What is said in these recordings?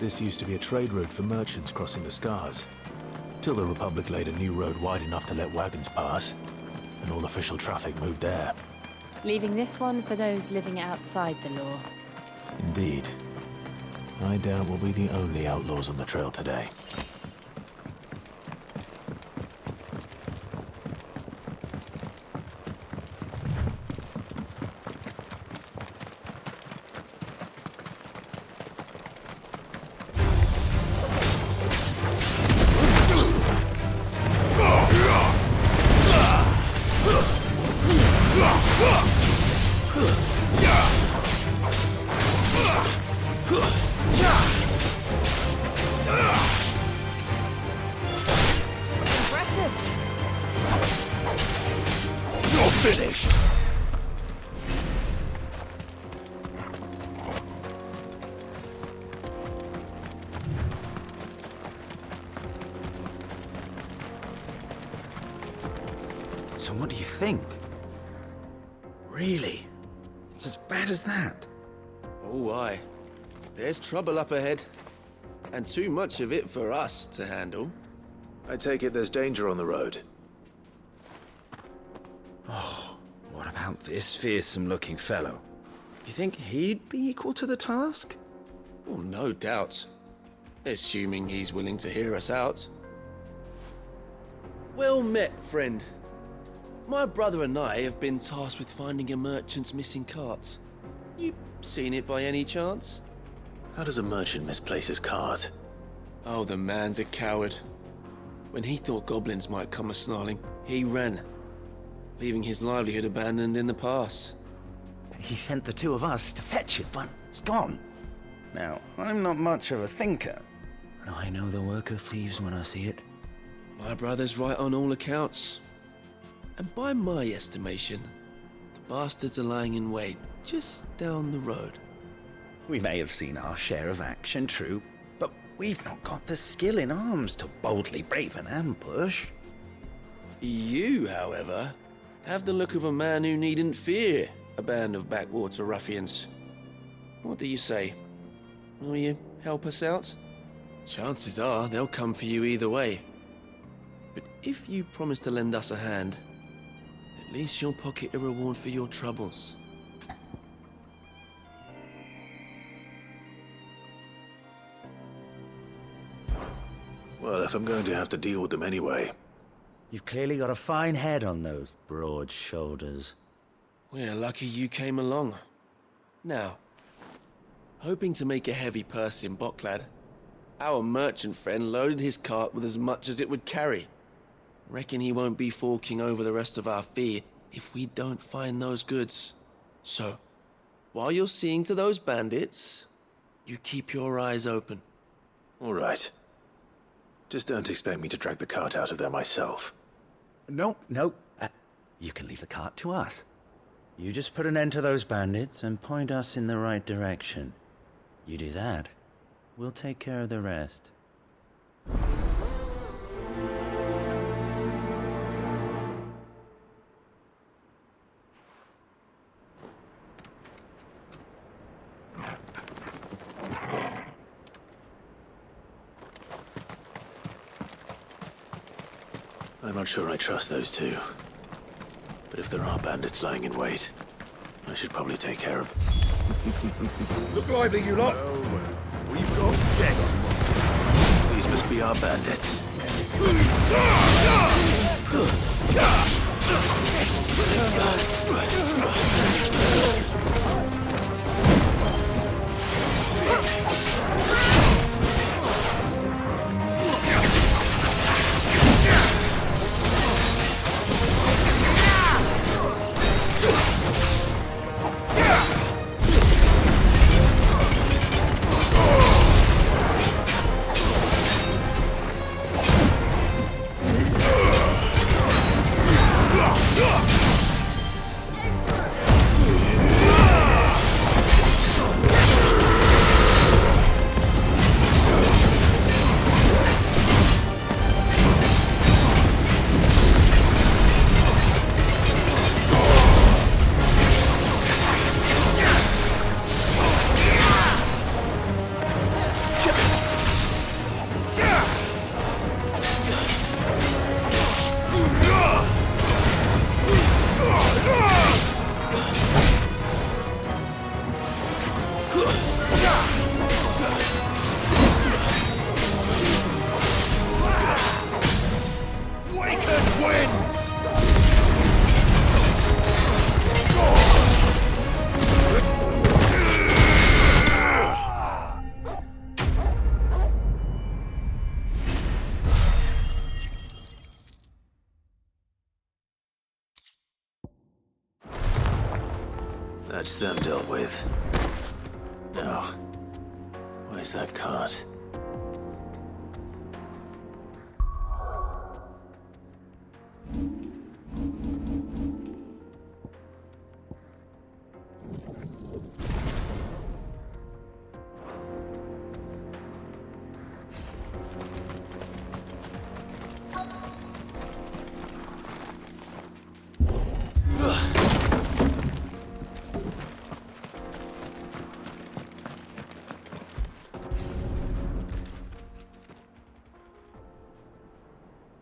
This used to be a trade route for merchants crossing the Scars, till the Republic laid a new road wide enough to let wagons pass, and all official traffic moved there. Leaving this one for those living outside the law. Indeed. I doubt we'll be the only outlaws on the trail today. Finished! So what do you think? Really? It's as bad as that? Oh, aye. There's trouble up ahead. And too much of it for us to handle. I take it there's danger on the road. Oh, what about this fearsome-looking fellow? You think he'd be equal to the task? Well, no doubt. Assuming he's willing to hear us out. Well met, friend. My brother and I have been tasked with finding a merchant's missing cart. You seen it by any chance? How does a merchant misplace his cart? Oh, the man's a coward. When he thought goblins might come a-snarling, he ran, leaving his livelihood abandoned in the pass. He sent the two of us to fetch it, but it's gone. Now, I'm not much of a thinker, but I know the work of thieves when I see it. My brother's right on all accounts. And by my estimation, the bastards are lying in wait just down the road. We may have seen our share of action, true, but we've not got the skill in arms to boldly brave an ambush. You, however, have the look of a man who needn't fear a band of backwater ruffians. What do you say? Will you help us out? Chances are they'll come for you either way. But if you promise to lend us a hand, at least you'll pocket a reward for your troubles. Well, if I'm going to have to deal with them anyway. You've clearly got a fine head on those broad shoulders. We're lucky you came along. Now, hoping to make a heavy purse in Bocklad, our merchant friend loaded his cart with as much as it would carry. Reckon he won't be forking over the rest of our fee if we don't find those goods. So, while you're seeing to those bandits, you keep your eyes open. All right. Just don't expect me to drag the cart out of there myself. No. You can leave the cart to us. You just put an end to those bandits and point us in the right direction. You do that, we'll take care of the rest. I'm not sure I trust those two. But if there are bandits lying in wait, I should probably take care of them. Look lively, you lot! We've got guests! These must be our bandits. That's them dealt with. Now, where's that cart?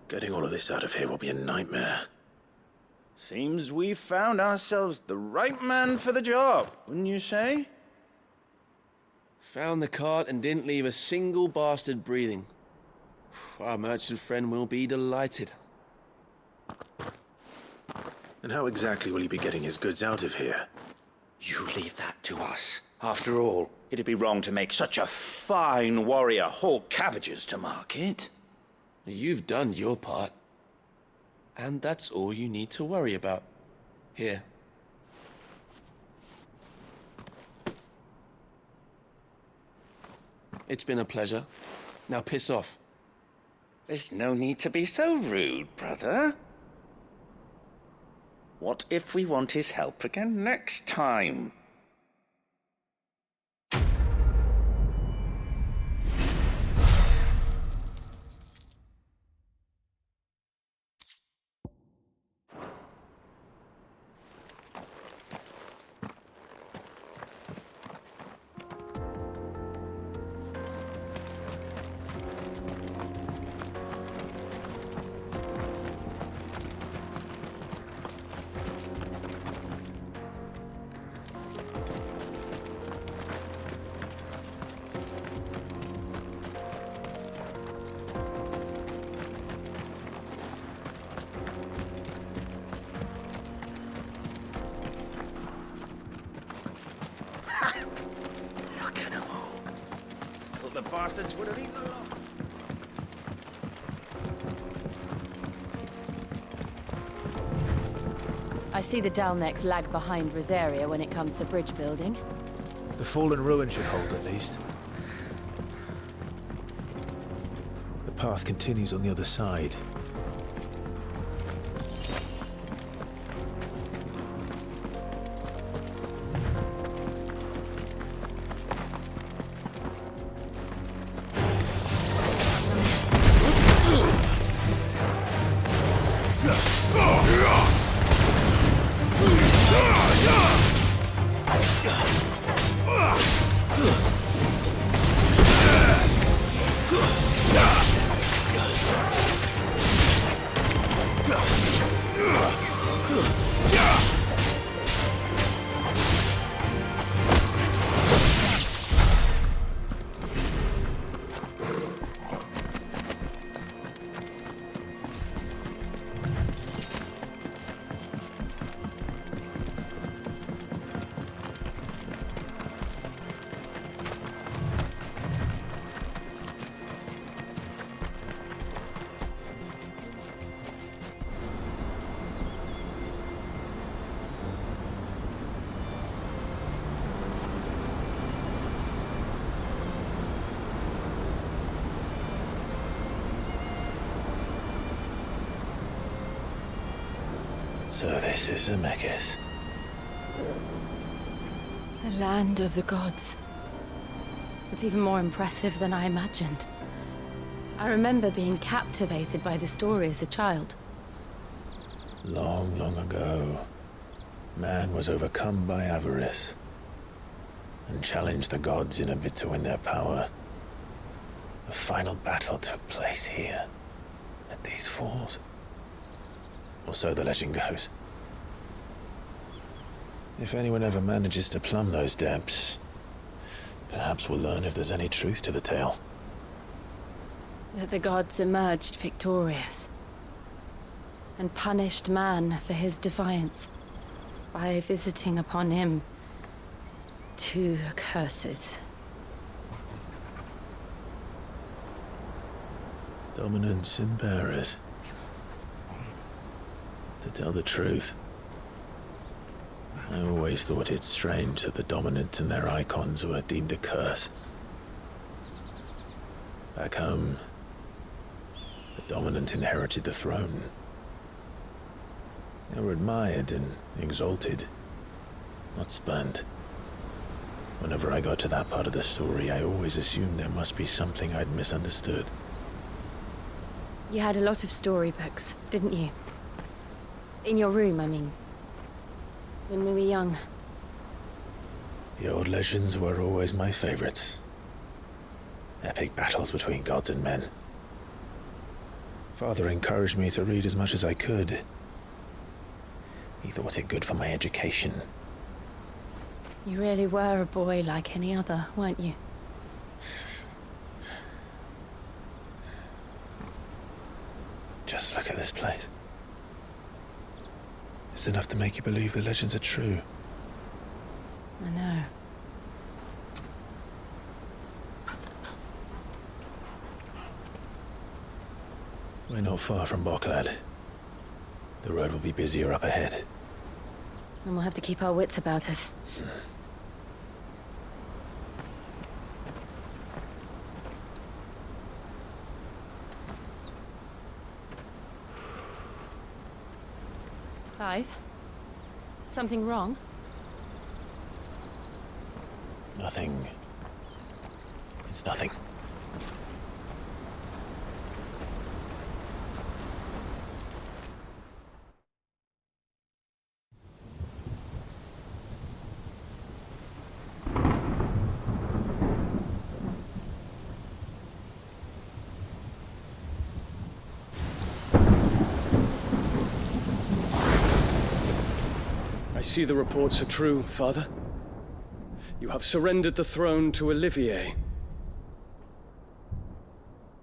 Getting all of this out of here will be a nightmare. Seems we've found ourselves the right man for the job, wouldn't you say? Found the cart and didn't leave a single bastard breathing. Our merchant friend will be delighted. And how exactly will he be getting his goods out of here? You leave that to us. After all, it'd be wrong to make such a fine warrior haul cabbages to market. You've done your part. And that's all you need to worry about. Here. It's been a pleasure. Now piss off. There's no need to be so rude, brother. What if we want his help again next time? Look at them all. Thought the bastards would have eaten a lot. I see the Dalnecs lag behind Rosaria when it comes to bridge building. The fallen ruin should hold at least. The path continues on the other side. So this is Zemeckis. The land of the gods. It's even more impressive than I imagined. I remember being captivated by the story as a child. Long, long ago, man was overcome by avarice and challenged the gods in a bid to win their power. The final battle took place here, at these falls. Or so the legend goes. If anyone ever manages to plumb those depths, perhaps we'll learn if there's any truth to the tale. That the gods emerged victorious and punished man for his defiance by visiting upon him 2 curses. Dominance and bearers. To tell the truth, I always thought it strange that the dominant and their icons were deemed a curse. Back home, the dominant inherited the throne. They were admired and exalted, not spurned. Whenever I got to that part of the story, I always assumed there must be something I'd misunderstood. You had a lot of storybooks, didn't you? In your room, I mean. When we were young. The old legends were always my favorites. Epic battles between gods and men. Father encouraged me to read as much as I could. He thought it good for my education. You really were a boy like any other, weren't you? Just look at this place. It's enough to make you believe the legends are true. I know. We're not far from Boklad. The road will be busier up ahead. And we'll have to keep our wits about us. Clive? Something wrong? Nothing. It's nothing. I see the reports are true, Father. You have surrendered the throne to Olivier.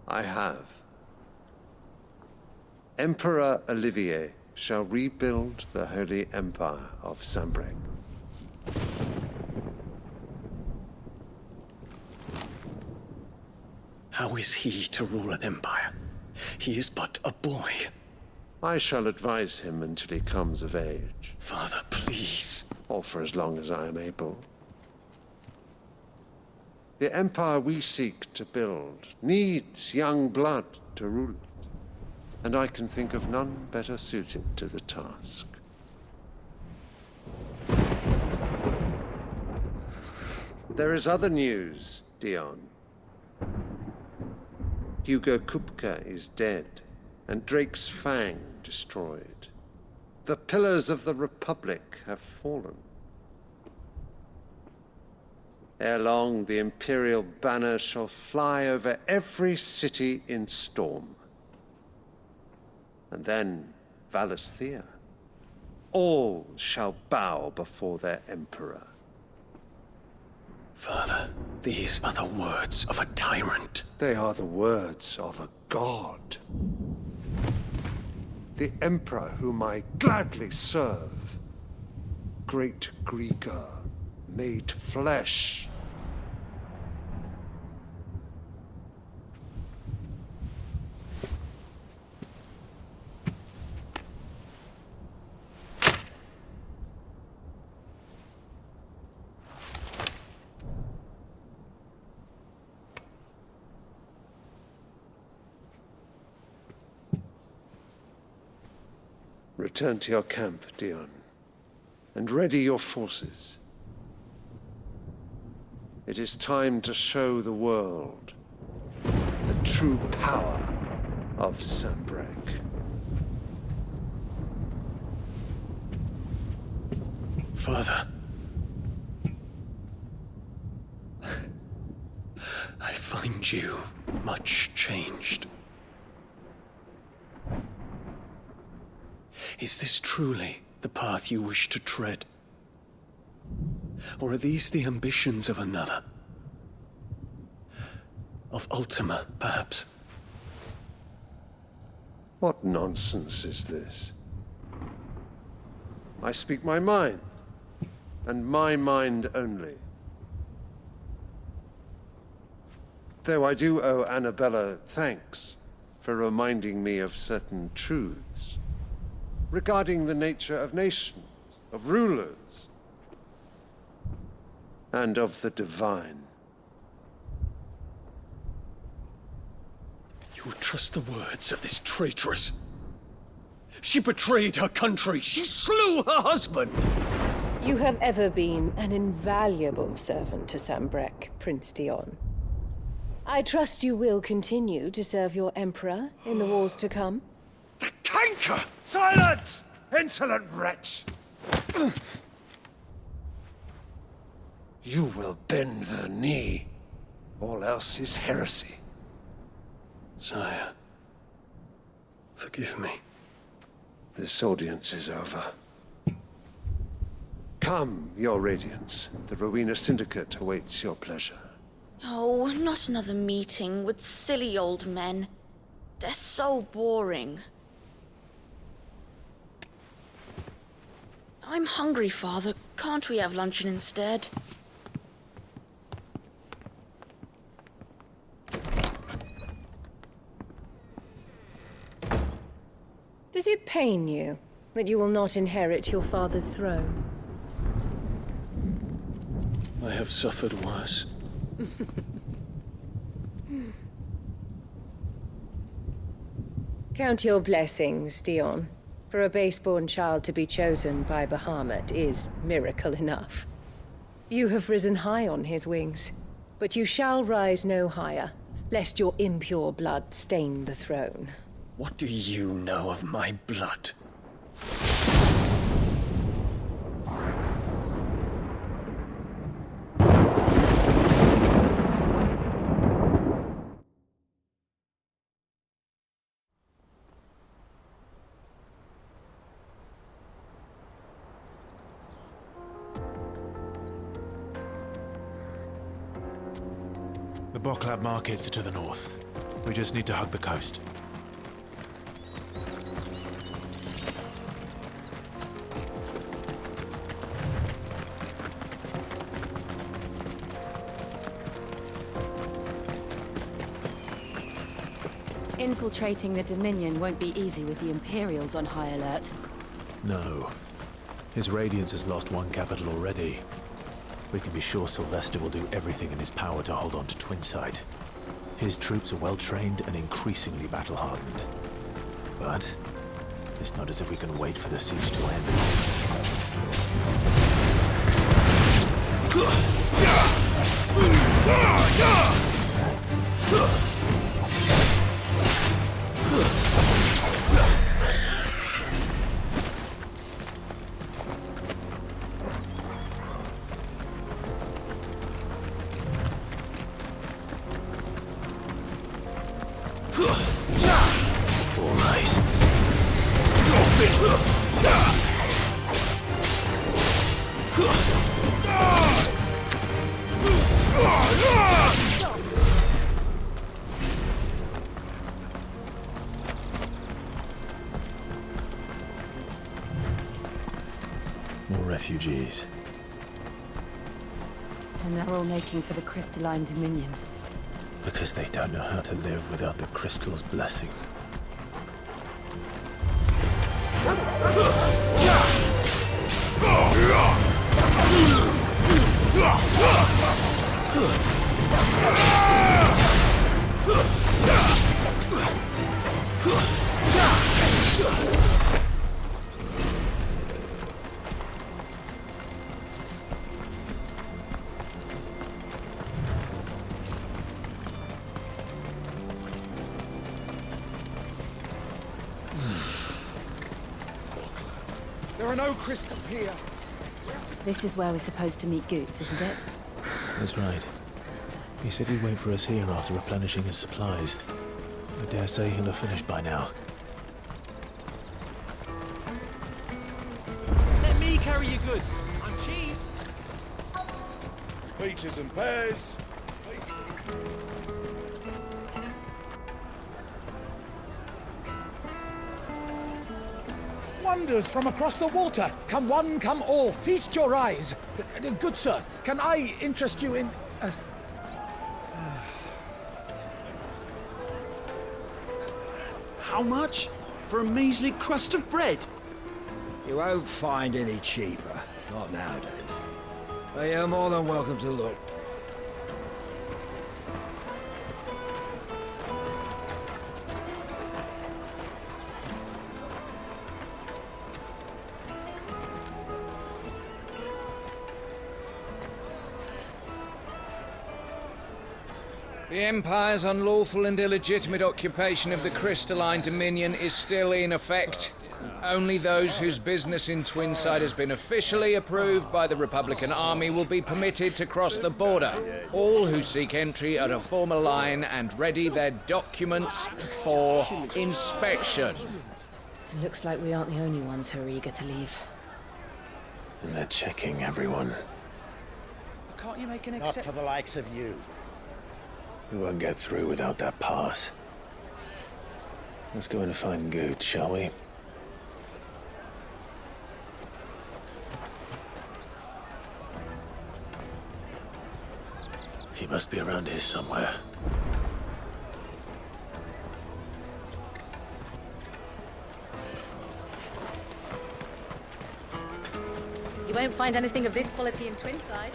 I have. Emperor Olivier shall rebuild the Holy Empire of Sanbreque. How is he to rule an empire? He is but a boy. I shall advise him until he comes of age, Father, please. or for as long as I am able. The empire we seek to build needs young blood to rule it, and I can think of none better suited to the task. There is other news, Dion. Hugo Kupka is dead, and Drake's Fang destroyed. The pillars of the Republic have fallen. Ere long, the Imperial banner shall fly over every city in Storm. And then Valisthea. All shall bow before their Emperor. Father, these are the words of a tyrant. They are the words of a god. The Emperor whom I gladly serve. Great Greeker, made flesh. Return to your camp, Dion, and ready your forces. It is time to show the world the true power of Sanbreque. Father. I find you much changed. Is this truly the path you wish to tread? Or are these the ambitions of another? Of Ultima, perhaps? What nonsense is this? I speak my mind, and my mind only. Though I do owe Annabella thanks for reminding me of certain truths regarding the nature of nations, of rulers, and of the divine. You would trust the words of this traitress? She betrayed her country. She slew her husband. You have ever been an invaluable servant to Sambrek, Prince Dion. I trust you will continue to serve your Emperor in the wars to come. The canker! Silence! Insolent wretch! You will bend the knee. All else is heresy. Sire, forgive me. This audience is over. Come, your Radiance. The Rowena Syndicate awaits your pleasure. Oh, not another meeting with silly old men. They're so boring. I'm hungry, Father. Can't we have luncheon instead? Does it pain you that you will not inherit your father's throne? I have suffered worse. Count your blessings, Dion. For a base-born child to be chosen by Bahamut is miracle enough. You have risen high on his wings, but you shall rise no higher, lest your impure blood stain the throne. What do you know of my blood? The Boklab markets are to the north. We just need to hug the coast. Infiltrating the Dominion won't be easy with the Imperials on high alert. No. His Radiance has lost one capital already. We can be sure Sylvester will do everything in his power to hold on to Twinside. His troops are well-trained and increasingly battle-hardened. But it's not as if we can wait for the siege to end. More refugees. And they're all making for the Crystalline Dominion. Because they don't know how to live without the crystal's blessing. There are no crystals here. This is where we're supposed to meet Goots, isn't it? That's right. He said he'd wait for us here after replenishing his supplies. I dare say he'll have finished by now. Let me carry your goods. I'm cheap. Peaches and pears. Wonders from across the water. Come one, come all. Feast your eyes. Good sir, can I interest you in... How much? For a measly crust of bread? You won't find any cheaper. Not nowadays. They are more than welcome to look. The Empire's unlawful and illegitimate occupation of the crystalline dominion is still in effect. Only those whose business in Twinside has been officially approved by the Republican Army will be permitted to cross the border. All who seek entry are to form a line and ready their documents for inspection. It looks like we aren't the only ones who are eager to leave. And they're checking everyone. Can't you make an Not for the likes of you. We won't get through without that pass. Let's go in and find Good, shall we? He must be around here somewhere. You won't find anything of this quality in Twinside.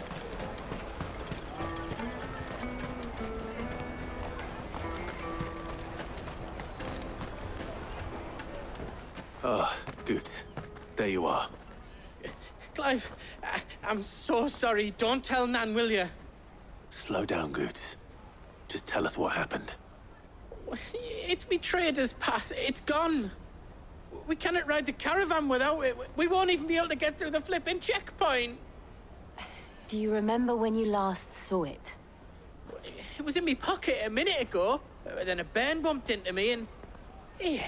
Ah, good. There you are. Clive, I'm so sorry. Don't tell Nan, will you? Slow down, Goods. Just tell us what happened. It's me trader's pass. It's gone. We cannot ride the caravan without it. We won't even be able to get through the flipping checkpoint. Do you remember when you last saw it? It was in my pocket a minute ago. Then a bairn bumped into me and... Yeah.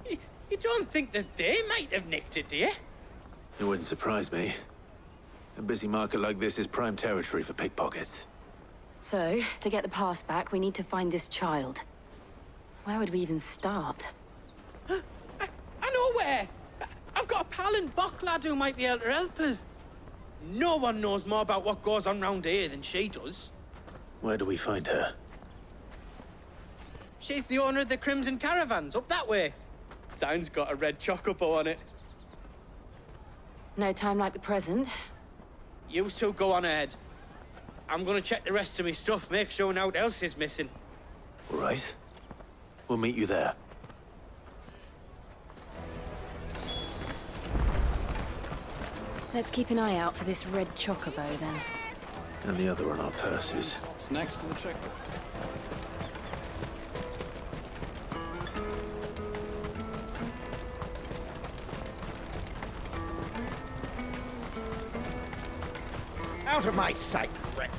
You don't think that they might have nicked it, do you? It wouldn't surprise me. A busy market like this is prime territory for pickpockets. So, to get the pass back, we need to find this child. Where would we even start? I know where! I've got a pal in Bocklad who might be able to help us. No one knows more about what goes on round here than she does. Where do we find her? She's the owner of the Crimson Caravans, up that way. Sign's got a red chocobo on it. No time like the present. You two go on ahead. I'm gonna check the rest of my stuff, make sure naught else is missing. All right. We'll meet you there. Let's keep an eye out for this red chocobo, then. And the other on our purses. It's next to the checkbook. Out of my sight, wretch!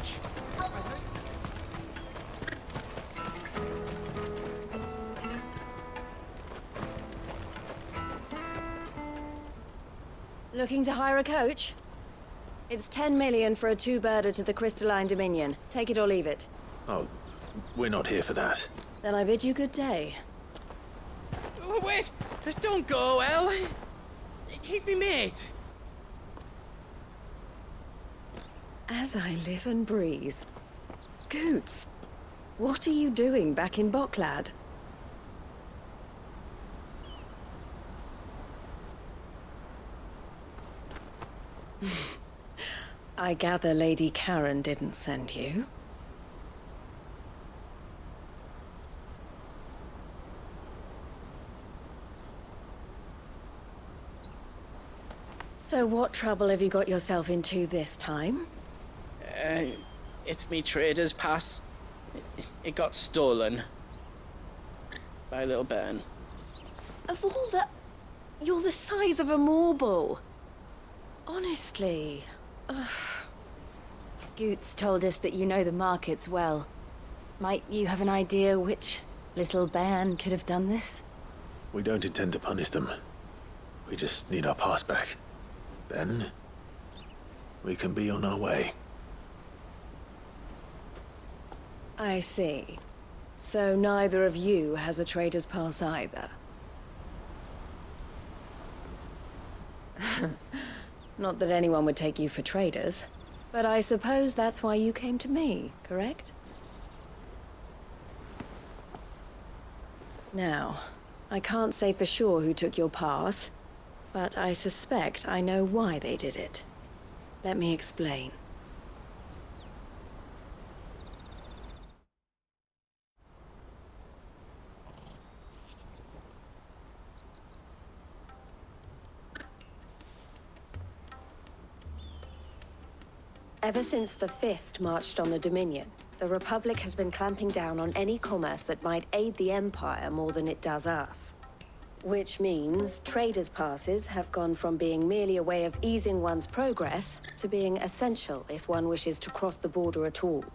Looking to hire a coach? It's 10 million for a two-birder to the Crystalline Dominion. Take it or leave it. Oh, we're not here for that. Then I bid you good day. Oh, wait! Don't go, El! He's me mate. As I live and breathe. Goots, what are you doing back in Bocklad? I gather Lady Karen didn't send you. So what trouble have you got yourself into this time? It's me trader's pass. It got stolen. By a little bairn. Of all the... You're the size of a marble. Honestly. Ugh. Goots told us that you know the markets well. Might you have an idea which little bairn could have done this? We don't intend to punish them. We just need our pass back. Then, we can be on our way. I see. So neither of you has a trader's pass either. Not that anyone would take you for traders, but I suppose that's why you came to me, correct? Now, I can't say for sure who took your pass, but I suspect I know why they did it. Let me explain. Ever since the Fist marched on the Dominion, the Republic has been clamping down on any commerce that might aid the Empire more than it does us. Which means traders' passes have gone from being merely a way of easing one's progress to being essential if one wishes to cross the border at all.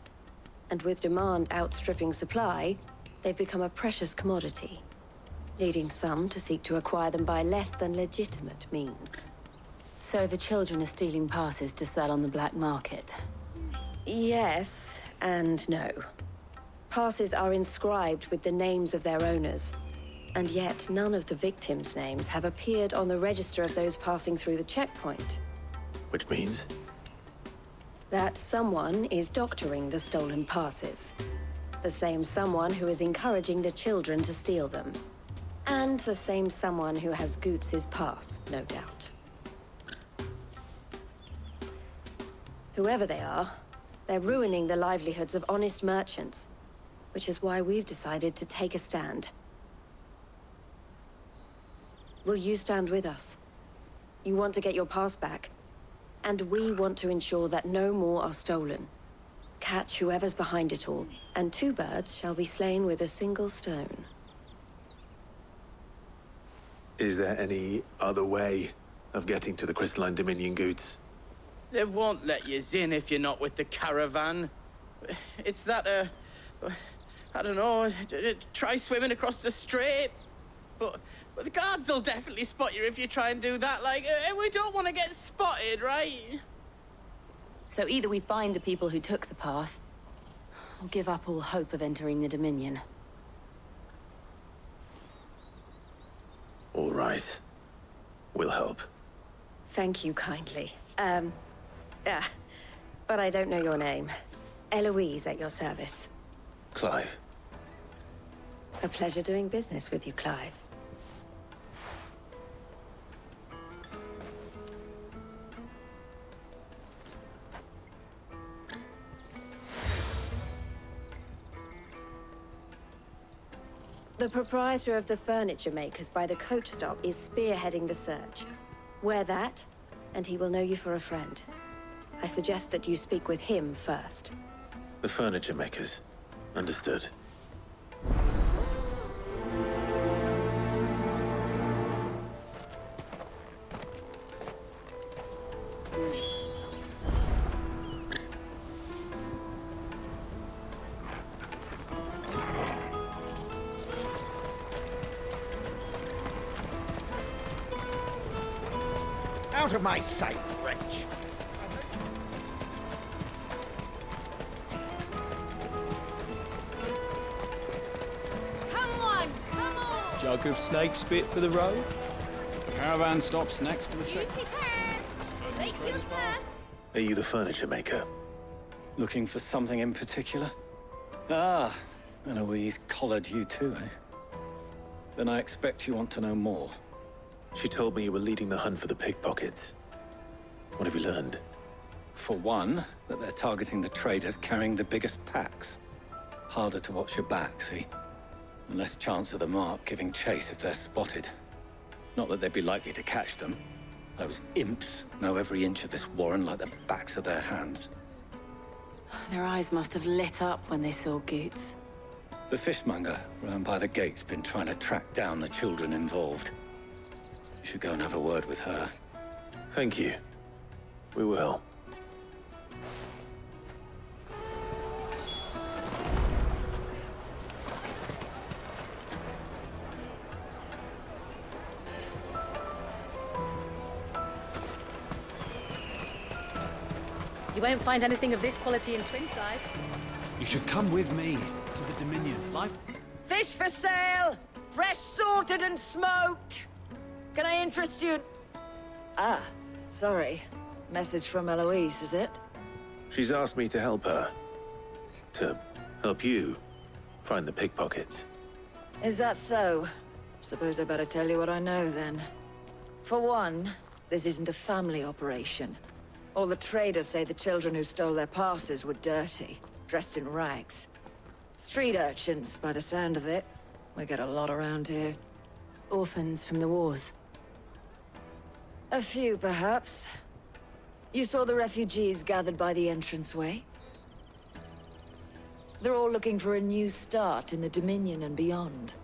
And with demand outstripping supply, they've become a precious commodity, leading some to seek to acquire them by less than legitimate means. So the children are stealing passes to sell on the black market? Yes and no. Passes are inscribed with the names of their owners, and yet none of the victims' names have appeared on the register of those passing through the checkpoint. Which means? That someone is doctoring the stolen passes. The same someone who is encouraging the children to steal them. And the same someone who has Goots's pass, no doubt. Whoever they are, they're ruining the livelihoods of honest merchants, which is why we've decided to take a stand. Will you stand with us? You want to get your pass back, and we want to ensure that no more are stolen. Catch whoever's behind it all, and 2 birds shall be slain with a single stone. Is there any other way of getting to the Crystalline Dominion Goods? They won't let you in if you're not with the caravan. It's that, I don't know, try swimming across the strait. But the guards will definitely spot you if you try and do that. Like, we don't want to get spotted, right? So either we find the people who took the pass, or give up all hope of entering the Dominion. All right. We'll help. Thank you kindly. But I don't know your name. Eloise at your service. Clive. A pleasure doing business with you, Clive. The proprietor of the furniture makers by the coach stop is spearheading the search. Wear that, and he will know you for a friend. I suggest that you speak with him first. The furniture makers. Understood. Out of my sight, wretch! Come on! Jug of snake spit for the road? The caravan stops next to the check. Are you the furniture maker? Looking for something in particular? Ah, Eloise collared you too, eh? Then I expect you want to know more. She told me you were leading the hunt for the pickpockets. What have you learned? For one, that they're targeting the traders carrying the biggest packs. Harder to watch your back, see? And less chance of the mark giving chase if they're spotted. Not that they'd be likely to catch them. Those imps know every inch of this warren like the backs of their hands. Their eyes must have lit up when they saw Goots. The fishmonger round by the gate's been trying to track down the children involved. You should go and have a word with her. Thank you. We will. You won't find anything of this quality in Twinside. You should come with me to the Dominion. Life... Fish for sale! Fresh salted and smoked! Can I interest you? Ah, sorry. Message from Eloise, is it? She's asked me to help her. To help you find the pickpockets. Is that so? Suppose I better tell you what I know, then. For one, this isn't a family operation. All the traders say the children who stole their passes were dirty, dressed in rags. Street urchins, by the sound of it. We get a lot around here. Orphans from the wars. A few, perhaps. You saw the refugees gathered by the entranceway? They're all looking for a new start in the Dominion and beyond.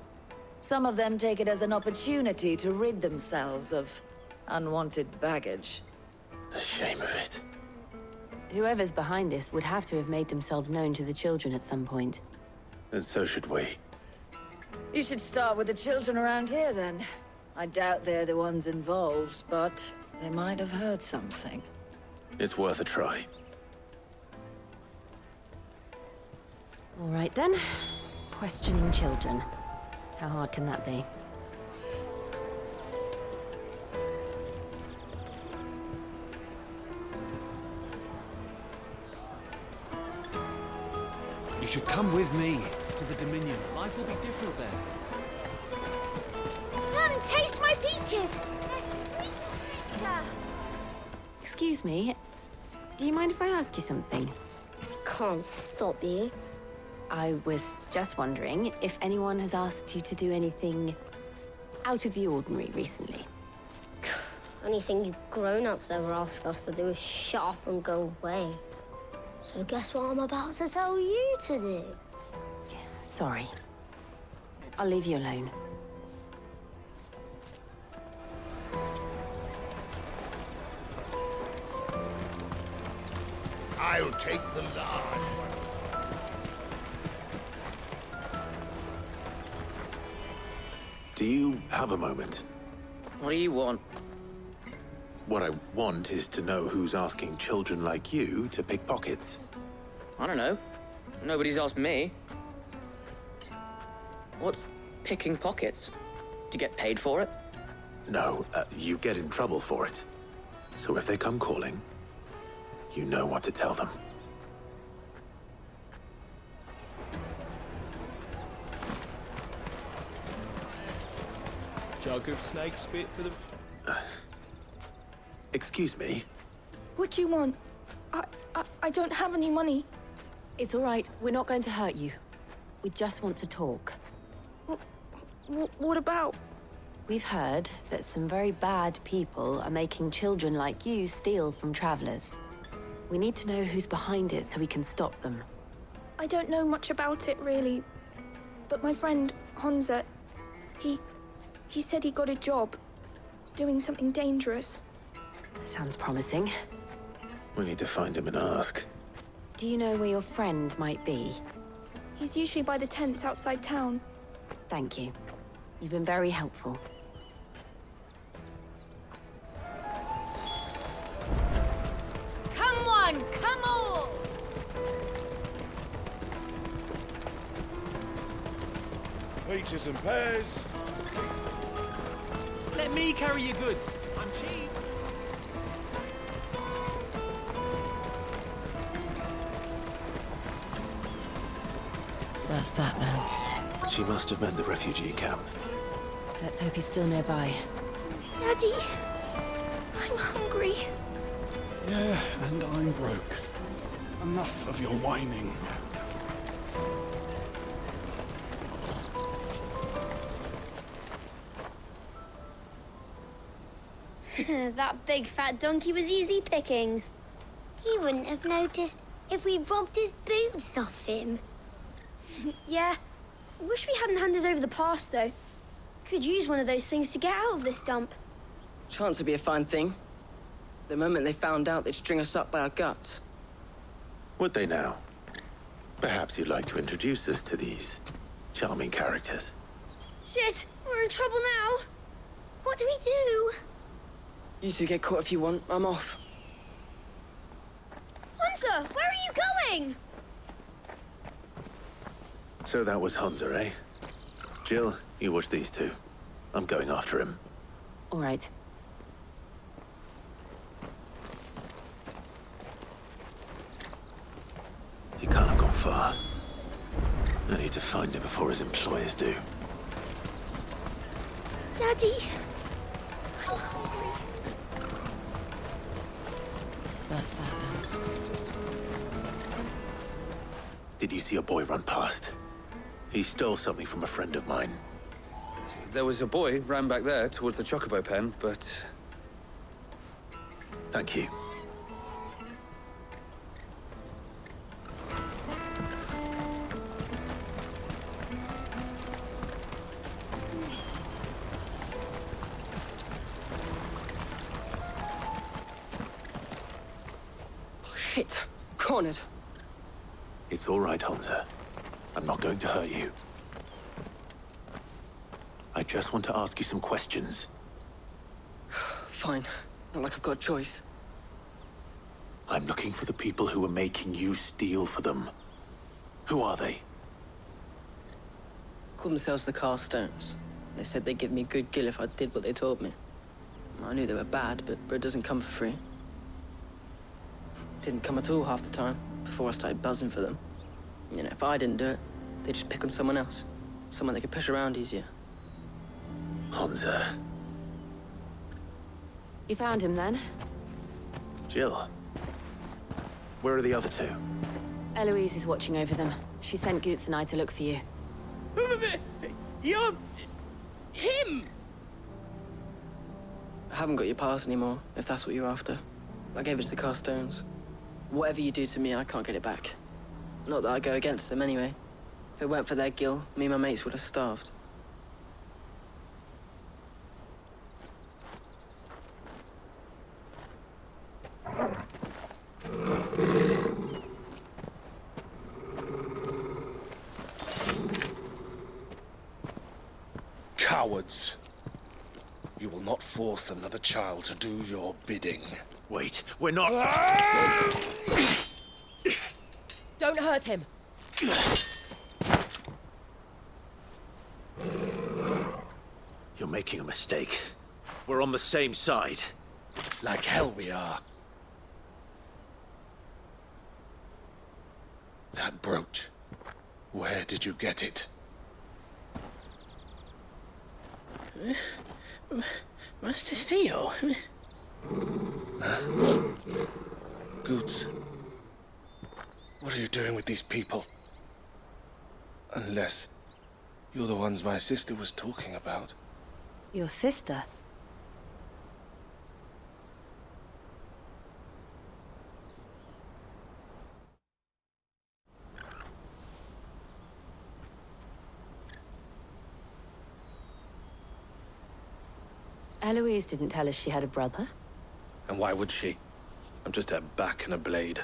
Some of them take it as an opportunity to rid themselves of unwanted baggage. The shame of it. Whoever's behind this would have to have made themselves known to the children at some point. And so should we. You should start with the children around here, then. I doubt they're the ones involved, but they might have heard something. It's worth a try. All right, then. Questioning children. How hard can that be? You should come with me to the Dominion. Life will be different there. Come, taste my peaches! They're sweet as nectar! Excuse me. Do you mind if I ask you something? Can't stop you. I was just wondering if anyone has asked you to do anything out of the ordinary recently. Anything you grown-ups ever ask us to do is shut up and go away. So guess what I'm about to tell you to do? Sorry. I'll leave you alone. I'll take the large one. Do you have a moment? What do you want? What I want is to know who's asking children like you to pick pockets. I don't know. Nobody's asked me. What's picking pockets? Do you get paid for it? No, you get in trouble for it. So if they come calling, you know what to tell them. Jug of snake spit for the... Excuse me? What do you want? I don't have any money. It's all right. We're not going to hurt you. We just want to talk. What about? We've heard that some very bad people are making children like you steal from travelers. We need to know who's behind it so we can stop them. I don't know much about it, really. But my friend, Honza, he said he got a job doing something dangerous. Sounds promising. We need to find him and ask. Do you know where your friend might be? He's usually by the tents outside town. Thank you. You've been very helpful. Come one, come all! Peaches and pears. Let me carry your goods. I'm cheap. That's that, then. She must have meant the refugee camp. Let's hope he's still nearby. Daddy, I'm hungry. Yeah, and I'm broke. Enough of your whining. That big fat donkey was easy pickings. He wouldn't have noticed if we'd robbed his boots off him. Yeah. Wish we hadn't handed over the pass, though. Could use one of those things to get out of this dump. Chance would be a fine thing. The moment they found out, they'd string us up by our guts. Would they now? Perhaps you'd like to introduce us to these charming characters. Shit, we're in trouble now. What do we do? You two get caught if you want. I'm off. Hunter, where are you going? So that was Hunter, eh? Jill, you watch these two. I'm going after him. All right. He can't have gone far. I need to find him before his employers do. Daddy, I'm hungry. That's that, then. Did you see a boy run past? He stole something from a friend of mine. There was a boy ran back there towards the chocobo pen, but... Thank you. Shit. Cornered. It's all right, Hansa. I'm not going to hurt you. I just want to ask you some questions. Fine. Not like I've got a choice. I'm looking for the people who are making you steal for them. Who are they? Called themselves the Carstones. They said they'd give me good gill if I did what they told me. I knew they were bad, but bread doesn't come for free. Didn't come at all half the time, before I started buzzing for them. You know, if I didn't do it, they'd just pick on someone else. Someone they could push around easier. Hansa. You found him then? Jill. Where are the other two? Eloise is watching over them. She sent Goots and I to look for you. You're... him! I haven't got your pass anymore, if that's what you're after. I gave it to the Carstones. Whatever you do to me, I can't get it back. Not that I go against them anyway. If it weren't for their gill, me and my mates would have starved. Cowards. You will not force another child to do your bidding. Wait, we're not... Don't hurt him. You're making a mistake. We're on the same side. Like hell we are. That brooch. Where did you get it? Master Theo? Goots. What are you doing with these people? Unless you're the ones my sister was talking about. Your sister? Eloise didn't tell us she had a brother. And why would she? I'm just her back and a blade.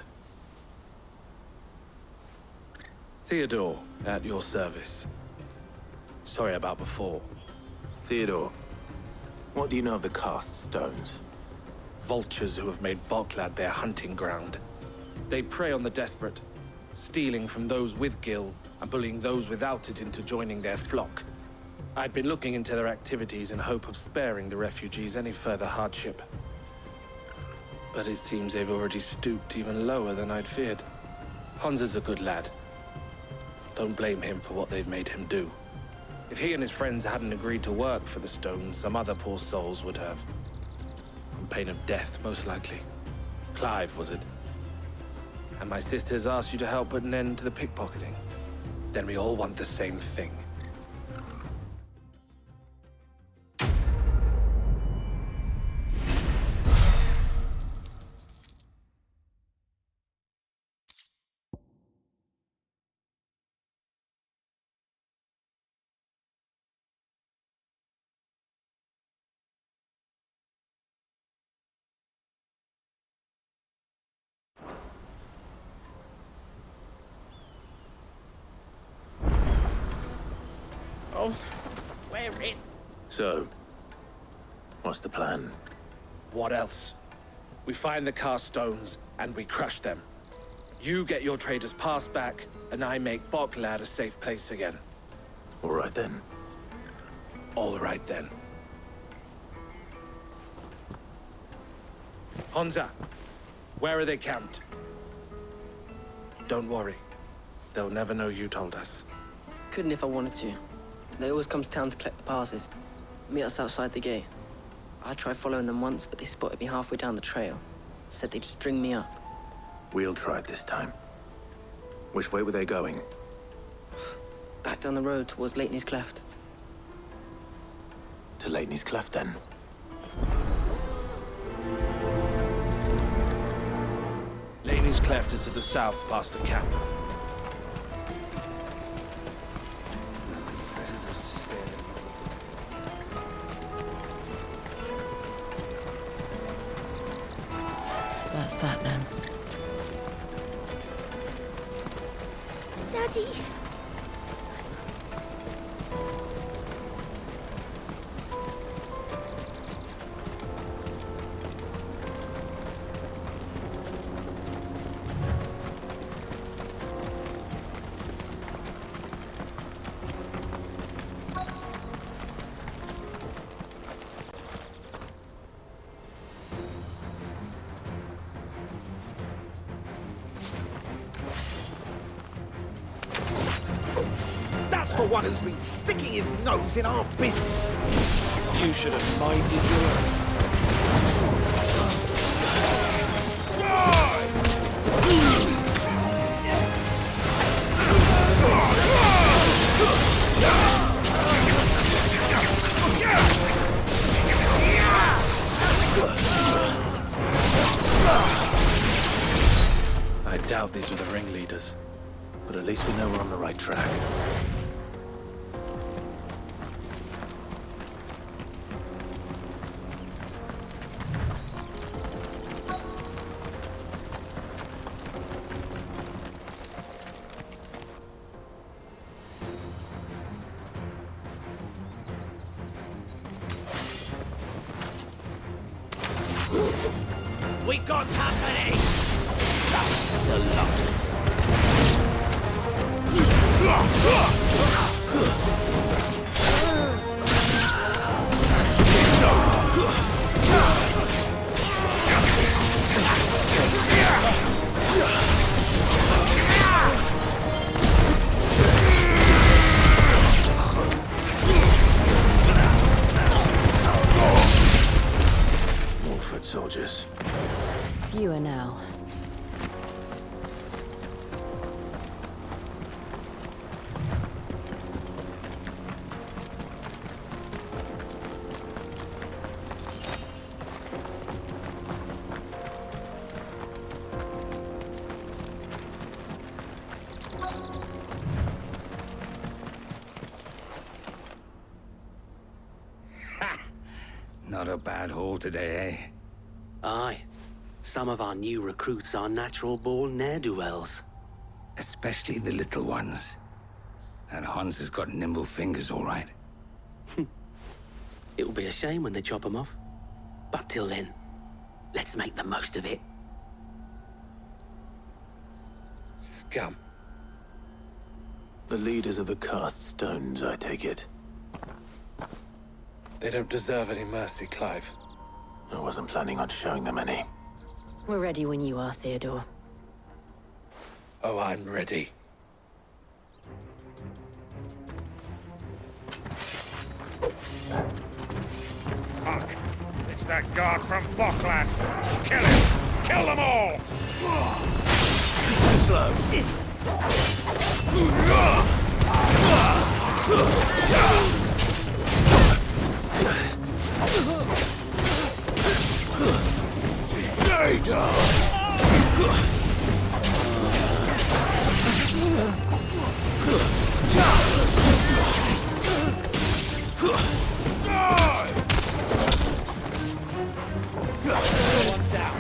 Theodore, at your service. Sorry about before. Theodore, what do you know of the cast stones? Vultures who have made Boklad their hunting ground. They prey on the desperate, stealing from those with gil and bullying those without it into joining their flock. I'd been looking into their activities in hope of sparing the refugees any further hardship. But it seems they've already stooped even lower than I'd feared. Hansa's a good lad. Don't blame him for what they've made him do. If he and his friends hadn't agreed to work for the stones, some other poor souls would have. On pain of death, most likely. Clive, was it? And my sisters asked you to help put an end to the pickpocketing. Then we all want the same thing. Oh, we're in. So, what's the plan? What else? We find the cast stones, and we crush them. You get your trader's pass back, and I make Boklad a safe place again. All right then. All right then. Hansa, where are they camped? Don't worry. They'll never know you told us. Couldn't if I wanted to. They always come to town to collect the passes. Meet us outside the gate. I tried following them once, but they spotted me halfway down the trail. Said they'd string me up. We'll try it this time. Which way were they going? Back down the road towards Leitney's Cleft. To Leitney's Cleft, then? Leitney's Cleft is to the south, past the camp. That's that then. Daddy. That's the one who's been sticking his nose in our business. You should have minded your own. I doubt these were the ringleaders. But at least we know we're on the right track. We got company! That's the lot. Wolford soldiers. Fewer now. Not a bad haul today, eh? Aye. Some of our new recruits are natural-born ne'er-do-wells. Especially the little ones. And Hans has got nimble fingers, all right. It'll be a shame when they chop them off. But till then, let's make the most of it. Scum. The leaders of the cast stones, I take it. They don't deserve any mercy, Clive. I wasn't planning on showing them any. We're ready when you are, Theodore. Oh, I'm ready. Fuck. It's that guard from Bocklad. Kill him! Kill them all! Slow. Stay down! One down.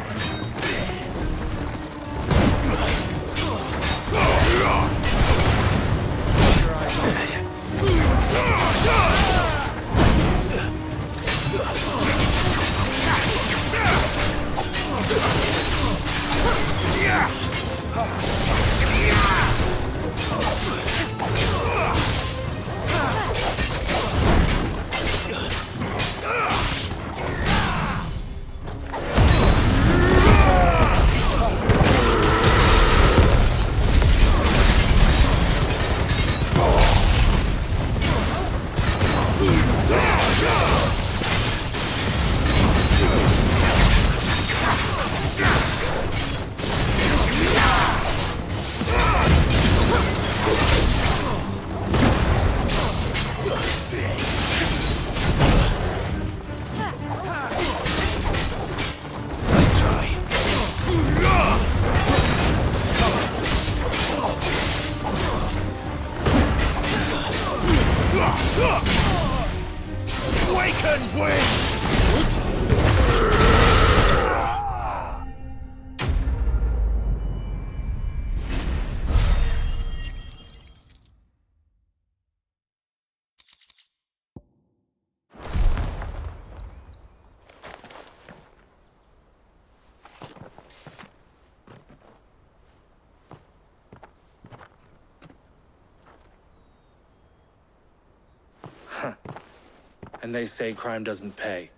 And they say crime doesn't pay.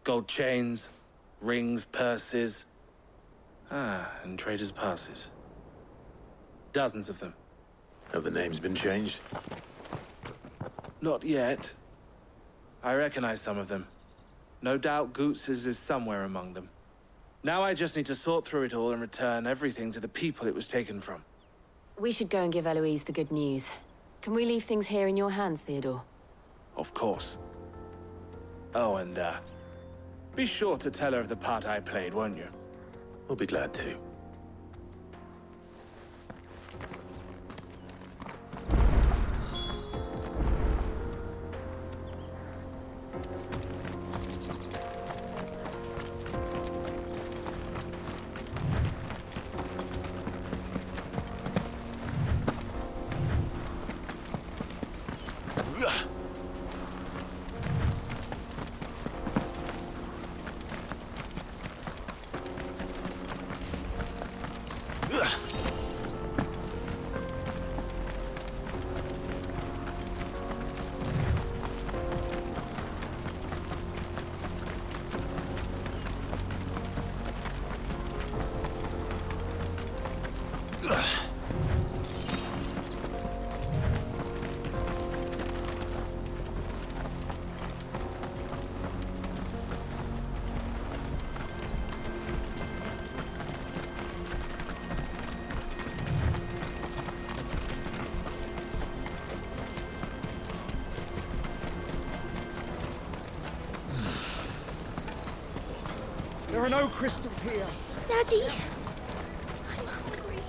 Gold chains, rings, purses. And traders' passes. Dozens of them. Have the names been changed? Not yet. I recognize some of them. No doubt Goots's is somewhere among them. Now I just need to sort through it all and return everything to the people it was taken from. We should go and give Eloise the good news. Can we leave things here in your hands, Theodore? Of course. Oh, and, be sure to tell her of the part I played, won't you? We'll be glad to. There are no crystals here. Daddy! I'm hungry.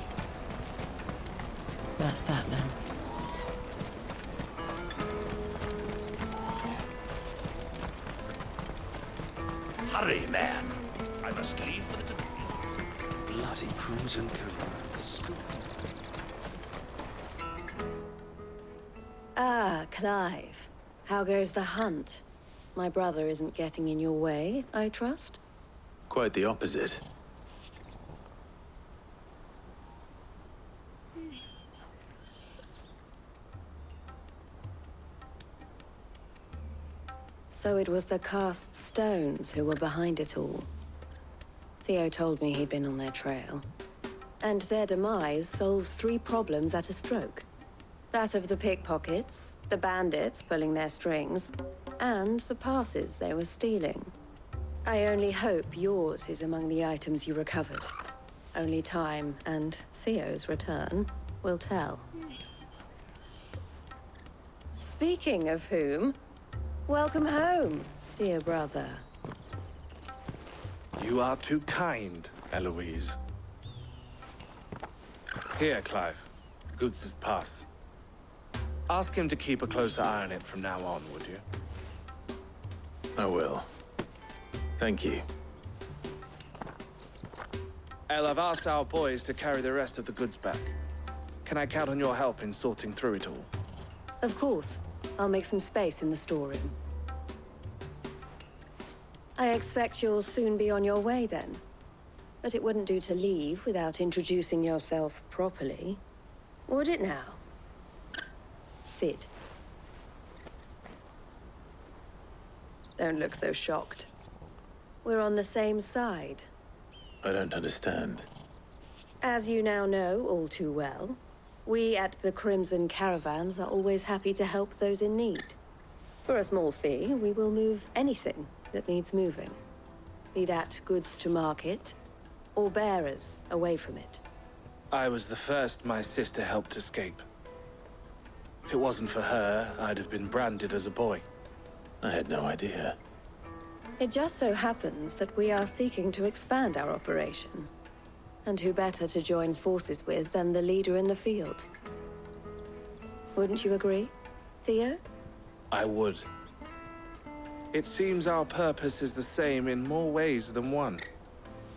That's that, then. Hurry, man. I must leave for the Dominion. Bloody crimson caravans. Ah, Clive. How goes the hunt? My brother isn't getting in your way, I trust? Quite the opposite. So it was the cast stones who were behind it all. Theo told me he'd been on their trail. And their demise solves 3 problems at a stroke. That of the pickpockets, the bandits pulling their strings, and the passes they were stealing. I only hope yours is among the items you recovered. Only time and Theo's return will tell. Speaking of whom, welcome home, dear brother. You are too kind, Eloise. Here, Clive. Goots's pass. Ask him to keep a closer eye on it from now on, would you? I will. Thank you. El, I've asked our boys to carry the rest of the goods back. Can I count on your help in sorting through it all? Of course. I'll make some space in the storeroom. I expect you'll soon be on your way then. But it wouldn't do to leave without introducing yourself properly. Would it now? Sid. Don't look so shocked. We're on the same side. I don't understand. As you now know all too well, we at the Crimson Caravans are always happy to help those in need. For a small fee, we will move anything that needs moving. Be that goods to market, or bearers away from it. I was the first my sister helped escape. If it wasn't for her, I'd have been branded as a boy. I had no idea. It just so happens that we are seeking to expand our operation. And who better to join forces with than the leader in the field? Wouldn't you agree, Theo? I would. It seems our purpose is the same in more ways than one.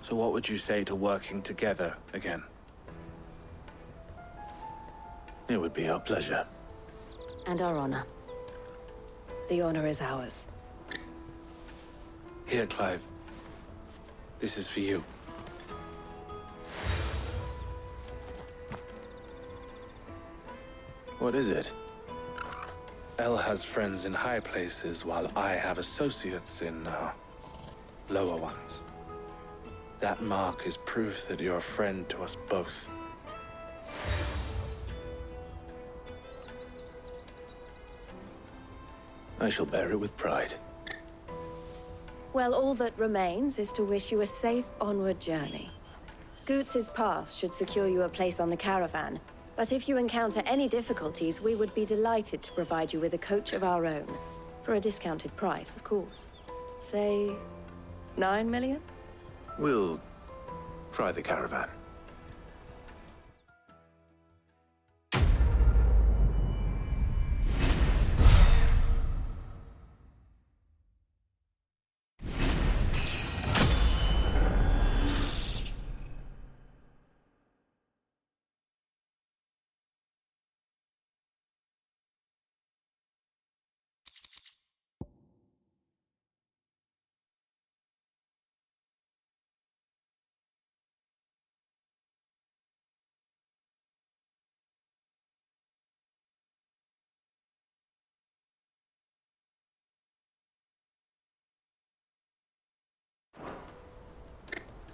So what would you say to working together again? It would be our pleasure. And our honor. The honor is ours. Here, Clive. This is for you. What is it? El has friends in high places, while I have associates in, lower ones. That mark is proof that you're a friend to us both. I shall bear it with pride. Well, all that remains is to wish you a safe onward journey. Goots's pass should secure you a place on the caravan, but if you encounter any difficulties, we would be delighted to provide you with a coach of our own. For a discounted price, of course. Say, 9 million? We'll try the caravan.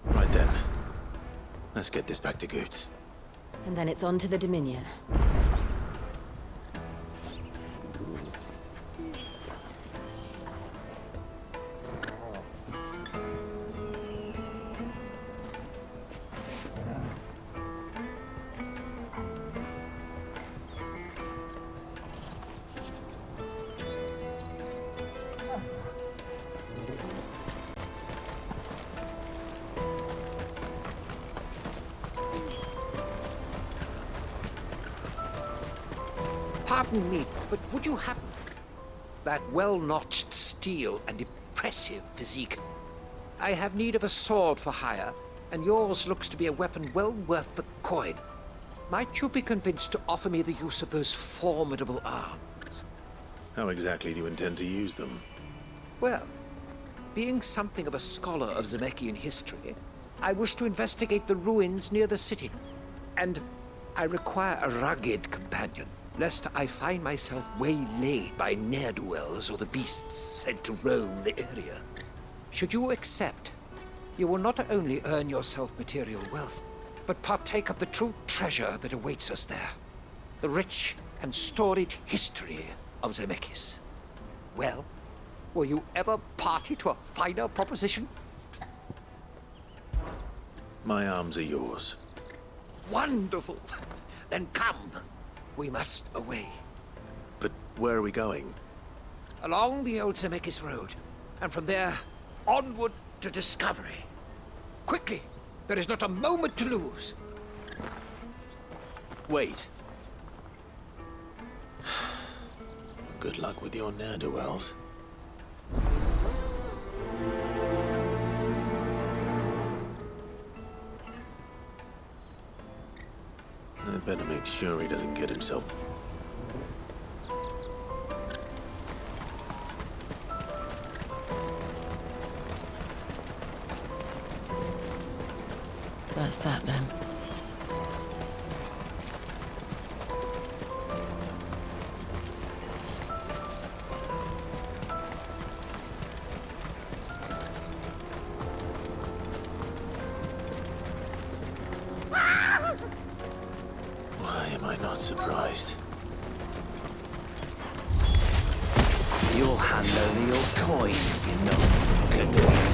Right then. Let's get this back to Goots. And then it's on to the Dominion. Pardon me, but would you happen... That well-notched steel and impressive physique. I have need of a sword for hire, and yours looks to be a weapon well worth the coin. Might you be convinced to offer me the use of those formidable arms? How exactly do you intend to use them? Well, being something of a scholar of Zemeckis history, I wish to investigate the ruins near the city. And I require a rugged companion, lest I find myself waylaid by ne'er-do-wells or the beasts sent to roam the area. Should you accept, you will not only earn yourself material wealth, but partake of the true treasure that awaits us there. The rich and storied history of Zemeckis. Well, were you ever party to a finer proposition? My arms are yours. Wonderful! Then come. We must away. But where are we going? Along the old Zemeckis Road, and from there, onward to discovery. Quickly! There is not a moment to lose. Wait. Good luck with your ne'er-do-wells. I'd better make sure he doesn't get himself... That's that then. Why am I not surprised? You'll hand over your coin if you know what's good for you.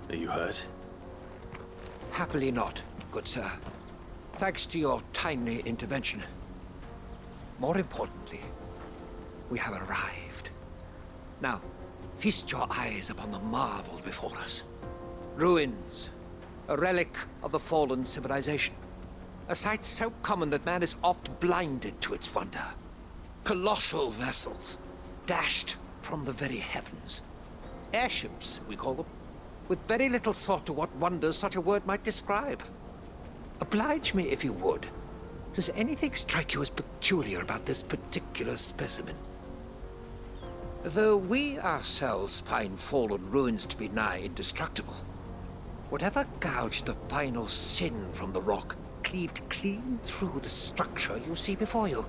Are you hurt? Happily not, good sir. Thanks to your timely intervention. More importantly, we have arrived. Now, feast your eyes upon the marvel before us. Ruins, a relic of the fallen civilization. A sight so common that man is oft blinded to its wonder. Colossal vessels, dashed from the very heavens. Airships, we call them, with very little thought to what wonders such a word might describe. Oblige me if you would. Does anything strike you as peculiar about this particular specimen? Though we ourselves find fallen ruins to be nigh indestructible, whatever gouged the final sin from the rock cleaved clean through the structure you see before you.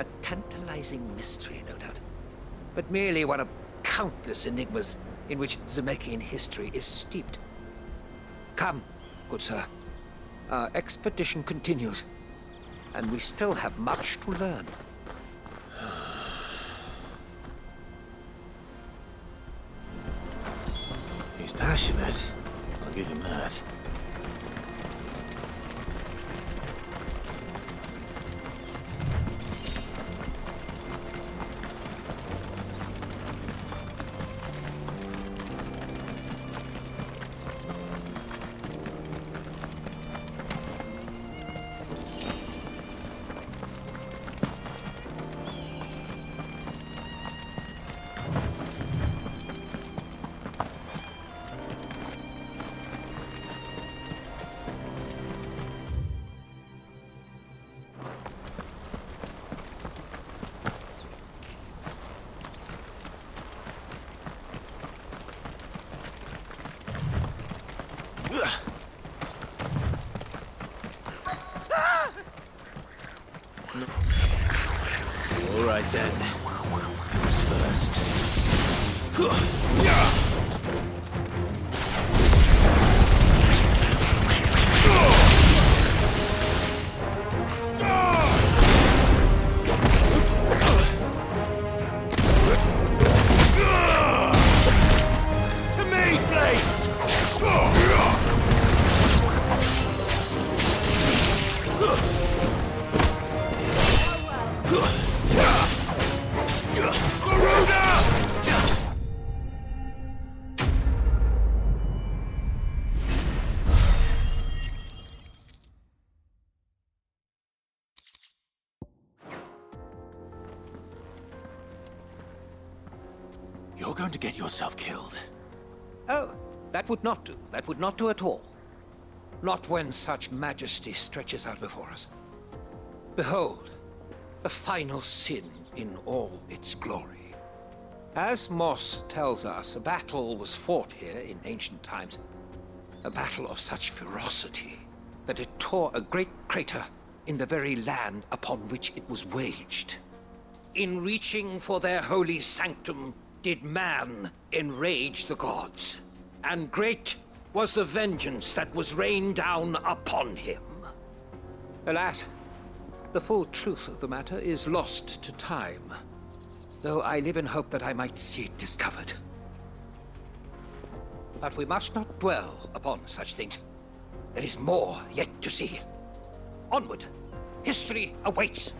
A tantalizing mystery, no doubt, but merely one of countless enigmas in which Zemeckien history is steeped. Come, good sir. Our expedition continues, and we still have much to learn. He's passionate. I'll give him that. All right then. Who's first? To me, Flames! You're going to get yourself killed. Oh, that would not do. That would not do at all. Not when such majesty stretches out before us. Behold, the final sin in all its glory. As Moss tells us, a battle was fought here in ancient times. A battle of such ferocity that it tore a great crater in the very land upon which it was waged. In reaching for their holy sanctum, did man enrage the gods, and great was the vengeance that was rained down upon him. Alas, the full truth of the matter is lost to time, though I live in hope that I might see it discovered. But we must not dwell upon such things. There is more yet to see. Onward! History awaits!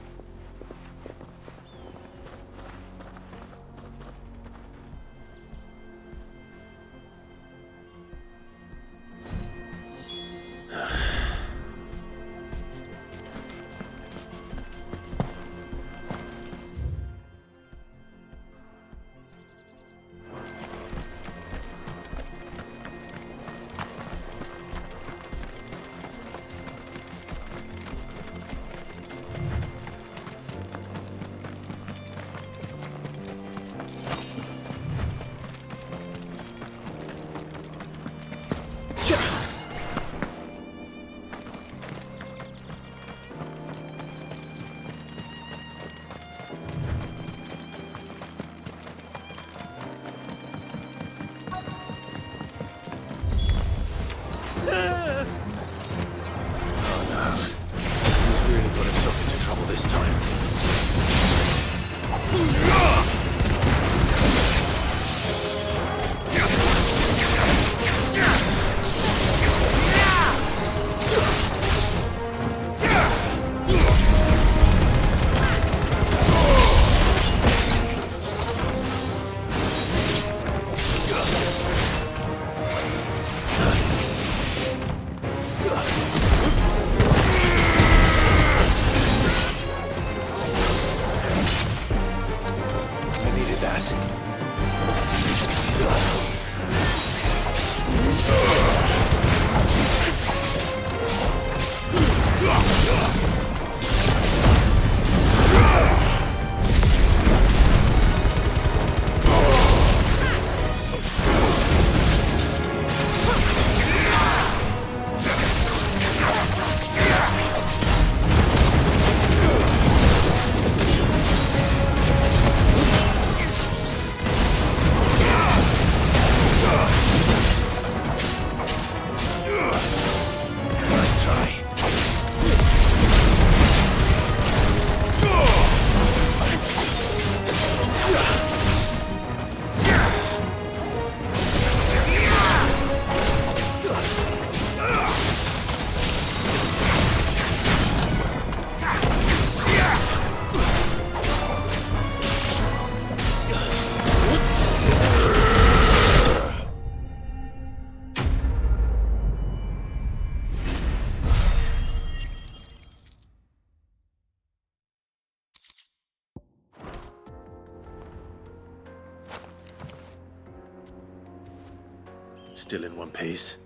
Still in one piece?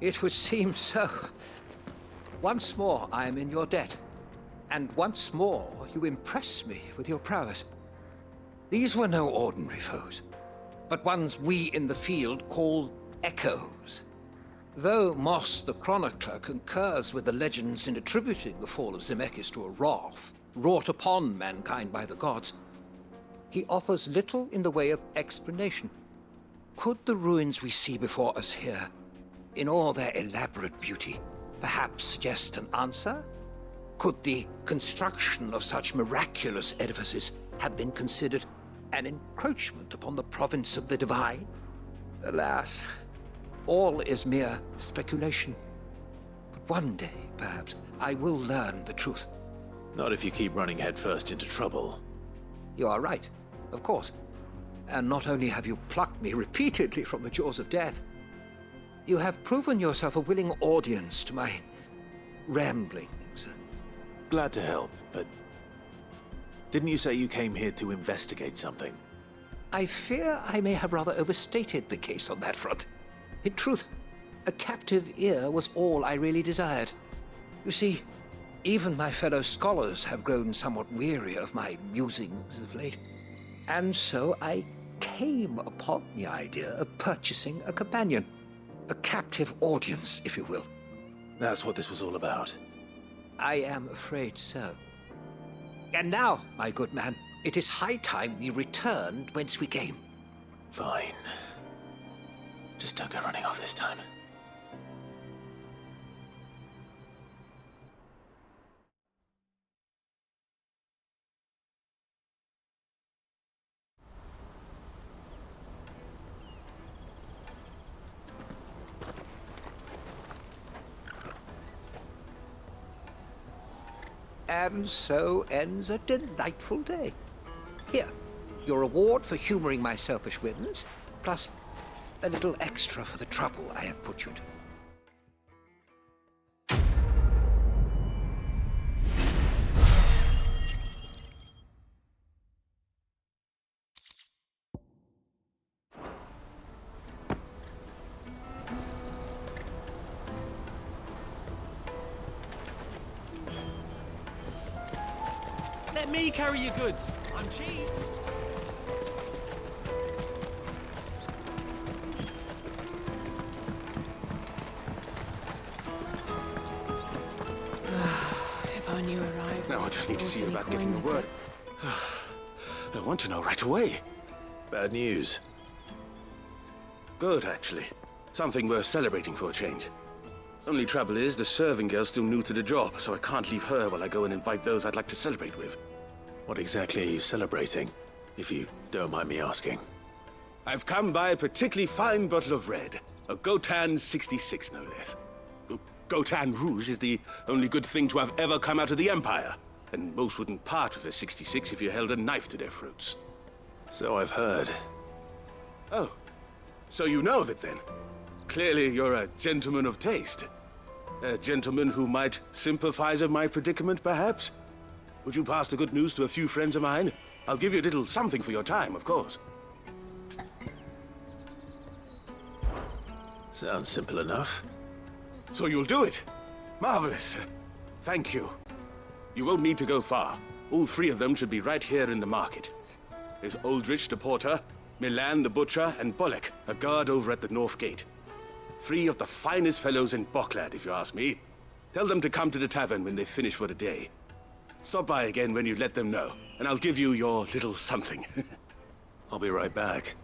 It would seem so. Once more, I am in your debt. And once more, you impress me with your prowess. These were no ordinary foes, but ones we in the field call echoes. Though Moss the Chronicler concurs with the legends in attributing the fall of Zemeckis to a wrath wrought upon mankind by the gods, he offers little in the way of explanation. Could the ruins we see before us here, in all their elaborate beauty, perhaps suggest an answer? Could the construction of such miraculous edifices have been considered an encroachment upon the province of the divine? Alas, all is mere speculation. But one day, perhaps, I will learn the truth. Not if you keep running headfirst into trouble. You are right, of course. And not only have you plucked me repeatedly from the jaws of death, you have proven yourself a willing audience to my ramblings. Glad to help, but didn't you say you came here to investigate something? I fear I may have rather overstated the case on that front. In truth, a captive ear was all I really desired. You see, even my fellow scholars have grown somewhat weary of my musings of late. And so I came upon the idea of purchasing a companion. A captive audience, if you will. That's what this was all about. I am afraid so. And now, my good man, it is high time we returned whence we came. Fine. Just don't go running off this time. And so ends a delightful day. Here, your reward for humoring my selfish whims, plus a little extra for the trouble I have put you to. Let me carry your goods. I'm cheap. If I knew arrived. Now I just need to see about getting the word. I want to know right away. Bad news. Good, actually. Something worth celebrating for a change. Only trouble is, the serving girl's still new to the job, so I can't leave her while I go and invite those I'd like to celebrate with. What exactly are you celebrating, if you don't mind me asking? I've come by a particularly fine bottle of red. A Gotan 66, no less. Gotan Rouge is the only good thing to have ever come out of the Empire. And most wouldn't part with a 66 if you held a knife to their throats. So I've heard. Oh, so you know of it then? Clearly you're a gentleman of taste. A gentleman who might sympathize with my predicament, perhaps? Would you pass the good news to a few friends of mine? I'll give you a little something for your time, of course. Sounds simple enough. So you'll do it? Marvelous. Thank you. You won't need to go far. All three of them should be right here in the market. There's Aldrich the porter, Milan the butcher, and Bolek, a guard over at the north gate. Three of the finest fellows in Boklad, if you ask me. Tell them to come to the tavern when they've finished for the day. Stop by again when you let them know, and I'll give you your little something. I'll be right back.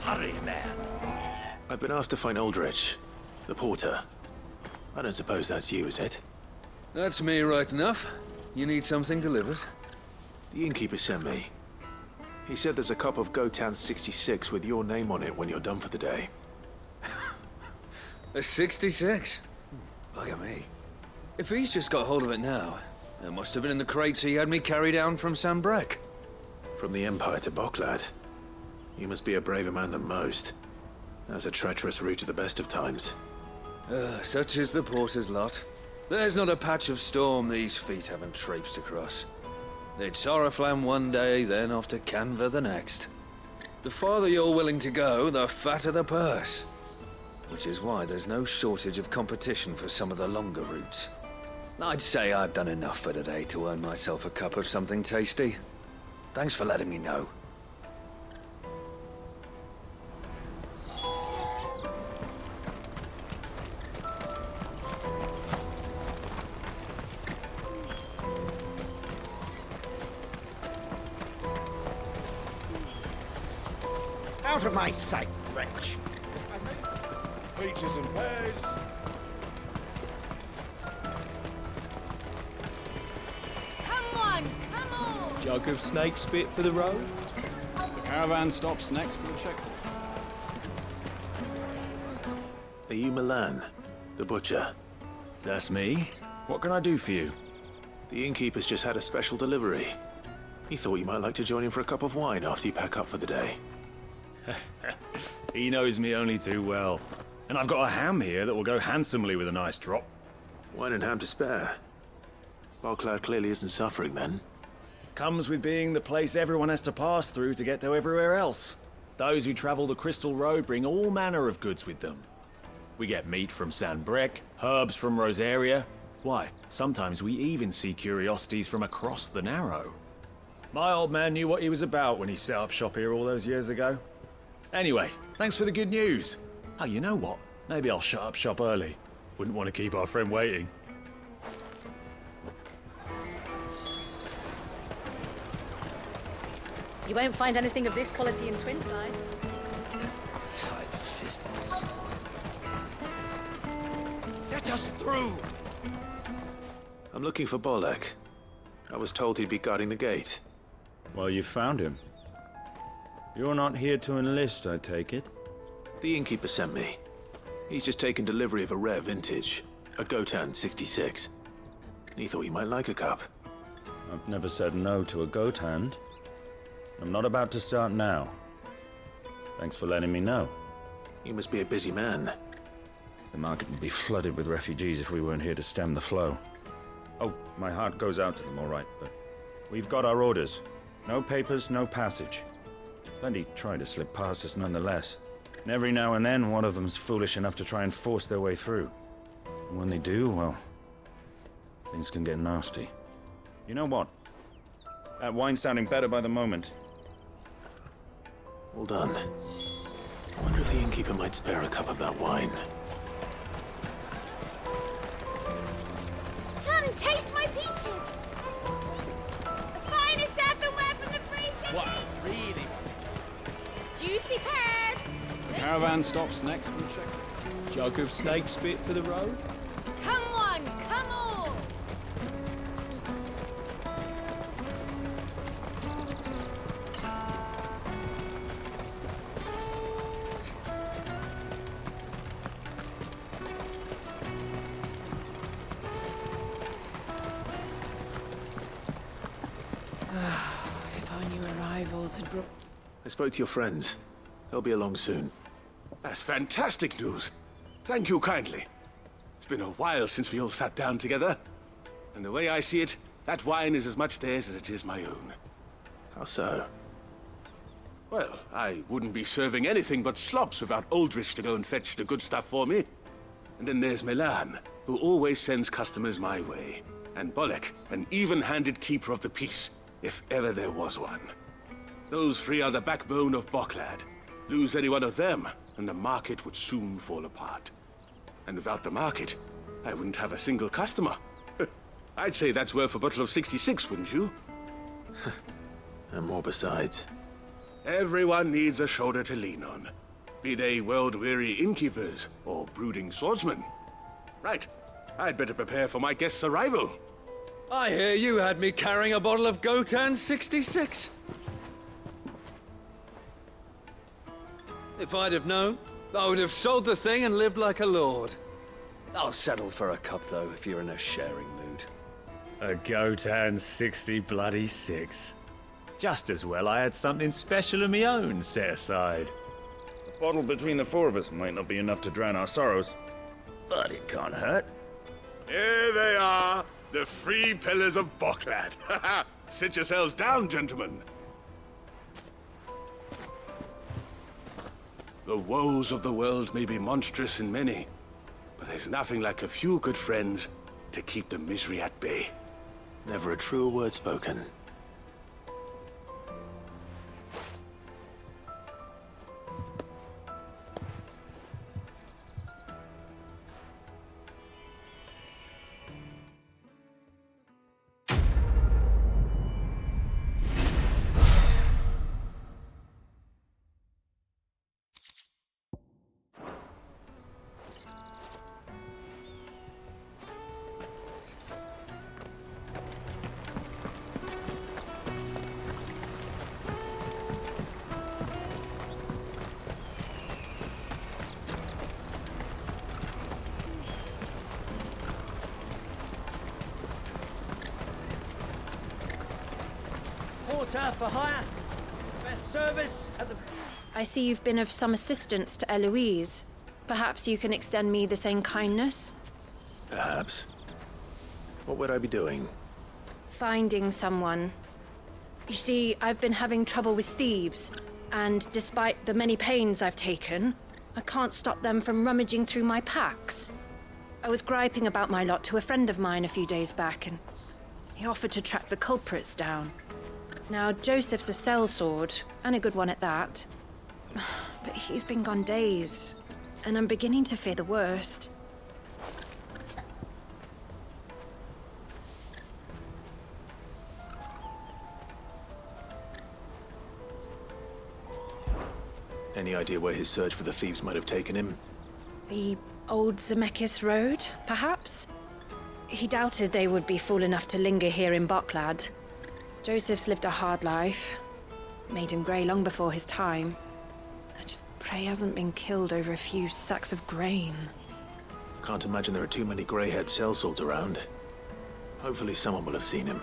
Hurry, man. I've been asked to find Aldrich, the porter. I don't suppose that's you, is it? That's me right enough. You need something delivered? The innkeeper sent me. He said there's a cup of Gotan 66 with your name on it when you're done for the day. A 66? Bugger me. If he's just got hold of it now, It must have been in the crates he had me carry down from Sanbrek. From the Empire to Boklad. You must be a braver man than most. That's a treacherous route at the best of times. Such is the porter's lot. There's not a patch of storm these feet haven't traipsed across. It's Oriflamme one day, then off to Canva the next. The farther you're willing to go, the fatter the purse. Which is why there's no shortage of competition for some of the longer routes. I'd say I've done enough for today to earn myself a cup of something tasty. Thanks for letting me know. Out of my sight, wretch! Peaches and pears. Come on! Come on! Jug of snake spit for the road? The caravan stops next to the checkpoint. Are you Milan, the butcher? That's me. What can I do for you? The innkeeper's just had a special delivery. He thought you might like to join him for a cup of wine after you pack up for the day. He knows me only too well. And I've got a ham here that will go handsomely with a nice drop. Wine and ham to spare. Boklad clearly isn't suffering then. Comes with being the place everyone has to pass through to get to everywhere else. Those who travel the Crystal Road bring all manner of goods with them. We get meat from Sanbrek, herbs from Rosaria. Why, sometimes we even see curiosities from across the Narrow. My old man knew what he was about when he set up shop here all those years ago. Anyway, thanks for the good news. Oh, you know what? Maybe I'll shut up shop early. Wouldn't want to keep our friend waiting. You won't find anything of this quality in Twinside. Tight-fisted swine. Let us through! I'm looking for Bolek. I was told he'd be guarding the gate. Well, you found him. You're not here to enlist, I take it? The innkeeper sent me. He's just taken delivery of a rare vintage, a Gotan 66. He thought you might like a cup. I've never said no to a goat hand. I'm not about to start now. Thanks for letting me know. You must be a busy man. The market would be flooded with refugees if we weren't here to stem the flow. Oh, my heart goes out to them, all right, but we've got our orders. No papers, no passage. Plenty try to slip past us nonetheless. And every now and then, one of them's foolish enough to try and force their way through. And when they do, well, things can get nasty. You know what? That wine's sounding better by the moment. Well done. I wonder if the innkeeper might spare a cup of that wine. Come, taste my peaches! They're sweet. The finest earthenware from the free city! What? Really? Juicy pears! The caravan stops next to the checkpoint. Jug of snake spit for the road? Come on! Come on! If our new arrivals had brought... I spoke to your friends. They'll be along soon. That's fantastic news. Thank you kindly. It's been a while since we all sat down together. And the way I see it, that wine is as much theirs as it is my own. How so? Well, I wouldn't be serving anything but slops without Aldrich to go and fetch the good stuff for me. And then there's Milan, who always sends customers my way. And Bolek, an even-handed keeper of the peace, if ever there was one. Those three are the backbone of Boklad. Lose any one of them, and the market would soon fall apart. And without the market, I wouldn't have a single customer. I'd say that's worth a bottle of 66, wouldn't you? And more besides. Everyone needs a shoulder to lean on. Be they world-weary innkeepers or brooding swordsmen. Right, I'd better prepare for my guest's arrival. I hear you had me carrying a bottle of Gotan 66. If I'd have known, I would have sold the thing and lived like a lord. I'll settle for a cup, though, if you're in a sharing mood. A goat and 60 bloody 6. Just as well I had something special of my own set aside. A bottle between the four of us might not be enough to drown our sorrows, but it can't hurt. Here they are, the 3 pillars of Boklad. Sit yourselves down, gentlemen. The woes of the world may be monstrous and many, but there's nothing like a few good friends to keep the misery at bay. Never a truer word spoken. Porter for hire. Best service at the... I see you've been of some assistance to Eloise. Perhaps you can extend me the same kindness? Perhaps. What would I be doing? Finding someone. You see, I've been having trouble with thieves, and despite the many pains I've taken, I can't stop them from rummaging through my packs. I was griping about my lot to a friend of mine a few days back, and he offered to track the culprits down. Now, Joseph's a sellsword, and a good one at that. But he's been gone days, and I'm beginning to fear the worst. Any idea where his search for the thieves might have taken him? The old Zemeckis Road, perhaps? He doubted they would be fool enough to linger here in Boklad. Joseph's lived a hard life. Made him grey long before his time. I just pray he hasn't been killed over a few sacks of grain. Can't imagine there are too many grey-haired sellswords around. Hopefully someone will have seen him.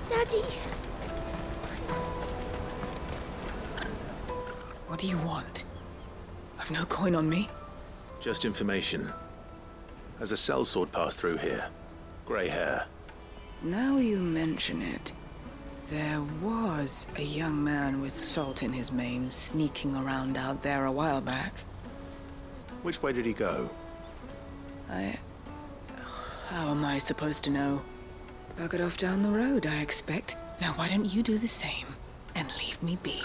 Daddy! What do you want? I've no coin on me. Just information. Has a sellsword passed through here? Grey hair. Now you mention it, there was a young man with salt in his mane sneaking around out there a while back. Which way did he go? How am I supposed to know? Buggered off down the road, I expect. Now why don't you do the same and leave me be?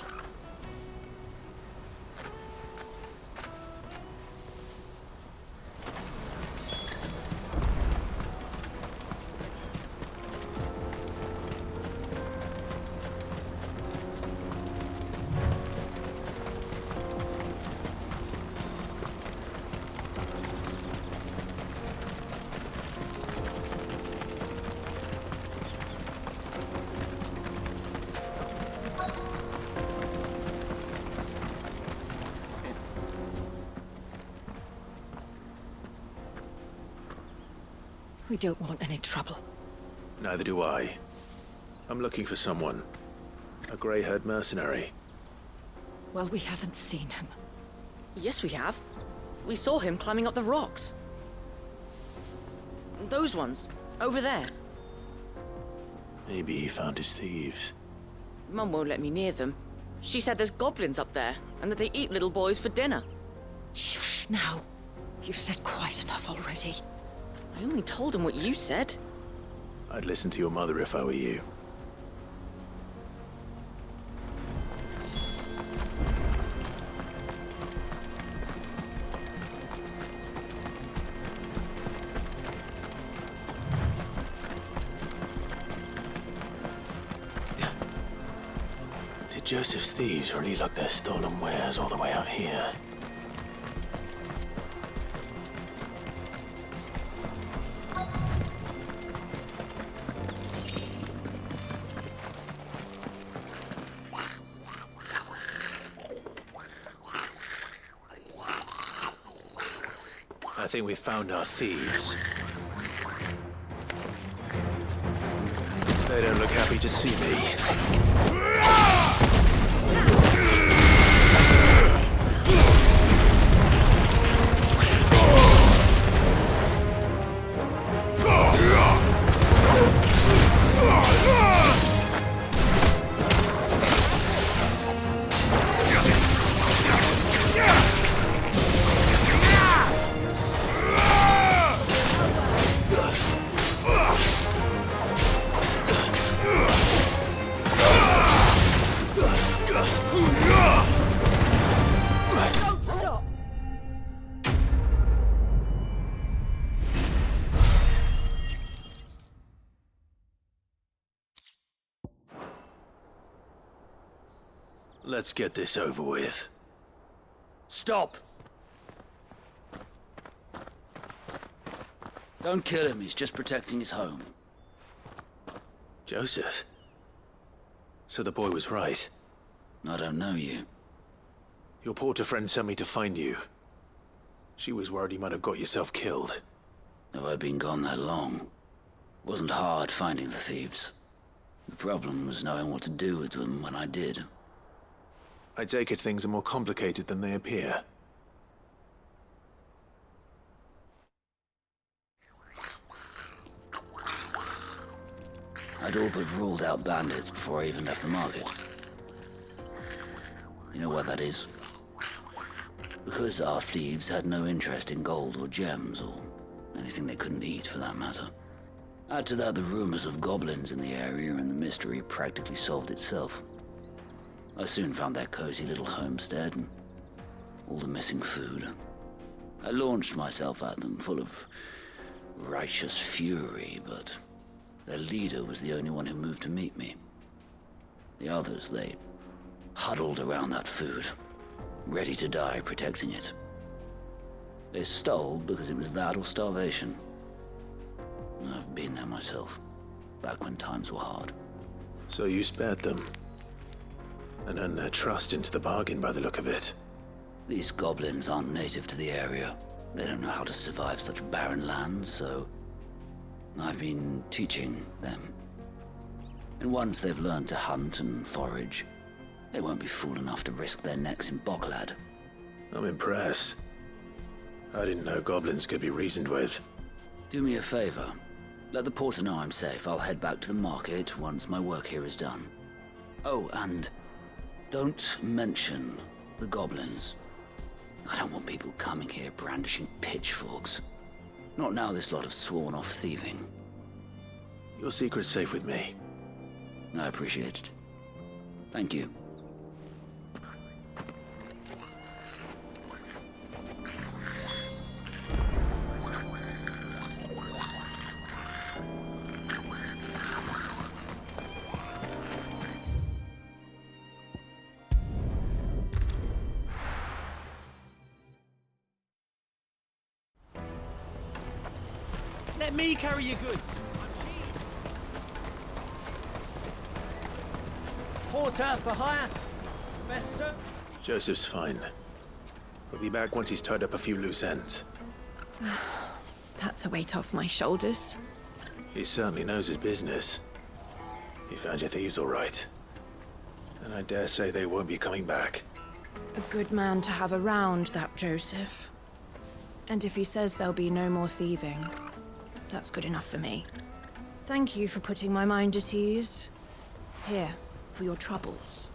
We don't want any trouble. Neither do I. I'm looking for someone. A grey-haired mercenary. Well, we haven't seen him. Yes, we have. We saw him climbing up the rocks. Those ones, over there. Maybe he found his thieves. Mum won't let me near them. She said there's goblins up there, and that they eat little boys for dinner. Shush, now. You've said quite enough already. I only told him what you said. I'd listen to your mother if I were you. Did Joseph's thieves really lug their stolen wares all the way out here? think we've found our thieves. They don't look happy to see me. Don't stop! Let's get this over with. Stop! Don't kill him, he's just protecting his home. Joseph? So the boy was right. I don't know you. Your porter friend sent me to find you. She was worried you might have got yourself killed. Have I been gone that long? Wasn't hard finding the thieves. The problem was knowing what to do with them when I did. I take it things are more complicated than they appear. I'd all but ruled out bandits before I even left the market. You know why that is? Because our thieves had no interest in gold or gems, or anything they couldn't eat for that matter. Add to that the rumors of goblins in the area, and the mystery practically solved itself. I soon found their cozy little homestead, and all the missing food. I launched myself at them, full of righteous fury, but their leader was the only one who moved to meet me. The others, they huddled around that food, ready to die protecting it. They stole because it was that or starvation. I've been there myself, back when times were hard. So you spared them? And earned their trust into the bargain by the look of it. These goblins aren't native to the area. They don't know how to survive such barren lands, so I've been teaching them. And once they've learned to hunt and forage, they won't be fool enough to risk their necks in Boklad. I'm impressed. I didn't know goblins could be reasoned with. Do me a favor. Let the porter know I'm safe. I'll head back to the market once my work here is done. Oh, and don't mention the goblins. I don't want people coming here brandishing pitchforks. Not now this lot have sworn off thieving. Your secret's safe with me. I appreciate it. Thank you. Let me carry your goods. Porter for hire. Best sir. Joseph's fine. He'll be back once he's tied up a few loose ends. That's a weight off my shoulders. He certainly knows his business. He found your thieves all right. And I dare say they won't be coming back. A good man to have around, that Joseph. And if he says there'll be no more thieving, that's good enough for me. Thank you for putting my mind at ease. Here, for your troubles.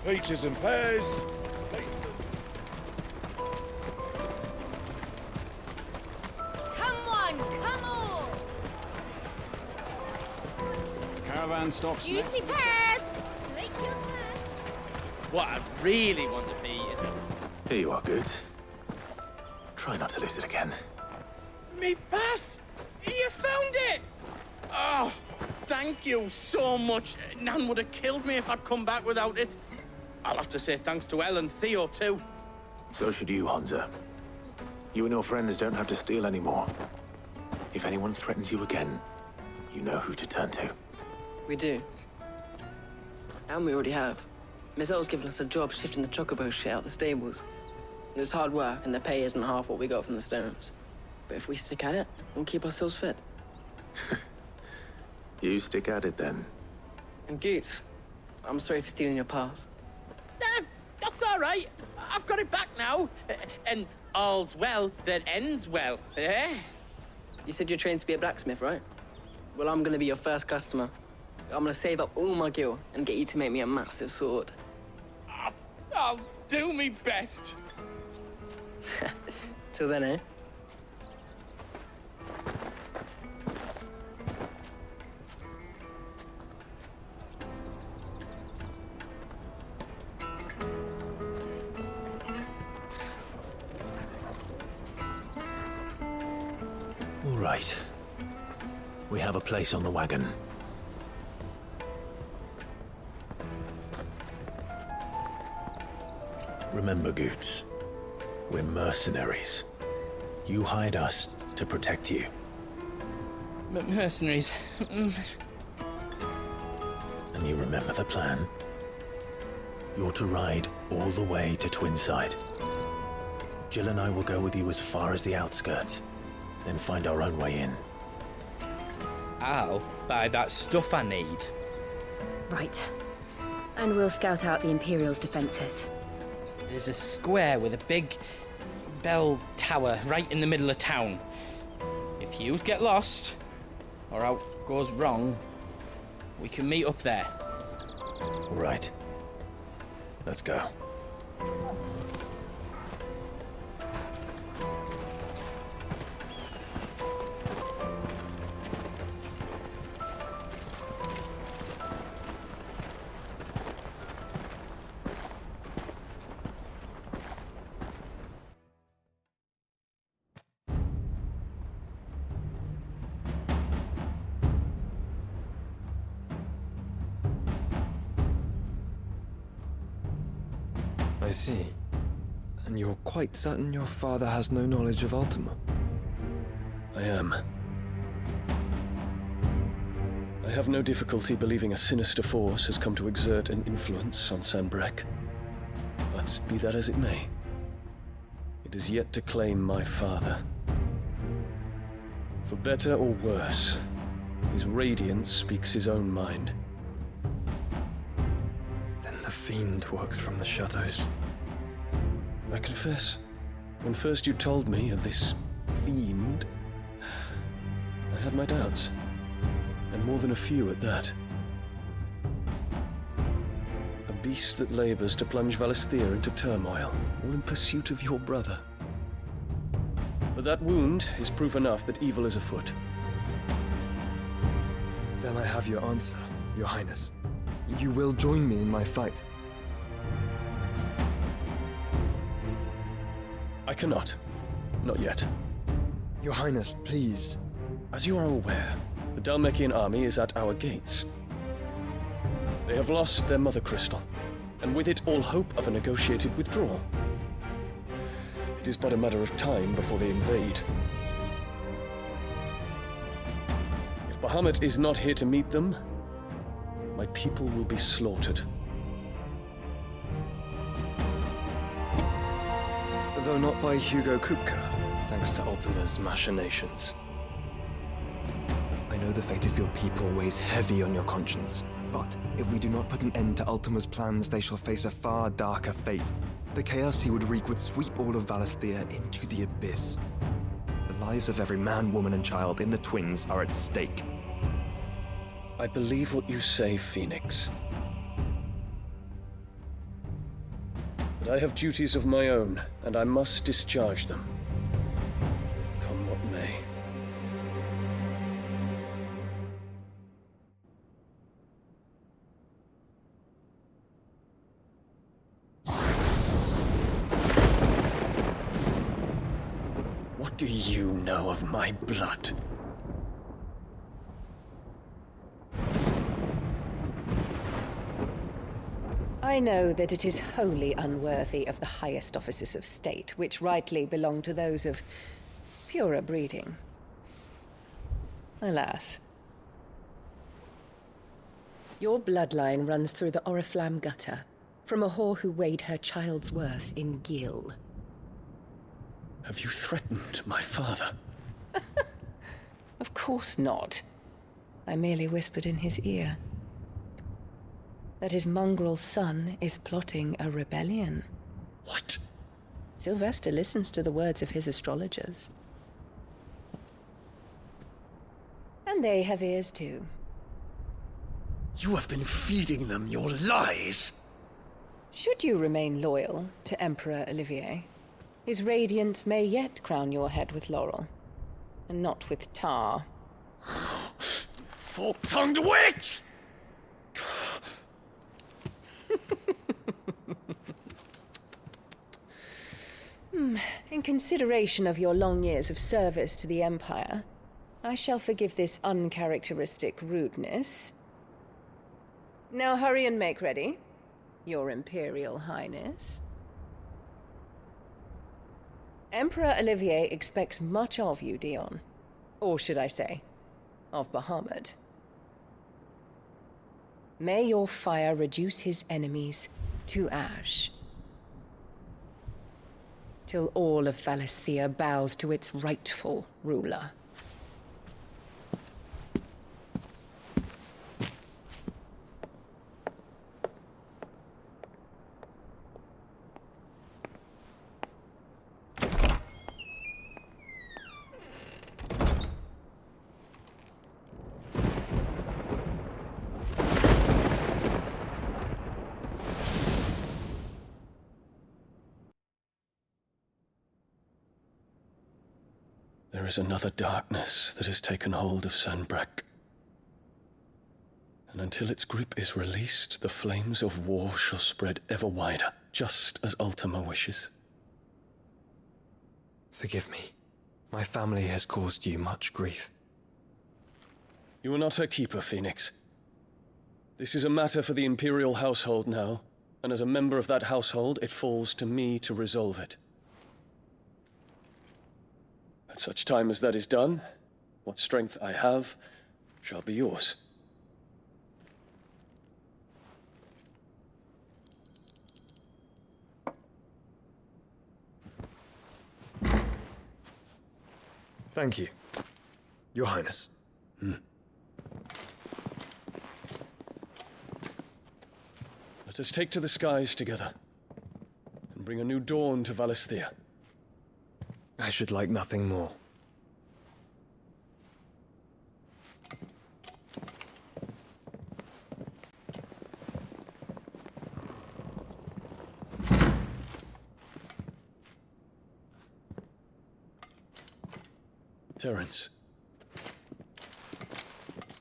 Peaches and pears. Come on, come on! Caravan stops next. Juicy pears! Slake your hair! What I really want to be is a... Here you are, Goods. Try not to lose it again. Me pass! You found it! Oh, thank you so much. Nan would have killed me if I'd come back without it. I'll have to say thanks to Elle and Theo, too. So should you, Hansa. You and your friends don't have to steal anymore. If anyone threatens you again, you know who to turn to. We do. And we already have. Miss Elle's given us a job shifting the chocobo shit out the stables. It's hard work, and the pay isn't half what we got from the stones. But if we stick at it, we'll keep ourselves fit. You stick at it, then. And Goots, I'm sorry for stealing your pass. That's all right. I've got it back now. And all's well that ends well, eh? You said you're trained to be a blacksmith, right? Well, I'm gonna be your first customer. I'm gonna save up all my gil and get you to make me a massive sword. I'll do me best. Till then, eh? All right. We have a place on the wagon. Remember, Goots, we're mercenaries. You hired us to protect you. Mercenaries. And you remember the plan? You're to ride all the way to Twinside. Jill and I will go with you as far as the outskirts, then find our own way in. I'll buy that stuff I need. Right. And we'll scout out the Imperial's defenses. There's a square with a big bell tower right in the middle of town. If you get lost, or out goes wrong, we can meet up there. All right. Let's go. I see. And you're quite certain your father has no knowledge of Ultima? I am. I have no difficulty believing a sinister force has come to exert an influence on Sanbreque. But be that as it may, it is yet to claim my father. For better or worse, his radiance speaks his own mind. Then the fiend works from the shadows. I confess, when first you told me of this fiend, I had my doubts. And more than a few at that. A beast that labors to plunge Valisthea into turmoil, all in pursuit of your brother. But that wound is proof enough that evil is afoot. Then I have your answer, Your Highness. You will join me in my fight. I cannot. Not yet. Your Highness, please. As you are aware, the Dhalmekian army is at our gates. They have lost their mothercrystal, and with it all hope of a negotiated withdrawal. It is but a matter of time before they invade. If Bahamut is not here to meet them, my people will be slaughtered. Though not by Hugo Kupka, thanks to Ultima's machinations. I know the fate of your people weighs heavy on your conscience, but if we do not put an end to Ultima's plans, they shall face a far darker fate. The chaos he would wreak would sweep all of Valisthea into the abyss. The lives of every man, woman, and child in the Twins are at stake. I believe what you say, Phoenix. But I have duties of my own, and I must discharge them. Come what may. What do you know of my blood? I know that it is wholly unworthy of the highest offices of state, which rightly belong to those of purer breeding. Alas. Your bloodline runs through the Oriflamme gutter, from a whore who weighed her child's worth in gil. Have you threatened my father? Of course not. I merely whispered in his ear that his mongrel son is plotting a rebellion. What? Sylvester listens to the words of his astrologers. And they have ears too. You have been feeding them your lies! Should you remain loyal to Emperor Olivier, his radiance may yet crown your head with laurel, and not with tar. Fork-tongued witch! In consideration of your long years of service to the Empire, I shall forgive this uncharacteristic rudeness. Now hurry and make ready, Your Imperial Highness. Emperor Olivier expects much of you, Dion. Or should I say, of Bahamut. May your fire reduce his enemies to ash, till all of Valisthea bows to its rightful ruler. There is another darkness that has taken hold of Sanbreque. And until its grip is released, the flames of war shall spread ever wider, just as Ultima wishes. Forgive me. My family has caused you much grief. You are not her keeper, Phoenix. This is a matter for the Imperial household now, and as a member of that household, it falls to me to resolve it. At such time as that is done, what strength I have shall be yours. Thank you, Your Highness. Let us take to the skies together, and bring a new dawn to Valisthea. I should like nothing more. Terence.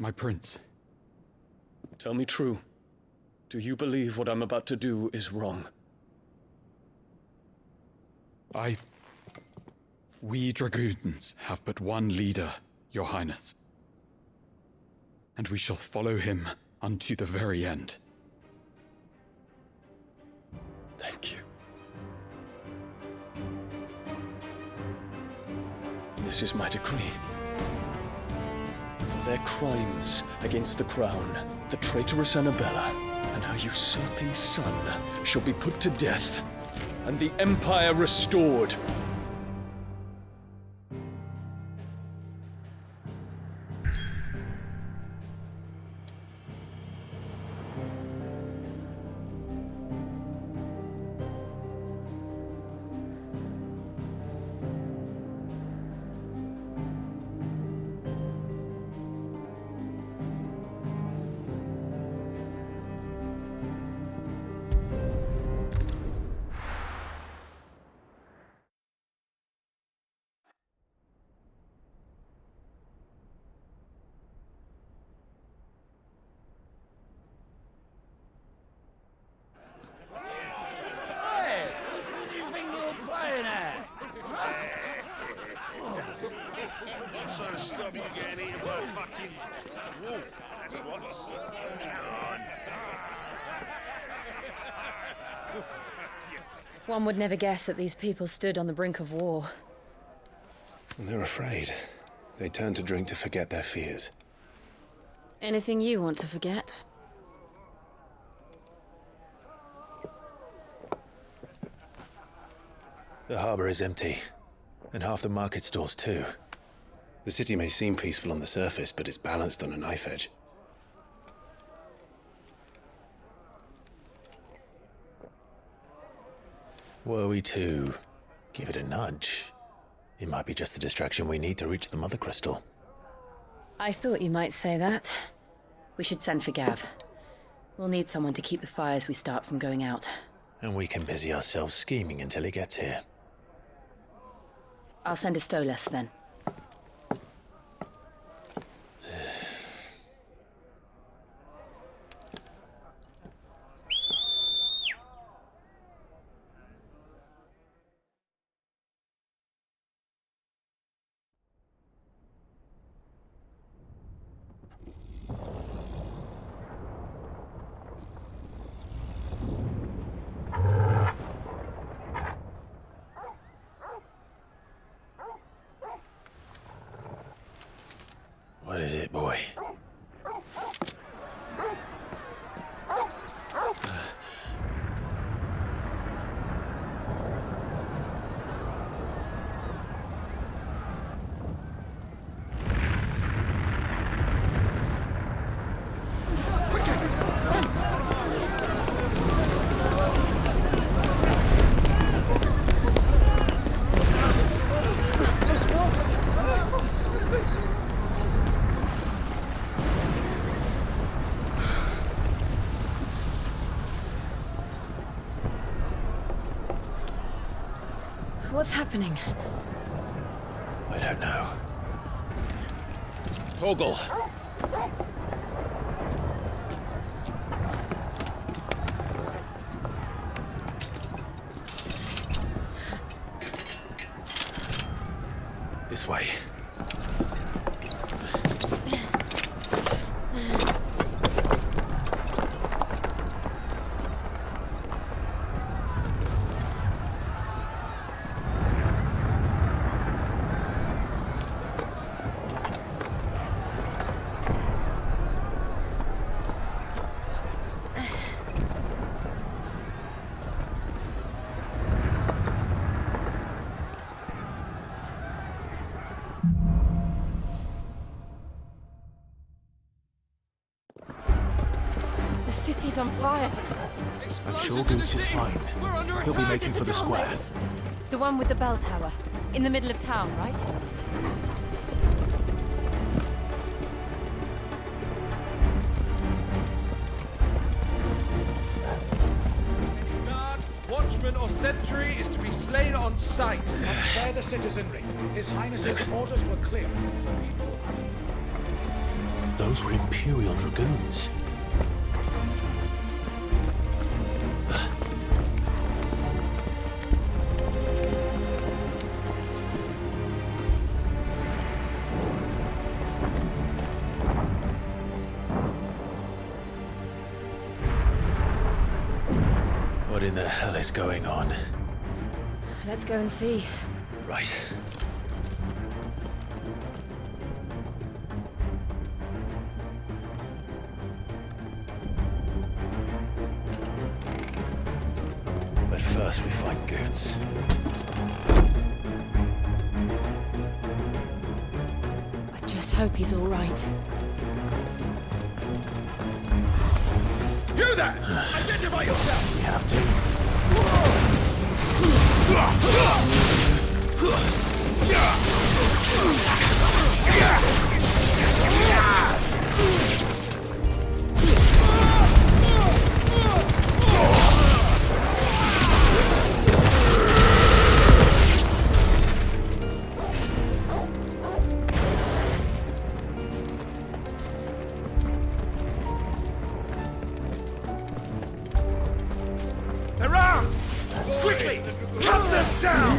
My prince. Tell me true. Do you believe what I'm about to do is wrong? We dragoons have but one leader, Your Highness. And we shall follow him unto the very end. Thank you. This is my decree. For their crimes against the crown, the traitorous Annabella and her usurping son shall be put to death, and the Empire restored. So to stop you getting eaten by a fucking wolf. That's what. Come on. One would never guess that these people stood on the brink of war. They're afraid. They turn to drink to forget their fears. Anything you want to forget? The harbor is empty, and half the market stalls too. The city may seem peaceful on the surface, but it's balanced on a knife edge. Were we to give it a nudge, it might be just the distraction we need to reach the mothercrystal. I thought you might say that. We should send for Gav. We'll need someone to keep the fires we start from going out. And we can busy ourselves scheming until he gets here. I'll send a Stolas then. What is it, boy? What's happening? I don't know. Torgal! This way. The city's on fire. I'm sure Goots is fine. He'll be making for the square. The one with the bell tower. In the middle of town, right? Guard, watchman or sentry is to be slain on sight. Spare the citizenry. His Highness's orders were clear. Those were Imperial Dragoons. What in the hell is going on? Let's go and see. Right. But first we find Goots. I just hope he's all right. You there! Identify yourself! We have to. Around! Quickly! Cut them down!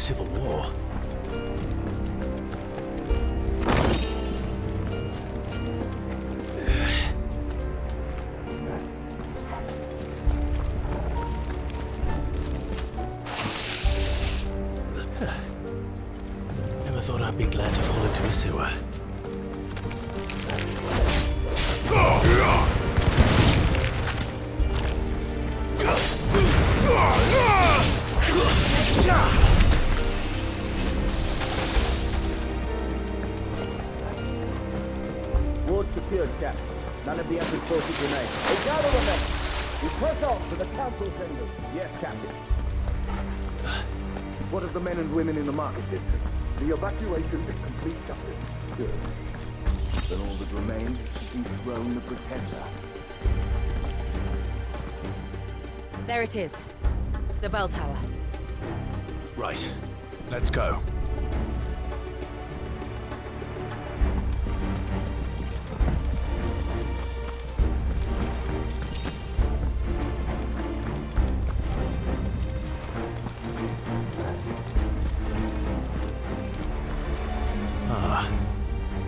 civil war. Never thought I'd be glad to fall into a sewer. Ward secured, Cap. None of the enemy forces remain. Hey, gather the men! We push on to the council chambers. Yes, Captain. What of the men and women in the market district? The evacuation is complete, Captain. Good. Then all that remains is to dethrone the Pretender. There it is. The bell tower. Right. Let's go.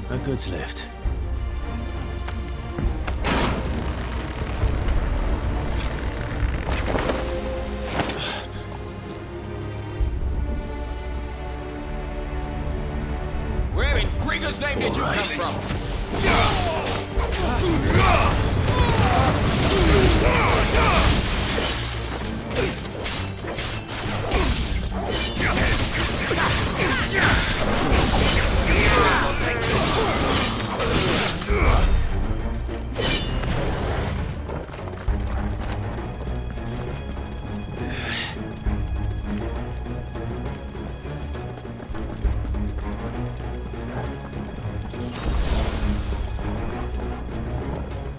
A goods lift. Where in Grigger's name did you come from?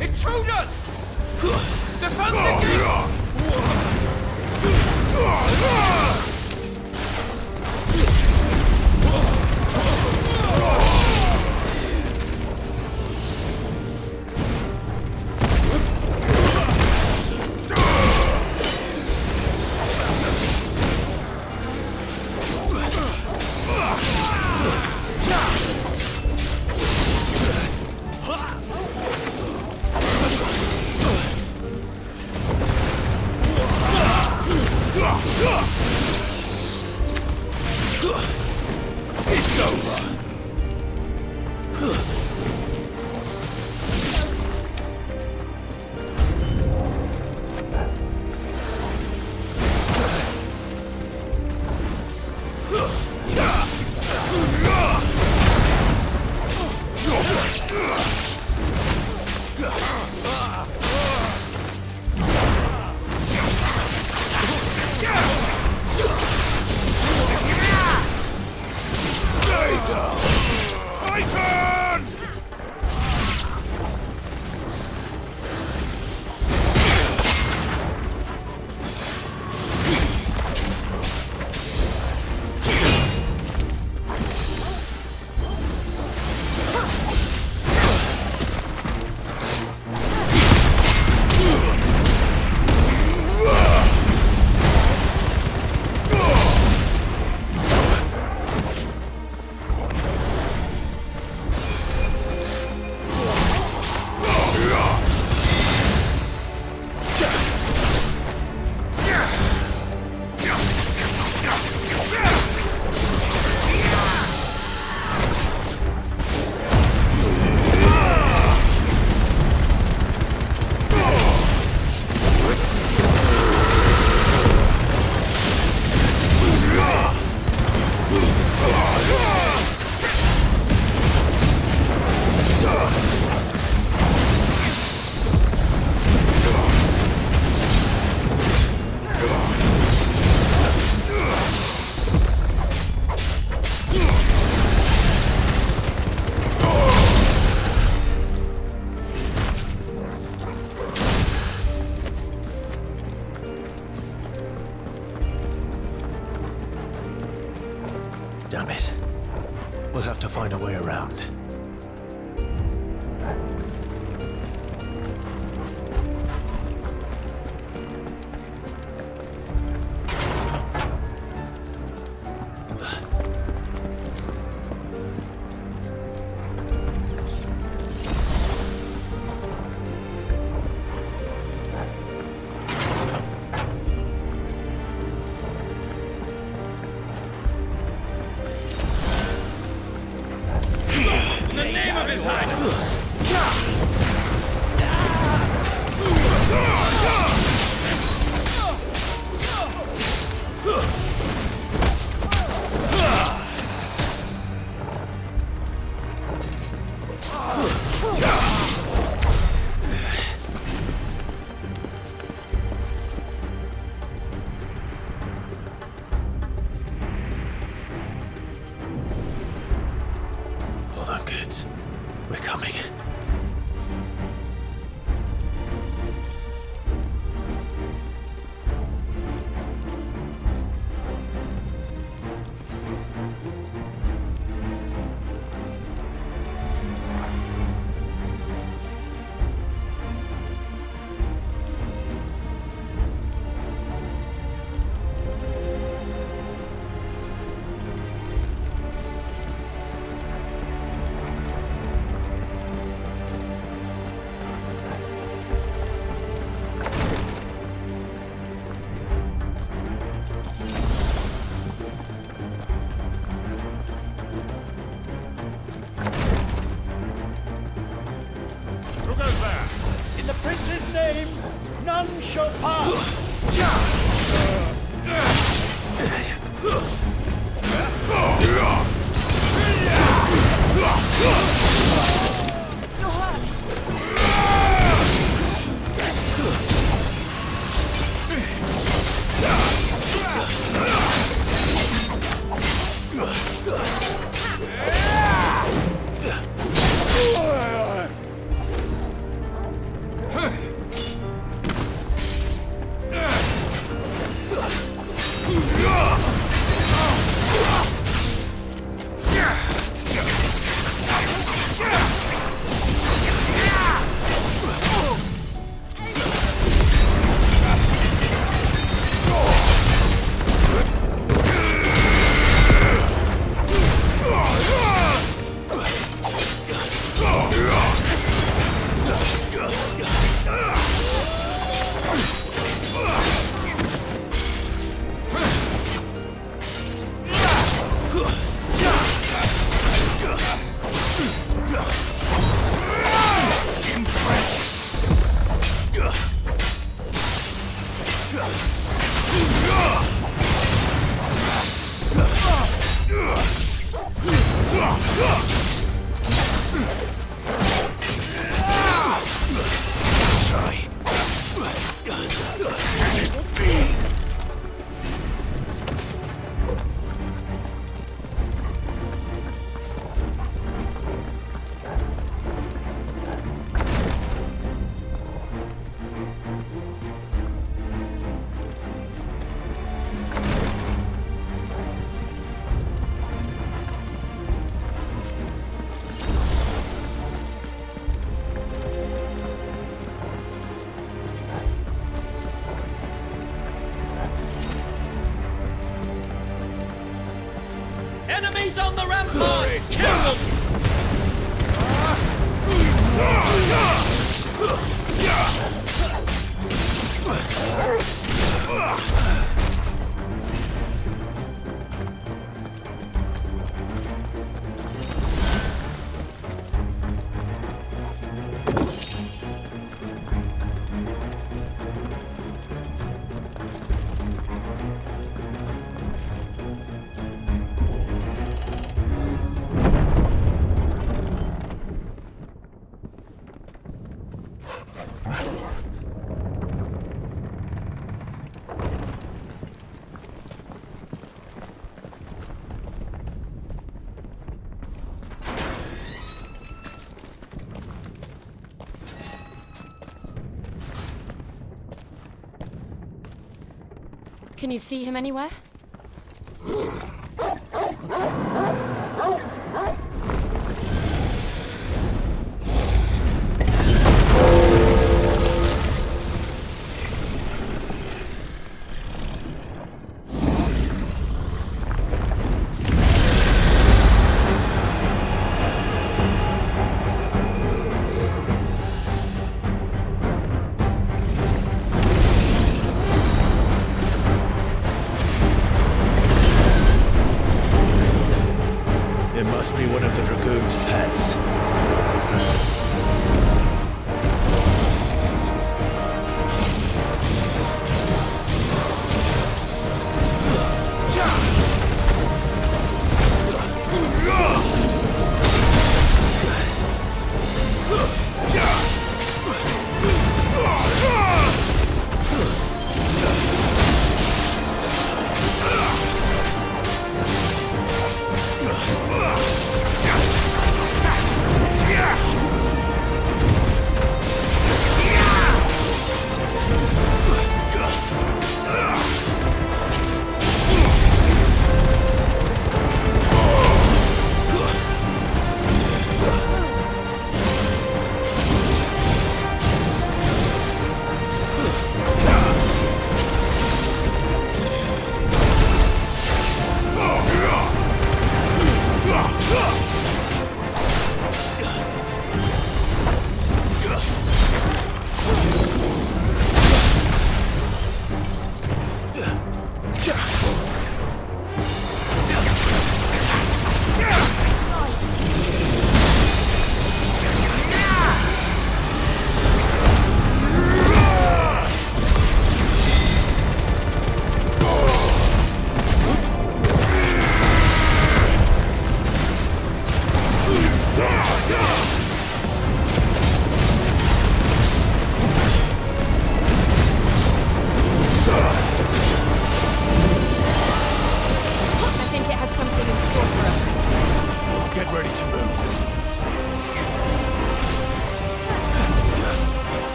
Intruders! Defend the gate! It's over. Damn it. We'll have to find a way around. We're coming. In the prince's name, none shall pass! Enemies on the ramparts! Kill them! Can you see him anywhere? It must be one of the Dragoon's pets. Yeah!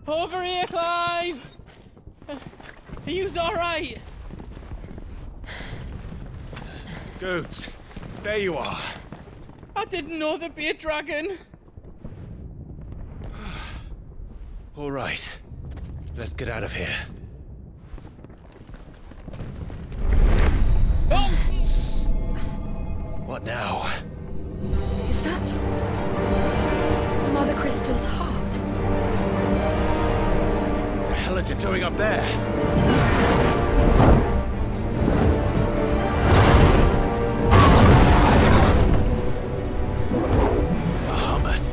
Over here, Clive! Are you alright? Goods, there you are. I didn't know there'd be a dragon. All right, let's get out of here. Oh! What now? Is that Mother Crystal's heart? What the hell is it doing up there? Bahamut.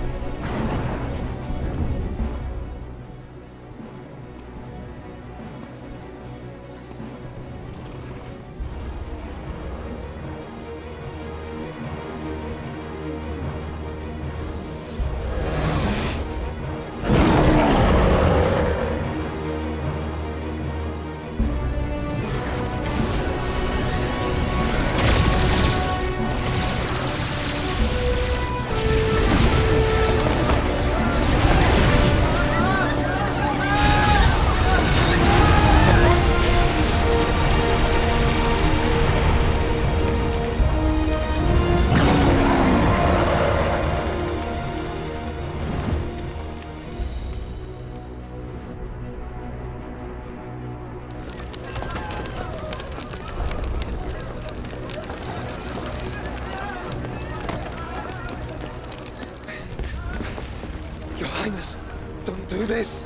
Your Highness, don't do this.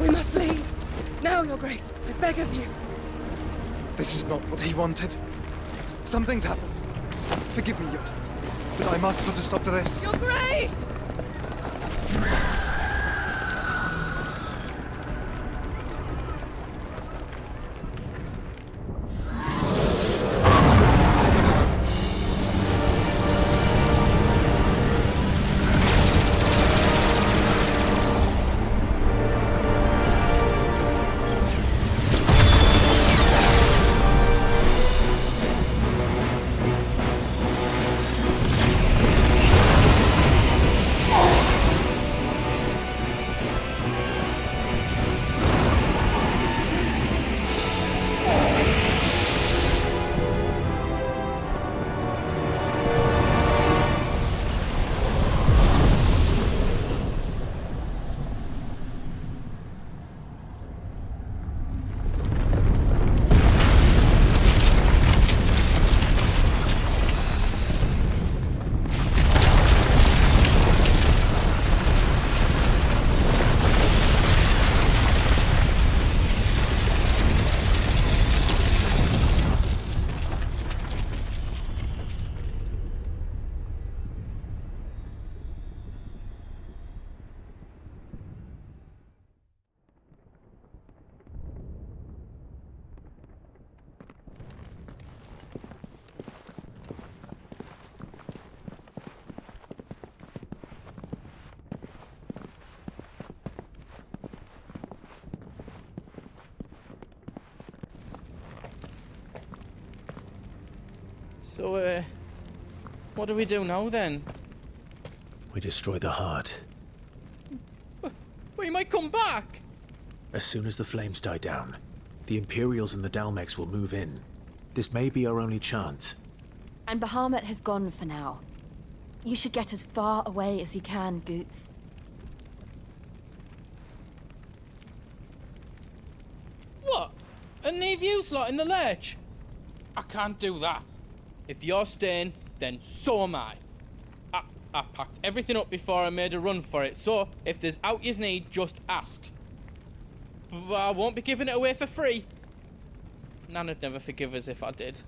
We must leave. Now, Your Grace. I beg of you. This is not what he wanted. Something's happened. Forgive me, Yod, but I must put a stop to this. Your Grace! So, what do we do now then? We destroy the heart. We might come back! As soon as the flames die down, the Imperials and the Dalmex will move in. This may be our only chance. And Bahamut has gone for now. You should get as far away as you can, Boots. What? And leave you lot in the lurch? I can't do that. If you're staying, then so am I. I packed everything up before I made a run for it, so if there's out yous need, just ask. But I won't be giving it away for free. Nan'd never forgive us if I did.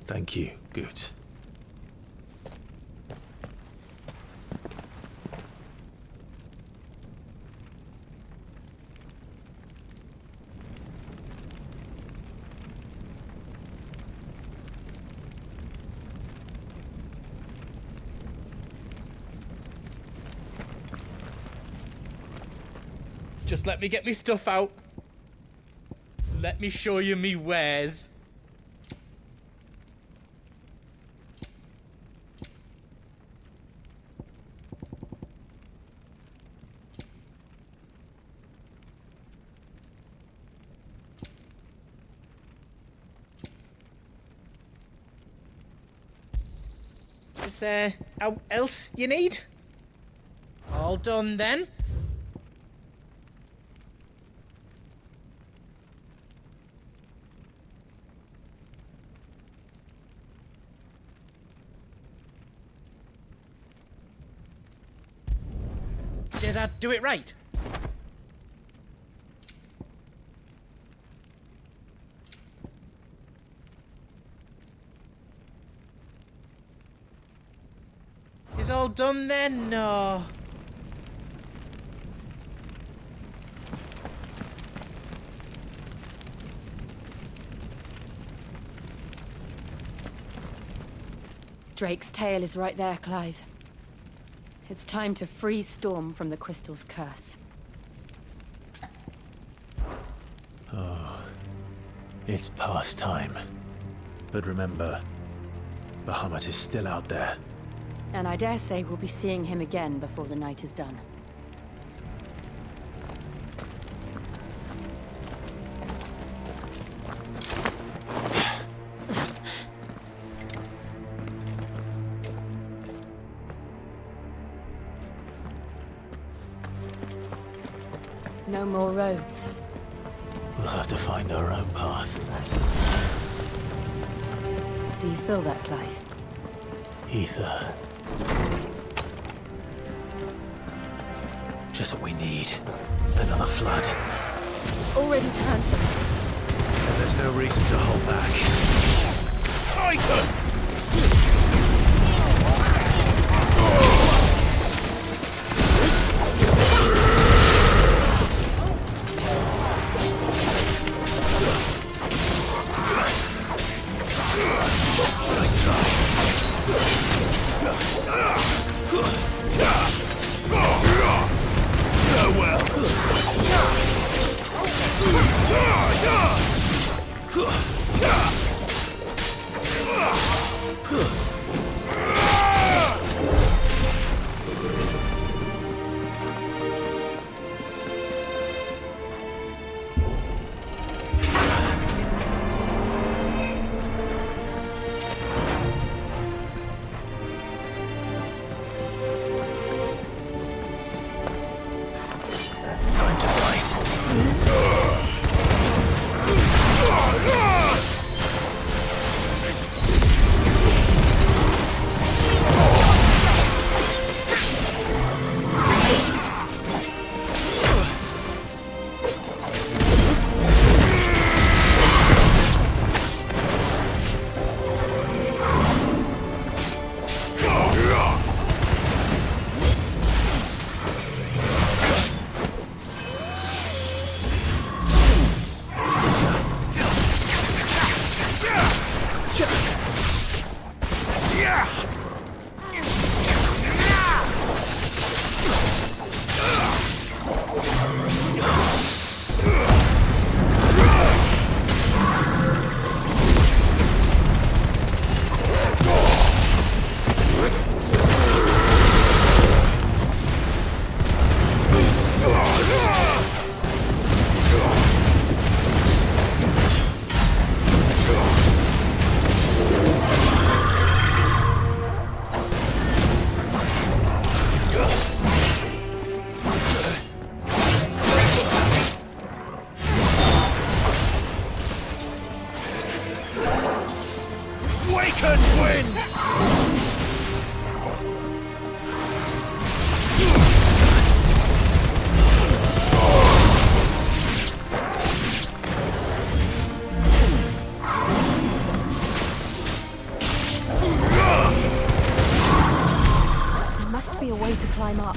Thank you, Goots. Just let me get me stuff out. Let me show you me wares. there else you need? All done then? Did I do it right? Is all done then? No. Drake's tail is right there, Clive. It's time to free Storm from the crystal's curse. Oh, it's past time. But remember, Bahamut is still out there. And I dare say we'll be seeing him again before the night is done. No more roads. We'll have to find our own path. Do you feel that, Clive? Ether. Just what we need. Another flood. It's already turned them. And there's no reason to hold back. Titan! Nice try. Time to fight. There must be a way to climb up.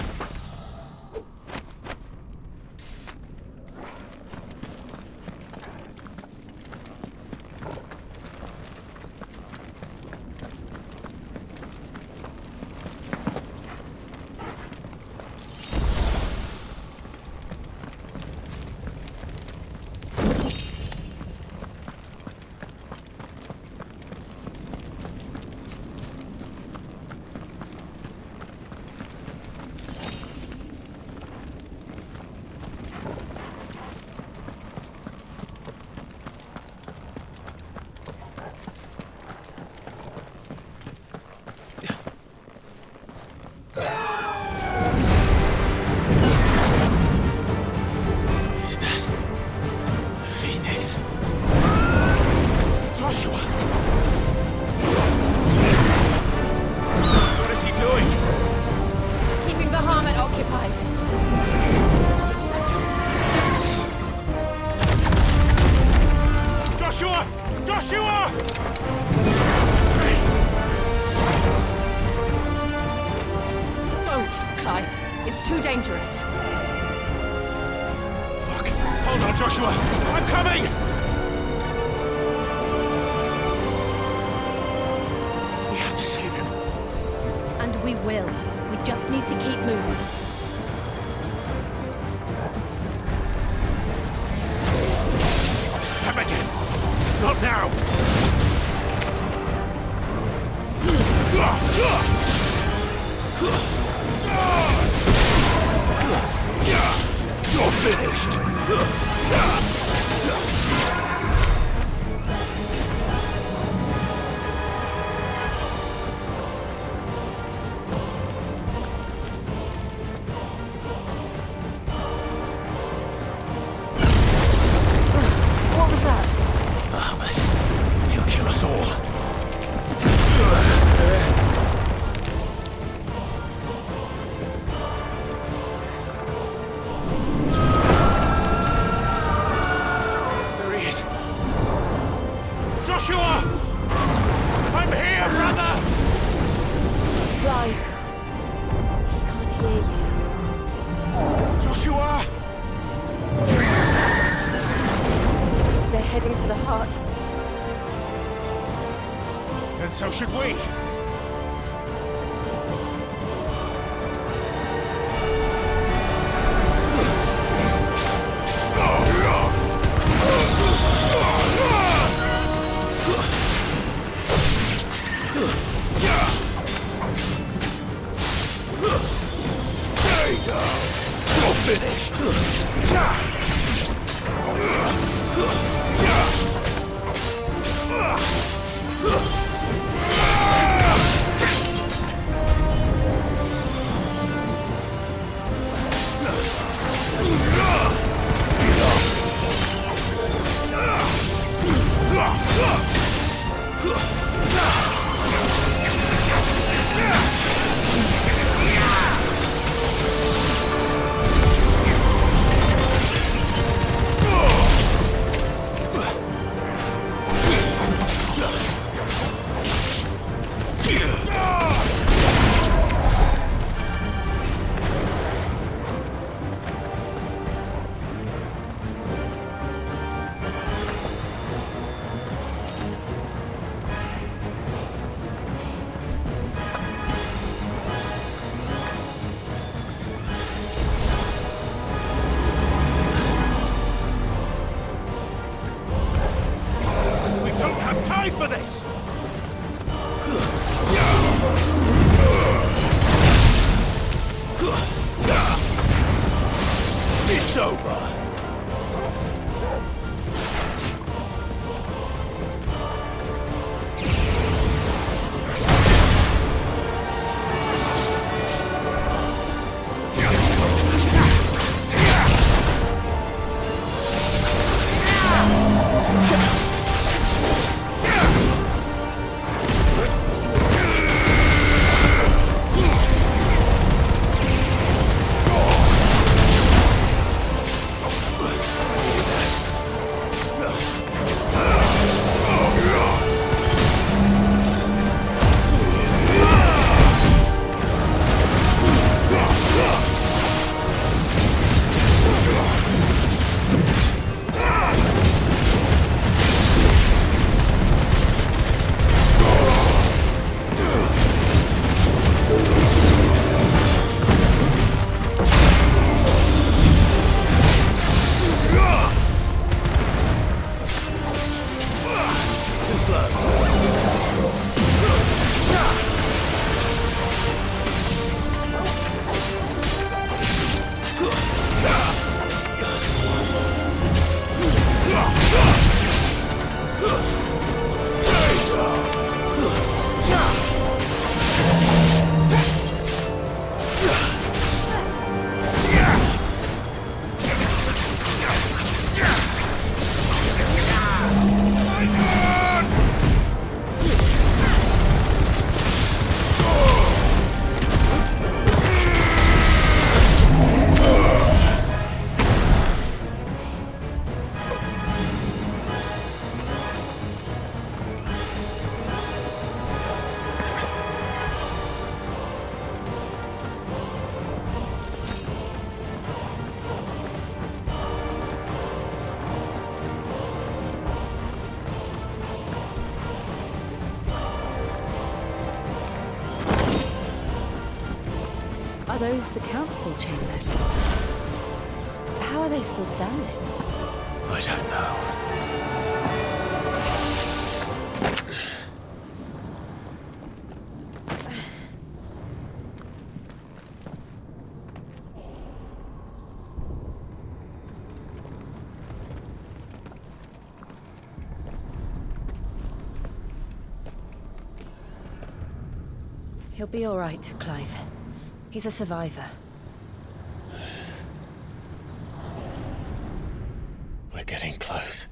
Joshua! Joshua! Don't, Clive. It's too dangerous. Fuck. Hold on, Joshua. I'm coming! We have to save him. And we will. We just need to keep moving. Come again. Not now. You're finished. What was that? Ahmed, he'll kill us all. There he is. Joshua! I'm here, brother! Clive. He can't hear you. Joshua! They're heading for the heart. And so should we. Stay down. You're finished. We don't have time for this! It's over. Are those the council chambers? How are they still standing? I don't know. He'll be all right, Clive. He's a survivor. We're getting close.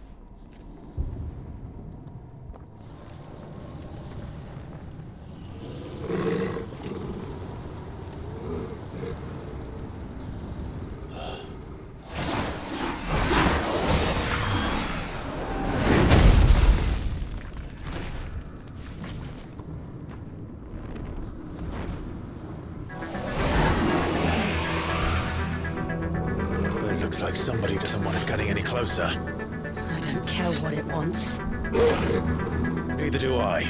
Looks like somebody doesn't want us getting any closer. I don't care what it wants. Neither do I.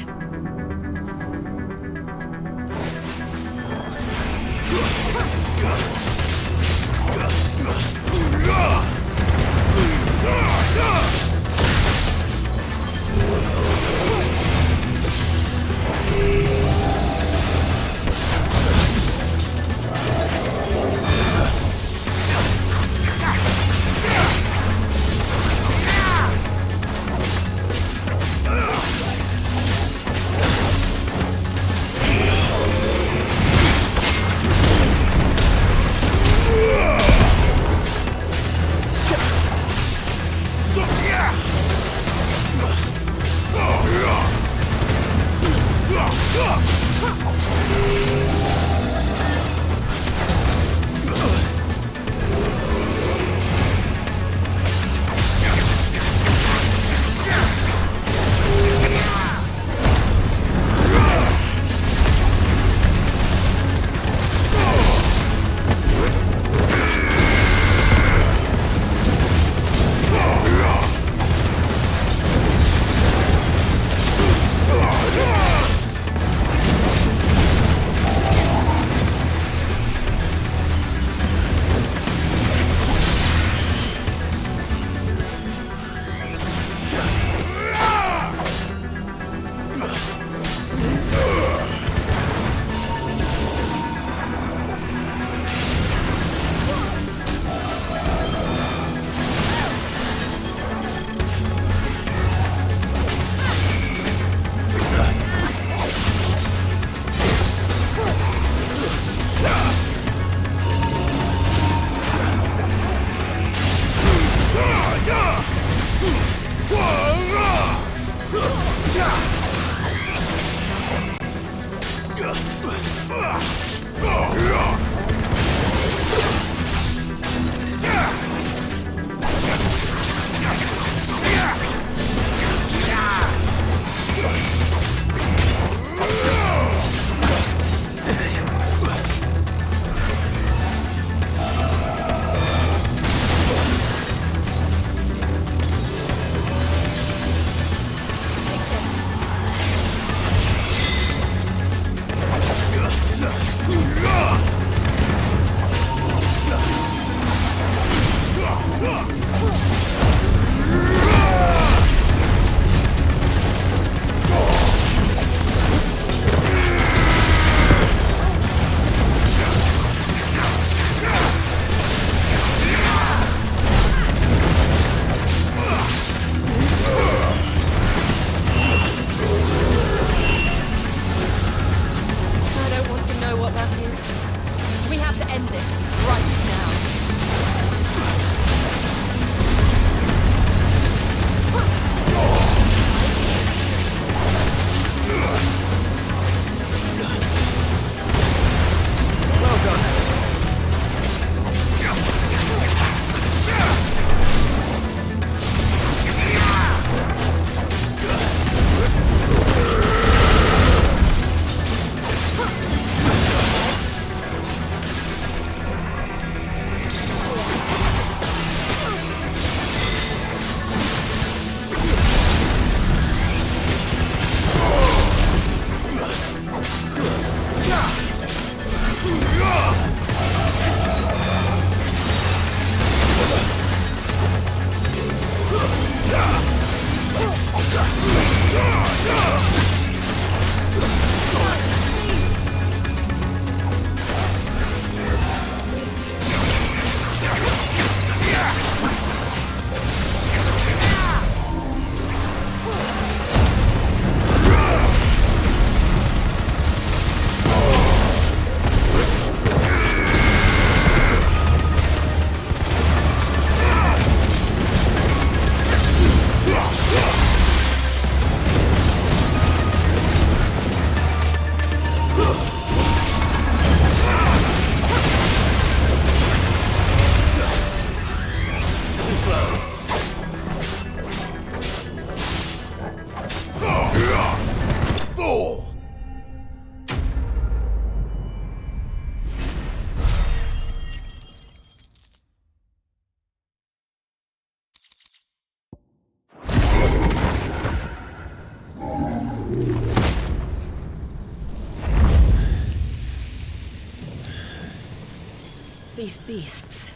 These beasts...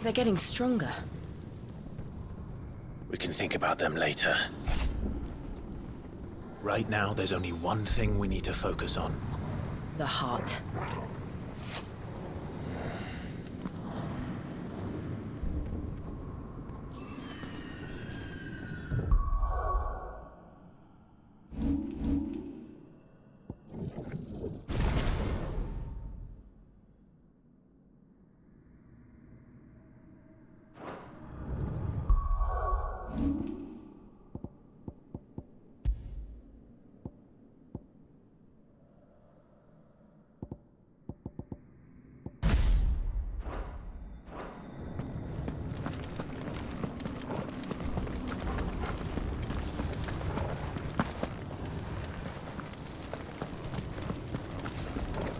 they're getting stronger. We can think about them later. Right now, there's only one thing we need to focus on. The heart.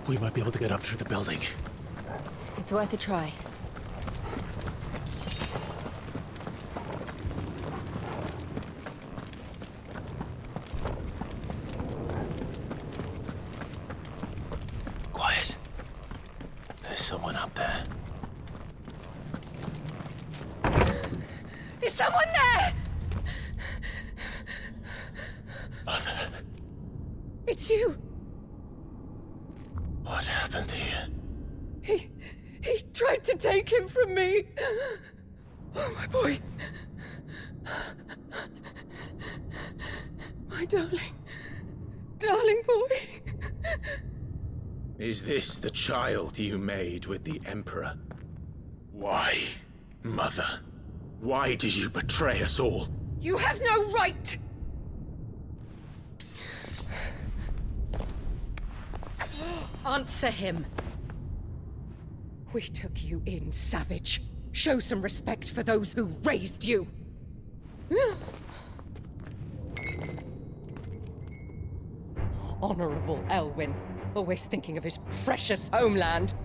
We might be able to get up through the building. It's worth a try. Quiet. There's someone up there. Is someone there? Mother. It's you. What happened here? He tried to take him from me. Oh, my boy. My darling boy. Is this the child you made with the Emperor? Why, Mother? Why did you betray us all? You have no right. Answer him. We took you in, savage. Show some respect for those who raised you. Honorable Elwyn, always thinking of his precious homeland.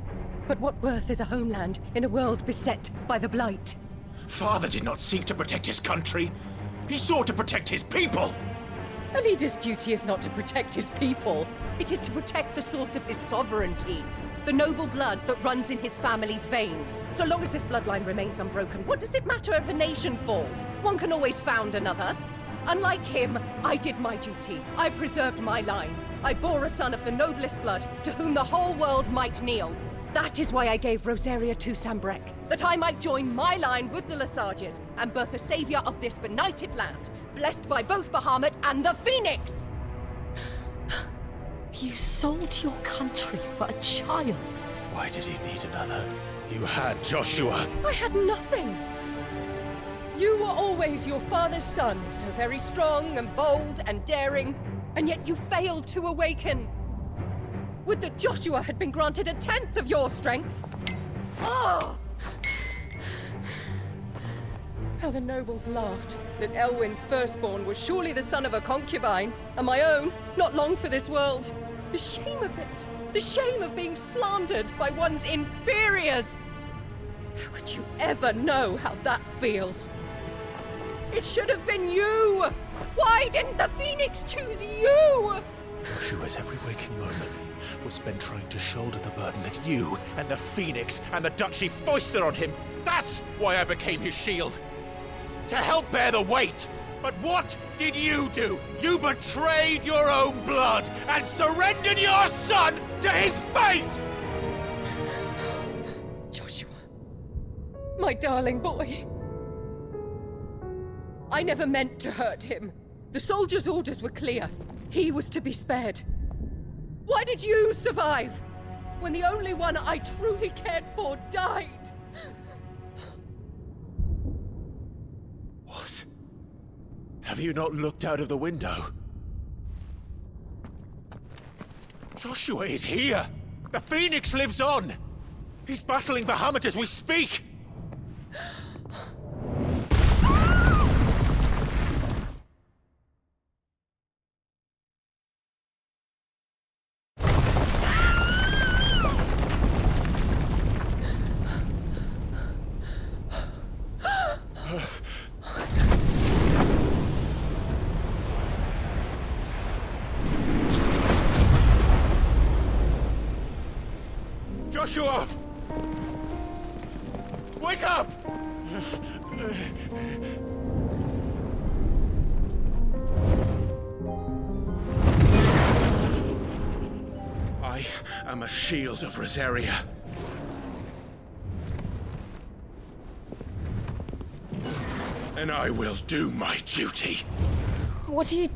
But what worth is a homeland in a world beset by the Blight? Father did not seek to protect his country. He sought to protect his people. A leader's duty is not to protect his people. It is to protect the source of his sovereignty. The noble blood that runs in his family's veins. So long as this bloodline remains unbroken, what does it matter if a nation falls? One can always found another. Unlike him, I did my duty. I preserved my line. I bore a son of the noblest blood, to whom the whole world might kneel. That is why I gave Rosaria to Sambrek, that I might join my line with the Lesages and birth a savior of this benighted land, blessed by both Bahamut and the Phoenix! You sold your country for a child. Why did he need another? You had Joshua. I had nothing. You were always your father's son, so very strong and bold and daring, and yet you failed to awaken. Would that Joshua had been granted 1/10 of your strength? Oh! How the nobles laughed that Elwyn's firstborn was surely the son of a concubine, and my own, not long for this world. The shame of it! The shame of being slandered by one's inferiors! How could you ever know how that feels? It should have been you! Why didn't the Phoenix choose you? Joshua's every waking moment was spent trying to shoulder the burden that you and the Phoenix and the Duchy foisted on him. That's why I became his shield. To help bear the weight. But what did you do? You betrayed your own blood and surrendered your son to his fate! Joshua, my darling boy. I never meant to hurt him. The soldiers' orders were clear. He was to be spared. Why did you survive when the only one I truly cared for died? What? Have you not looked out of the window? Joshua is here! The Phoenix lives on! He's battling Bahamut as we speak! Joshua! Wake up! I am a shield of Rosaria. And I will do my duty. What are you...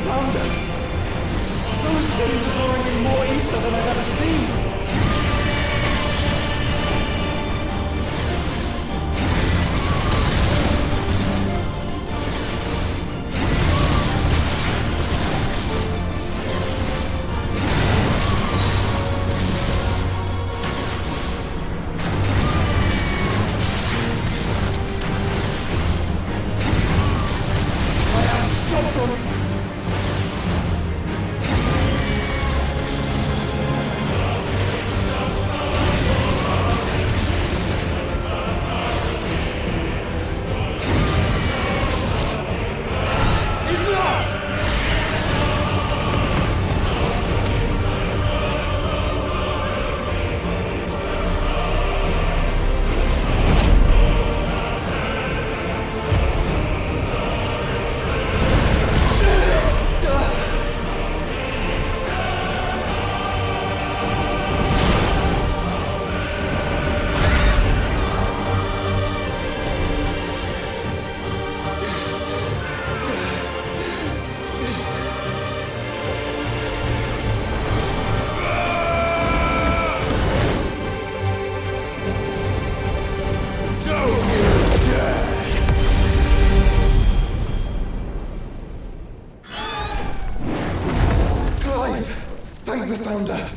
founder! Those things are drawing in more ether than I've ever seen! Thank the Founder!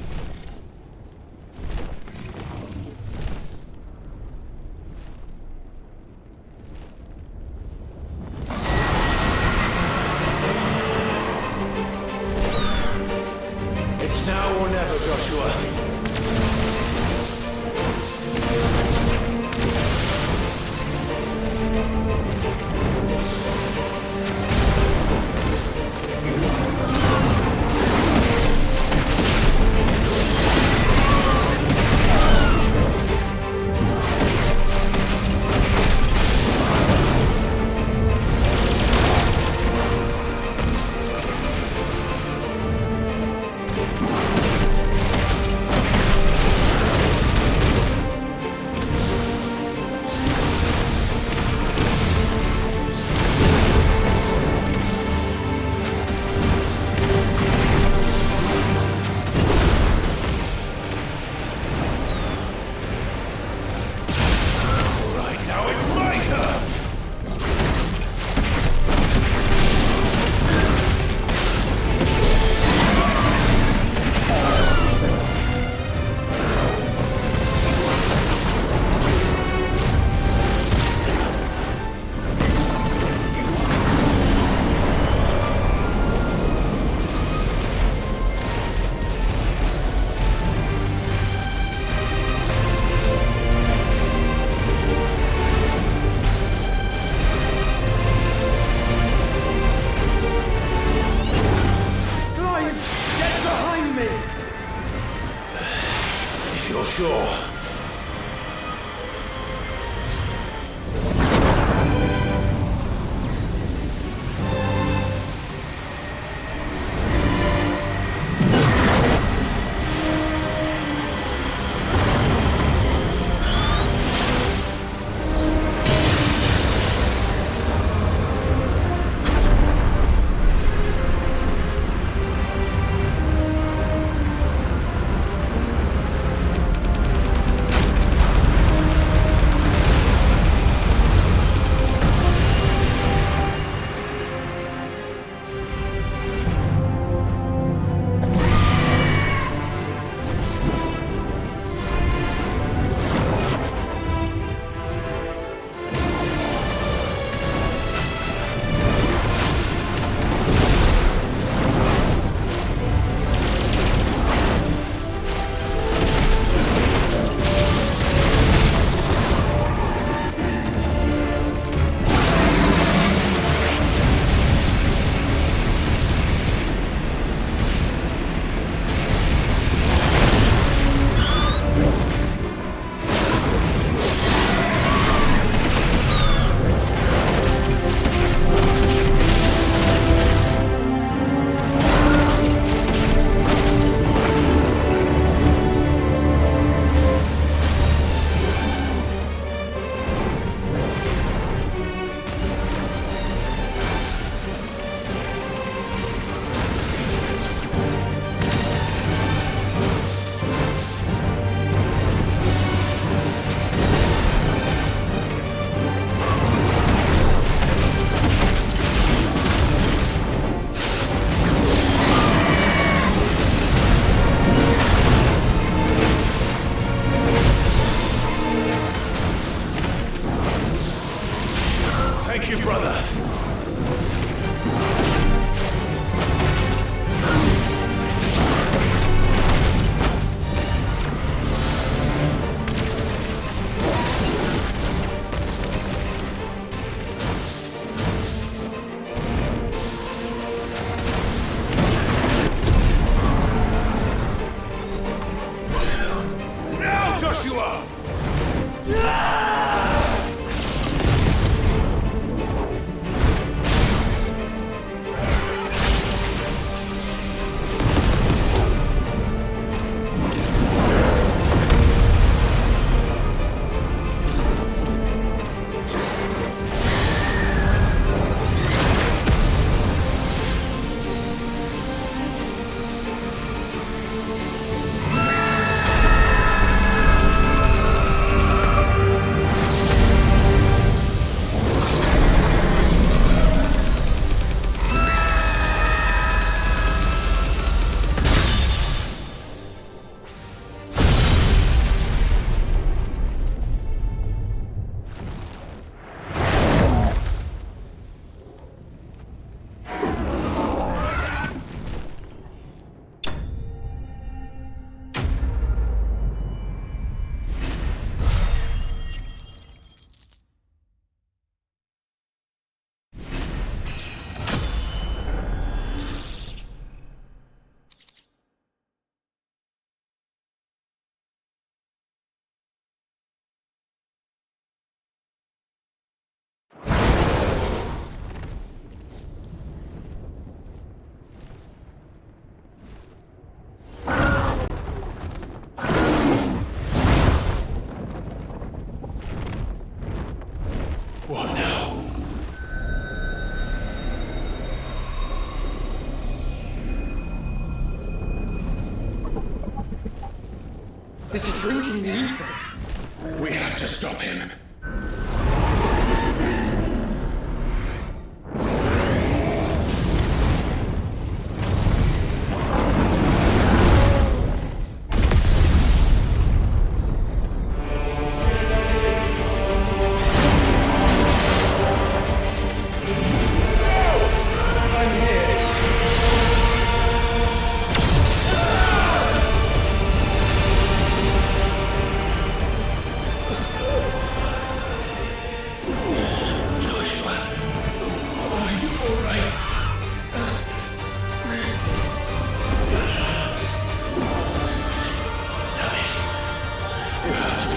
It's now or never, Joshua. Sure. This is drinking the ether. We have to stop him.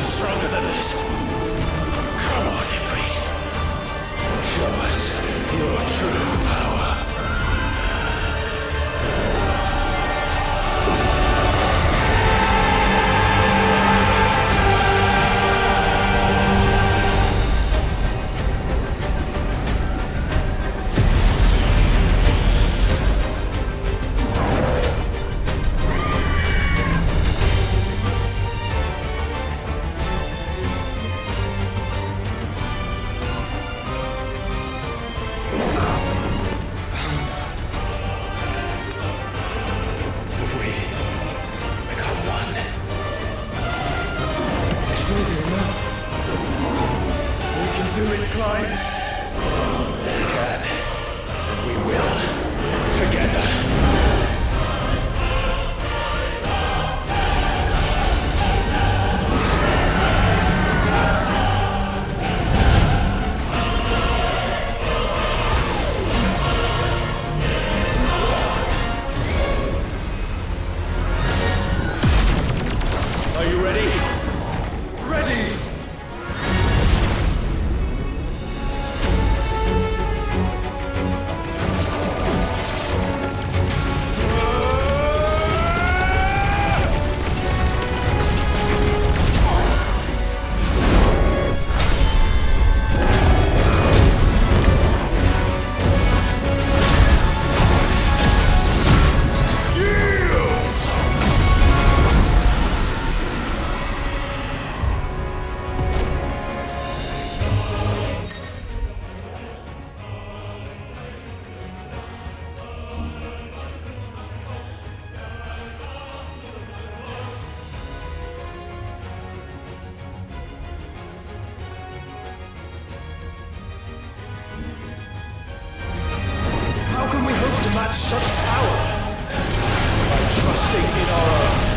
Stronger than this. Come on, Ifrit. Show us your true power. Match such power by trusting in our own.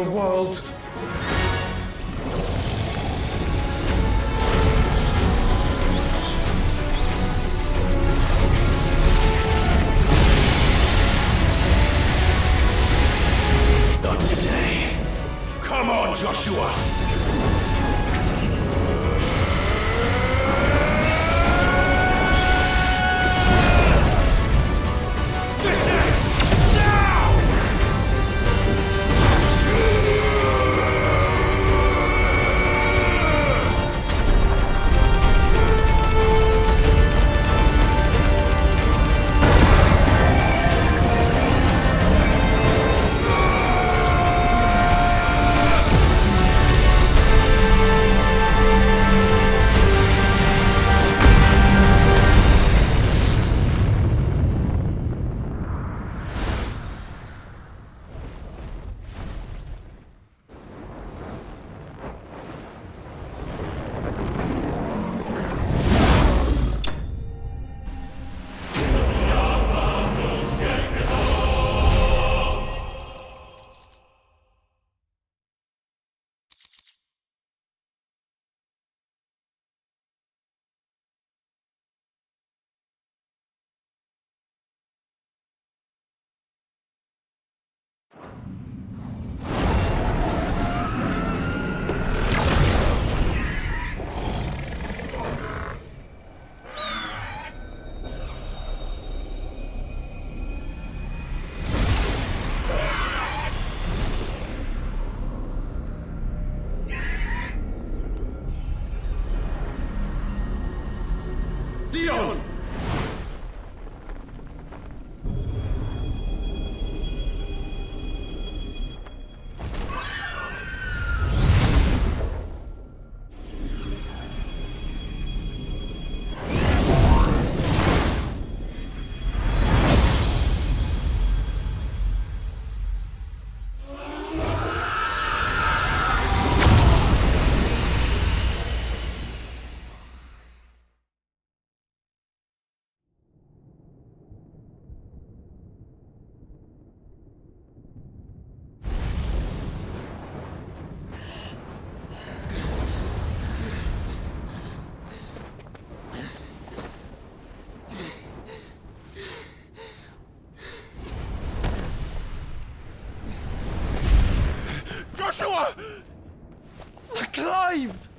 the world. Not today. Come on, Joshua! Dion! Joshua! Clive!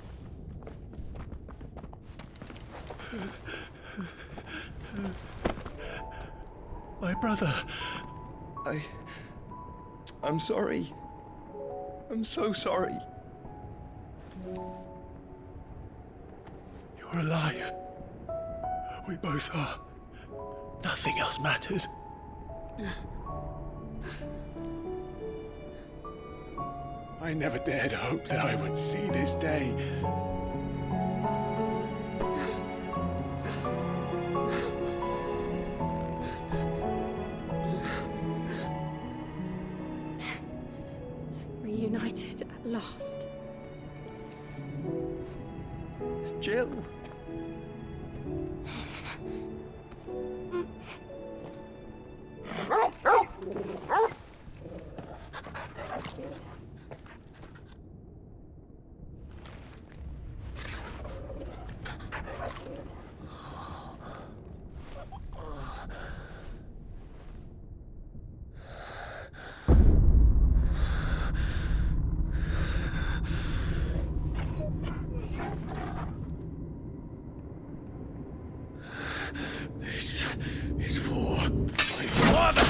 My brother. I'm sorry. I'm so sorry. You're alive. We both are. Nothing else matters. I never dared hope that I would see this day. Reunited at last. Jill. This is for my father!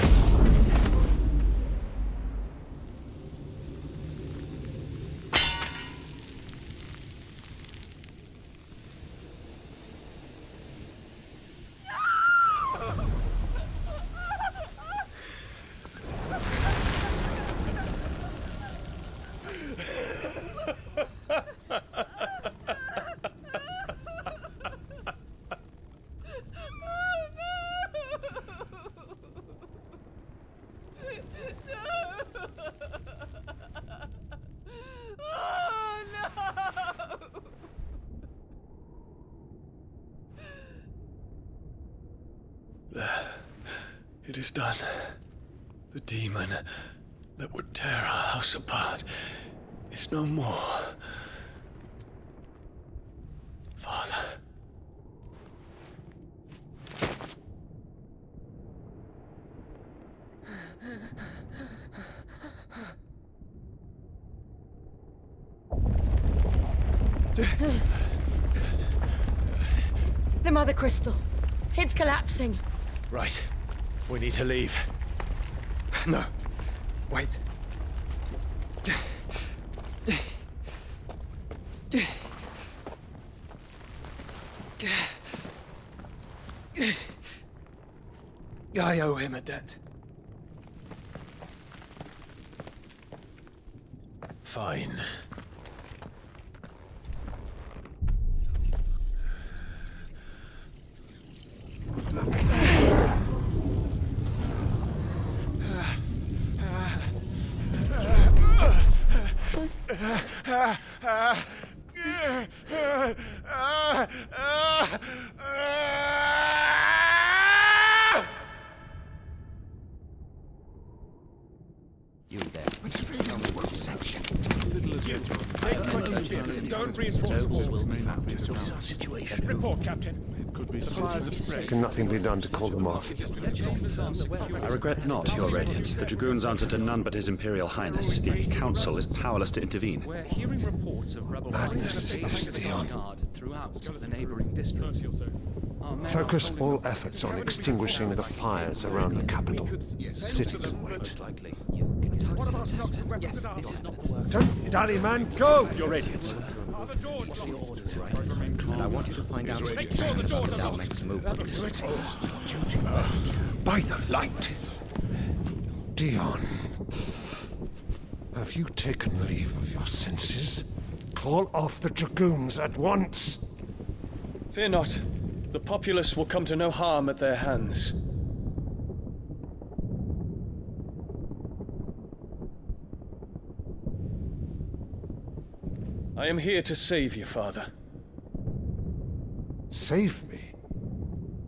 It is done. The demon, that would tear our house apart is no more. Father. The mothercrystal. It's collapsing. Right. We need to leave. No. Wait. I owe him a debt. Fine. You there. One section. Don't reinforce walls. Will be found. What is our situation? Report, Captain. Can nothing be done to call them off? I regret not, Your Radiance. The Dragoons answer to none but His Imperial Highness. The Council is powerless to intervene. We're hearing reports of rebel Madness is this, Dion. throughout the neighboring districts. Focus all efforts on extinguishing the fires around the capital. The city can wait. Don't dally, man, go! Your Radiance. And I want you to find out Make sure the doors are locked. next movements. By the light! Dion, have you taken leave of your senses? Call off the Dragoons at once! Fear not. The populace will come to no harm at their hands. I am here to save you, Father. Save me?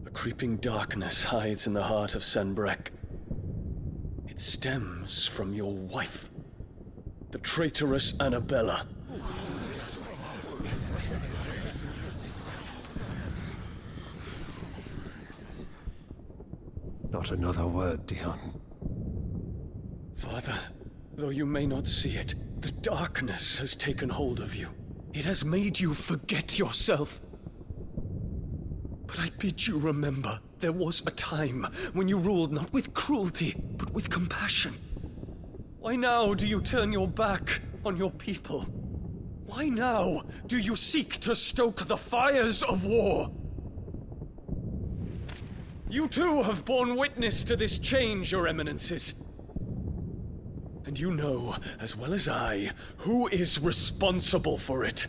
A creeping darkness hides in the heart of Sanbreque. It stems from your wife, the traitorous Annabella. Not another word, Dion. Father, though you may not see it, the darkness has taken hold of you. It has made you forget yourself. But I bid you remember, there was a time when you ruled not with cruelty, but with compassion. Why now do you turn your back on your people? Why now do you seek to stoke the fires of war? You too have borne witness to this change, Your Eminences. And you know, as well as I, who is responsible for it.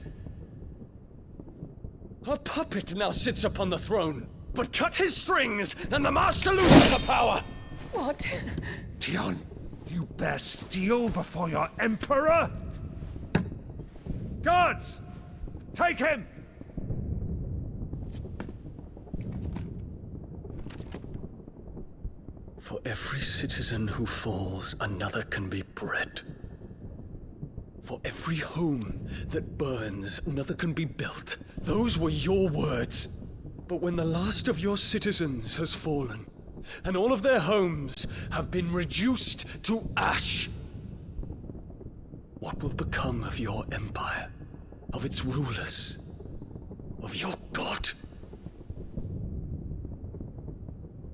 A puppet now sits upon the throne, but cut his strings, and the master loses the power! What? Dion, you bear steel before your Emperor? Guards! Take him! For every citizen who falls, another can be bred. For every home that burns, another can be built. Those were your words. But when the last of your citizens has fallen, and all of their homes have been reduced to ash, what will become of your empire, of its rulers, of your god?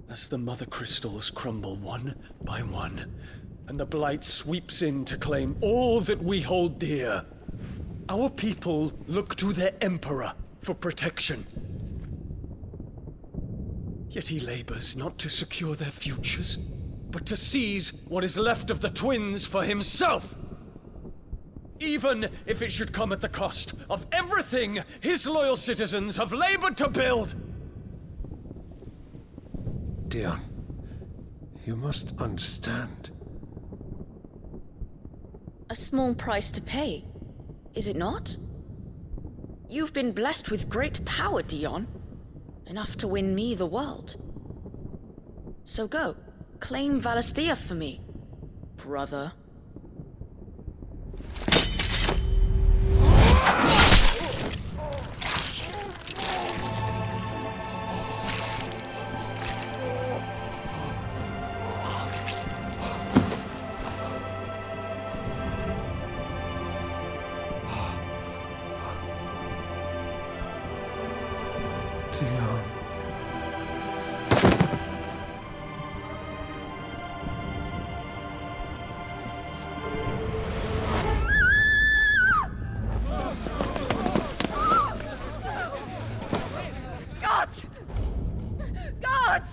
As the mother crystals crumble one by one, and the blight sweeps in to claim all that we hold dear, our people look to their emperor for protection. Yet he labors not to secure their futures, but to seize what is left of the twins for himself. Even if it should come at the cost of everything his loyal citizens have labored to build. Dion, you must understand. A small price to pay, is it not? You've been blessed with great power, Dion. Enough to win me the world. So go, claim Valisthea for me, brother.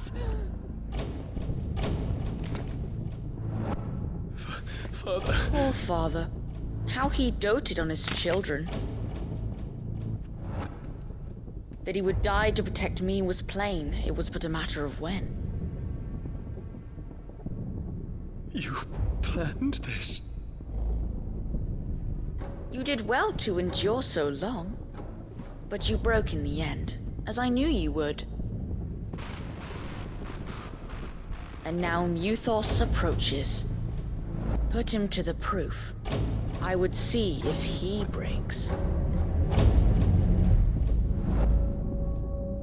us! Father. Poor father. How he doted on his children. That he would die to protect me was plain. It was but a matter of when. You planned this? You did well to endure so long. But you broke in the end, as I knew you would. And now Muthos approaches. Put him to the proof. I would see if he breaks.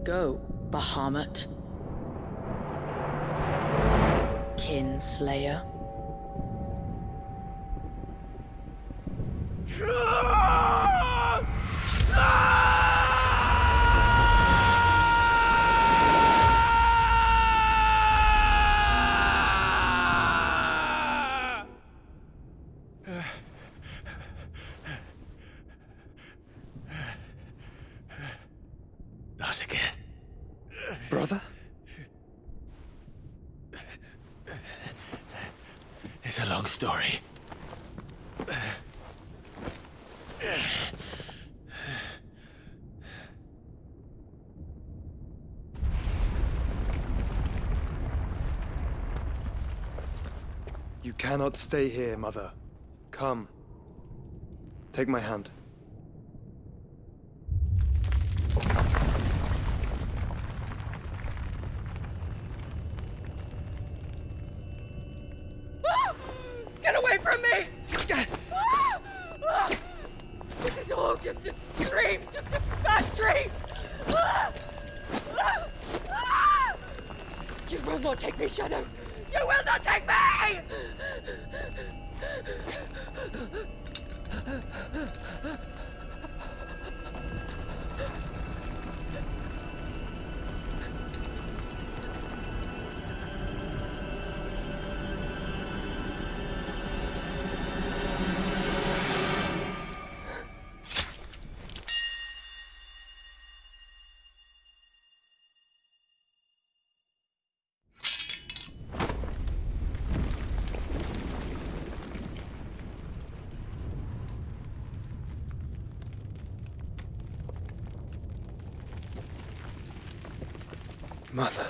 Go, Bahamut. Kinslayer. Not again. Brother? It's a long story. You cannot stay here, Mother. Come. Take my hand. Get away from me! This is all just a dream, just a bad dream! You will not take me, Shadow! You will not take me! Mother.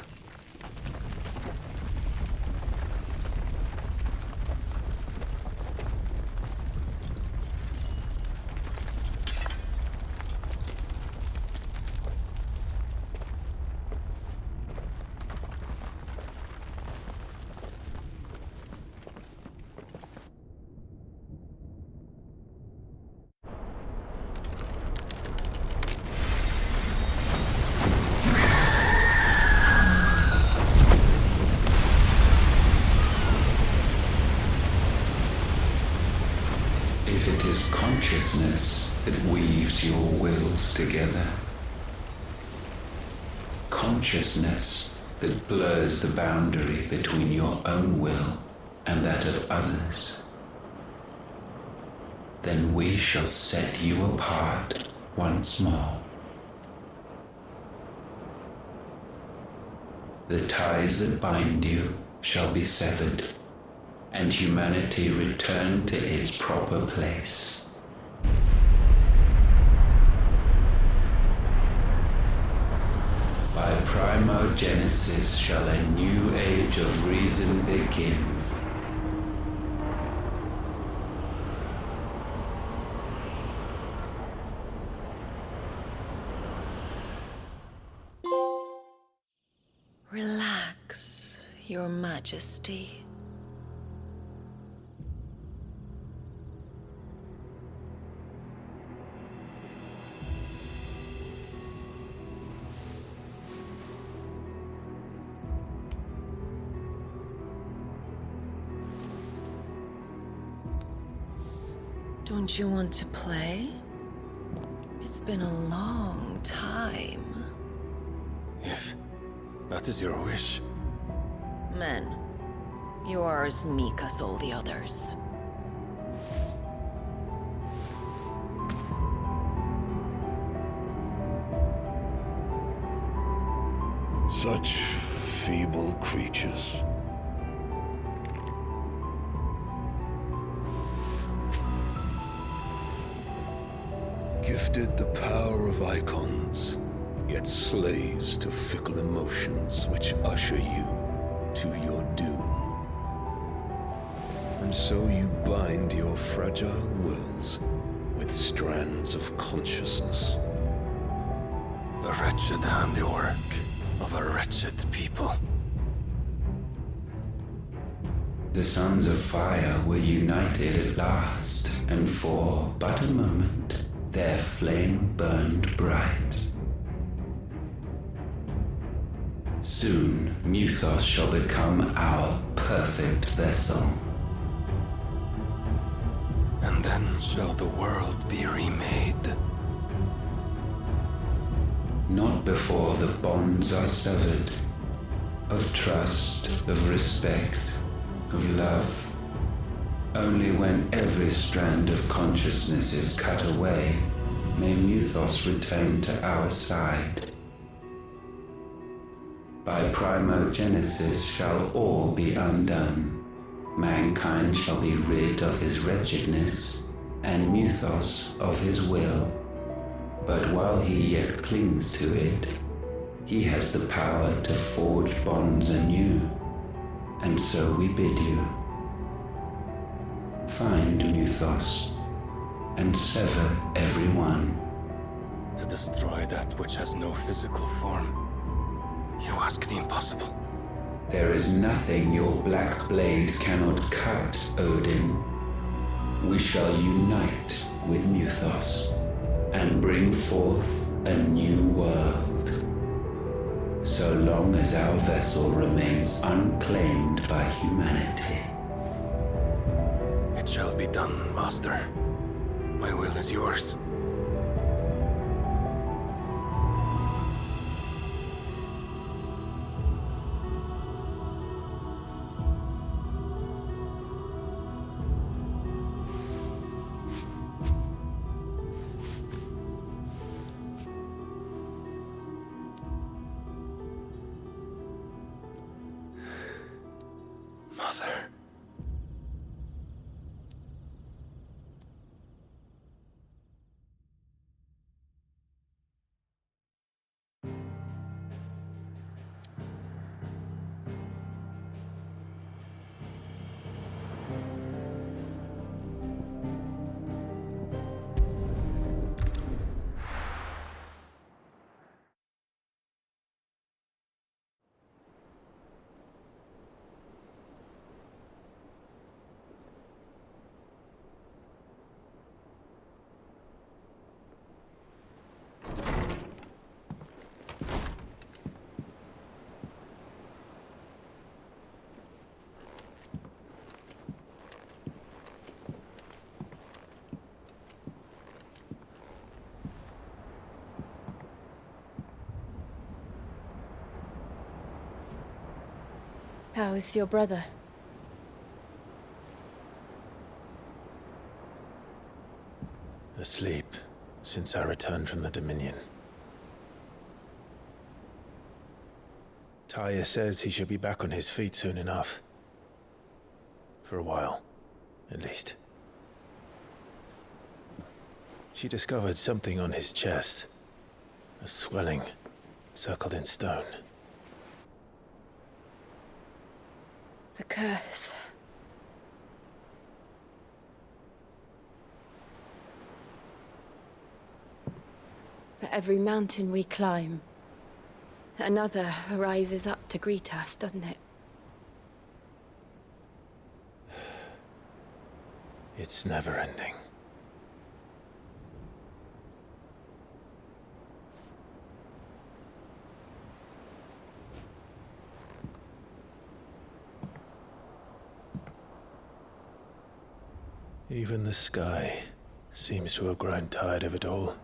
If it is consciousness that weaves your wills together, consciousness that blurs the boundary between your own will and that of others, then we shall set you apart once more. The ties that bind you shall be severed, and humanity return to its proper place. By primogenesis shall a new age of reason begin. Relax, Your Majesty. Don't you want to play? It's been a long time. If that is your wish. Men, you are as meek as all the others. Such feeble creatures. Gifted the power of icons, yet slaves to fickle emotions which usher you to your doom. And so you bind your fragile wills with strands of consciousness. The wretched handiwork of a wretched people. The Sons of Fire were united at last, and for but a moment their flame burned bright. Soon Muthos shall become our perfect vessel. And then shall the world be remade. Not before the bonds are severed, of trust, of respect, of love. Only when every strand of consciousness is cut away, may Muthos return to our side. By primogenesis shall all be undone. Mankind shall be rid of his wretchedness, and Muthos of his will. But while he yet clings to it, he has the power to forge bonds anew. And so we bid you, find Muthos, and sever every one. To destroy that which has no physical form, you ask the impossible. There is nothing your black blade cannot cut, Odin. We shall unite with Muthos and bring forth a new world. So long as our vessel remains unclaimed by humanity. It shall be done, Master. My will is yours. Mother. How is your brother? Asleep since I returned from the Dominion. Taya says he should be back on his feet soon enough. For a while, at least. She discovered something on his chest. A swelling, circled in stone. The curse. For every mountain we climb, another rises up to greet us, doesn't it? It's never ending. Even the sky seems to have grown tired of it all.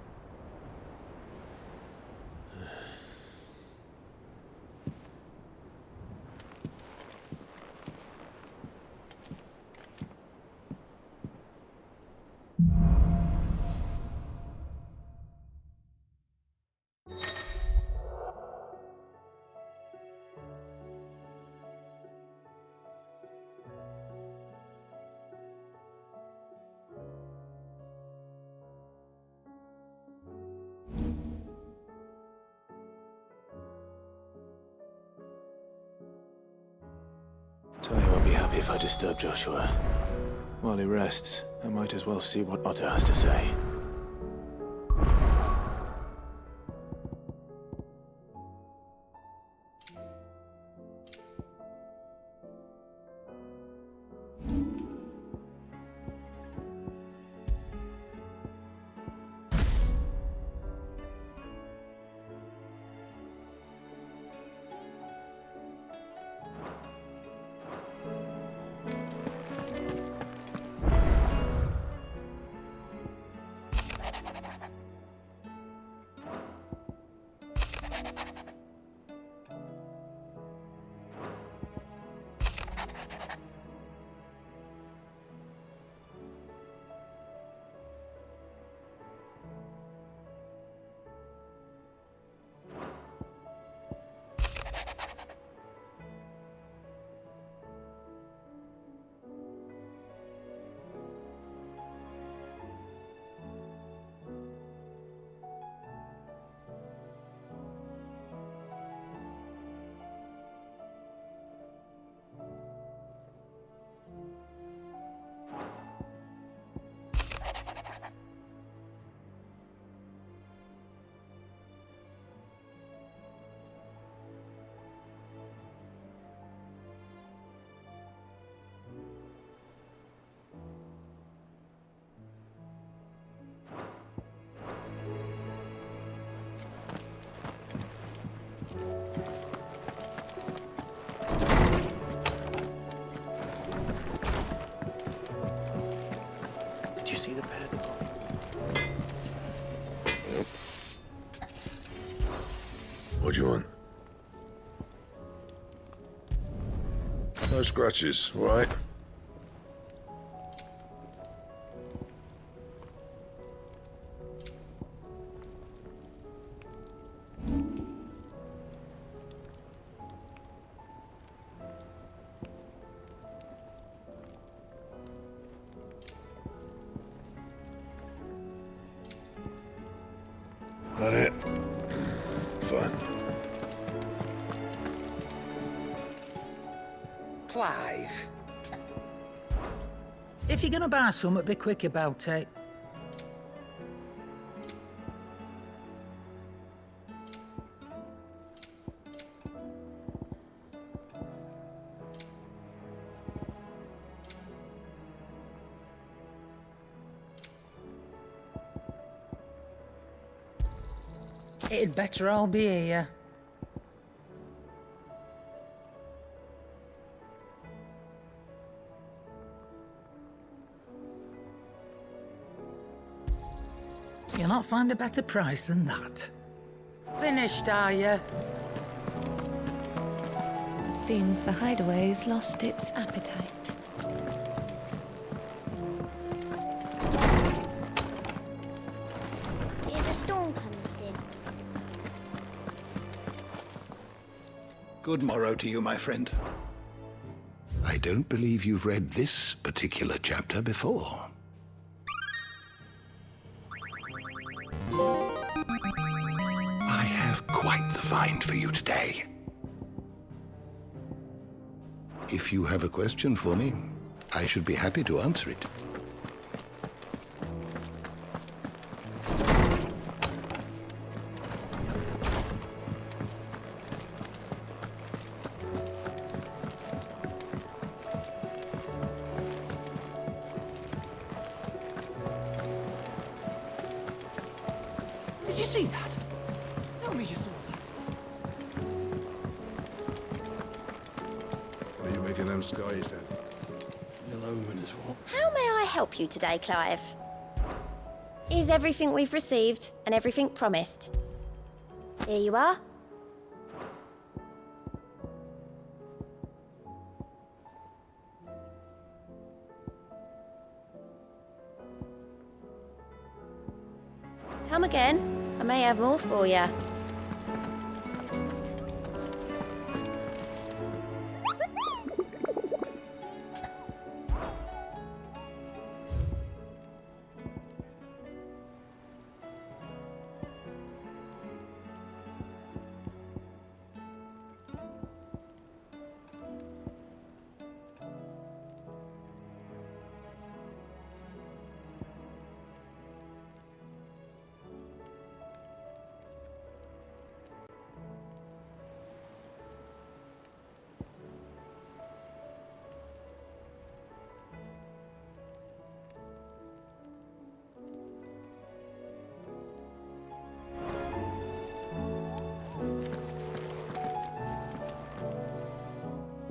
If I disturb Joshua while he rests, I might as well see what Otter has to say. Did you see the pair that got... Yep. What do you want? No scratches, all right? That it? Fine. Clive. If you're gonna buy something, be quick about it. It'd better all be here. You'll not find a better price than that. Finished, are you? It seems the hideaway's lost its appetite. Is a storm coming soon? Good morrow to you, my friend. I don't believe you've read this particular chapter before. I have quite the find for you today. If you have a question for me, I should be happy to answer it. Did you see that? Tell me you saw that. What are you making them skies then? You'll omen as well. How may I help you today, Clive? Is everything we've received and everything promised? Here you are. Come again. I may have more for you.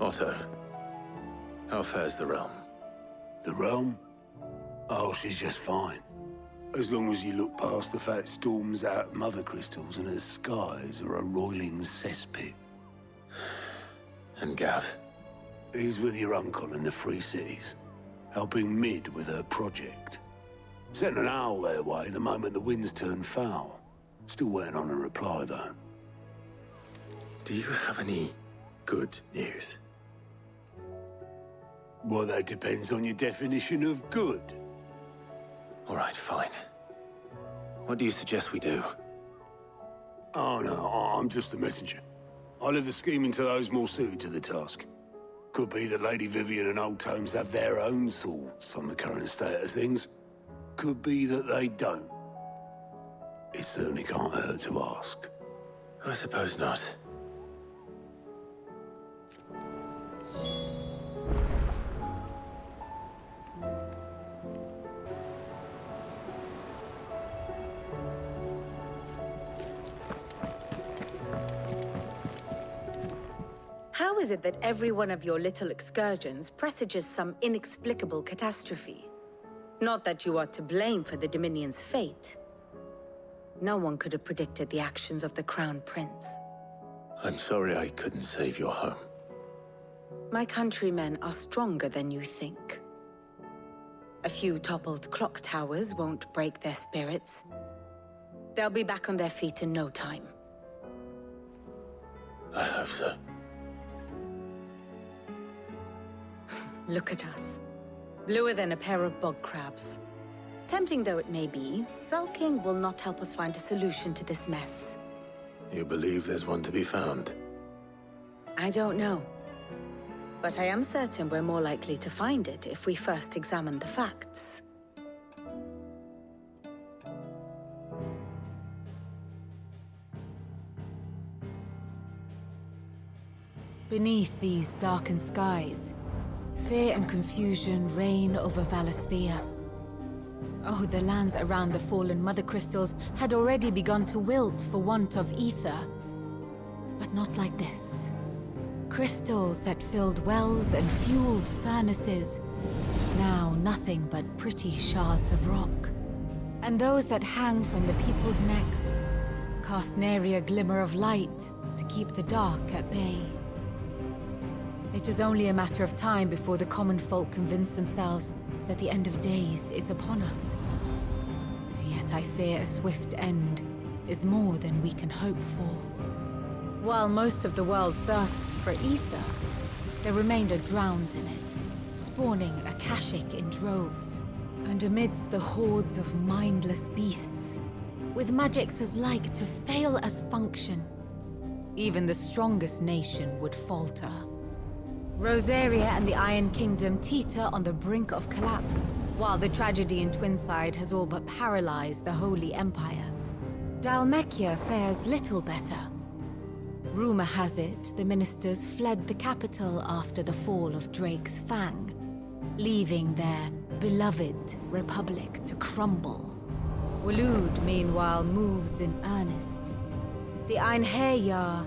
Otto, how fares the realm? The realm? Oh, she's just fine. As long as you look past the fat storms out mother crystals and her skies are a roiling cesspit. And Gav? He's with your uncle in the Free Cities, helping Mid with her project. Sent an owl their way the moment the winds turned foul. Still waiting on a reply, though. Do you have any good news? Well, that depends on your definition of good. All right, fine. What do you suggest we do? Oh, no, I'm just a messenger. I leave the scheming to those more suited to the task. Could be that Lady Vivian and Old Tomes have their own thoughts on the current state of things. Could be that they don't. It certainly can't hurt to ask. I suppose not. How is it that every one of your little excursions presages some inexplicable catastrophe? Not that you are to blame for the Dominion's fate. No one could have predicted the actions of the Crown Prince. I'm sorry I couldn't save your home. My countrymen are stronger than you think. A few toppled clock towers won't break their spirits. They'll be back on their feet in no time. I hope so. Look at us. Bluer than a pair of bog crabs. Tempting though it may be, sulking will not help us find a solution to this mess. You believe there's one to be found? I don't know. But I am certain we're more likely to find it if we first examine the facts. Beneath these darkened skies, fear and confusion reign over Valisthea. Oh, the lands around the fallen mother crystals had already begun to wilt for want of ether. But not like this. Crystals that filled wells and fueled furnaces, now nothing but pretty shards of rock. And those that hang from the people's necks cast nary a glimmer of light to keep the dark at bay. It is only a matter of time before the common folk convince themselves that the end of days is upon us. Yet I fear a swift end is more than we can hope for. While most of the world thirsts for ether, the remainder drowns in it, spawning Akashic in droves. And amidst the hordes of mindless beasts, with magics as like to fail as function, even the strongest nation would falter. Rosaria and the Iron Kingdom teeter on the brink of collapse, while the tragedy in Twinside has all but paralyzed the Holy Empire. Dhalmekia fares little better. Rumor has it the ministers fled the capital after the fall of Drake's Fang, leaving their beloved republic to crumble. Waloed, meanwhile, moves in earnest. The Einherjar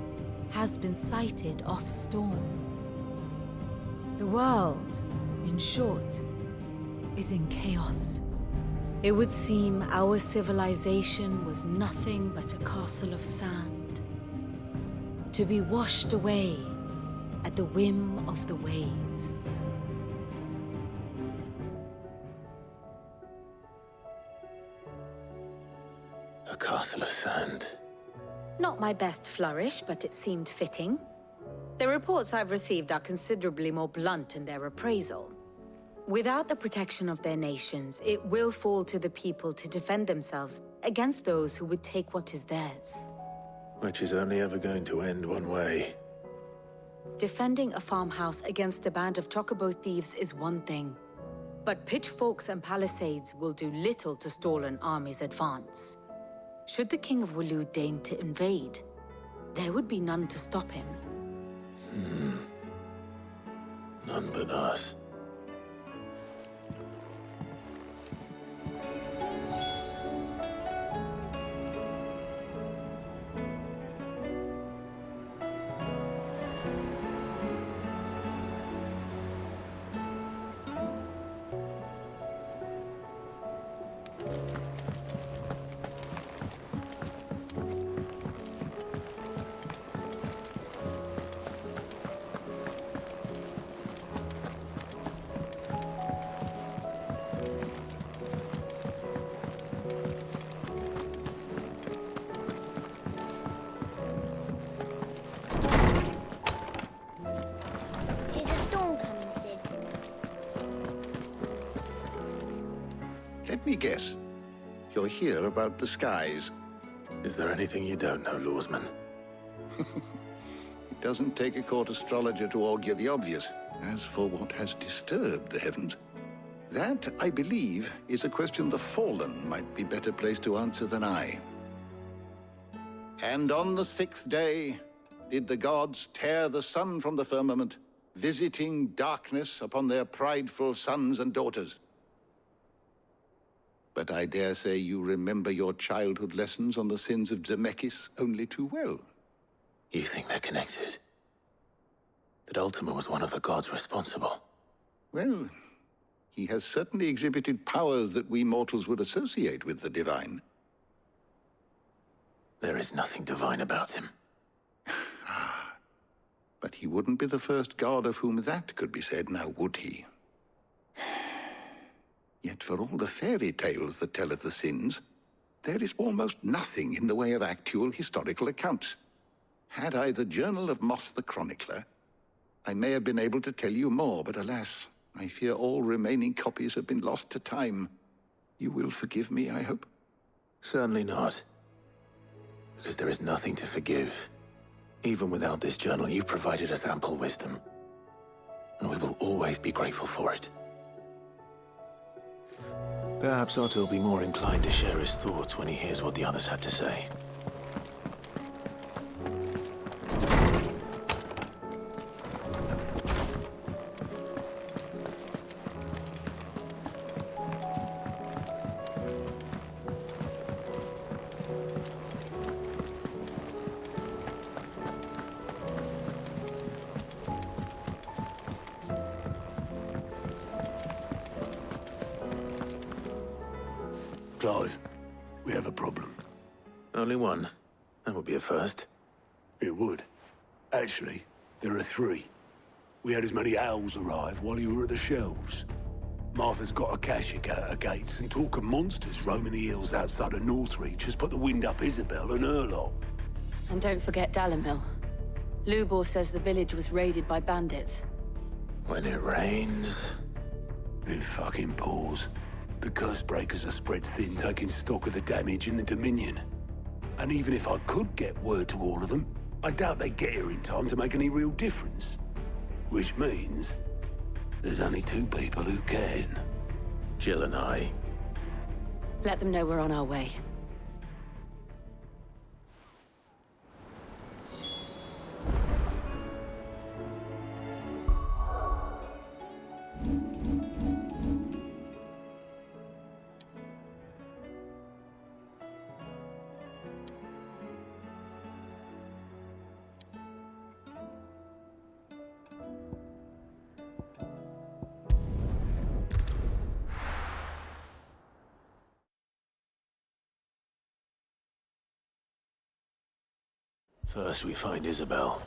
has been sighted off-storm. The world, in short, is in chaos. It would seem our civilization was nothing but a castle of sand, to be washed away at the whim of the waves. A castle of sand. Not my best flourish, but it seemed fitting. The reports I've received are considerably more blunt in their appraisal. Without the protection of their nations, it will fall to the people to defend themselves against those who would take what is theirs. Which is only ever going to end one way. Defending a farmhouse against a band of chocobo thieves is one thing, but pitchforks and palisades will do little to stall an army's advance. Should the King of Waloed deign to invade, there would be none to stop him. None but us. Let me guess. You're here about the skies. Is there anything you don't know, Lawsman? It doesn't take a court astrologer to augur the obvious. As for what has disturbed the heavens, that, I believe, is a question the Fallen might be better placed to answer than I. And on the 6th day did the gods tear the sun from the firmament, visiting darkness upon their prideful sons and daughters. But I dare say you remember your childhood lessons on the sins of Zemeckis only too well. You think they're connected? That Ultima was one of the gods responsible? Well, he has certainly exhibited powers that we mortals would associate with the divine. There is nothing divine about him. But he wouldn't be the first god of whom that could be said, now would he? Yet for all the fairy tales that tell of the sins, there is almost nothing in the way of actual historical accounts. Had I the Journal of Moss the Chronicler, I may have been able to tell you more, but alas, I fear all remaining copies have been lost to time. You will forgive me, I hope? Certainly not. Because there is nothing to forgive. Even without this journal, you've provided us ample wisdom. And we will always be grateful for it. Perhaps Otto will be more inclined to share his thoughts when he hears what the others had to say. Clive, we have a problem. Only one. That would be a first. It would. Actually, there are 3. We had as many owls arrive while you were at the shelves. Martha's got a Kashik out her gates, and talk of monsters roaming the hills outside of Northreach has put the wind up Isabel and her lot. And don't forget Dalimil. Lubor says the village was raided by bandits. When it rains... It fucking pours. The curse breakers are spread thin, taking stock of the damage in the Dominion. And even if I could get word to all of them, I doubt they'd get here in time to make any real difference. Which means there's only 2 people who can. Jill and I. Let them know we're on our way. First we find Isabel.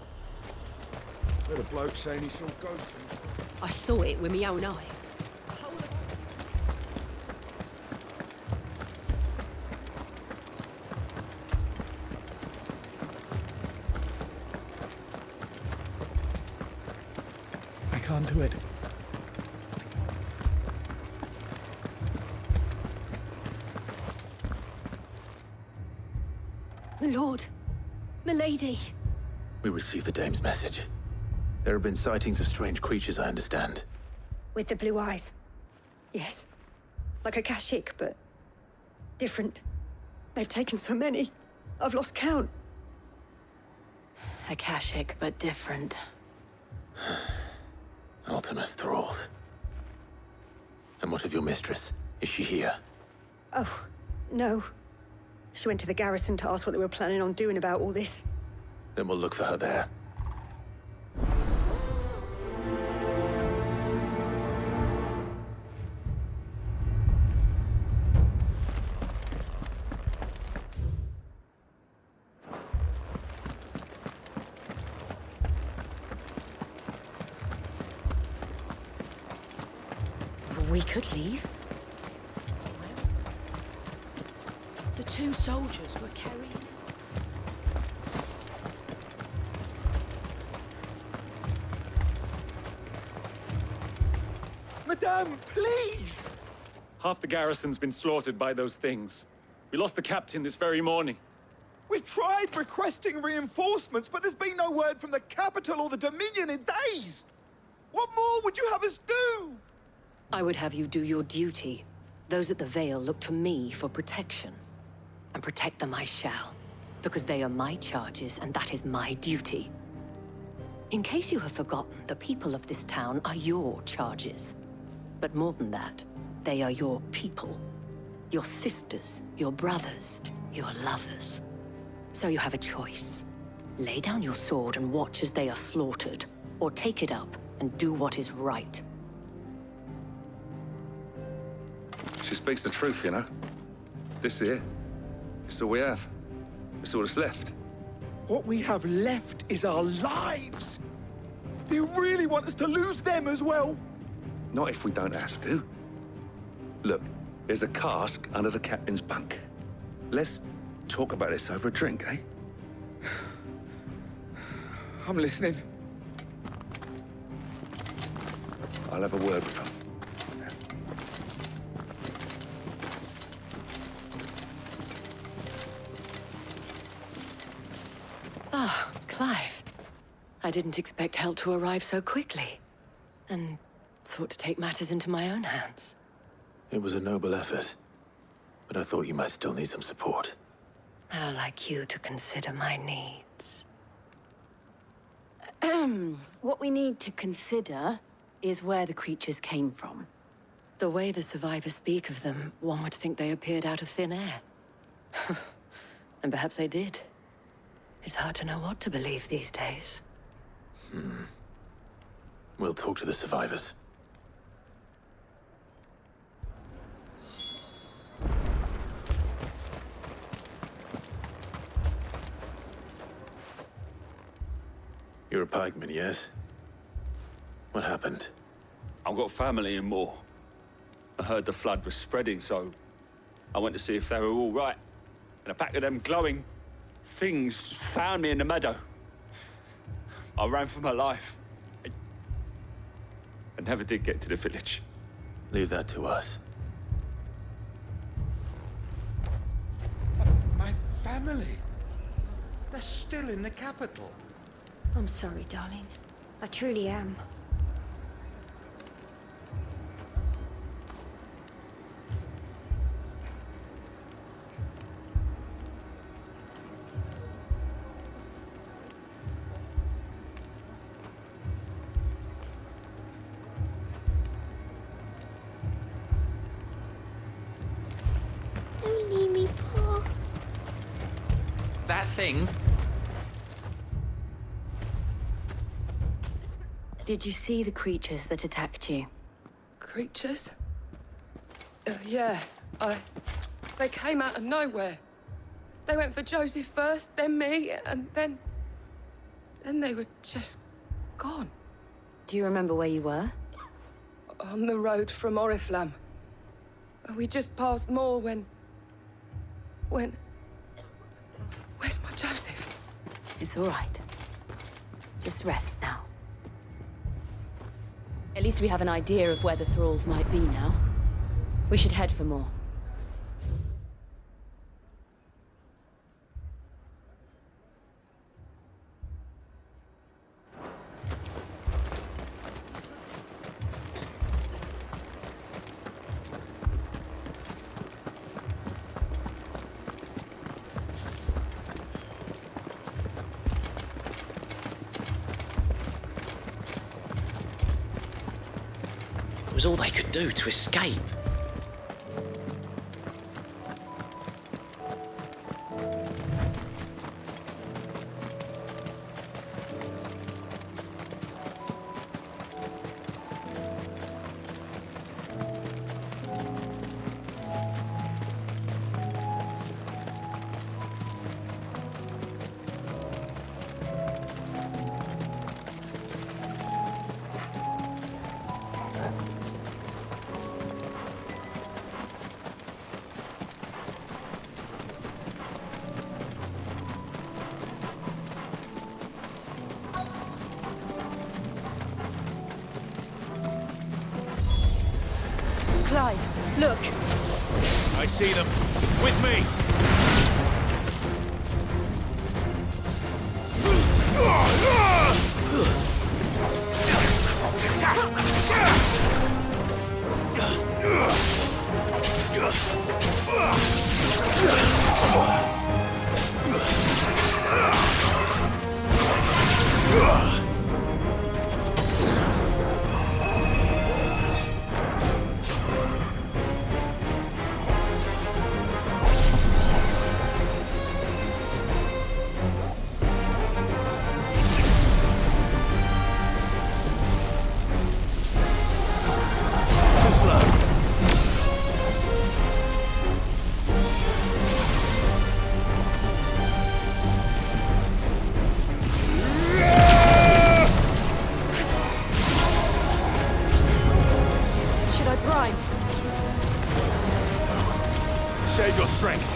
Heard a bloke saying he saw ghosts. I saw it with my own eyes. I can't do it. My lord. Milady. We received the dame's message. There have been sightings of strange creatures, I understand. With the blue eyes. Yes. Like a Kashik, but different. They've taken so many. I've lost count. A Kashik, but different. Ultima's thralls. And what of your mistress? Is she here? Oh, no. She went to the garrison to ask what they were planning on doing about all this. Then we'll look for her there. We could leave. The 2 soldiers were carrying... Madame, please! Half the garrison's been slaughtered by those things. We lost the captain this very morning. We've tried requesting reinforcements, but there's been no word from the capital or the Dominion in days! What more would you have us do? I would have you do your duty. Those at the Vale look to me for protection. And protect them I shall, because they are my charges, and that is my duty. In case you have forgotten, the people of this town are your charges. But more than that, they are your people. Your sisters, your brothers, your lovers. So you have a choice. Lay down your sword and watch as they are slaughtered, or take it up and do what is right. She speaks the truth, you know. This here, it's all we have. It's all that's left. What we have left is our lives! Do you really want us to lose them as well? Not if we don't have to. Look, there's a cask under the captain's bunk. Let's talk about this over a drink, eh? I'm listening. I'll have a word with her. Ah, Clive. I didn't expect help to arrive so quickly. And sought to take matters into my own hands. It was a noble effort, but I thought you might still need some support. I'd like you to consider my needs. What we need to consider is where the creatures came from. The way the survivors speak of them, one would think they appeared out of thin air. And perhaps they did. It's hard to know what to believe these days. We'll talk to the survivors. You're a pikeman, yes? What happened? I've got family in Moor. I heard the flood was spreading, so I went to see if they were all right. And a pack of them glowing things found me in the meadow. I ran for my life. I never did get to the village. Leave that to us. My family? They're still in the capital. I'm sorry, darling. I truly am. Don't leave me, Pa. That thing? Did you see the creatures that attacked you? Creatures? Yeah, They came out of nowhere. They went for Joseph first, then me, and then they were just gone. Do you remember where you were? On the road from Oriflamme. We just passed Moor when... Where's my Joseph? It's all right. Just rest now. At least we have an idea of where the thralls might be now. We should head for more. It was all they could do to escape. Look. I see them. With me! Too slow. Should I prime? Save your strength.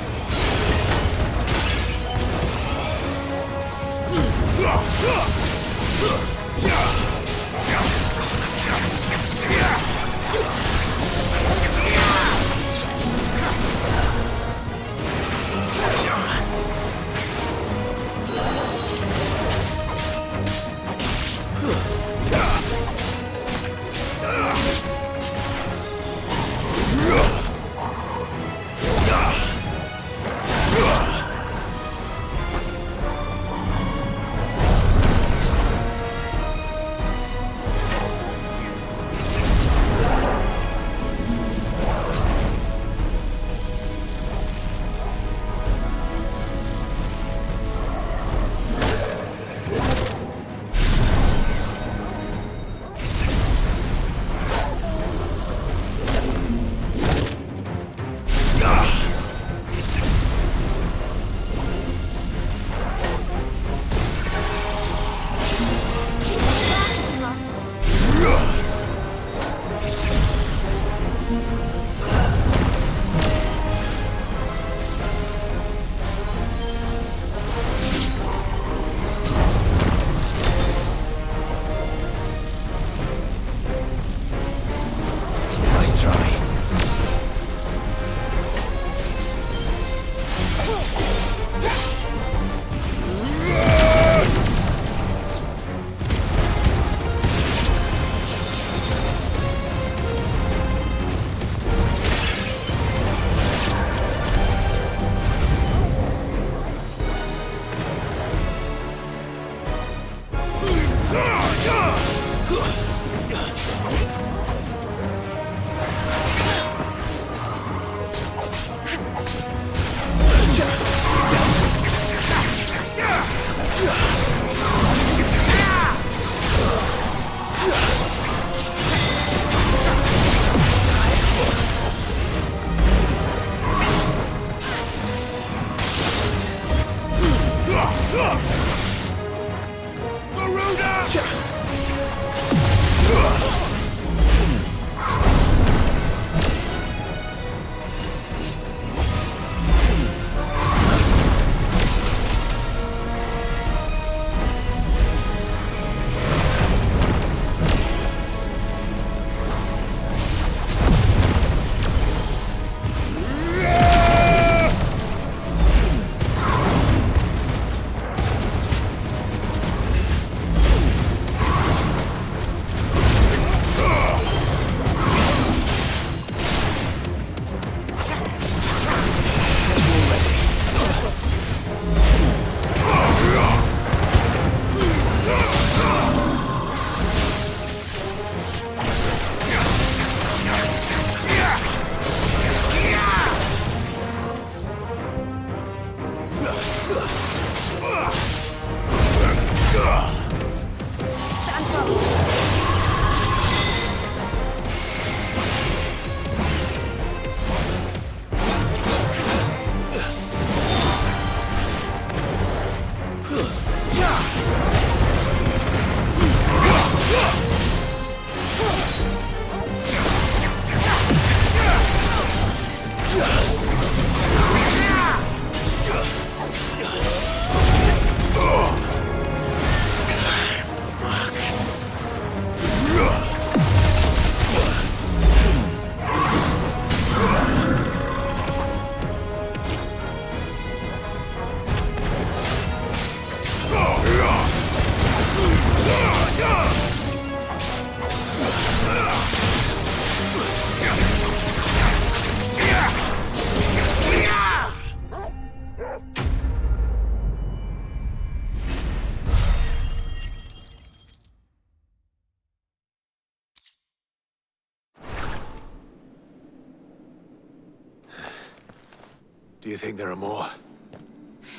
Do you think there are more?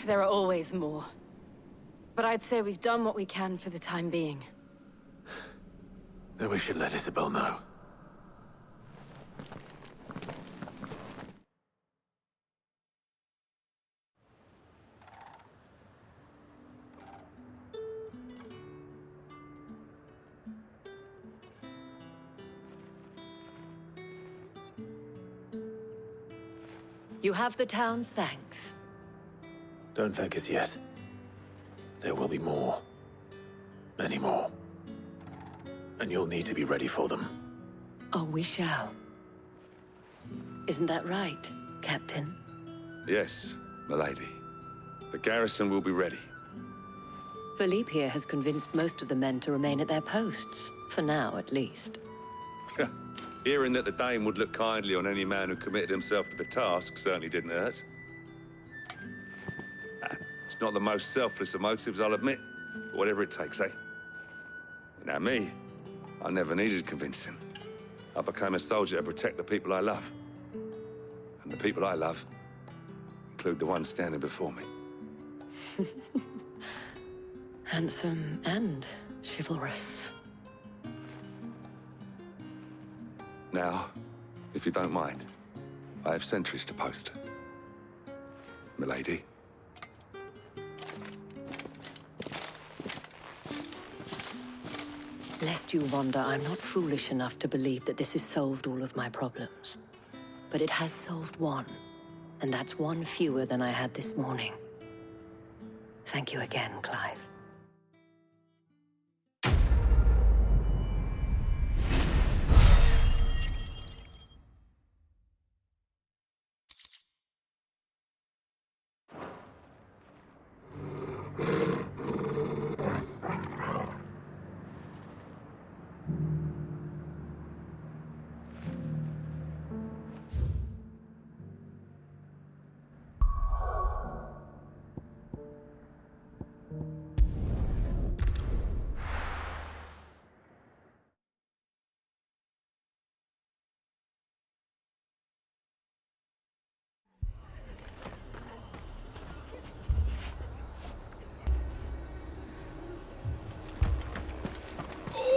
There are always more. But I'd say we've done what we can for the time being. Then we should let Isabel know. You have the town's thanks. Don't thank us yet. There will be more. Many more. And you'll need to be ready for them. Oh, we shall. Isn't that right, Captain? Yes, milady. The garrison will be ready. Philippe here has convinced most of the men to remain at their posts. For now, at least. Hearing that the Dane would look kindly on any man who committed himself to the task certainly didn't hurt. It's not the most selfless of motives, I'll admit. But whatever it takes, eh? Now me, I never needed convincing. I became a soldier to protect the people I love. And the people I love include the ones standing before me. Handsome and chivalrous. Now, if you don't mind, I have sentries to post. Milady. Lest you wonder, I'm not foolish enough to believe that this has solved all of my problems. But it has solved one, and that's one fewer than I had this morning. Thank you again, Clive.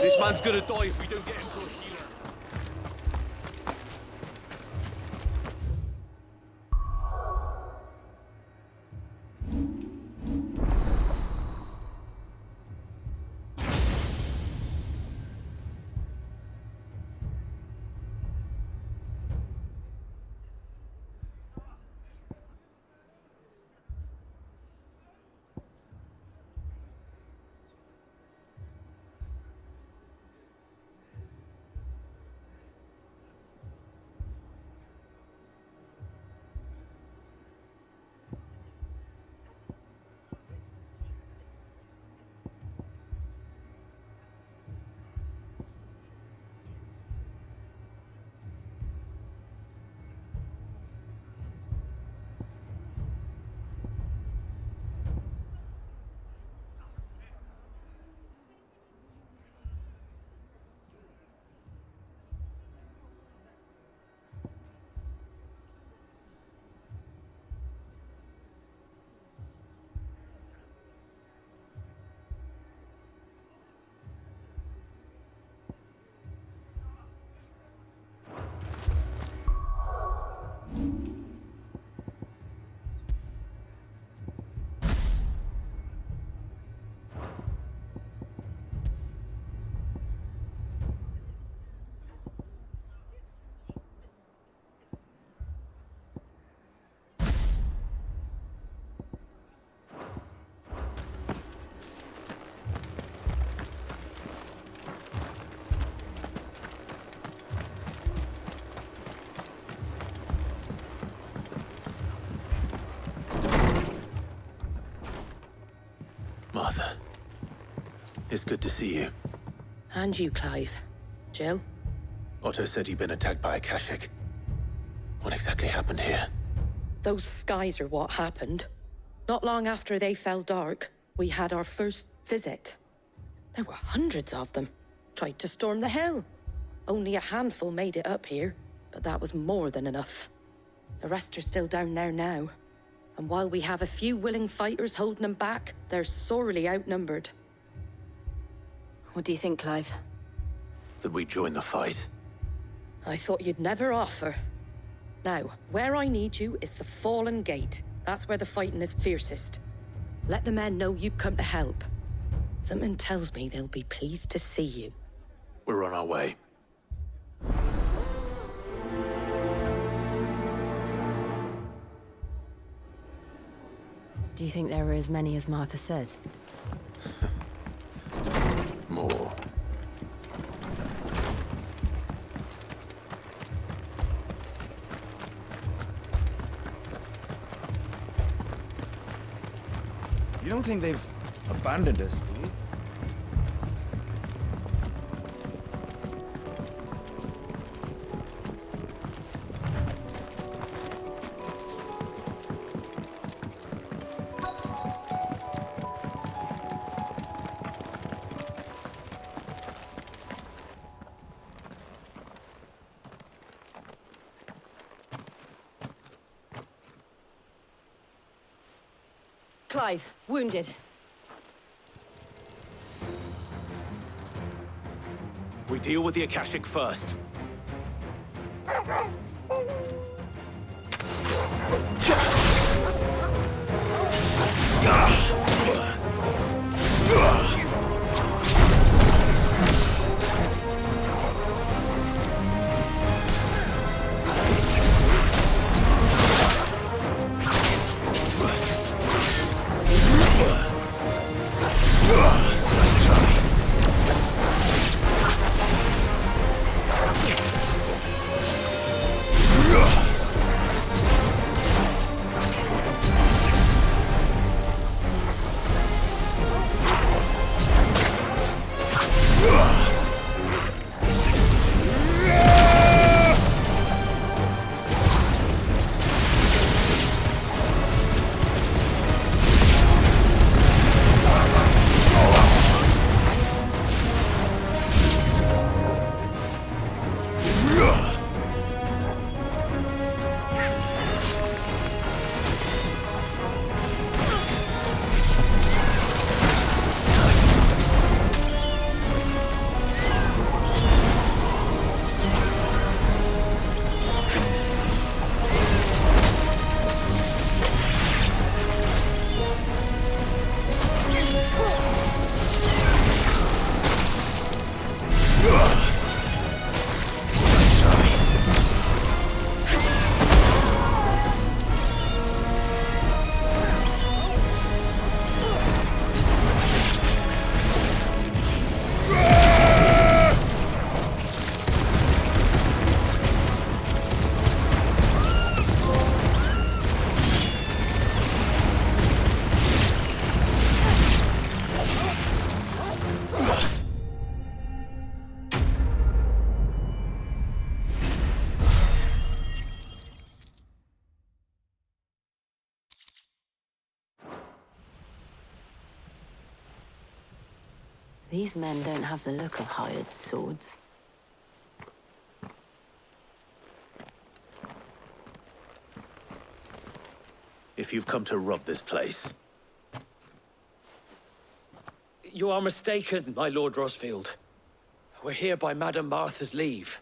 This man's gonna die if we don't get him to a healer. Martha, it's good to see you. And you, Clive. Jill? Otto said you'd been attacked by a Kashik. What exactly happened here? Those skies are what happened. Not long after they fell dark, we had our first visit. There were hundreds of them. Tried to storm the hill. Only a handful made it up here, but that was more than enough. The rest are still down there now. And while we have a few willing fighters holding them back, they're sorely outnumbered. What do you think, Clive? That we join the fight. I thought you'd never offer. Now, where I need you is the Fallen Gate. That's where the fighting is fiercest. Let the men know you've come to help. Something tells me they'll be pleased to see you. We're on our way. Do you think there are as many as Martha says? More. You don't think they've abandoned us, do you? Clive, wounded. We deal with the Akashic first. These men don't have the look of hired swords. If you've come to rob this place. You are mistaken, my Lord Rosfield. We're here by Madame Martha's leave.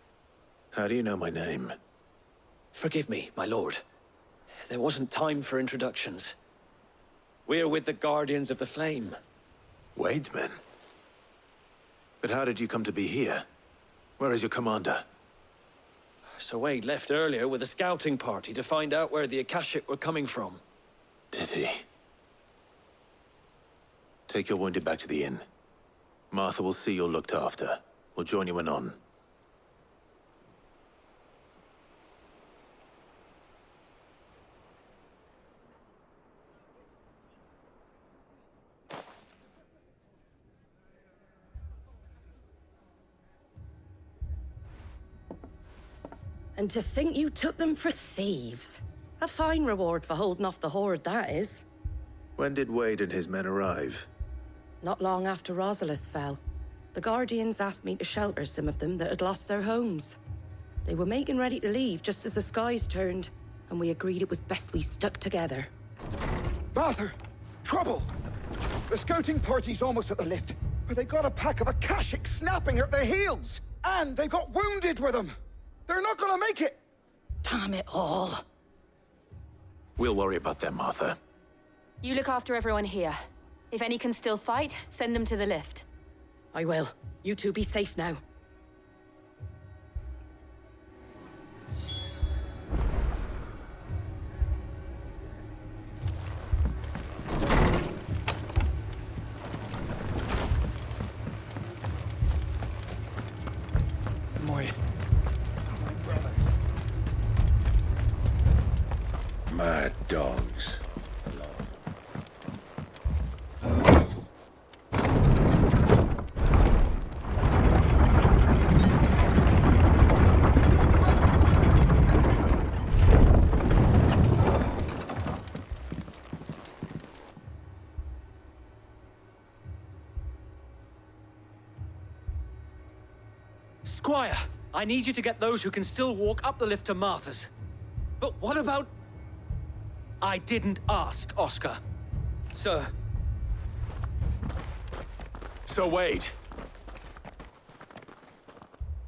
How do you know my name? Forgive me, my lord. There wasn't time for introductions. We're with the Guardians of the Flame. Wade's men? But how did you come to be here? Where is your commander? Sir Wade left earlier with a scouting party to find out where the Akashic were coming from. Did he? Take your wounded back to the inn. Martha will see you're looked after. We'll join you anon. And to think you took them for thieves. A fine reward for holding off the horde, that is. When did Wade and his men arrive? Not long after Rosalith fell. The Guardians asked me to shelter some of them that had lost their homes. They were making ready to leave just as the skies turned, and we agreed it was best we stuck together. Martha! Trouble! The scouting party's almost at the lift, but they got a pack of Akashic snapping at their heels! And they got wounded with them! They're not gonna make it! Damn it all. We'll worry about them, Martha. You look after everyone here. If any can still fight, send them to the lift. I will. You two be safe now. My brothers. Mad dogs. Squire, I need you to get those who can still walk up the lift to Martha's. But what about... I didn't ask, Oscar. Sir. So, Wade.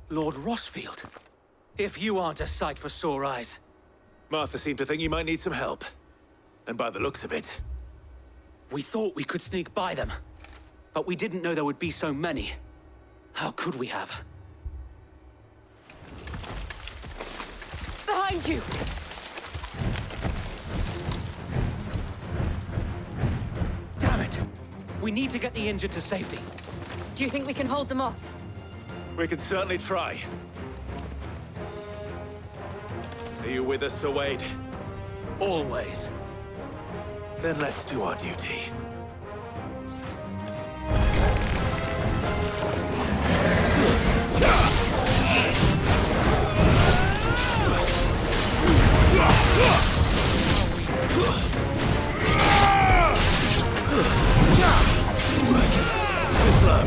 Lord Rossfield. If you aren't a sight for sore eyes. Martha seemed to think you might need some help. And by the looks of it... We thought we could sneak by them. But we didn't know there would be so many. How could we have? Behind you! Damn it! We need to get the injured to safety. Do you think we can hold them off? We can certainly try. Are you with us, Sir Wade? Always. Then let's do our duty. Too slow.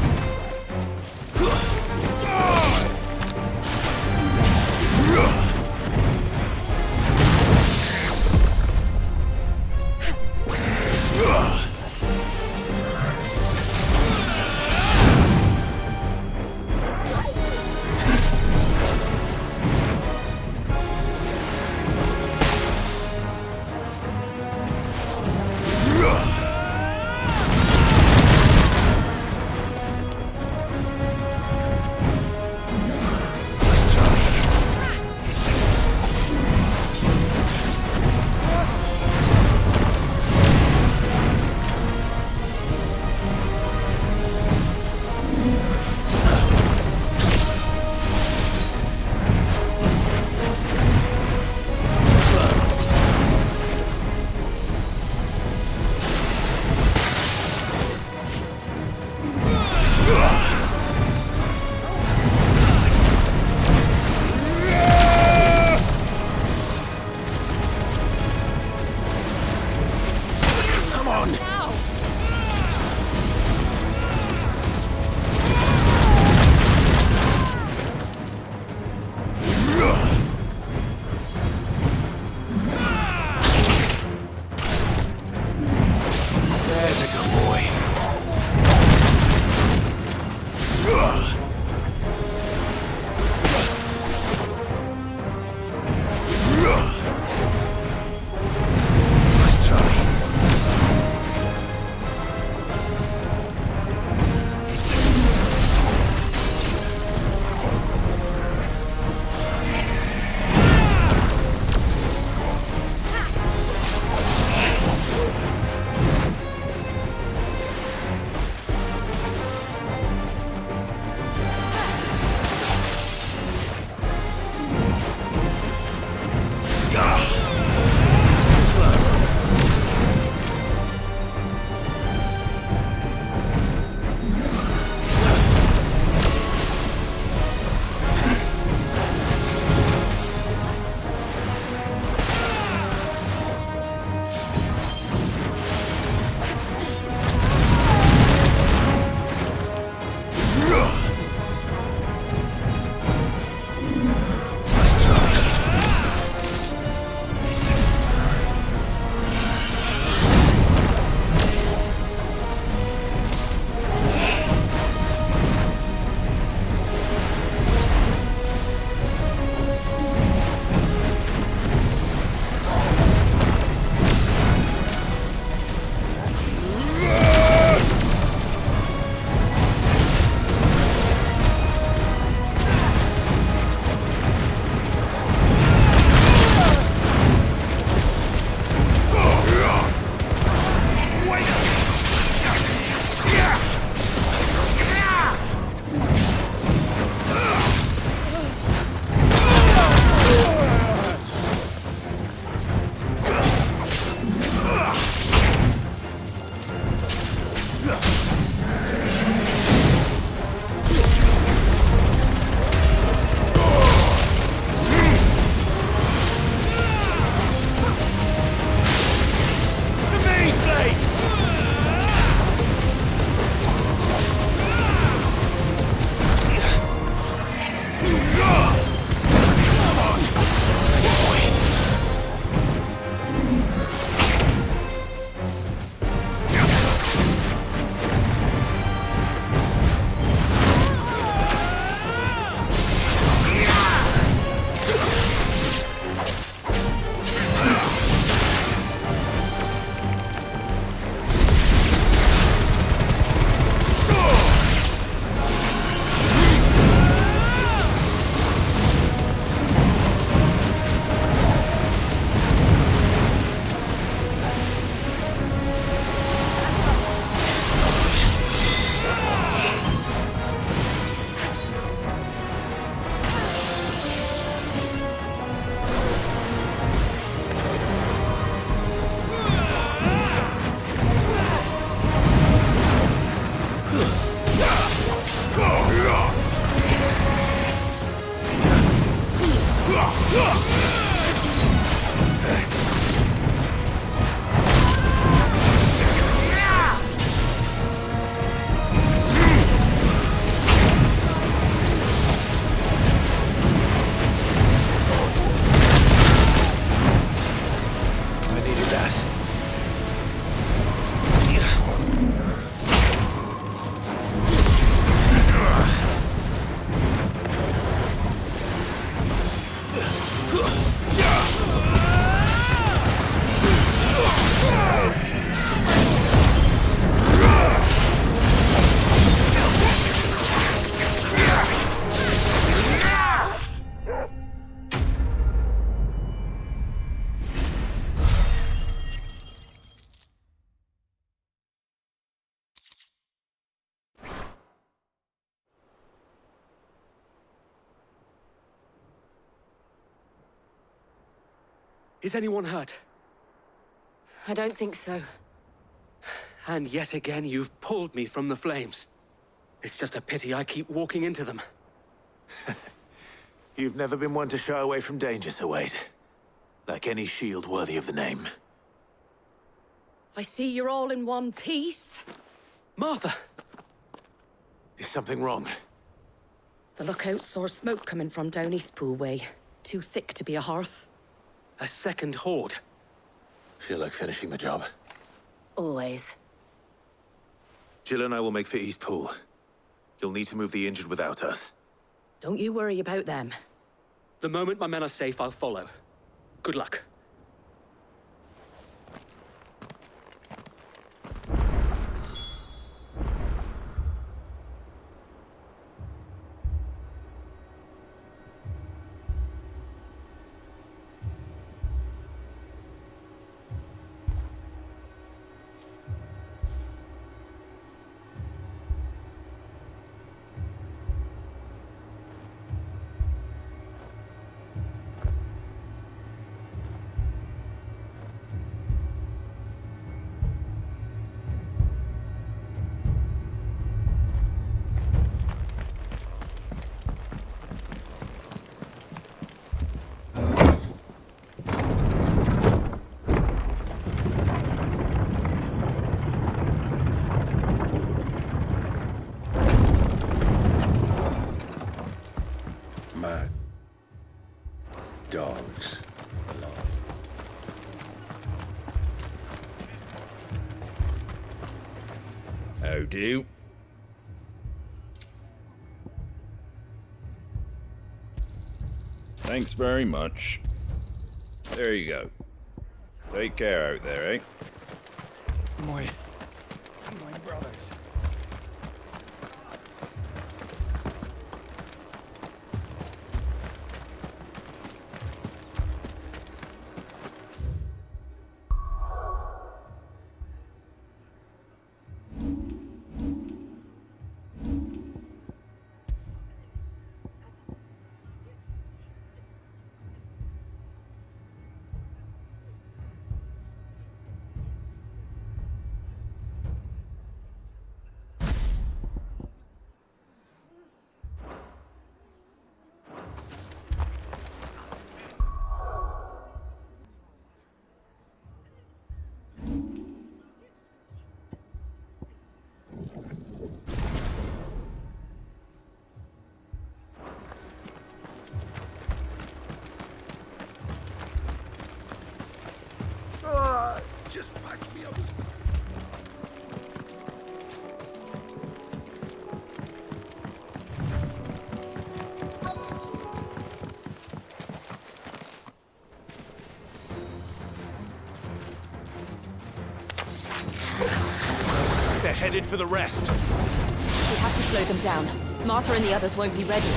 Is anyone hurt? I don't think so. And yet again, you've pulled me from the flames. It's just a pity I keep walking into them. You've never been one to shy away from danger, Sir Wade. Like any shield worthy of the name. I see you're all in one piece. Martha! Is something wrong? The lookout saw smoke coming from down Eastpool way. Too thick to be a hearth. A second horde. Feel like finishing the job. Always. Jill and I will make for Eastpool. You'll need to move the injured without us. Don't you worry about them. The moment my men are safe, I'll follow. Good luck. Dogs alive. How do? Thanks very much. There you go. Take care out there, eh? My brothers. Just patch me up. They're headed for the rest. We have to slow them down. Martha and the others won't be ready.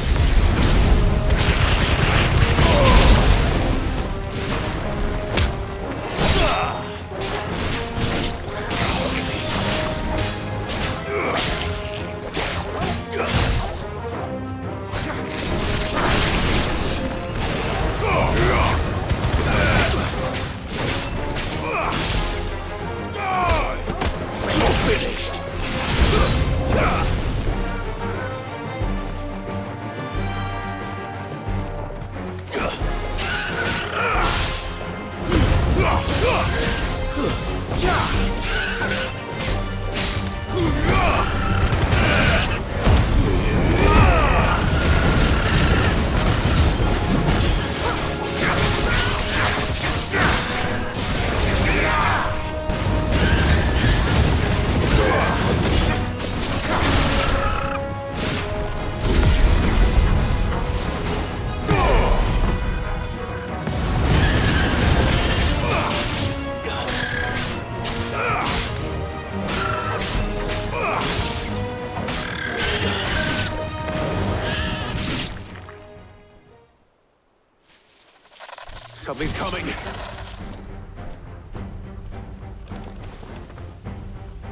Something's coming!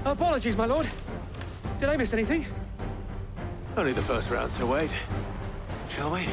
Apologies, my lord. Did I miss anything? Only the first round, so wait. Shall we?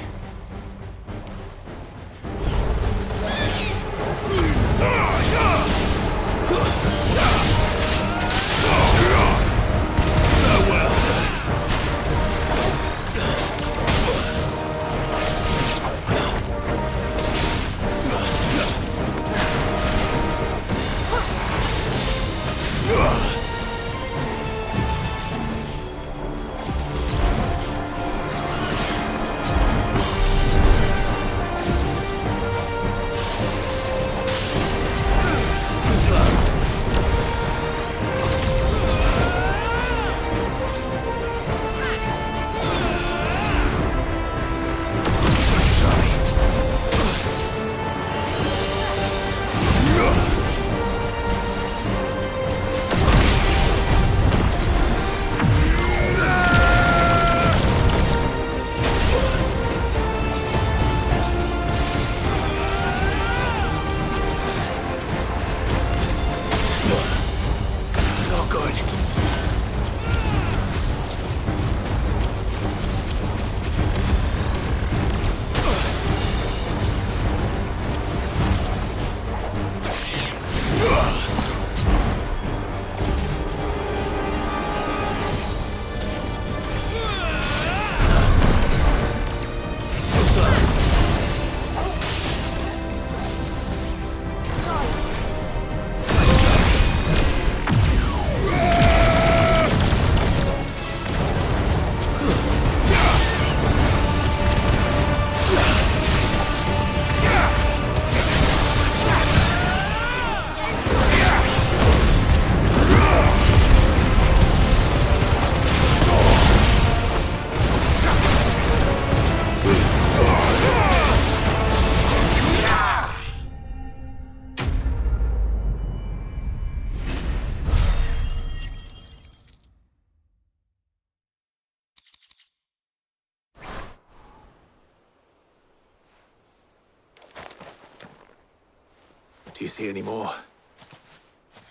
Do you see any more?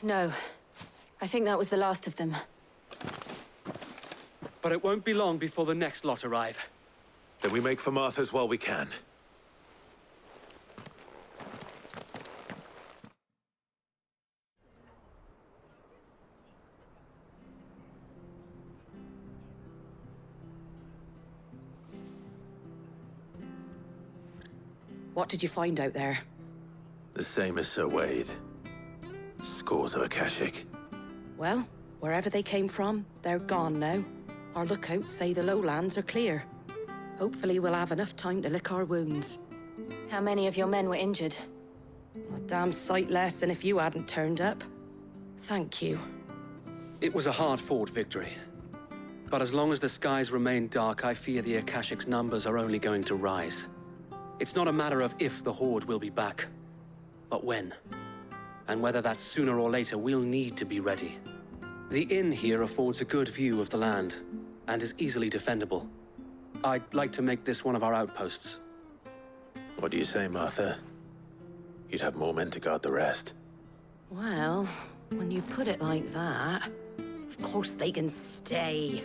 No. I think that was the last of them. But it won't be long before the next lot arrive. Then we make for Martha's while we can. What did you find out there? The same as Sir Wade. Scores of Akashic. Well, wherever they came from, they're gone now. Our lookouts say the lowlands are clear. Hopefully we'll have enough time to lick our wounds. How many of your men were injured? A damn sight less than if you hadn't turned up. Thank you. It was a hard-fought victory. But as long as the skies remain dark, I fear the Akashic's numbers are only going to rise. It's not a matter of if the Horde will be back, but when. And whether that's sooner or later, we'll need to be ready. The inn here affords a good view of the land, and is easily defendable. I'd like to make this one of our outposts. What do you say, Martha? You'd have more men to guard the rest. Well, when you put it like that, of course they can stay.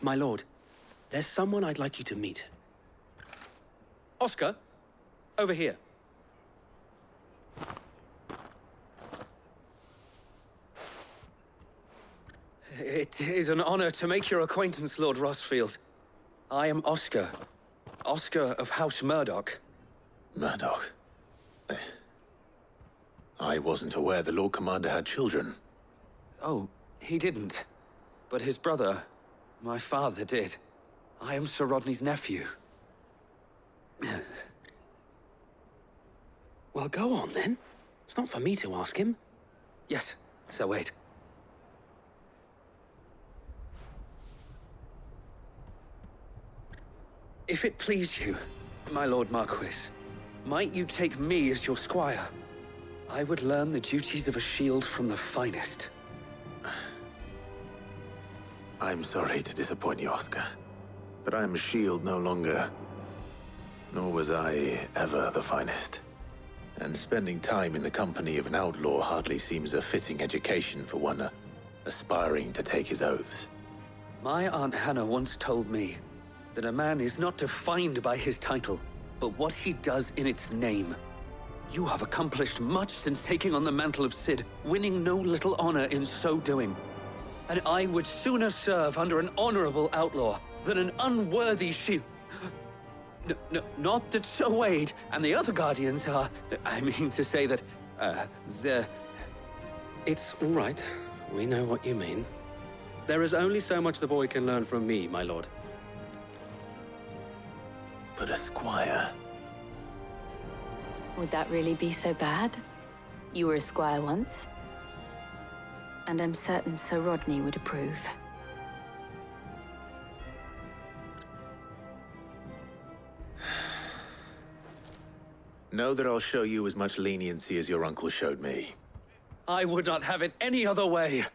My lord, there's someone I'd like you to meet. Oscar, over here. It is an honor to make your acquaintance, Lord Rossfield. I am Oscar. Oscar of House Murdoch. Murdoch? I I wasn't aware the Lord Commander had children. Oh, he didn't. But his brother, my father, did. I am Sir Rodney's nephew. Well, go on then. It's not for me to ask him. Yes, Sir Wade. If it please you, my Lord Marquis, might you take me as your squire? I would learn the duties of a shield from the finest. I'm sorry to disappoint you, Oscar, but I'm a shield no longer. Nor was I ever the finest. And spending time in the company of an outlaw hardly seems a fitting education for one aspiring to take his oaths. My Aunt Hannah once told me that a man is not defined by his title, but what he does in its name. You have accomplished much since taking on the mantle of Cid, winning no little honor in so doing. And I would sooner serve under an honorable outlaw than an unworthy shield. Not that Sir Wade and the other Guardians are... I mean to say that, they're... It's all right. We know what you mean. There is only so much the boy can learn from me, my lord. But a squire... Would that really be so bad? You were a squire once. And I'm certain Sir Rodney would approve. Know that I'll show you as much leniency as your uncle showed me. I would not have it any other way.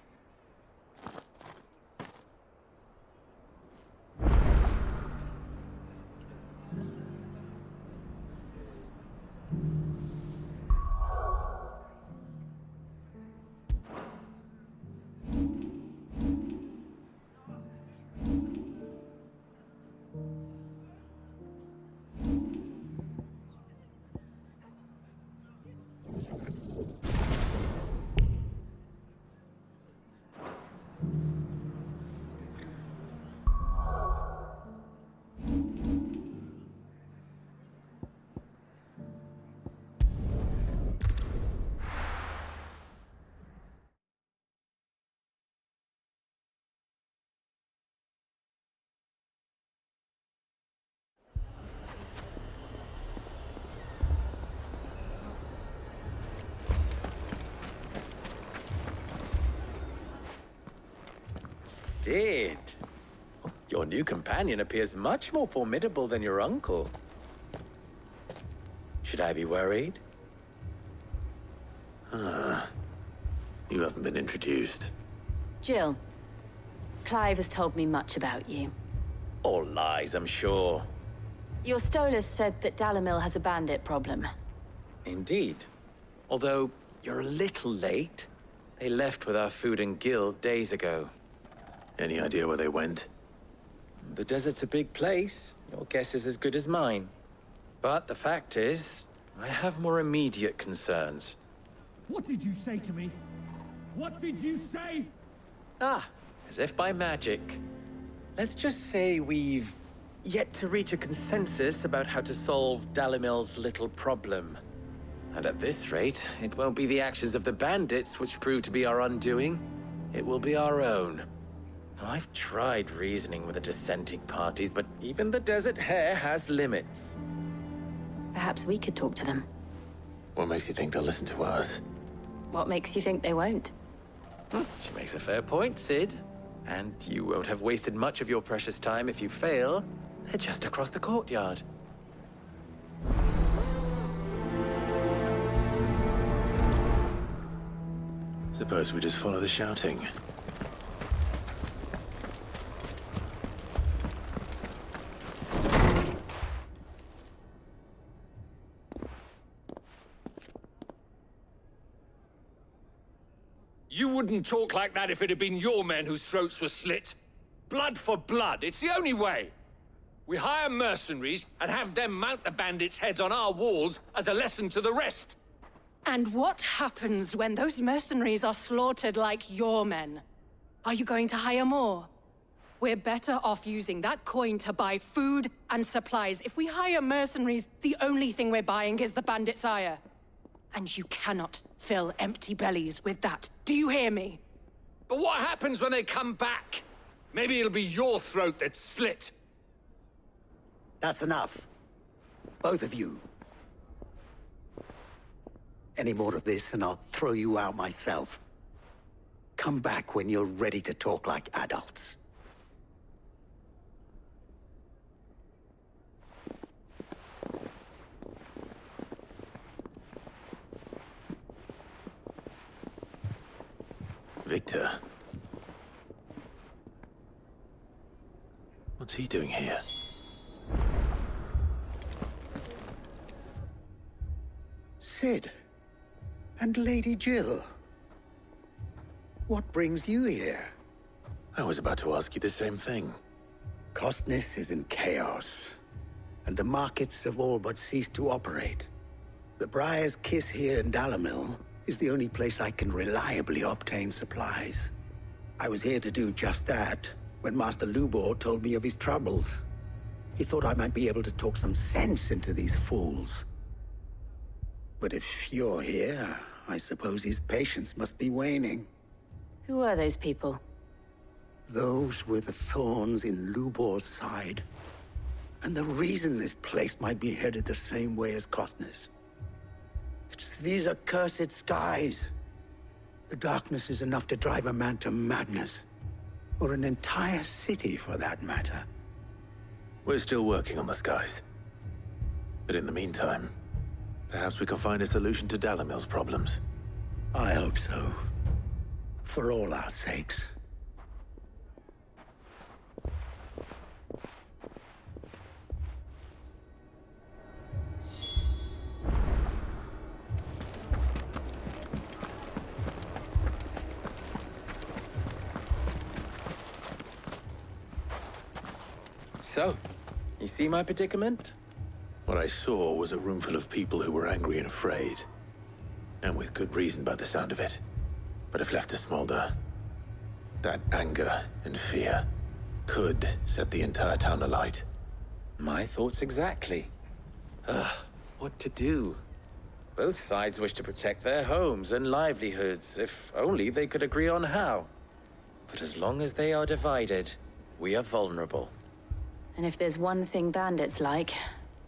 Cid! Your new companion appears much more formidable than your uncle. Should I be worried? You haven't been introduced. Jill, Clive has told me much about you. All lies, I'm sure. Your Stolas said that Dalimil has a bandit problem. Indeed. Although, you're a little late. They left with our food and guild days ago. Any idea where they went? The desert's a big place. Your guess is as good as mine. But the fact is, I have more immediate concerns. What did you say to me? What did you say? Ah, as if by magic. Let's just say we've yet to reach a consensus about how to solve Dalimil's little problem. And at this rate, it won't be the actions of the bandits which prove to be our undoing. It will be our own. I've tried reasoning with the dissenting parties, but even the Desert Hare has limits. Perhaps we could talk to them. What makes you think they'll listen to us? What makes you think they won't? She makes a fair point, Cid. And you won't have wasted much of your precious time if you fail. They're just across the courtyard. Suppose we just follow the shouting. You wouldn't talk like that if it had been your men whose throats were slit. Blood for blood, it's the only way. We hire mercenaries and have them mount the bandits' heads on our walls as a lesson to the rest. And what happens when those mercenaries are slaughtered like your men? Are you going to hire more? We're better off using that coin to buy food and supplies. If we hire mercenaries, the only thing we're buying is the bandits' ire. And you cannot fill empty bellies with that. Do you hear me? But what happens when they come back? Maybe it'll be your throat that's slit. That's enough. Both of you. Any more of this and I'll throw you out myself. Come back when you're ready to talk like adults. Victor. What's he doing here? Sid. And Lady Jill. What brings you here? I was about to ask you the same thing. Costness is in chaos, and the markets have all but ceased to operate. The Briar's Kiss here in Dalimil is the only place I can reliably obtain supplies. I was here to do just that when Master Lubor told me of his troubles. He thought I might be able to talk some sense into these fools. But if you're here, I suppose his patience must be waning. Who are those people? Those were the thorns in Lubor's side. And the reason this place might be headed the same way as Costness. It's these accursed skies. The darkness is enough to drive a man to madness. Or an entire city, for that matter. We're still working on the skies. But in the meantime, perhaps we can find a solution to Dalimil's problems. I hope so. For all our sakes. So, you see my predicament? What I saw was a room full of people who were angry and afraid. And with good reason by the sound of it. But if left to smolder, that anger and fear could set the entire town alight. My thoughts exactly. What to do? Both sides wish to protect their homes and livelihoods, if only they could agree on how. But as long as they are divided, we are vulnerable. And if there's one thing bandits like,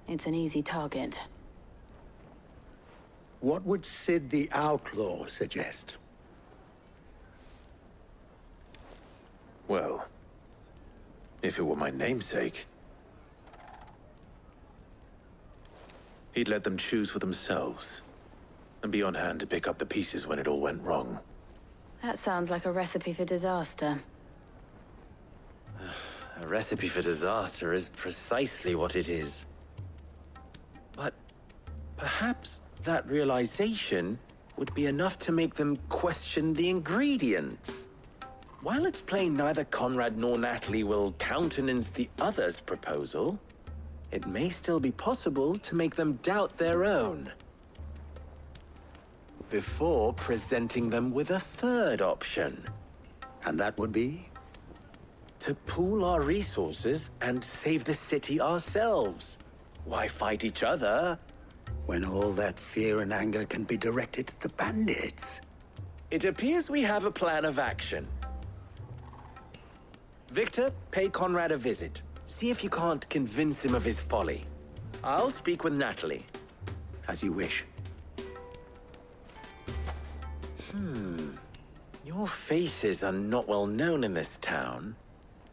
it's an easy target. What would Sid the Outlaw suggest? Well, if it were my namesake, he'd let them choose for themselves and be on hand to pick up the pieces when it all went wrong. That sounds like a recipe for disaster. A recipe for disaster is precisely what it is. But perhaps that realization would be enough to make them question the ingredients. While it's plain neither Conrad nor Natalie will countenance the other's proposal, it may still be possible to make them doubt their own. Before presenting them with a third option. And that would be? To pool our resources and save the city ourselves. Why fight each other? When all that fear and anger can be directed at the bandits. It appears we have a plan of action. Victor, pay Conrad a visit. See if you can't convince him of his folly. I'll speak with Natalie. As you wish. Your faces are not well known in this town.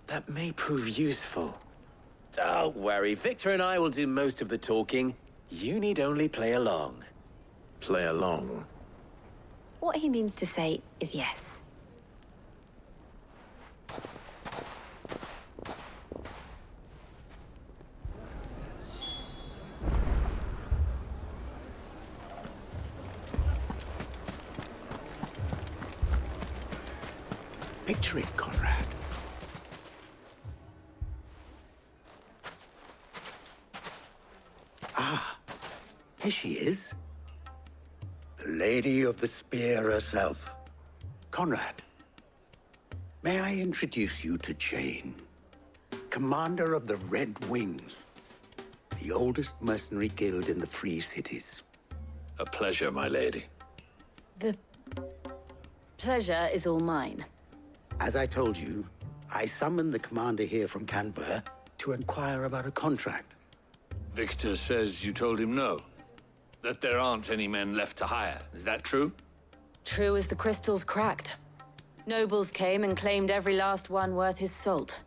That may prove useful. Don't worry, Victor and I will do most of the talking. You need only play along. Play along? What he means to say is yes. Picture it, Conrad. Ah, here she is. The Lady of the Spear herself. Conrad, may I introduce you to Jane, commander of the Red Wings, the oldest mercenary guild in the Free Cities. A pleasure, my lady. The pleasure is all mine. As I told you, I summoned the commander here from Canver to inquire about a contract. Victor says you told him no. That there aren't any men left to hire. Is that true? True as the crystals cracked. Nobles came and claimed every last one worth his salt.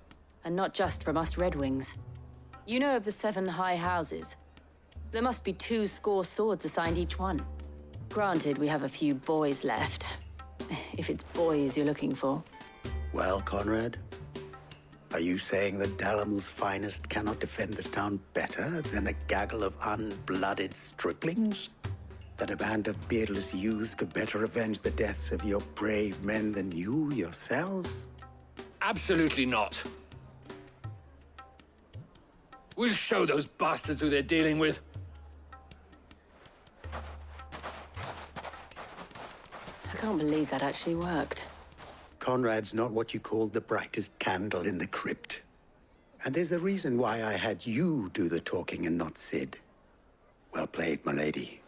And not just from us Red Wings. You know of the 7 high houses. There must be 2 swords assigned each one. Granted, we have a few boys left. If it's boys you're looking for. Well, Conrad, are you saying that Dalamil's finest cannot defend this town better than a gaggle of unblooded striplings? That a band of beardless youths could better avenge the deaths of your brave men than you yourselves? Absolutely not. We'll show those bastards who they're dealing with. I can't believe that actually worked. Conrad's not what you called the brightest candle in the crypt. And there's a reason why I had you do the talking and not Sid. Well played, my lady.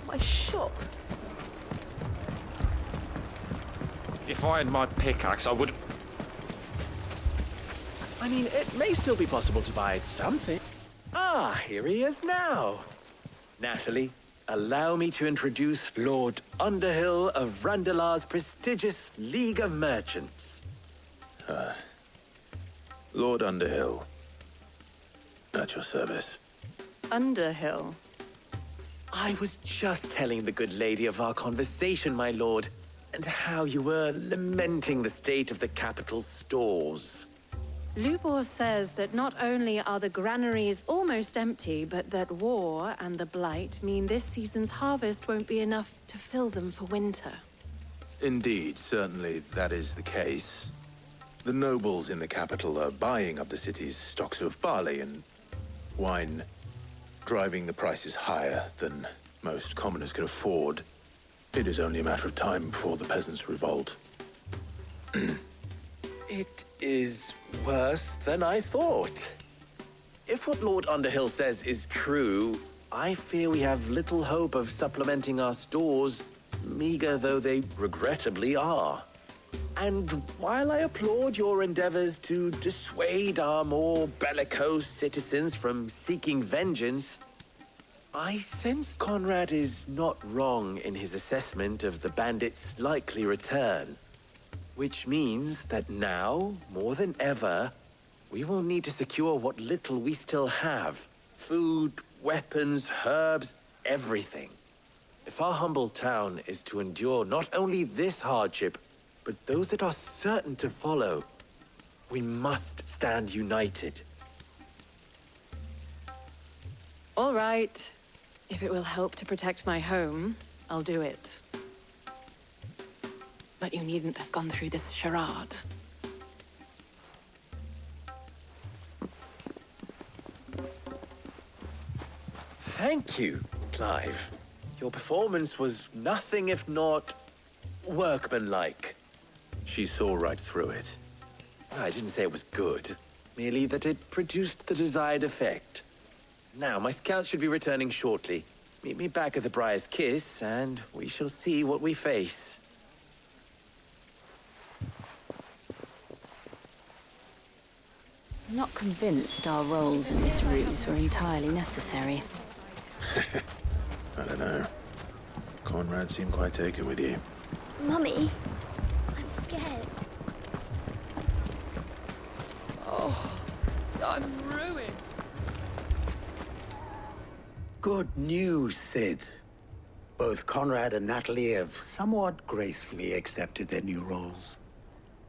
My shop. If I had my pickaxe, I would... I mean, it may still be possible to buy something. Ah, here he is now. Natalie, allow me to introduce Lord Underhill of Randalar's prestigious League of Merchants. Lord Underhill. At your service. Underhill? I was just telling the good lady of our conversation, my lord, and how you were lamenting the state of the capital's stores. Lubor says that not only are the granaries almost empty, but that war and the Blight mean this season's harvest won't be enough to fill them for winter. Indeed, certainly that is the case. The nobles in the capital are buying up the city's stocks of barley and wine, driving the prices higher than most commoners can afford. It is only a matter of time before the peasants revolt. It is worse than I thought. If what Lord Underhill says is true, I fear we have little hope of supplementing our stores, meager though they regrettably are. And while I applaud your endeavors to dissuade our more bellicose citizens from seeking vengeance, I sense Conrad is not wrong in his assessment of the bandits' likely return. Which means that now, more than ever, we will need to secure what little we still have. Food, weapons, herbs, everything. If our humble town is to endure not only this hardship, but those that are certain to follow, we must stand united. All right. If it will help to protect my home, I'll do it. But you needn't have gone through this charade. Thank you, Clive. Your performance was nothing if not workmanlike. She saw right through it. I didn't say it was good, merely that it produced the desired effect. Now, my scouts should be returning shortly. Meet me back at the Briar's Kiss, and we shall see what we face. I'm not convinced our roles in this ruse were entirely necessary. I don't know. Conrad seemed quite taken with you. Mummy, I'm scared. Oh, I'm ruined. Good news, Sid. Both Conrad and Natalie have somewhat gracefully accepted their new roles.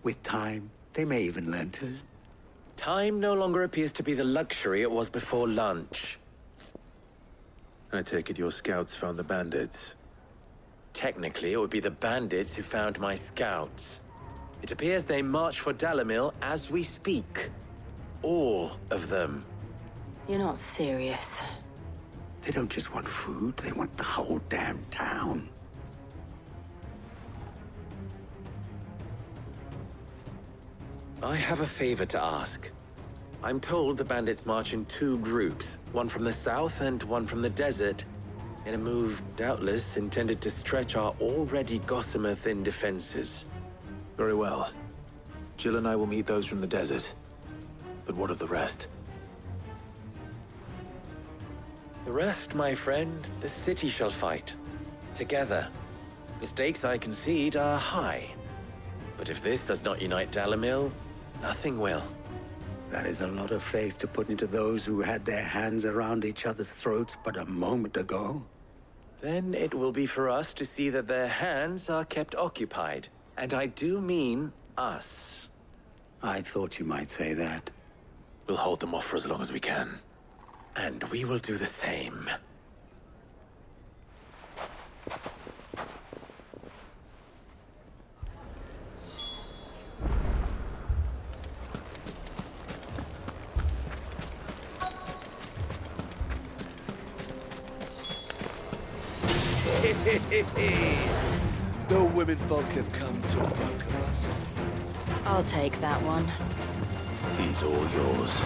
With time, they may even learn to. Time no longer appears to be the luxury it was before lunch. I take it your scouts found the bandits. Technically, it would be the bandits who found my scouts. It appears they march for Dalamil as we speak. All of them. You're not serious. They don't just want food, they want the whole damn town. I have a favor to ask. I'm told the bandits march in 2 groups, one from the south and one from the desert, in a move doubtless intended to stretch our already gossamer-thin defenses. Very well. Jill and I will meet those from the desert. But what of the rest? The rest, my friend, the city shall fight. Together. The stakes, I concede, are high. But if this does not unite Dalimil, nothing will. That is a lot of faith to put into those who had their hands around each other's throats but a moment ago. Then it will be for us to see that their hands are kept occupied. And I do mean us. I thought you might say that. We'll hold them off for as long as we can. And we will do the same. The women folk have come to welcome us. I'll take that one. He's all yours.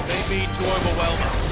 They mean to overwhelm us.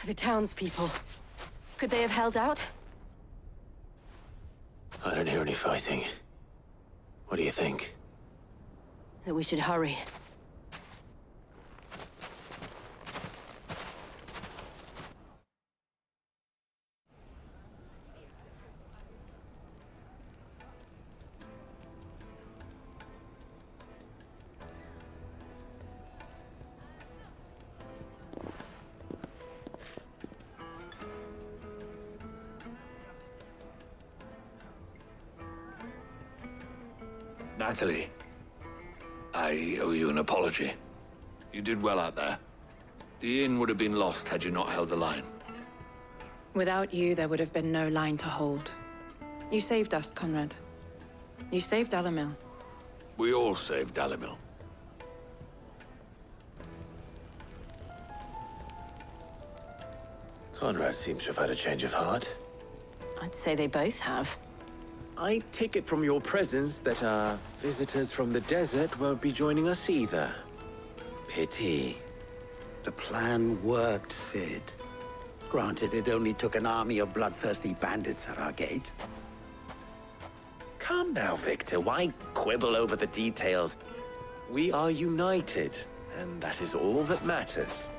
The townspeople. Could they have held out? I don't hear any fighting. What do you think? That we should hurry. Natalie, I owe you an apology. You did well out there. The inn would have been lost had you not held the line. Without you, there would have been no line to hold. You saved us, Conrad. You saved Dalimil. We all saved Dalimil. Conrad seems to have had a change of heart. I'd say they both have. I take it from your presence that our visitors from the desert won't be joining us either. Pity. The plan worked, Sid. Granted, it only took an army of bloodthirsty bandits at our gate. Calm now, Victor. Why quibble over the details? We are united, and that is all that matters.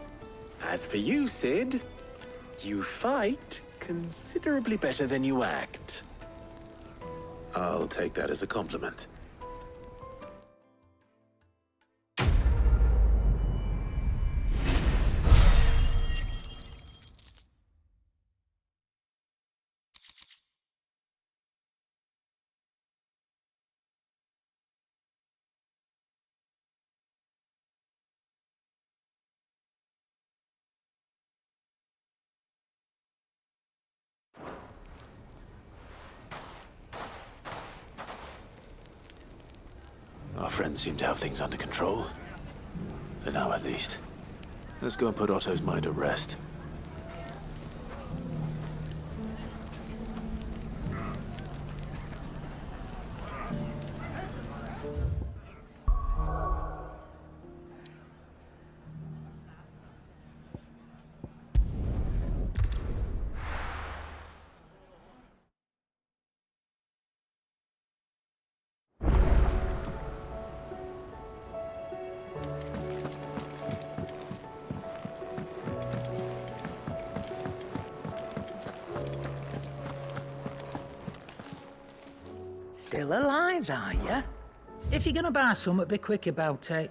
As for you, Sid, you fight considerably better than you act. I'll take that as a compliment. Our friends seem to have things under control. For now, at least. Let's go and put Otto's mind at rest. Still alive, are you? If you're gonna buy some, be quick about it.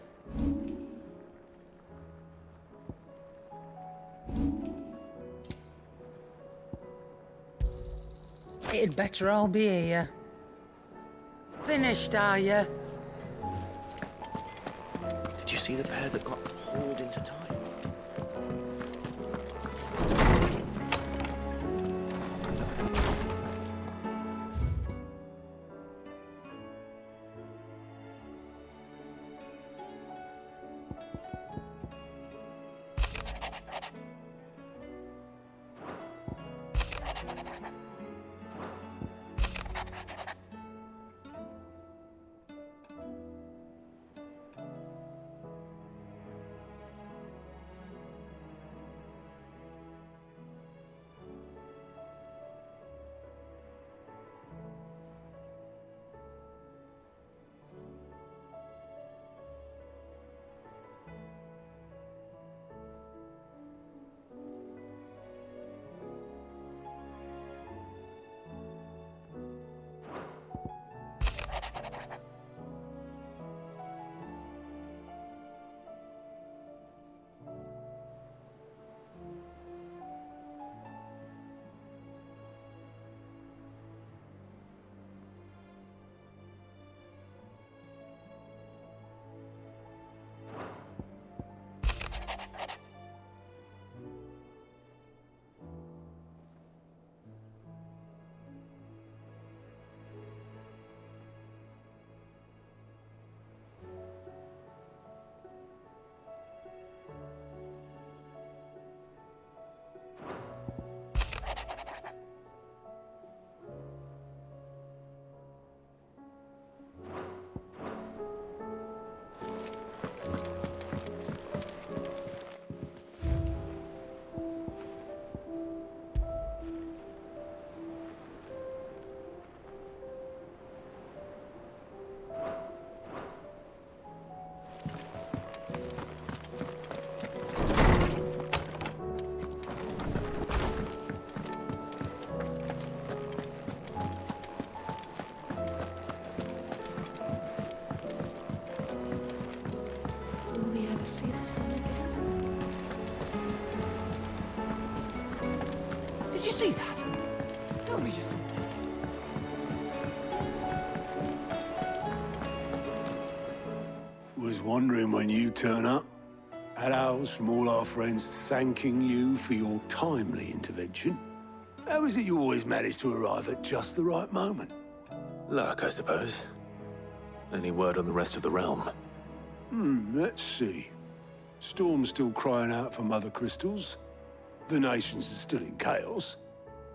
It'd better all be here. Finished, are you? Did you see the pair that got hauled into time? see the sun again. Did you see that? Tell me you saw that. Was wondering when you turn up. Had owls from all our friends thanking you for your timely intervention. How is it you always manage to arrive at just the right moment? Luck, I suppose. Any word on the rest of the realm? Let's see. Storm's still crying out for mothercrystals. The nations are still in chaos.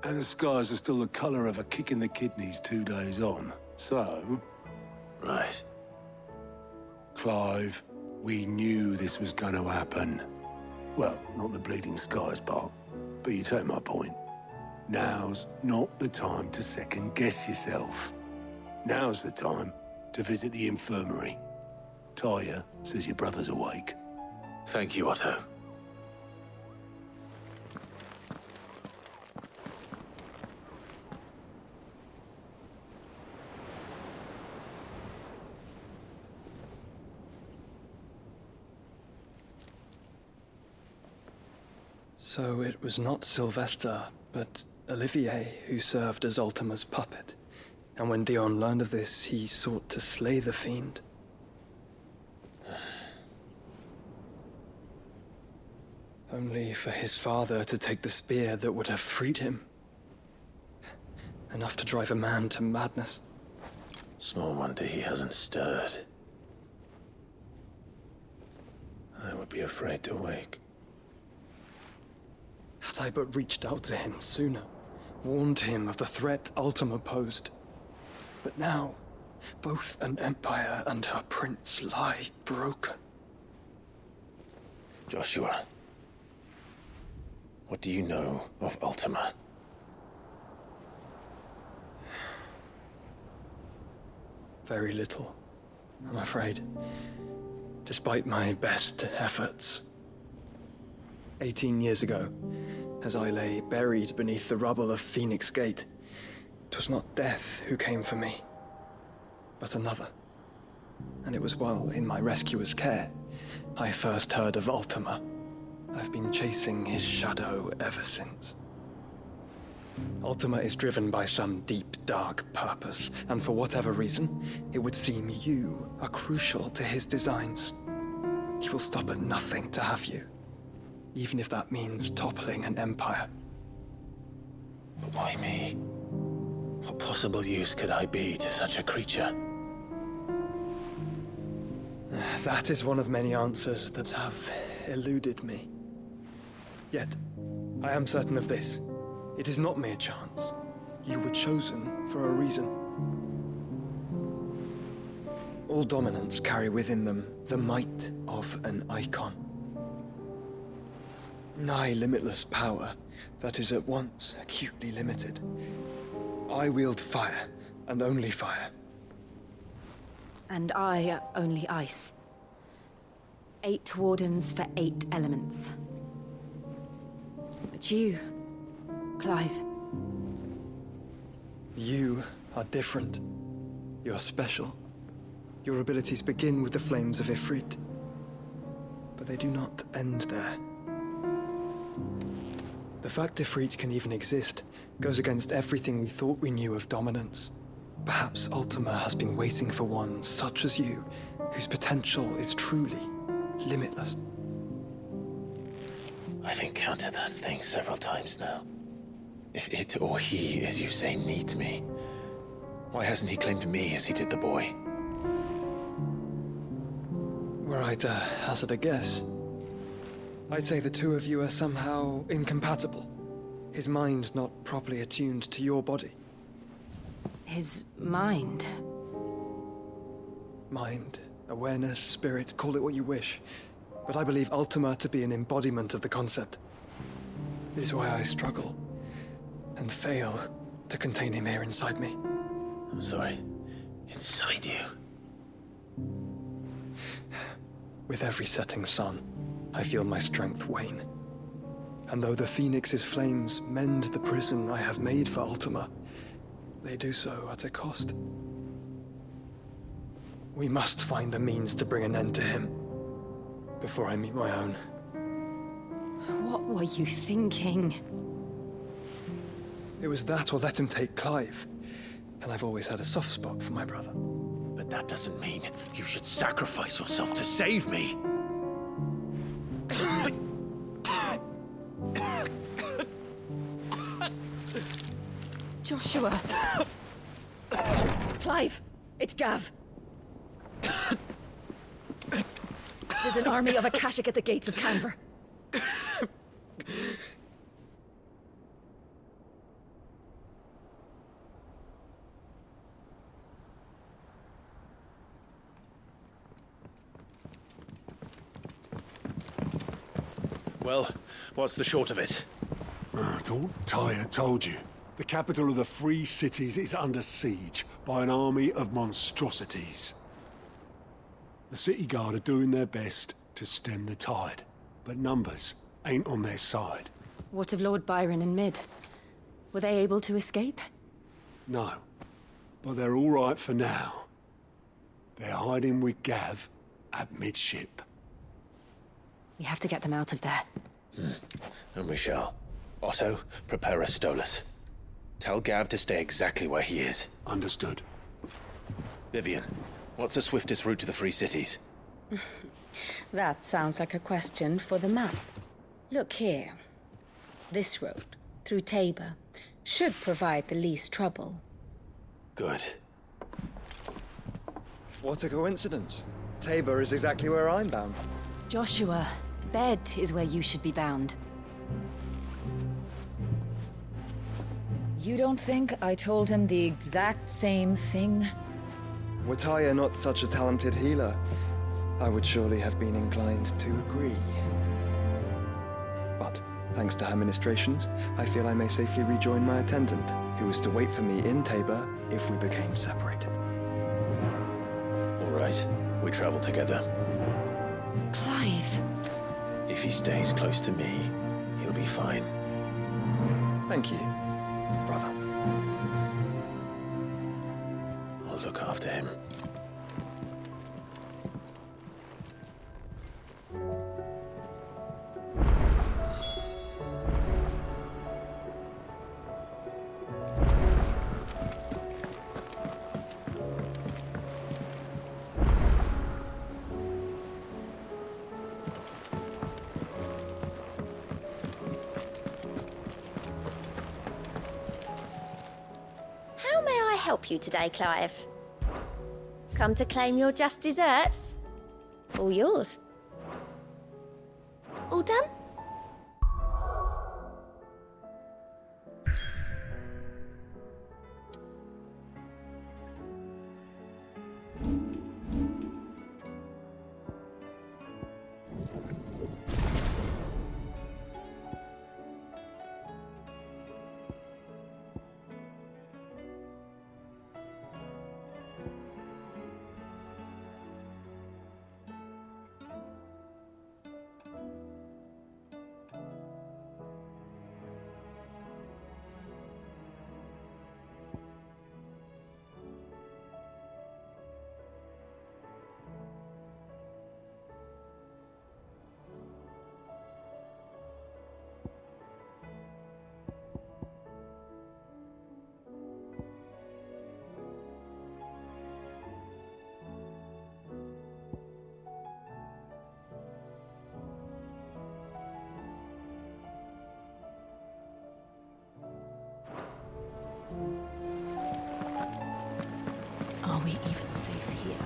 And the skies are still the colour of a kick in the kidneys 2 days on. So... Right. Clive, we knew this was going to happen. Well, not the bleeding skies part, but you take my point. Now's not the time to second-guess yourself. Now's the time to visit the infirmary. Talia says your brother's awake. Thank you, Otto. So it was not Sylvester, but Olivier who served as Ultima's puppet. And when Dion learned of this, he sought to slay the fiend. Only for his father to take the spear that would have freed him. Enough to drive a man to madness. Small wonder he hasn't stirred. I would be afraid to wake. Had I but reached out to him sooner, warned him of the threat Ultima posed. But now, both an empire and her prince lie broken. Joshua, what do you know of Ultima? Very little, I'm afraid. Despite my best efforts. 18 years ago, as I lay buried beneath the rubble of Phoenix Gate, 'twas not death who came for me, but another. And it was while in my rescuer's care, I first heard of Ultima. I've been chasing his shadow ever since. Ultima is driven by some deep, dark purpose, and for whatever reason, it would seem you are crucial to his designs. He will stop at nothing to have you, even if that means toppling an empire. But why me? What possible use could I be to such a creature? That is one of many answers that have eluded me. Yet, I am certain of this. It is not mere chance. You were chosen for a reason. All dominants carry within them the might of an icon. Nigh limitless power that is at once acutely limited. I wield fire, and only fire. And I only ice. 8 wardens for 8 elements. But you, Clive. You are different. You're special. Your abilities begin with the flames of Ifrit. But they do not end there. The fact Ifrit can even exist goes against everything we thought we knew of dominance. Perhaps Ultima has been waiting for one such as you, whose potential is truly limitless. I've encountered that thing several times now. If it or he, as you say, needs me, why hasn't he claimed me as he did the boy? Were I to hazard a guess, I'd say the two of you are somehow incompatible. His mind not properly attuned to your body. His mind? Mind, awareness, spirit, call it what you wish. But I believe Ultima to be an embodiment of the concept. This is why I struggle and fail to contain him here inside me. I'm sorry. Inside you? With every setting sun, I feel my strength wane. And though the Phoenix's flames mend the prison I have made for Ultima, they do so at a cost. We must find a means to bring an end to him. before I meet my own. What were you thinking? It was that or let him take Clive. And I've always had a soft spot for my brother. But that doesn't mean you should sacrifice yourself to save me. Joshua. Clive, it's Gav. There's an army of Akashic at the gates of Canver. Well, what's the short of it? Thought Tyre told you. The capital of the Free Cities is under siege by an army of monstrosities. The City Guard are doing their best to stem the tide, but numbers ain't on their side. What of Lord Byron and Mid? Were they able to escape? No, but they're all right for now. They're hiding with Gav at midship. We have to get them out of there. And we shall. Otto, prepare a Stolas. Tell Gav to stay exactly where he is. Understood. Vivian, what's the swiftest route to the Free Cities? That sounds like a question for the map. Look here. This road, through Tabor, should provide the least trouble. Good. What a coincidence. Tabor is exactly where I'm bound. Joshua, bed is where you should be bound. You don't think I told him the exact same thing? Were Tyre not such a talented healer, I would surely have been inclined to agree. But, thanks to her ministrations, I feel I may safely rejoin my attendant, who was to wait for me in Tabor if we became separated. All right, we travel together. Clive! If he stays close to me, he'll be fine. Thank you, brother. I'll look after him. Help you today, Clive? Come to claim your just desserts? All yours. All done? Are we even safe here?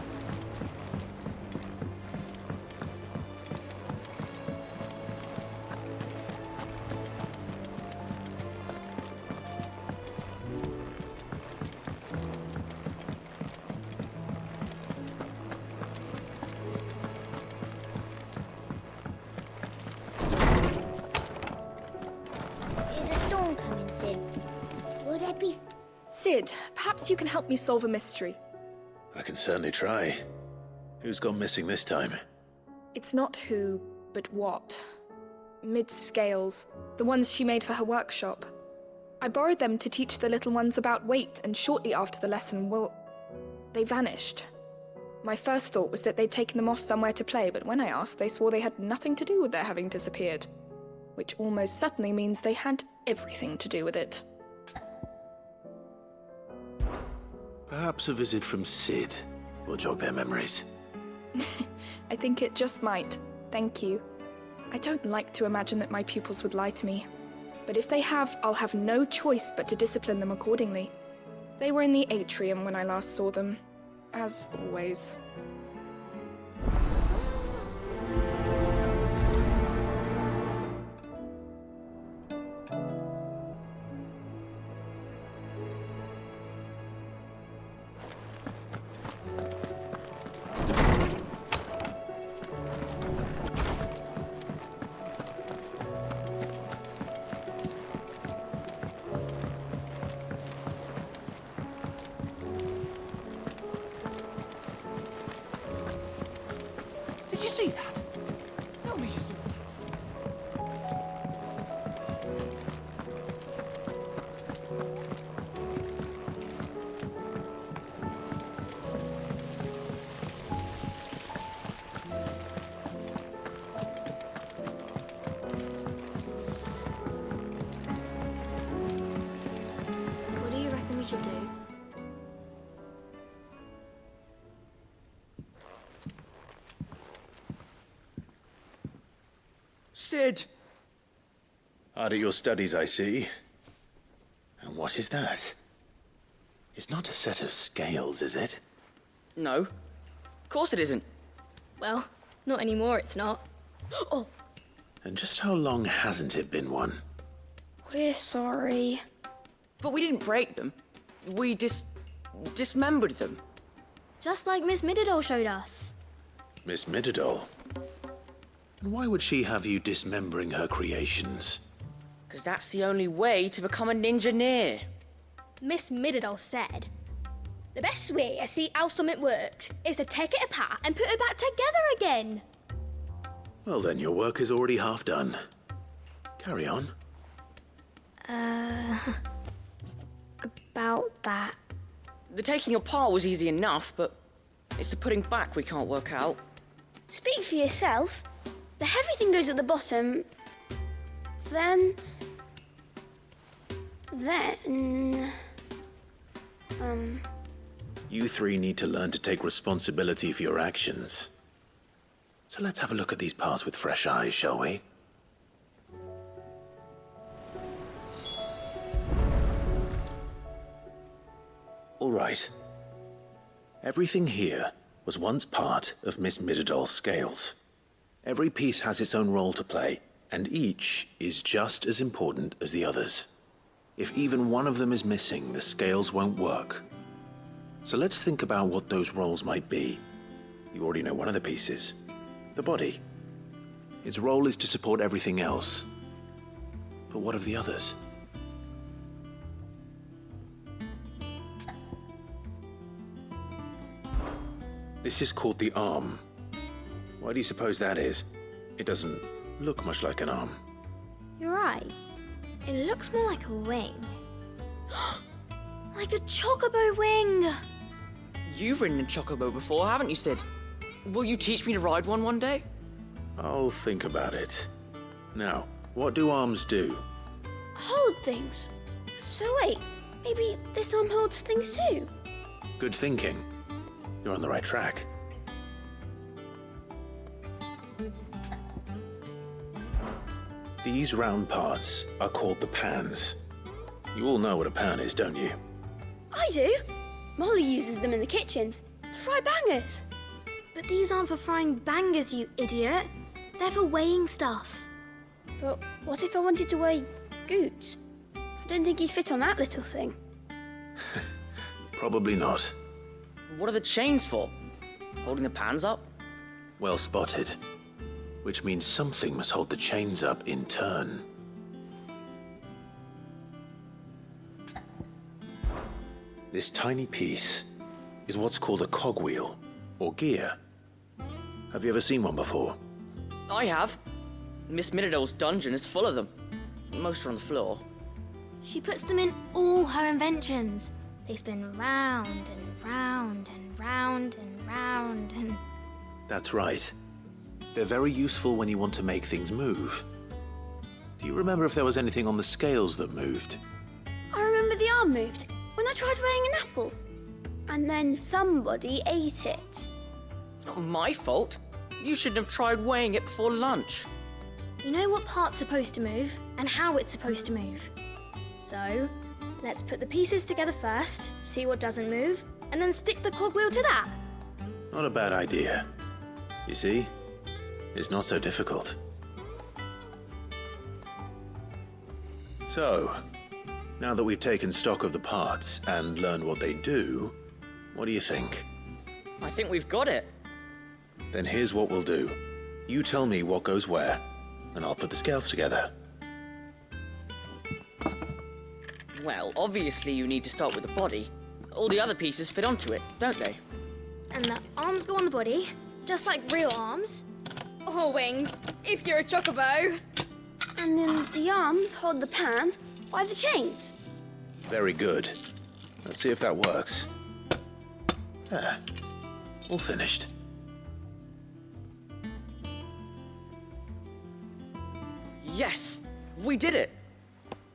Is a storm coming, Sid? Will there be... Sid, perhaps you can help me solve a mystery. I can certainly try. Who's gone missing this time? It's not who, but what. Mid's scales, the ones she made for her workshop. I borrowed them to teach the little ones about weight, and shortly after the lesson, well, they vanished. My first thought was that they'd taken them off somewhere to play, but when I asked, they swore they had nothing to do with their having disappeared. Which almost certainly means they had everything to do with it. Perhaps a visit from Sid will jog their memories. I think it just might. Thank you. I don't like to imagine that my pupils would lie to me. But if they have, I'll have no choice but to discipline them accordingly. They were in the atrium when I last saw them. As always. Did you see that? Tell me you saw that. What do you reckon we should do? Sid! Hard at your studies, I see. And what is that? It's not a set of scales, is it? No. Of course it isn't. Well, not anymore, it's not. Oh, And just how long hasn't it been one? we're sorry. But we didn't break them. We dismembered them. Just like Miss Mididol showed us. Miss Mididol? And why would she have you dismembering her creations? Because that's the only way to become a ninja-neer. Miss Mididol said, the best way to see how something works is to take it apart and put it back together again. Well then, your work is already half done. Carry on. About that. The taking apart was easy enough, but it's the putting back we can't work out. Speak for yourself. The heavy thing goes at the bottom. Then... You three need to learn to take responsibility for your actions. So let's have a look at these parts with fresh eyes, shall we? All right. Everything here was once part of Miss Mididol's scales. Every piece has its own role to play, and each is just as important as the others. If even one of them is missing, the scales won't work. So let's think about what those roles might be. You already know one of the pieces. The body. Its role is to support everything else. But what of the others? This is called the arm. Why do you suppose that is? It doesn't look much like an arm. You're right. It looks more like a wing. Like a chocobo wing! You've ridden a chocobo before, haven't you, Sid? Will you teach me to ride one day? I'll think about it. Now, what do arms do? Hold things. So wait, maybe this arm holds things too? Good thinking. You're on the right track. These round parts are called the pans. You all know what a pan is, don't you? I do. Molly uses them in the kitchens to fry bangers. But these aren't for frying bangers, you idiot. They're for weighing stuff. But what if I wanted to weigh Goots? I don't think he'd fit on that little thing. Probably not. What are the chains for? Holding the pans up? Well spotted. Which means something must hold the chains up in turn. This tiny piece is what's called a cogwheel, or gear. Have you ever seen one before? I have. Miss Mididol's dungeon is full of them. Most are on the floor. She puts them in all her inventions. They spin round and round and round and around and... That's right. They're very useful when you want to make things move. Do you remember if there was anything on the scales that moved? I remember the arm moved when I tried weighing an apple. And then somebody ate it. It's not my fault. You shouldn't have tried weighing it before lunch. You know what part's supposed to move and how it's supposed to move. So, let's put the pieces together first, see what doesn't move, and then stick the cogwheel to that. Not a bad idea. You see? It's not so difficult. So, now that we've taken stock of the parts and learned what they do, what do you think? I think we've got it. Then here's what we'll do. You tell me what goes where, and I'll put the scales together. Well, obviously you need to start with the body. All the other pieces fit onto it, don't they? And the arms go on the body, just like real arms. Or wings, if you're a chocobo. And then the arms hold the pans by the chains. Very good. Let's see if that works. Ah, all finished. Yes! We did it!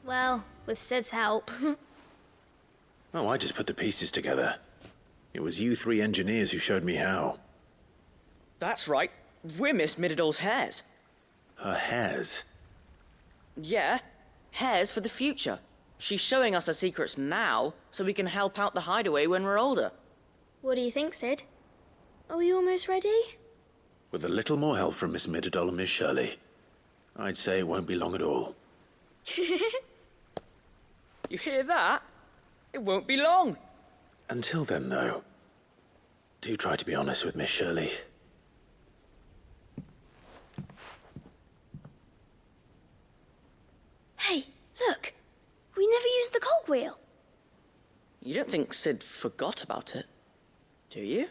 Well, with Sid's help. Oh, I just put the pieces together. It was you three engineers who showed me how. That's right. We're Miss Mididol's hairs. Her hairs? Yeah, hairs for the future. She's showing us her secrets now, so we can help out the hideaway when we're older. What do you think, Sid? Are you almost ready? With a little more help from Miss Mididol and Miss Shirley, I'd say it won't be long at all. You hear that? It won't be long. Until then, though, do try to be honest with Miss Shirley. Hey, look! We never used the cogwheel. You don't think Sid forgot about it, do you?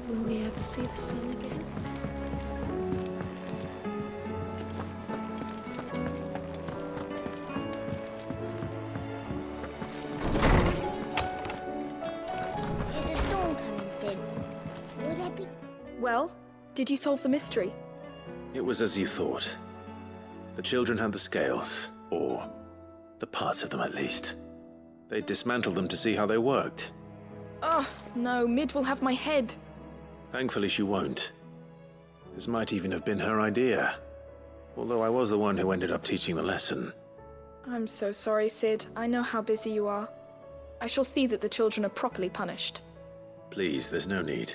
Will we ever see the sun again? Is a storm coming, Sid? Will there be... Well, did you solve the mystery? It was as you thought. The children had the scales, or the parts of them at least. They dismantled them to see how they worked. Oh, no, Mid will have my head. Thankfully she won't. This might even have been her idea. Although I was the one who ended up teaching the lesson. I'm so sorry, Sid. I know how busy you are. I shall see that the children are properly punished. Please, there's no need.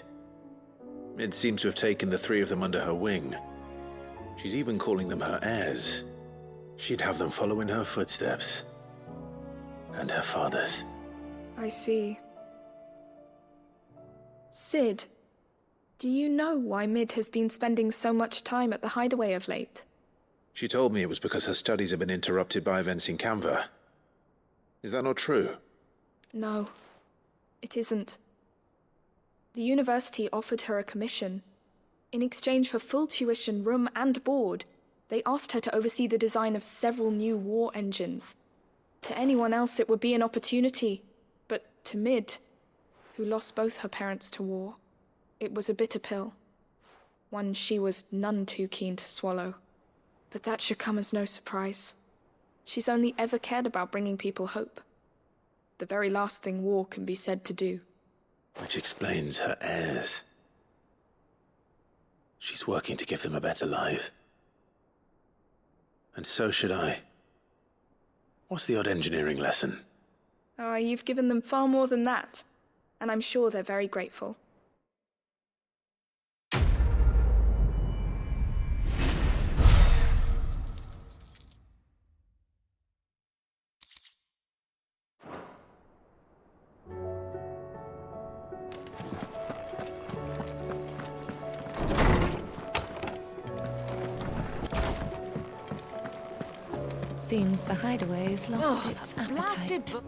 Mid seems to have taken the three of them under her wing. She's even calling them her heirs. She'd have them follow in her footsteps. And her father's. I see. Sid, do you know why Mid has been spending so much time at the hideaway of late? She told me it was because her studies have been interrupted by events in Canva. Is that not true? No, it isn't. The university offered her a commission. In exchange for full tuition, room and board, they asked her to oversee the design of several new war engines. To anyone else it would be an opportunity, but to Mid, who lost both her parents to war, it was a bitter pill. One she was none too keen to swallow. But that should come as no surprise. She's only ever cared about bringing people hope. The very last thing war can be said to do. Which explains her heirs. She's working to give them a better life. And so should I. What's the odd engineering lesson? Oh, you've given them far more than that. And I'm sure they're very grateful. Seems the hideaway's lost its appetite. Blasted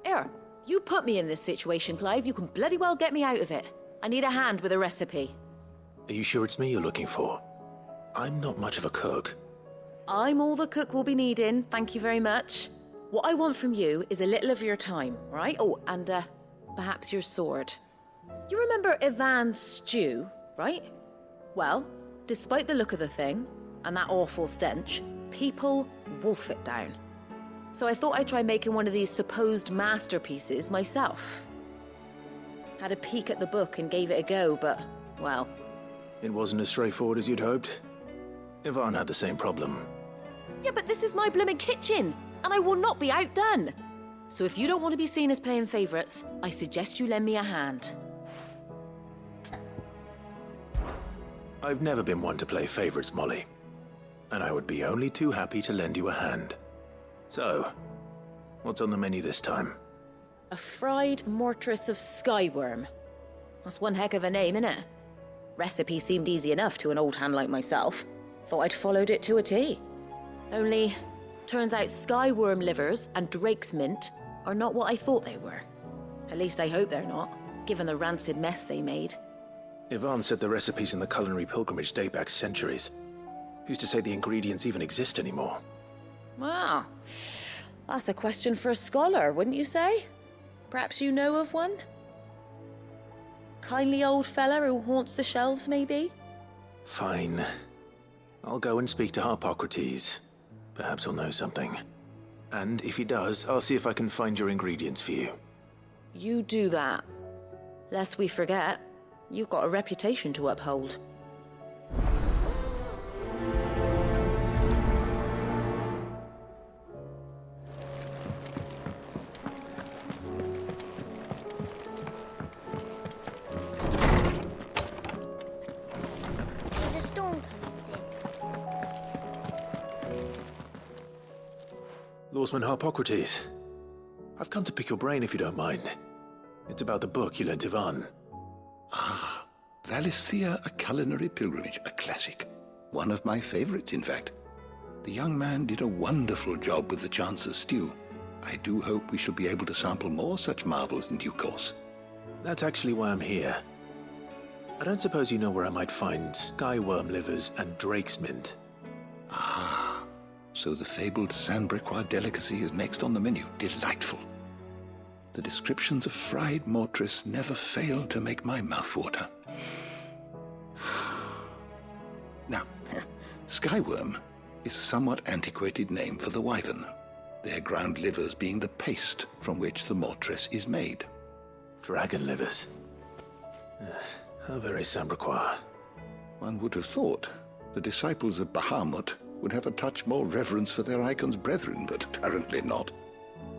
Here, you put me in this situation, Clive. You can bloody well get me out of it. I need a hand with a recipe. Are you sure it's me you're looking for? I'm not much of a cook. I'm all the cook will be needing, thank you very much. What I want from you is a little of your time, right? Oh, and perhaps your sword. You remember Ivan's stew, right? Well, despite the look of the thing, and that awful stench, people wolf it down. So I thought I'd try making one of these supposed masterpieces myself. Had a peek at the book and gave it a go, but, well... It wasn't as straightforward as you'd hoped. Ivan had the same problem. Yeah, but this is my blimmin' kitchen, and I will not be outdone. So if you don't want to be seen as playing favourites, I suggest you lend me a hand. I've never been one to play favourites, Molly. And I would be only too happy to lend you a hand. So, what's on the menu this time? A fried mortress of skyworm. That's one heck of a name, innit? Recipe seemed easy enough to an old hand like myself. Thought I'd followed it to a T. Only, turns out skyworm livers and drake's mint are not what I thought they were. At least I hope they're not, given the rancid mess they made. Ivan said the recipes in the culinary pilgrimage date back centuries. Who's to say the ingredients even exist anymore? Well, that's a question for a scholar, wouldn't you say? Perhaps you know of one? Kindly old fella who haunts the shelves, maybe? Fine. I'll go and speak to Harpocrates. Perhaps he'll know something. And if he does, I'll see if I can find your ingredients for you. You do that. Lest we forget, you've got a reputation to uphold. There's a storm coming soon. Lawsman Harpocrates. I've come to pick your brain if you don't mind. It's about the book you lent Ivan. Ah, Valisthea, A Culinary Pilgrimage, a classic. One of my favorites, in fact. The young man did a wonderful job with the Chance's stew. I do hope we shall be able to sample more such marvels in due course. That's actually why I'm here. I don't suppose you know where I might find skyworm livers and drake's mint. Ah, so the fabled Sanbriquois delicacy is next on the menu. Delightful. The descriptions of fried mortress never fail to make my mouth water. Now, skyworm is a somewhat antiquated name for the wyvern, their ground livers being the paste from which the mortress is made. Dragon livers. How very Sanbriquois. One would have thought the disciples of Bahamut would have a touch more reverence for their icon's brethren, but apparently not.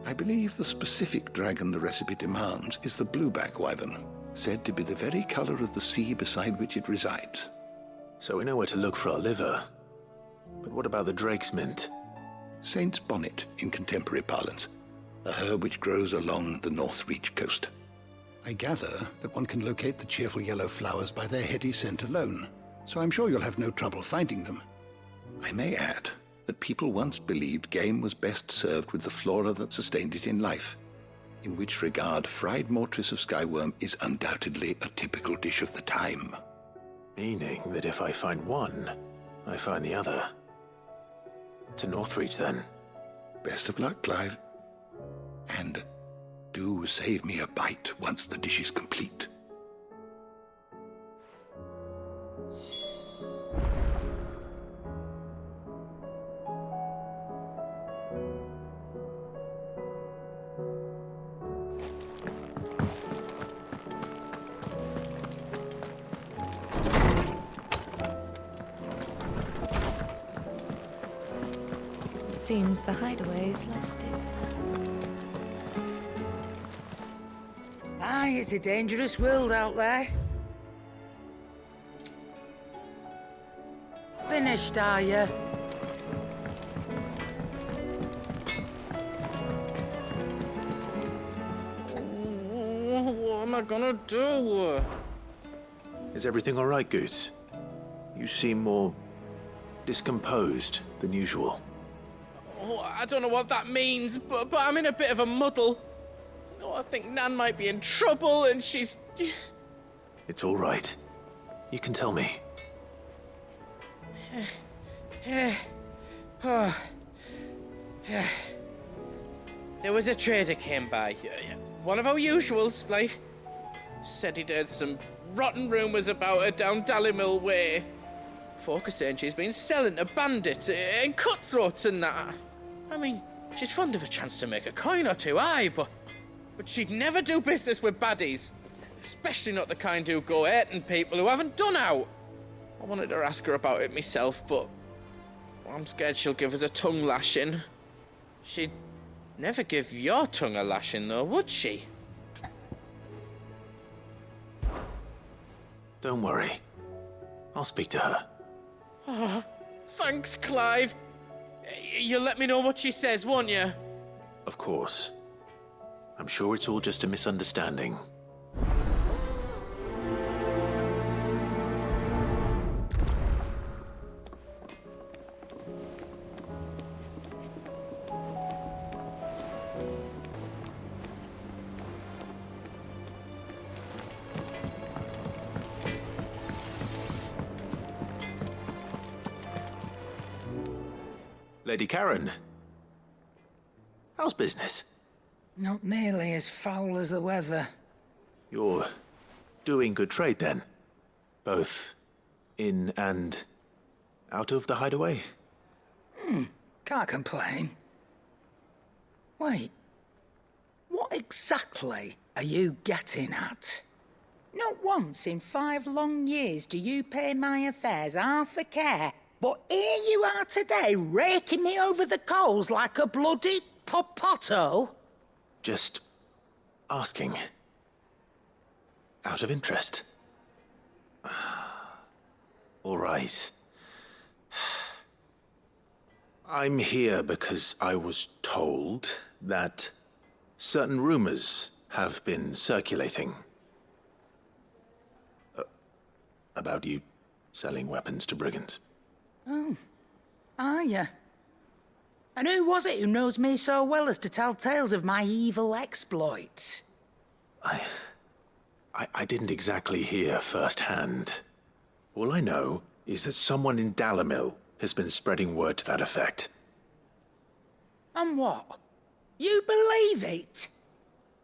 I believe the specific dragon the recipe demands is the blueback wyvern, said to be the very color of the sea beside which it resides. So we know where to look for our liver. But what about the drake's mint? Saint's bonnet in contemporary parlance, a herb which grows along the North Reach coast. I gather that one can locate the cheerful yellow flowers by their heady scent alone, so I'm sure you'll have no trouble finding them. I may add that people once believed game was best served with the flora that sustained it in life, in which regard fried mortress of skyworm is undoubtedly a typical dish of the time. Meaning that if I find one, I find the other. To Northreach, then. Best of luck, Clive. And do save me a bite once the dish is complete. Seems the hideaway is lost its... Aye, it's a dangerous world out there. Finished, are you? What am I gonna do? Is everything all right, Goots? You seem more discomposed than usual. Oh, I don't know what that means, but I'm in a bit of a muddle. Oh, I think Nan might be in trouble, and she's... It's all right. You can tell me. There was a trader came by. One of our usuals, like. Said he'd heard some rotten rumours about her down Dalimil way. Folk are saying she's been selling to bandits and cutthroats and that. I mean, she's fond of a chance to make a coin or two, aye, but she'd never do business with baddies. Especially not the kind who go hurting people who haven't done out. I wanted to ask her about it myself, but I'm scared she'll give us a tongue lashing. She'd never give your tongue a lashing, though, would she? Don't worry. I'll speak to her. Oh, thanks, Clive. You'll let me know what she says, won't you? Of course. I'm sure it's all just a misunderstanding. Lady Karen, how's business? Not nearly as foul as the weather. You're doing good trade then? Both in and out of the hideaway? Can't complain. Wait, what exactly are you getting at? Not once in 5 long years do you pay my affairs half a care. But here you are today, raking me over the coals like a bloody popoto. Just asking. Out of interest. All right. I'm here because I was told that certain rumors have been circulating. About you selling weapons to brigands. Oh, are you? And who was it who knows me so well as to tell tales of my evil exploits? I didn't exactly hear firsthand. All I know is that someone in Dalimil has been spreading word to that effect. And what? You believe it?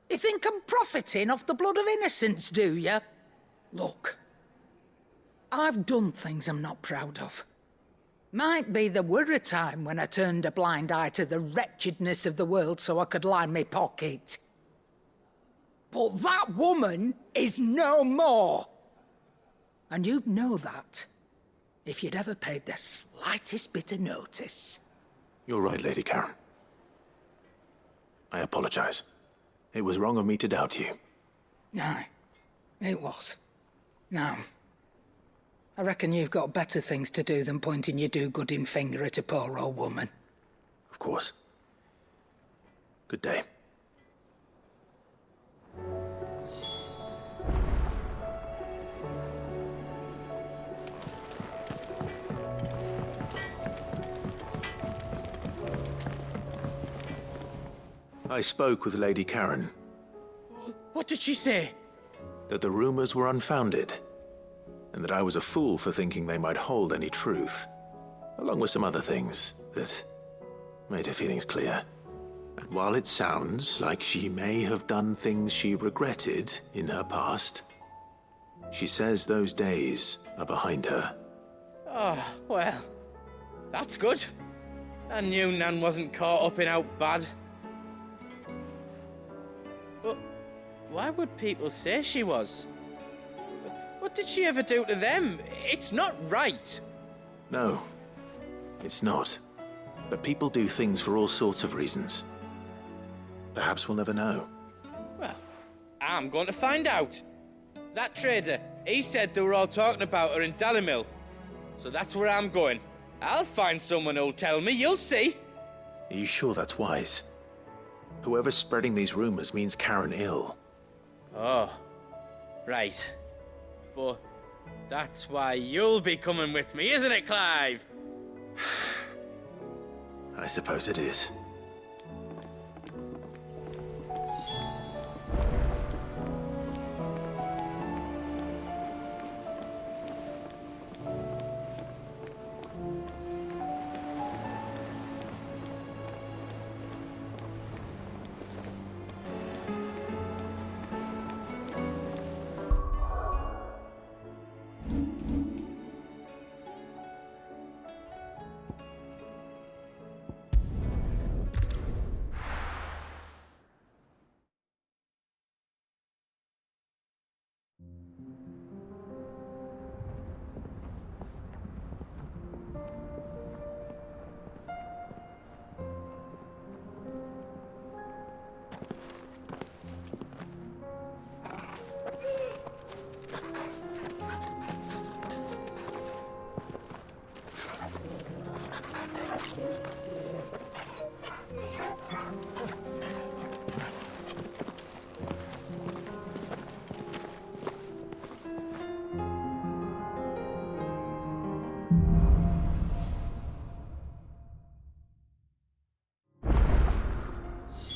You think I'm profiting off the blood of innocents, do you? Look, I've done things I'm not proud of. Might be there were a time when I turned a blind eye to the wretchedness of the world so I could line my pocket. But that woman is no more. And you'd know that if you'd ever paid the slightest bit of notice. You're right, Lady Karen. I apologize. It was wrong of me to doubt you. No, it was. Now, I reckon you've got better things to do than pointing your do-gooding finger at a poor old woman. Of course. Good day. I spoke with Lady Karen. What did she say? That the rumors were unfounded, and that I was a fool for thinking they might hold any truth, along with some other things that made her feelings clear. And while it sounds like she may have done things she regretted in her past, she says those days are behind her. Oh, well, that's good. I knew Nan wasn't caught up in out bad. But why would people say she was? What did she ever do to them? It's not right. No, it's not. But people do things for all sorts of reasons. Perhaps we'll never know. Well, I'm going to find out. That trader, he said they were all talking about her in Dalimil. So that's where I'm going. I'll find someone who'll tell me, you'll see. Are you sure that's wise? Whoever's spreading these rumors means Karen ill. Oh, right. But that's why you'll be coming with me, isn't it, Clive? I suppose it is.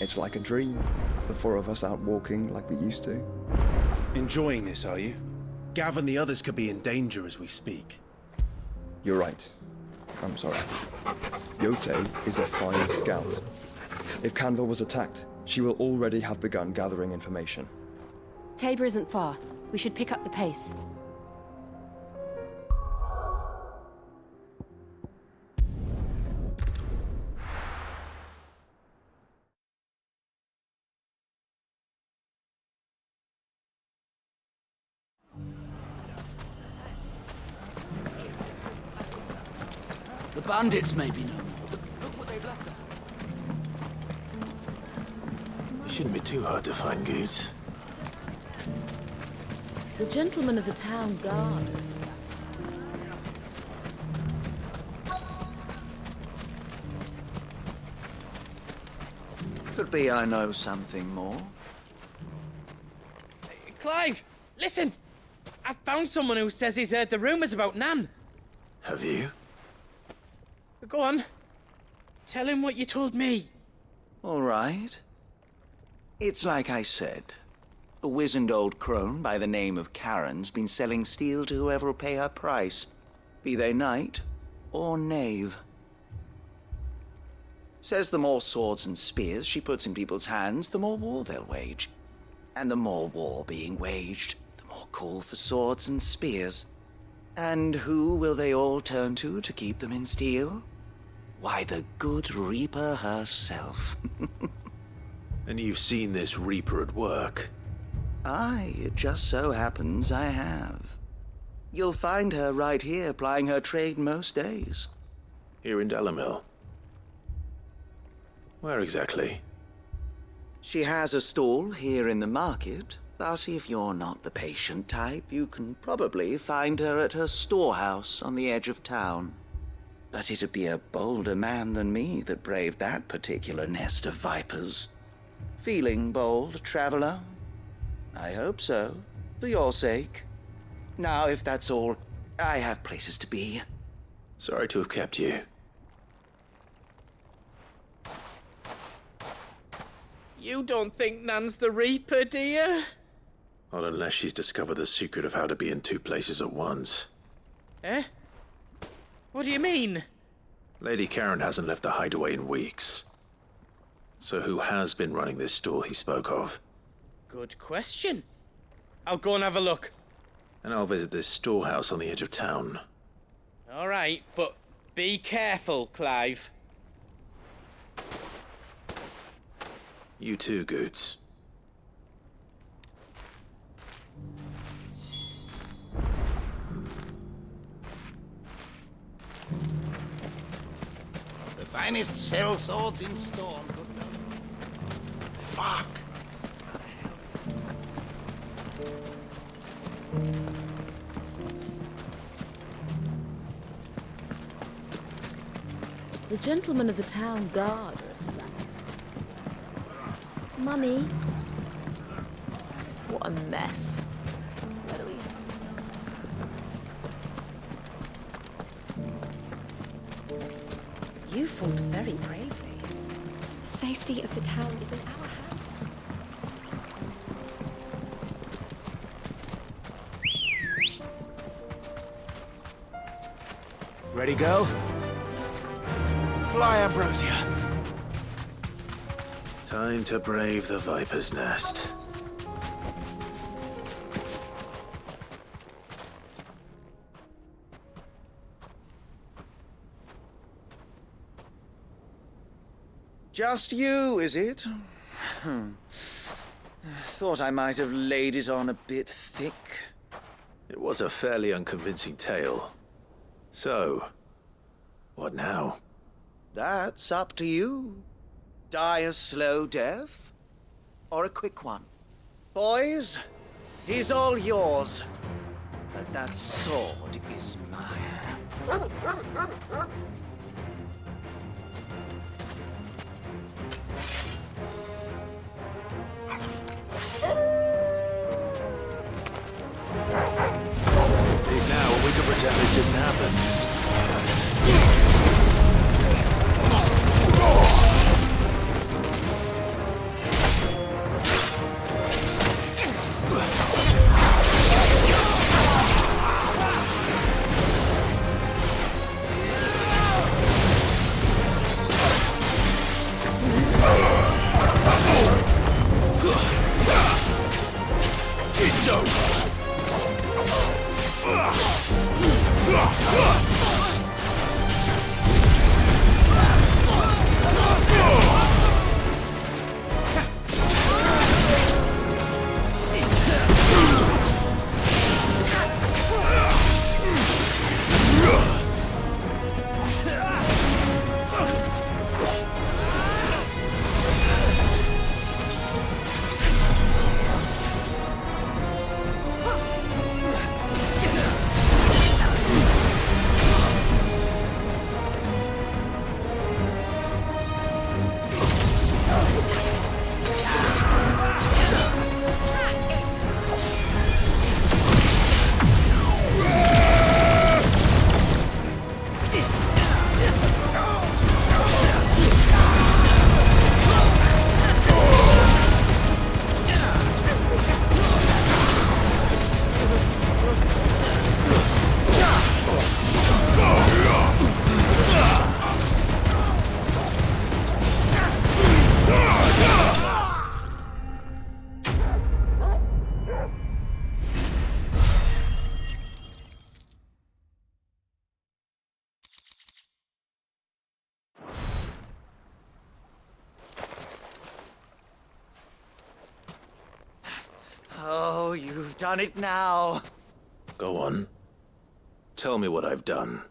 It's like a dream. The four of us out walking like we used to. Enjoying this, are you? Gav and the others could be in danger as we speak. You're right. I'm sorry. Yote is a fine scout. If Canville was attacked, she will already have begun gathering information. Tabor isn't far. We should pick up the pace. The bandits may be no more, but look what they've left us. It shouldn't be too hard to find goods. The gentlemen of the town guard. Could be I know something more. Clive, listen! I found someone who says he's heard the rumors about Nan. Have you? Go on. Tell him what you told me. All right. It's like I said. A wizened old crone by the name of Karen's been selling steel to whoever will pay her price, be they knight or knave. Says the more swords and spears she puts in people's hands, the more war they'll wage. And the more war being waged, the more call for swords and spears. And who will they all turn to keep them in steel? Why, the good Reaper herself. And you've seen this Reaper at work? Aye, it just so happens I have. You'll find her right here plying her trade most days. Here in Dalimil? Where exactly? She has a stall here in the market, but if you're not the patient type, you can probably find her at her storehouse on the edge of town. But it'd be a bolder man than me that braved that particular nest of vipers. Feeling bold, traveler? I hope so, for your sake. Now, if that's all, I have places to be. Sorry to have kept you. You don't think Nan's the Reaper, do you? Not unless she's discovered the secret of how to be in two places at once. Eh? What do you mean? Lady Karen hasn't left the hideaway in weeks. So who has been running this stall he spoke of? Good question. I'll go and have a look. And I'll visit this storehouse on the edge of town. All right, but be careful, Clive. You too, Goots. The finest sellswords in Storm. Fuck! The gentlemen of the town guard are strapped. Mummy. What a mess. You fought very bravely. The safety of the town is in our hands. Ready, girl? Fly, Ambrosia. Time to brave the Viper's Nest. Just you, is it? Thought I might have laid it on a bit thick. It was a fairly unconvincing tale. So, what now? That's up to you. Die a slow death, or a quick one. Boys, he's all yours. But that sword is mine. Now we can pretend this didn't happen. It's over. Oh, you've done it now. Go on. Tell me what I've done.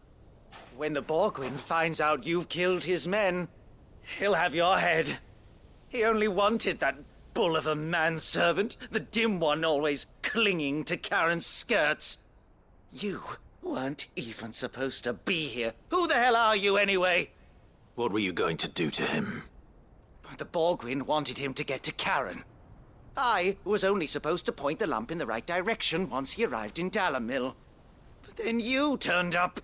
When the Borgwyn finds out you've killed his men, he'll have your head. He only wanted that bull of a manservant, the dim one always clinging to Karen's skirts. You weren't even supposed to be here. Who the hell are you anyway? What were you going to do to him? The Borgwyn wanted him to get to Karen. I was only supposed to point the lump in the right direction once he arrived in Dalamil. But then you turned up.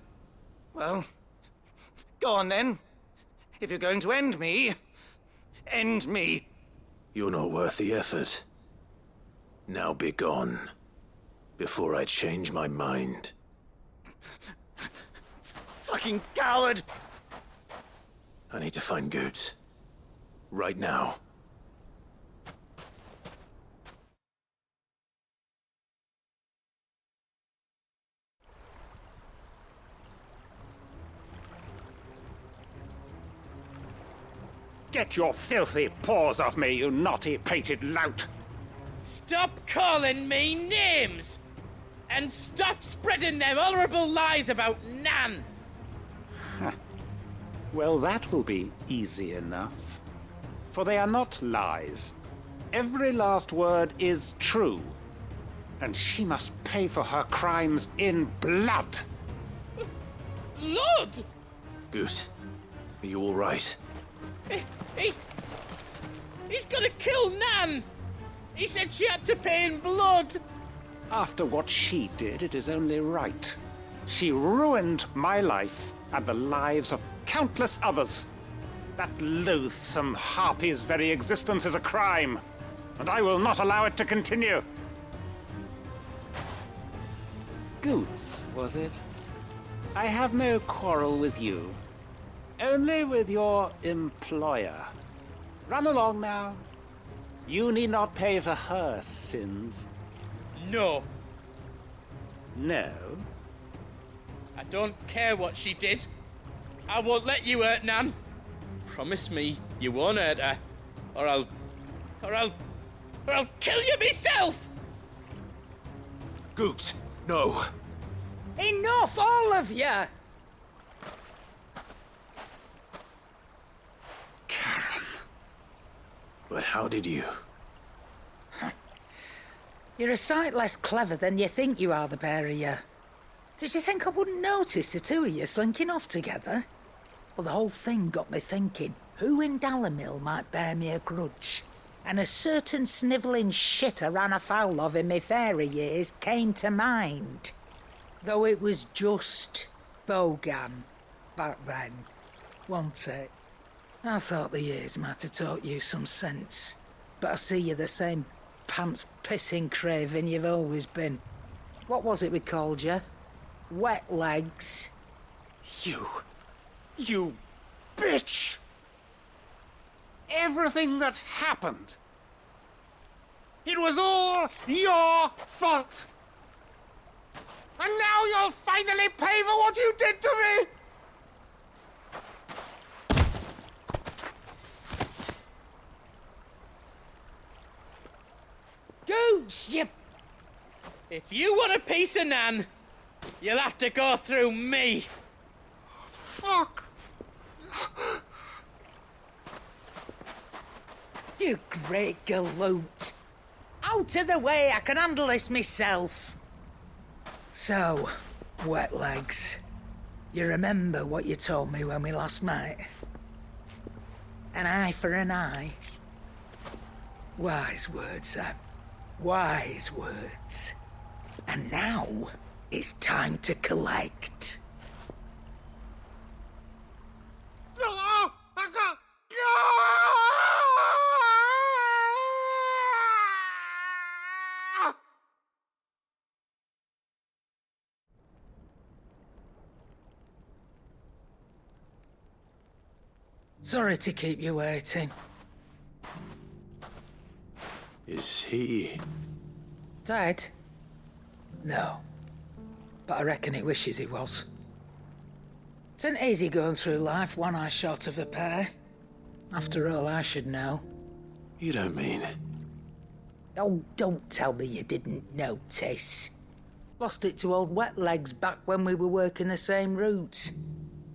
Well, go on then. If you're going to end me, end me. You're not worth the effort. Now be gone, before I change my mind. Fucking coward! I need to find Goods. Right now. Get your filthy paws off me, you naughty-pated lout! Stop calling me names! And stop spreading them horrible lies about Nan! Well, that will be easy enough. For they are not lies. Every last word is true. And she must pay for her crimes in blood. Blood? Goose, are you all right? He's gonna kill Nan! He said she had to pay in blood! After what she did, it is only right. She ruined my life and the lives of countless others. That loathsome harpy's very existence is a crime, and I will not allow it to continue. Goots, was it? I have no quarrel with you. Only with your employer. Run along now. You need not pay for her sins. No. No? I don't care what she did. I won't let you hurt Nan. Promise me you won't hurt her, or I'll kill you myself! Goots, no. Enough, all of you! But how did you? You're a sight less clever than you think you are, the pair of you. Did you think I wouldn't notice the two of you slinking off together? Well, the whole thing got me thinking, who in Dalimil might bear me a grudge? And a certain snivelling shit I ran afoul of in my fairy years came to mind. Though it was just Bogan back then, wasn't it? I thought the years might have taught you some sense, but I see you're the same pants-pissing craven you've always been. What was it we called you? Wet legs? You bitch! Everything that happened, it was all your fault! And now you'll finally pay for what you did to me! Goots, you... If you want a piece of Nan, you'll have to go through me. Fuck! You great galoot. Out of the way, I can handle this myself. So, wet legs, you remember what you told me when we last met? An eye for an eye. Wise words, Sam. Wise words. And now, it's time to collect. Sorry to keep you waiting. Is he... Dead? No. But I reckon he wishes he was. It ain't easy going through life one eye short of a pair. After all, I should know. You don't mean... Oh, don't tell me you didn't notice. Lost it to old Wet Legs back when we were working the same routes.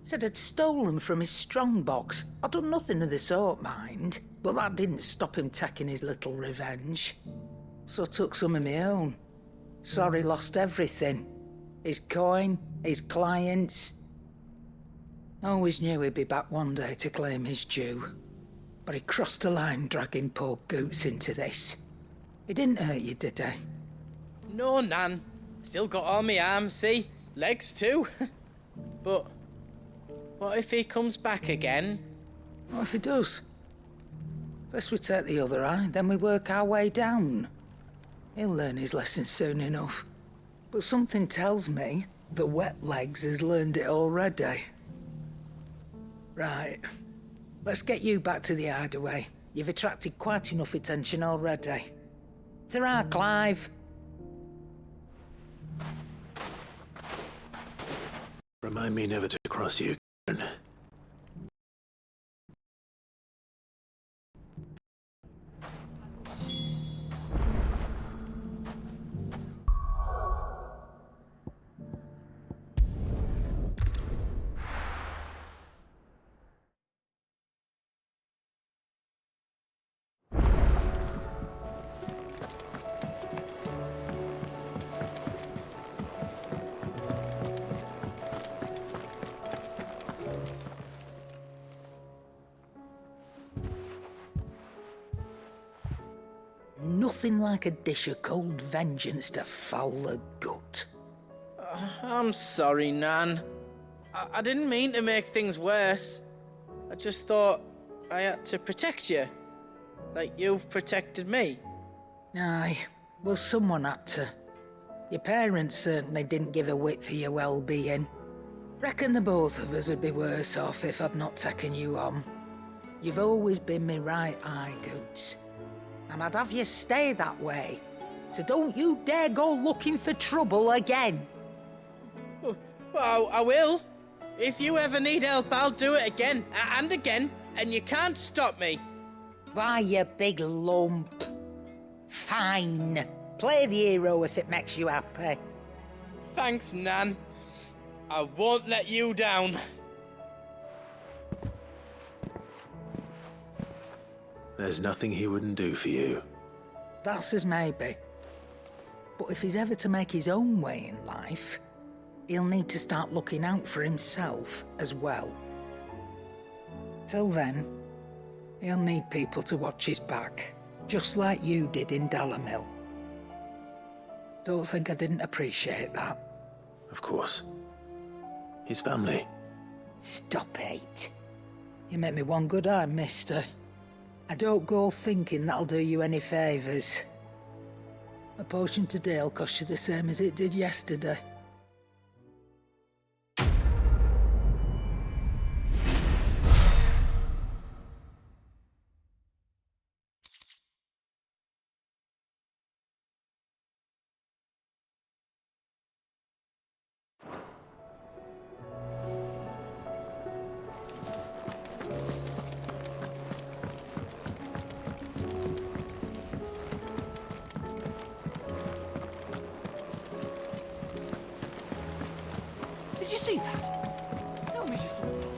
Said I'd stolen from his strongbox. I'd done nothing of the sort, mind. But that didn't stop him taking his little revenge. So I took some of my own. Sorry, lost everything. His coin, his clients. Always knew he'd be back one day to claim his due. But he crossed a line dragging poor Goots into this. He didn't hurt you, did he? No, Nan. Still got all my arms, see? Legs too. But what if he comes back again? What if he does? First we take the other eye, then we work our way down. He'll learn his lesson soon enough. But something tells me the Wet Legs has learned it already. Right. Let's get you back to the hideaway. You've attracted quite enough attention already. Ta-ra, Clive. Remind me never to cross you, Karen. nothing like a dish of cold vengeance to foul the gut. I'm sorry, Nan. I didn't mean to make things worse. I just thought I had to protect you. Like you've protected me. Aye, well, someone had to. Your parents certainly didn't give a whit for your well-being. Reckon the both of us would be worse off if I'd not taken you on. You've always been me right eye, Goots. And I'd have you stay that way. So don't you dare go looking for trouble again. Well, I will. If you ever need help, I'll do it again and again, and you can't stop me. Why, you big lump. Fine. Play the hero if it makes you happy. Thanks, Nan. I won't let you down. There's nothing he wouldn't do for you. That's as maybe. But if he's ever to make his own way in life, he'll need to start looking out for himself as well. Till then, he'll need people to watch his back, just like you did in Dalamil. Don't think I didn't appreciate that. Of course. His family. Stop it. You make me one good eye, mister. I don't go thinking that'll do you any favours. A potion today'll cost you the same as it did yesterday. Did you see that? Tell me you saw that.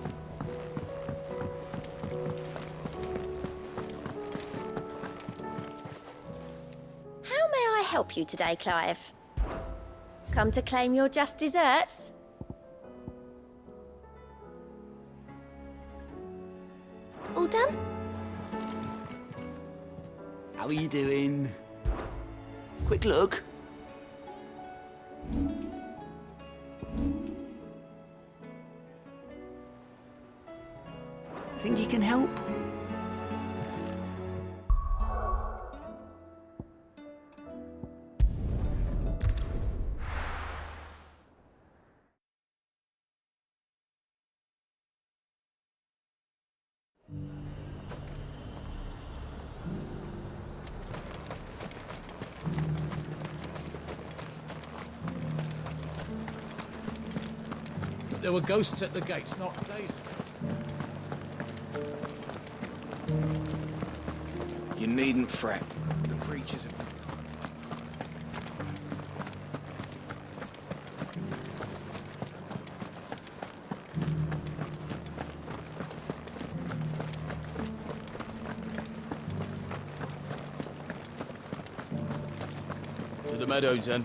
How may I help you today, Clive? Come to claim your just desserts? All done? How are you doing? Quick look. Think you can help? There were ghosts at the gates not days ago. You needn't fret. The creatures have... To the meadows, then.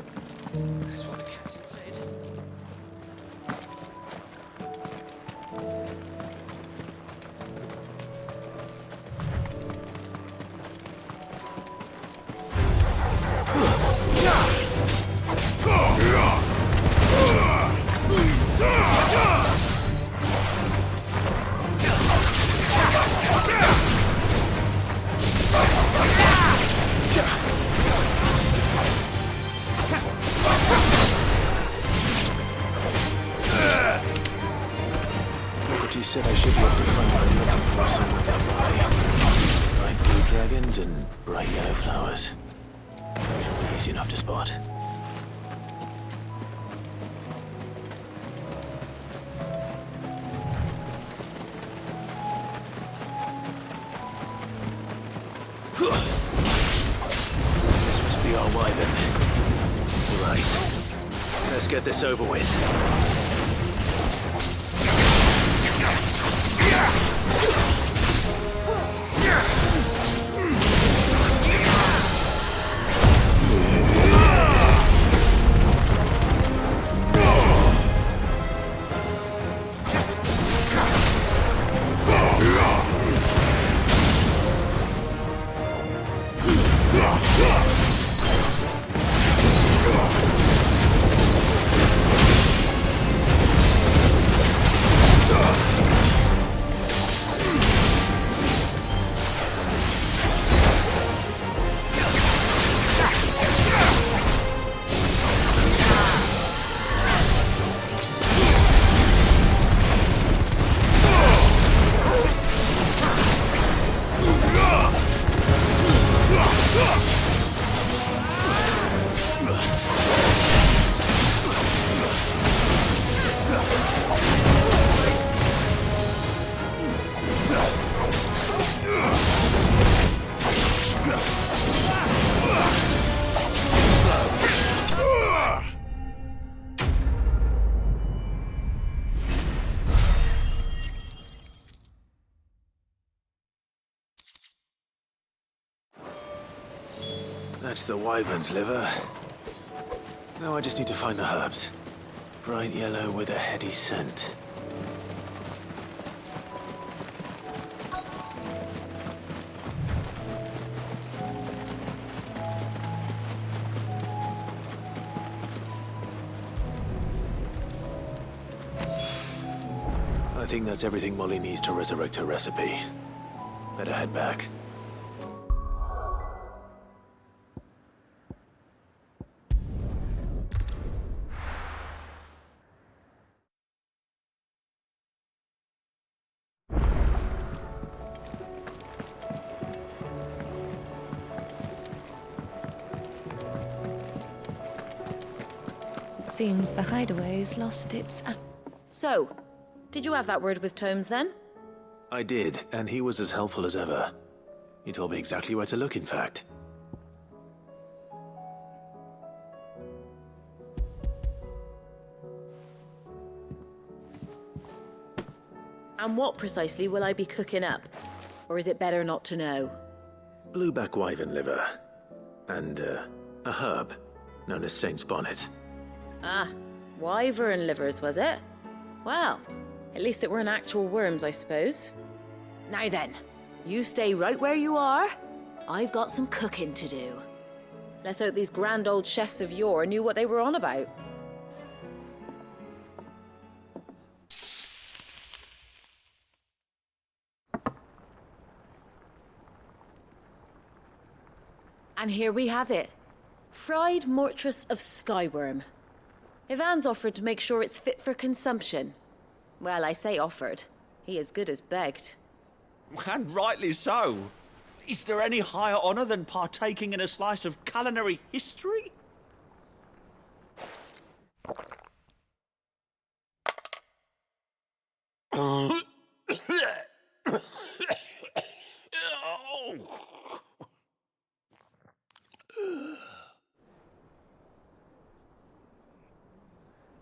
That's what the captain said. He said I should look to find what I'm looking for somewhere nearby. Bright blue dragons and bright yellow flowers. Easy enough to spot. This must be our wyvern. Right. Let's get this over with. Yeah! That's the wyvern's liver. Now I just need to find the herbs. Bright yellow with a heady scent. I think that's everything Molly needs to resurrect her recipe. Better head back. It seems the hideaway's lost its... So, did you have that word with Tomes then? I did, and he was as helpful as ever. He told me exactly where to look, in fact. And what precisely will I be cooking up? Or is it better not to know? Blueback wyvern liver. And, a herb known as Saint's Bonnet. Ah, wyvern livers, was it? Well, at least it weren't actual worms, I suppose. Now then, you stay right where you are. I've got some cooking to do. Let's hope these grand old chefs of yore knew what they were on about. And here we have it. Fried mortress of skyworm. Ivan's offered to make sure it's fit for consumption. Well, I say offered. He as good as begged. And rightly so. Is there any higher honour than partaking in a slice of culinary history?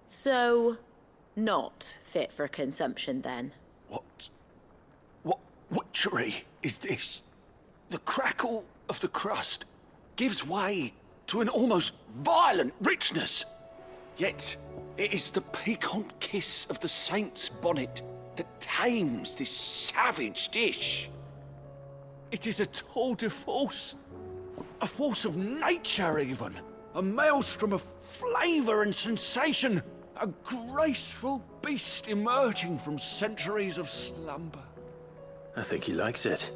So, not fit for consumption then? What witchery is this? The crackle of the crust gives way to an almost violent richness. Yet, it is the piquant kiss of the saint's bonnet that tames this savage dish. It is a tour de force. A force of nature, even. A maelstrom of flavour and sensation. A graceful beast emerging from centuries of slumber. I think he likes it.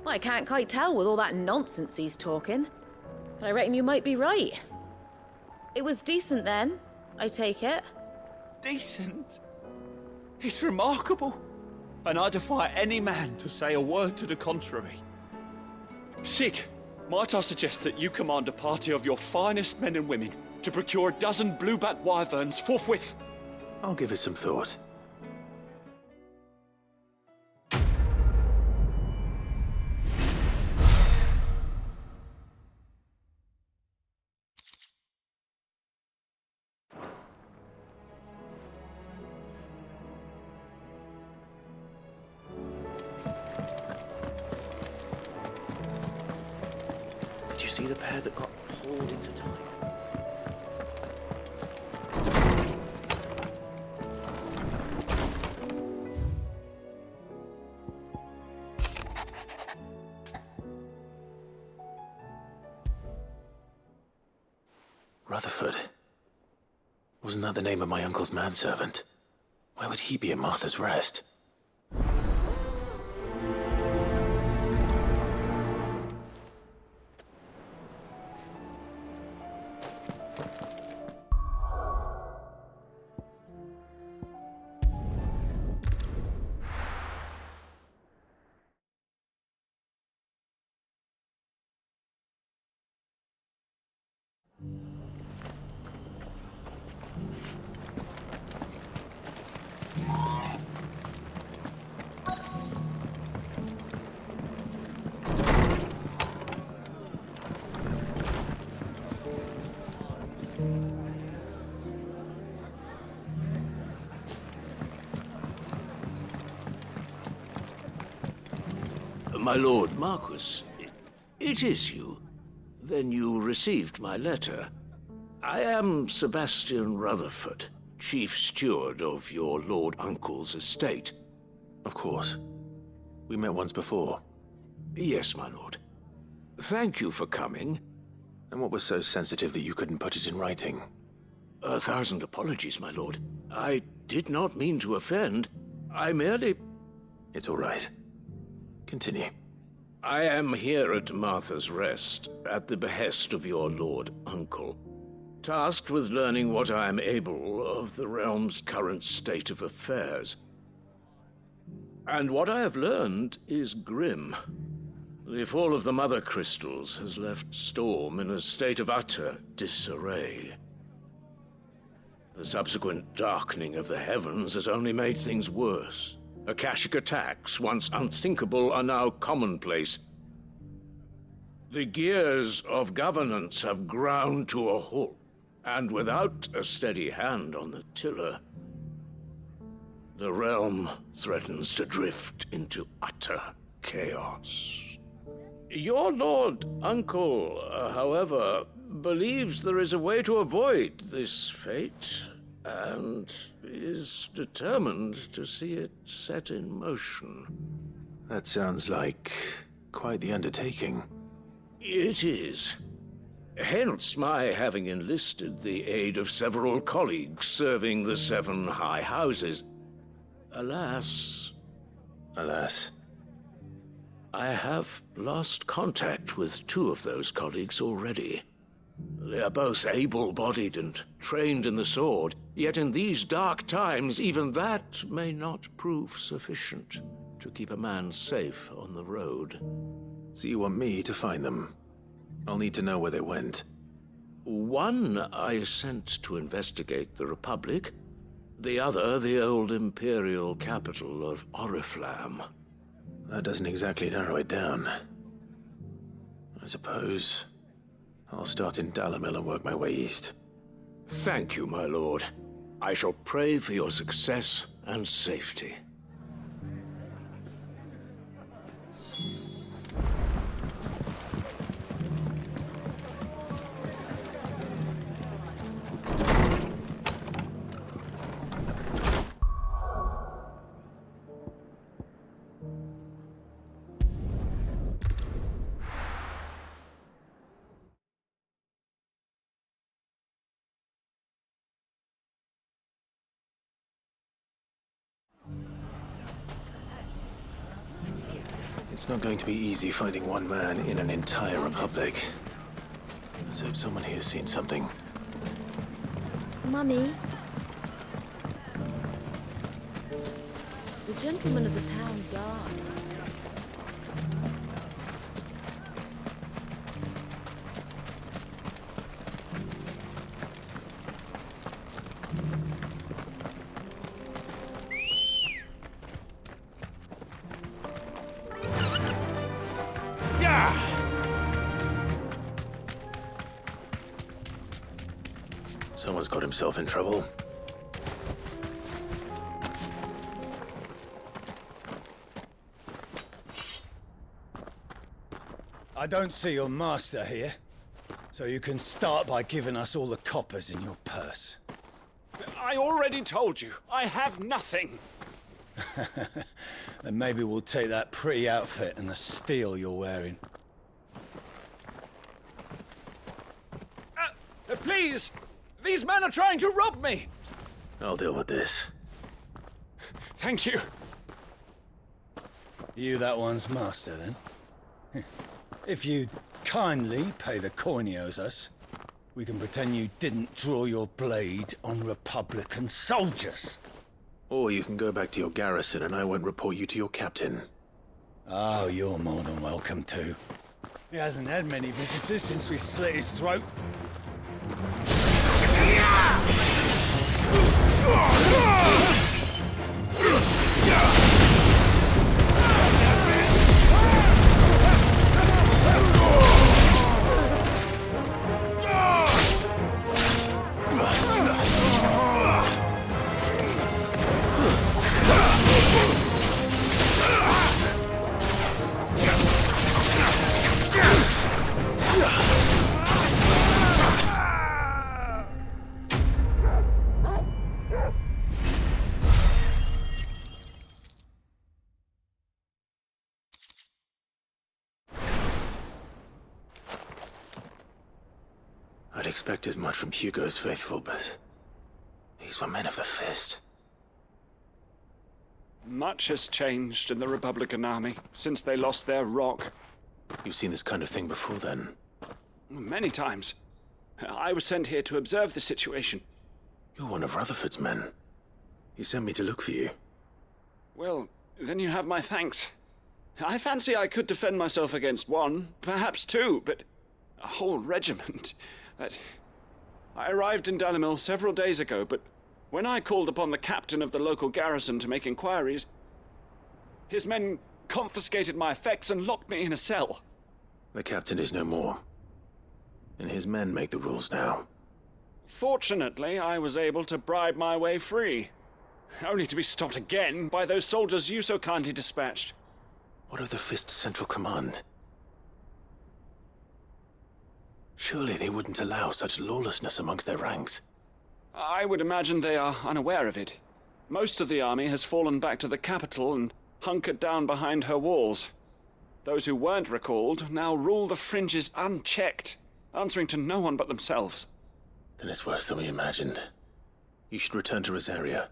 Well, I can't quite tell with all that nonsense he's talking. But I reckon you might be right. It was decent then, I take it. Decent? It's remarkable. And I defy any man to say a word to the contrary. Sid, might I suggest that you command a party of your finest men and women to procure a dozen blueback wyverns forthwith? I'll give it some thought. Did you see the pair that got pulled into time? Rutherford. Wasn't that the name of my uncle's manservant? Why would he be at Martha's Rest? My lord Marquis, it is you. Then you received my letter. I am Sebastian Rutherford, Chief Steward of your Lord Uncle's estate. Of course. We met once before. Yes, my lord. Thank you for coming. And what was so sensitive that you couldn't put it in writing? 1,000 apologies, my lord. I did not mean to offend. I merely... It's all right. Continue. I am here at Martha's Rest, at the behest of your Lord Uncle, tasked with learning what I am able of the realm's current state of affairs. And what I have learned is grim. The fall of the Mother Crystals has left Storm in a state of utter disarray. The subsequent darkening of the heavens has only made things worse. Akashic attacks, once unthinkable, are now commonplace. The gears of governance have ground to a halt, and without a steady hand on the tiller, the realm threatens to drift into utter chaos. Your Lord Uncle, however, believes there is a way to avoid this fate, and is determined to see it set in motion. That sounds like quite the undertaking. It is. Hence my having enlisted the aid of several colleagues serving the 7 high houses. Alas, I have lost contact with 2 of those colleagues already. They are both able-bodied and trained in the sword, yet in these dark times, even that may not prove sufficient to keep a man safe on the road. So you want me to find them? I'll need to know where they went. One I sent to investigate the Republic, the other the old Imperial capital of Oriflamme. That doesn't exactly narrow it down. I suppose I'll start in Dalimil and work my way east. Thank you, my lord. I shall pray for your success and safety. It's not going to be easy finding one man in an entire republic. Let's hope someone here's seen something. Mummy? The gentleman of the town guard. Someone's got himself in trouble. I don't see your master here, so you can start by giving us all the coppers in your purse. I already told you, I have nothing. Then maybe we'll take that pretty outfit and the steel you're wearing. Please! These men are trying to rob me! I'll deal with this. Thank you. You that one's master, then? If you'd kindly pay the coin he owes us, we can pretend you didn't draw your blade on Republican soldiers. Or you can go back to your garrison and I won't report you to your captain. Oh, you're more than welcome to. He hasn't had many visitors since we slit his throat. I'd expect as much from Hugo's faithful, but these were men of the fist. Much has changed in the Republican army since they lost their rock. You've seen this kind of thing before, then? Many times. I was sent here to observe the situation. You're one of Rutherford's men. He sent me to look for you. Well, then you have my thanks. I fancy I could defend myself against one, perhaps two, but a whole regiment. I arrived in Dalimil several days ago, but when I called upon the captain of the local garrison to make inquiries, his men confiscated my effects and locked me in a cell. The captain is no more, and his men make the rules now. Fortunately, I was able to bribe my way free, only to be stopped again by those soldiers you so kindly dispatched. What of the Fist's Central Command? Surely they wouldn't allow such lawlessness amongst their ranks. I would imagine they are unaware of it. Most of the army has fallen back to the capital and hunkered down behind her walls. Those who weren't recalled now rule the fringes unchecked, answering to no one but themselves. Then it's worse than we imagined. You should return to Rosaria.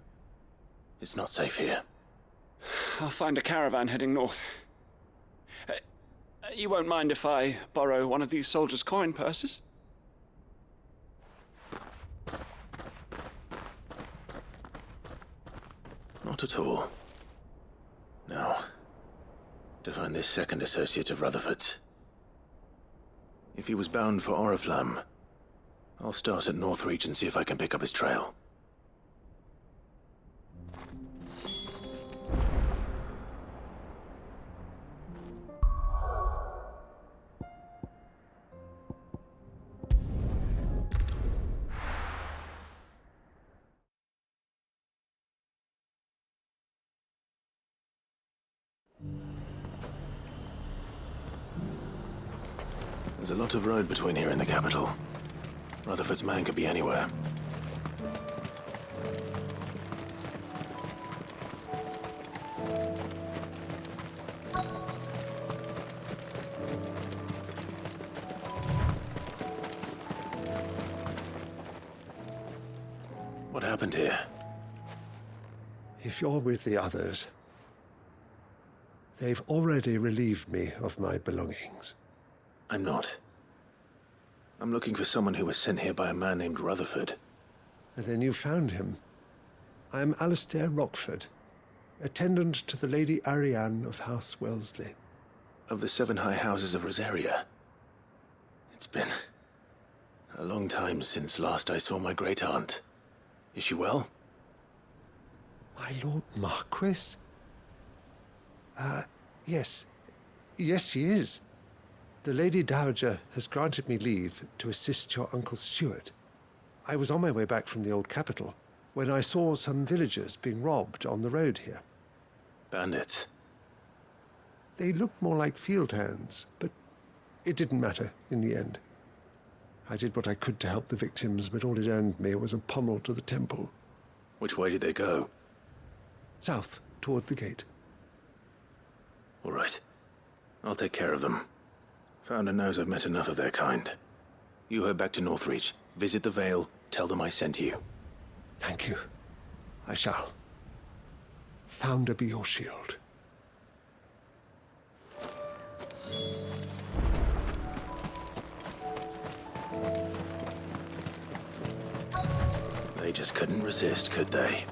It's not safe here. I'll find a caravan heading north. You won't mind if I borrow one of these soldiers' coin purses? Not at all. Now, to find this second associate of Rutherford's. If he was bound for Oriflamme, I'll start at Northreach and see if I can pick up his trail. There's a lot of road between here and the capital. Rutherford's man could be anywhere. What happened here? If you're with the others, they've already relieved me of my belongings. I'm not. I'm looking for someone who was sent here by a man named Rutherford. And then you found him. I am Alistair Rockford, attendant to the Lady Ariane of House Wellesley. Of the 7 high houses of Rosaria. It's been a long time since last I saw my great-aunt. Is she well? My Lord Marquis? Yes. Yes, she is. The Lady Dowager has granted me leave to assist your Uncle Stuart. I was on my way back from the old capital when I saw some villagers being robbed on the road here. Bandits? They looked more like field hands, but it didn't matter in the end. I did what I could to help the victims, but all it earned me was a pommel to the temple. Which way did they go? South, toward the gate. All right. I'll take care of them. Founder knows I've met enough of their kind. You head back to Northreach, visit the Vale, tell them I sent you. Thank you. I shall. Founder be your shield. They just couldn't resist, could they?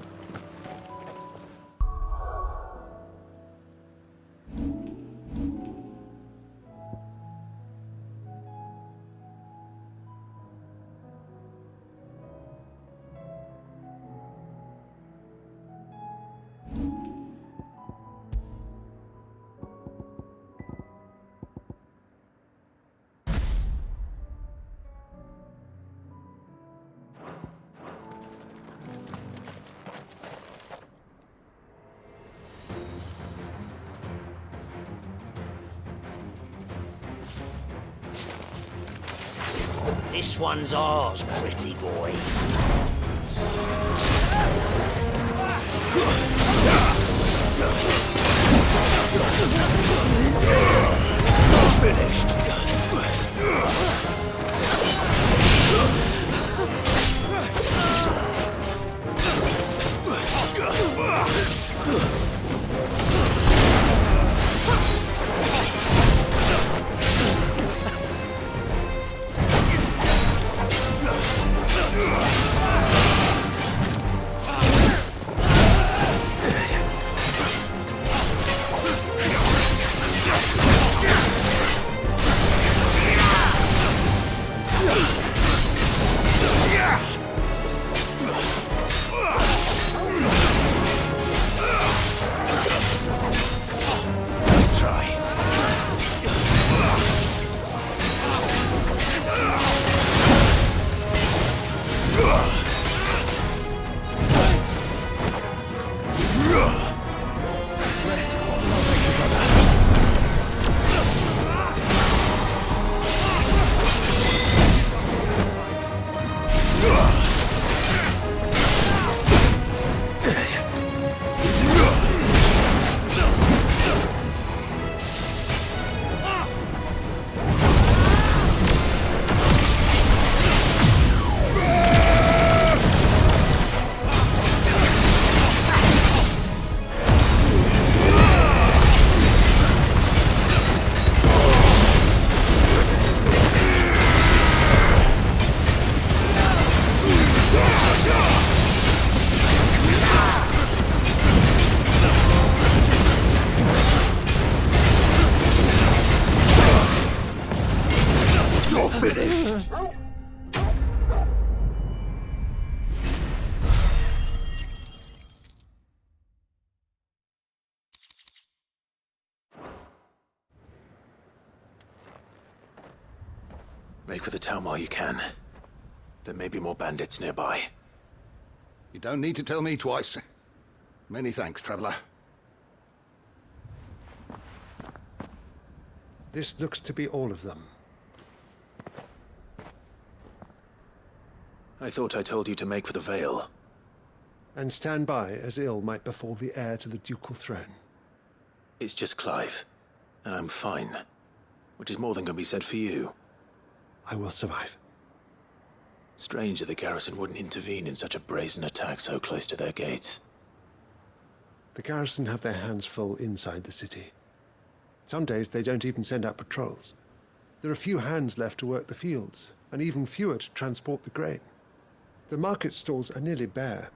This one's ours, pretty boy. Finished. Nice try. You're finished. Make for the town while you can. There may be more bandits nearby. You don't need to tell me twice. Many thanks, traveler. This looks to be all of them. I thought I told you to make for the Vale. And stand by as ill might befall the heir to the ducal throne. It's just Clive, and I'm fine. Which is more than can be said for you. I will survive. Strange that the garrison wouldn't intervene in such a brazen attack so close to their gates. The garrison have their hands full inside the city. Some days they don't even send out patrols. There are few hands left to work the fields, and even fewer to transport the grain. The market stalls are nearly bare,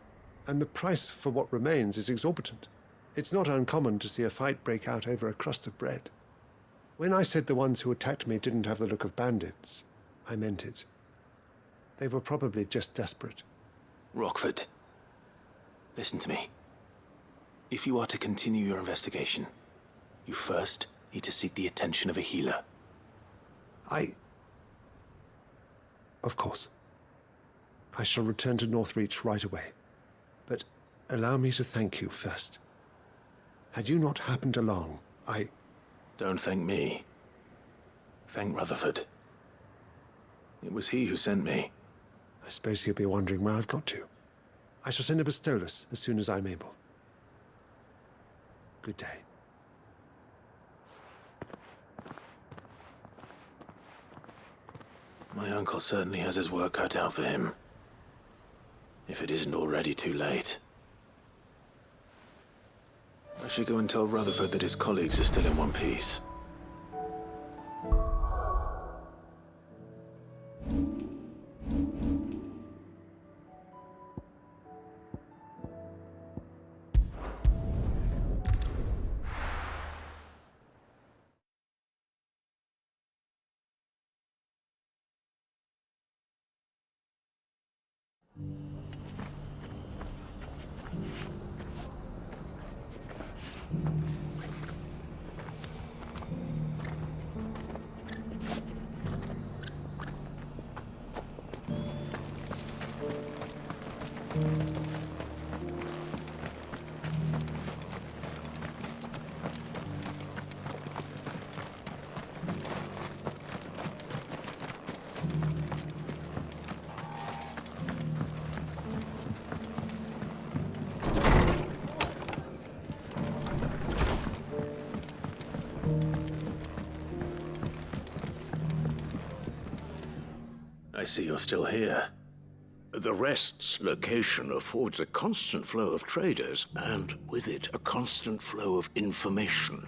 and the price for what remains is exorbitant. It's not uncommon to see a fight break out over a crust of bread. When I said the ones who attacked me didn't have the look of bandits, I meant it. They were probably just desperate. Rockford, listen to me. If you are to continue your investigation, you first need to seek the attention of a healer. Of course. I shall return to Northreach right away. But allow me to thank you first. Had you not happened along, Don't thank me. Thank Rutherford. It was he who sent me. I suppose he'll be wondering where I've got to. I shall send a Bistolus as soon as I'm able. Good day. My uncle certainly has his work cut out for him. If it isn't already too late. I should go and tell Rutherford that his colleagues are still in one piece. I see you're still here. The Rest's location affords a constant flow of traders, and with it, a constant flow of information.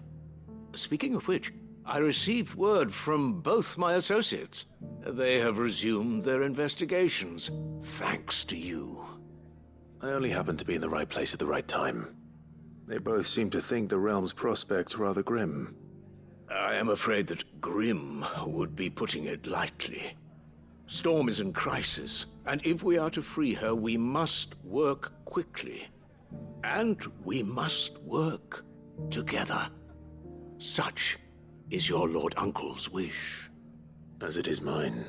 Speaking of which, I received word from both my associates. They have resumed their investigations, thanks to you. I only happened to be in the right place at the right time. They both seem to think the realm's prospects rather grim. I am afraid that grim would be putting it lightly. Storm is in crisis, and if we are to free her, we must work quickly. And we must work together. Such is your Lord Uncle's wish. As it is mine.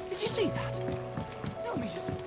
Did you see that? Tell me you saw that.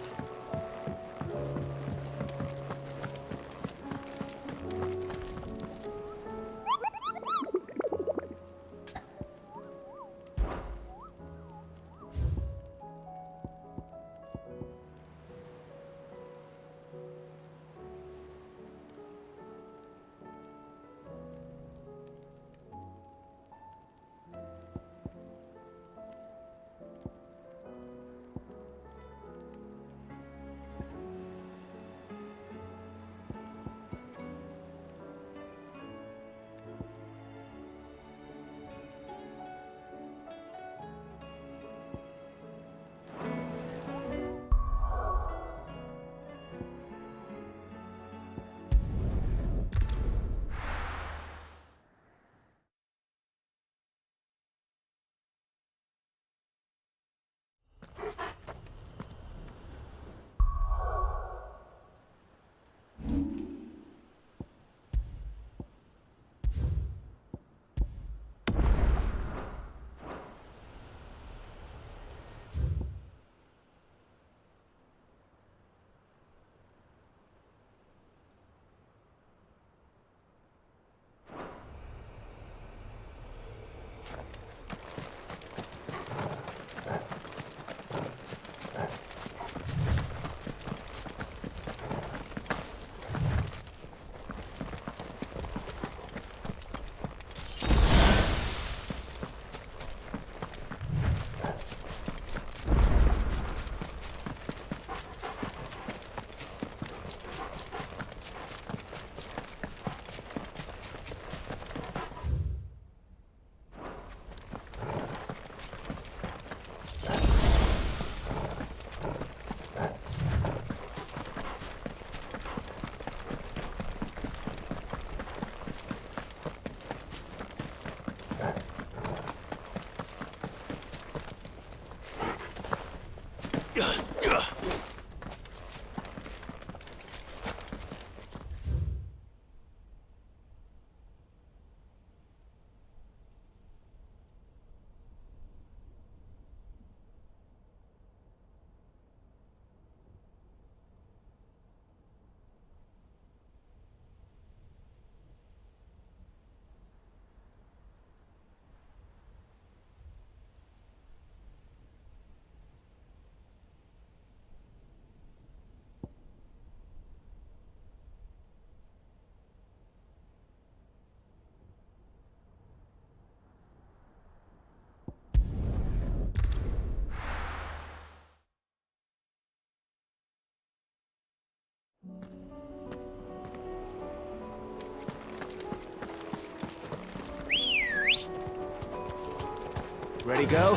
Ready, go?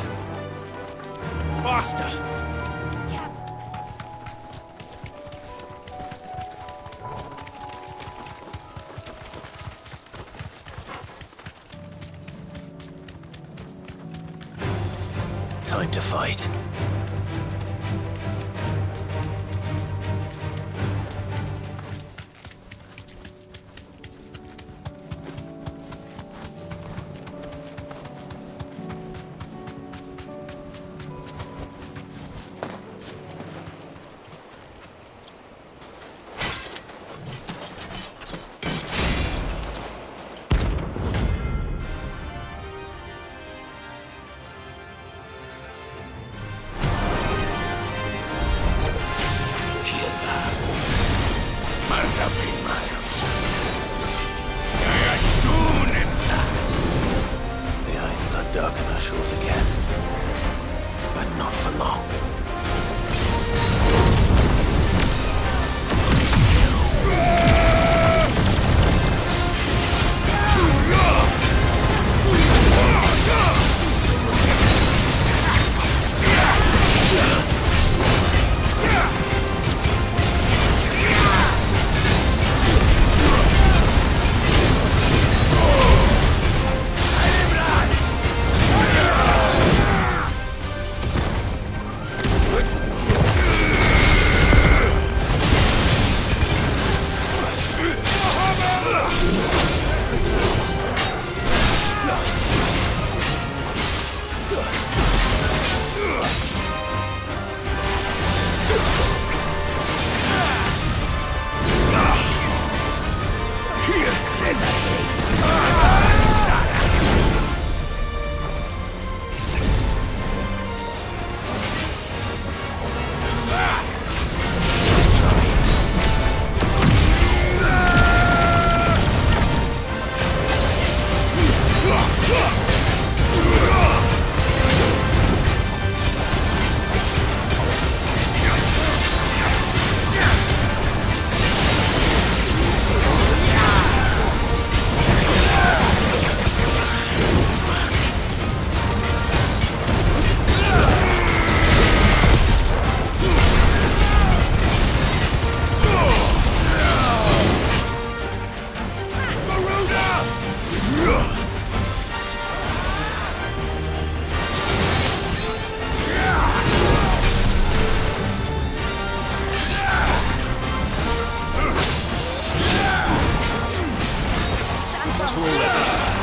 Faster! Time to fight. closer already.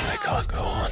I can't go on.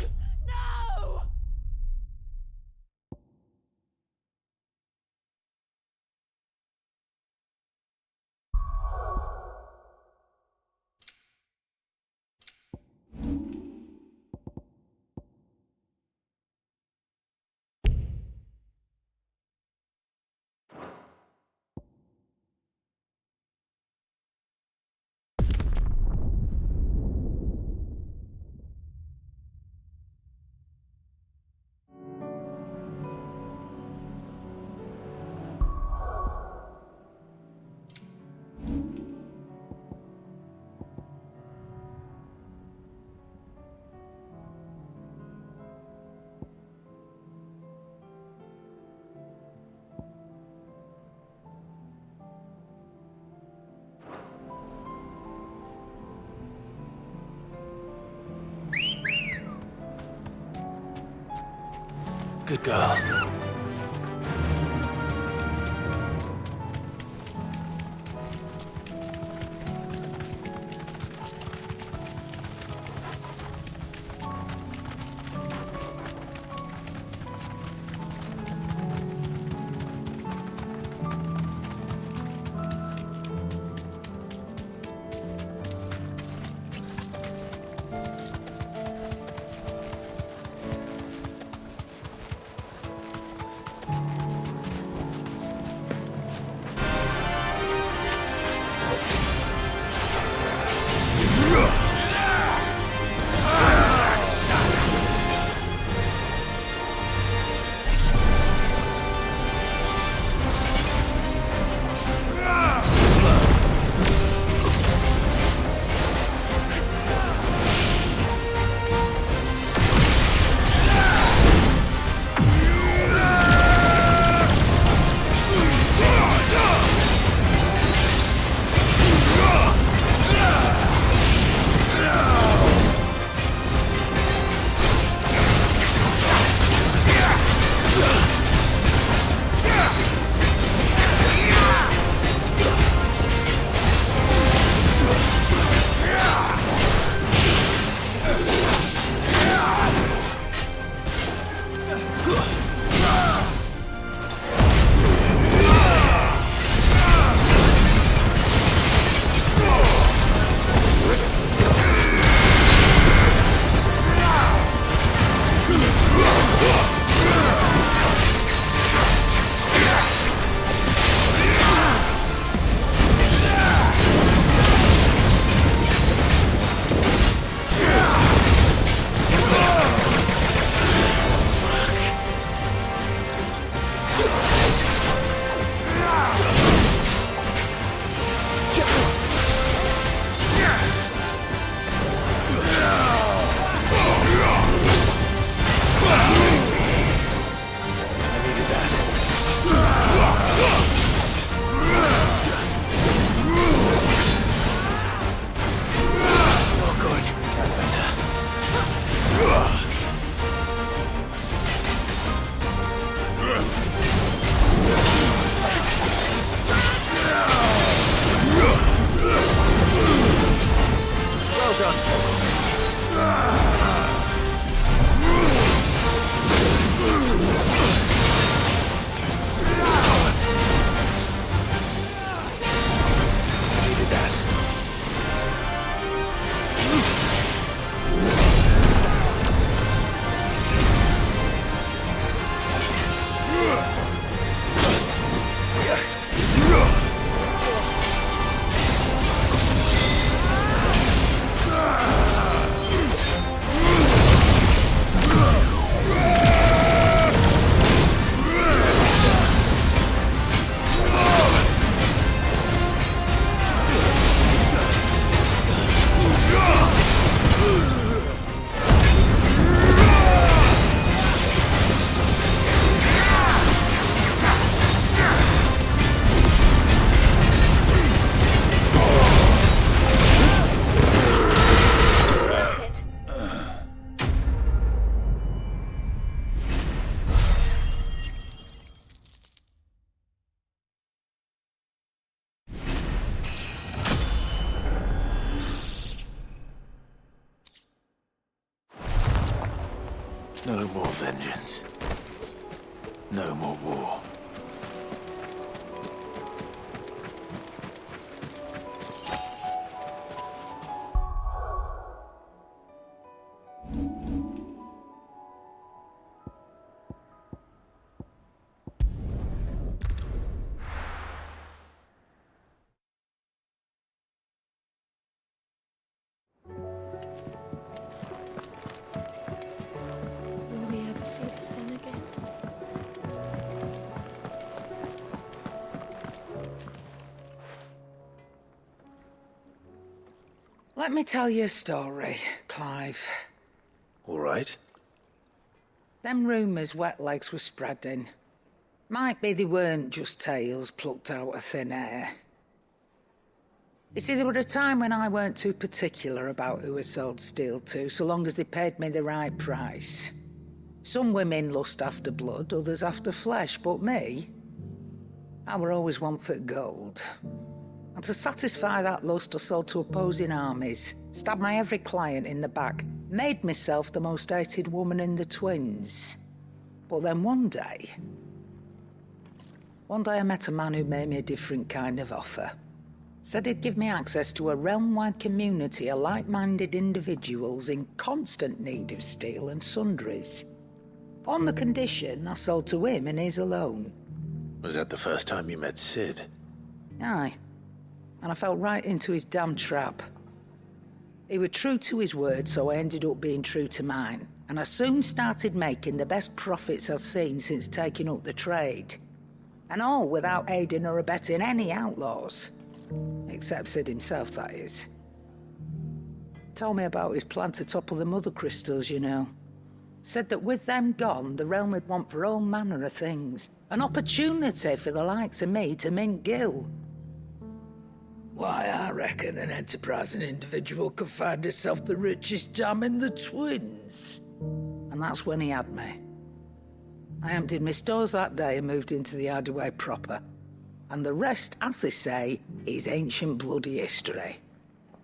Good girl. No more vengeance. No more war. Will we ever see the sun again? Let me tell you a story, Clive. All right. Them rumours Wetlegs were spreading. Might be they weren't just tales plucked out of thin air. You see, there were a time when I weren't too particular about who I sold steel to, so long as they paid me the right price. Some women lust after blood, others after flesh, but me, I were always one for gold. And to satisfy that lust, I sold to opposing armies, stabbed my every client in the back, made myself the most hated woman in the twins. But then one day I met a man who made me a different kind of offer. Said he'd give me access to a realm-wide community of like-minded individuals in constant need of steel and sundries. On the condition I sold to him and his alone. Was that the first time you met Sid? Aye. And I fell right into his damn trap. He was true to his word, so I ended up being true to mine. And I soon started making the best profits I've seen since taking up the trade. And all without aiding or abetting any outlaws. Except Sid himself, that is. Told me about his plan to topple the mothercrystals, you know. Said that with them gone, the realm would want for all manner of things. An opportunity for the likes of me to mint gil. Why, I reckon an enterprising individual could find himself the richest dam in the twins. And that's when he had me. I emptied my stores that day and moved into the hideaway proper. And the rest, as they say, is ancient bloody history.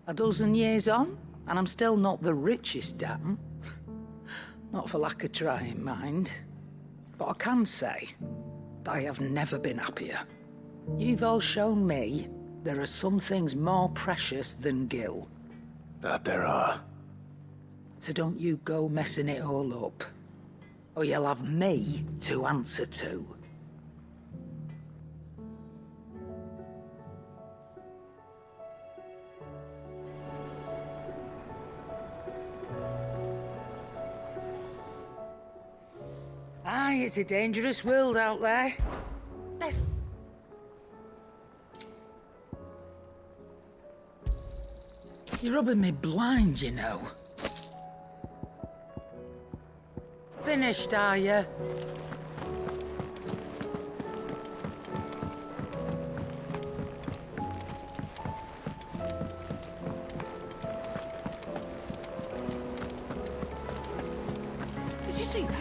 A dozen years on, and I'm still not the richest dam. Not for lack of trying, mind. But I can say that I have never been happier. You've all shown me there are some things more precious than gil. That there are. So don't you go messing it all up. Or you'll have me to answer to. Aye, it's a dangerous world out there. Let's... You're rubbing me blind, you know. Finished, are you? Did you see that?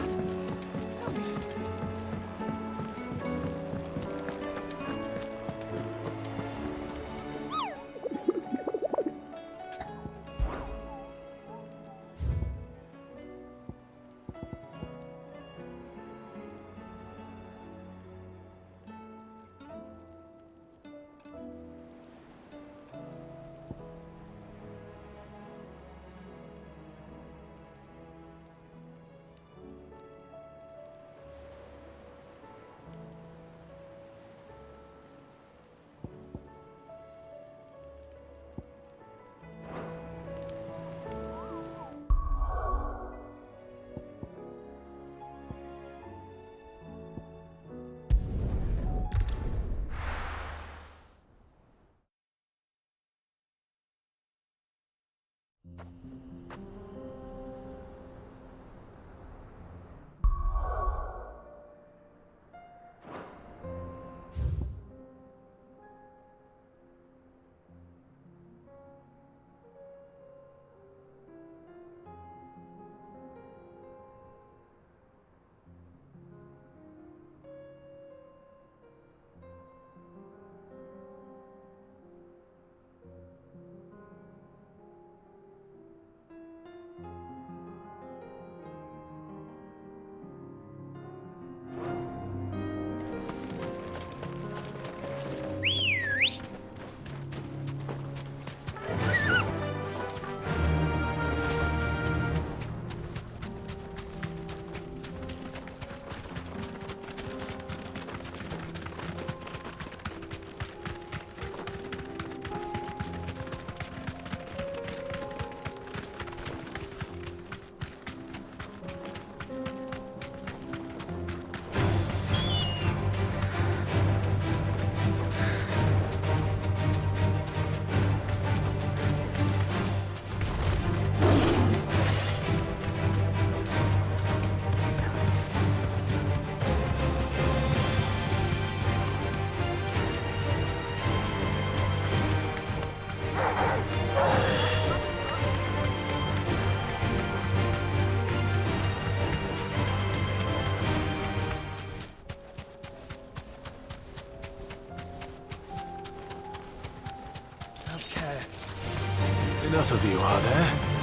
Have care. Enough of you, are there?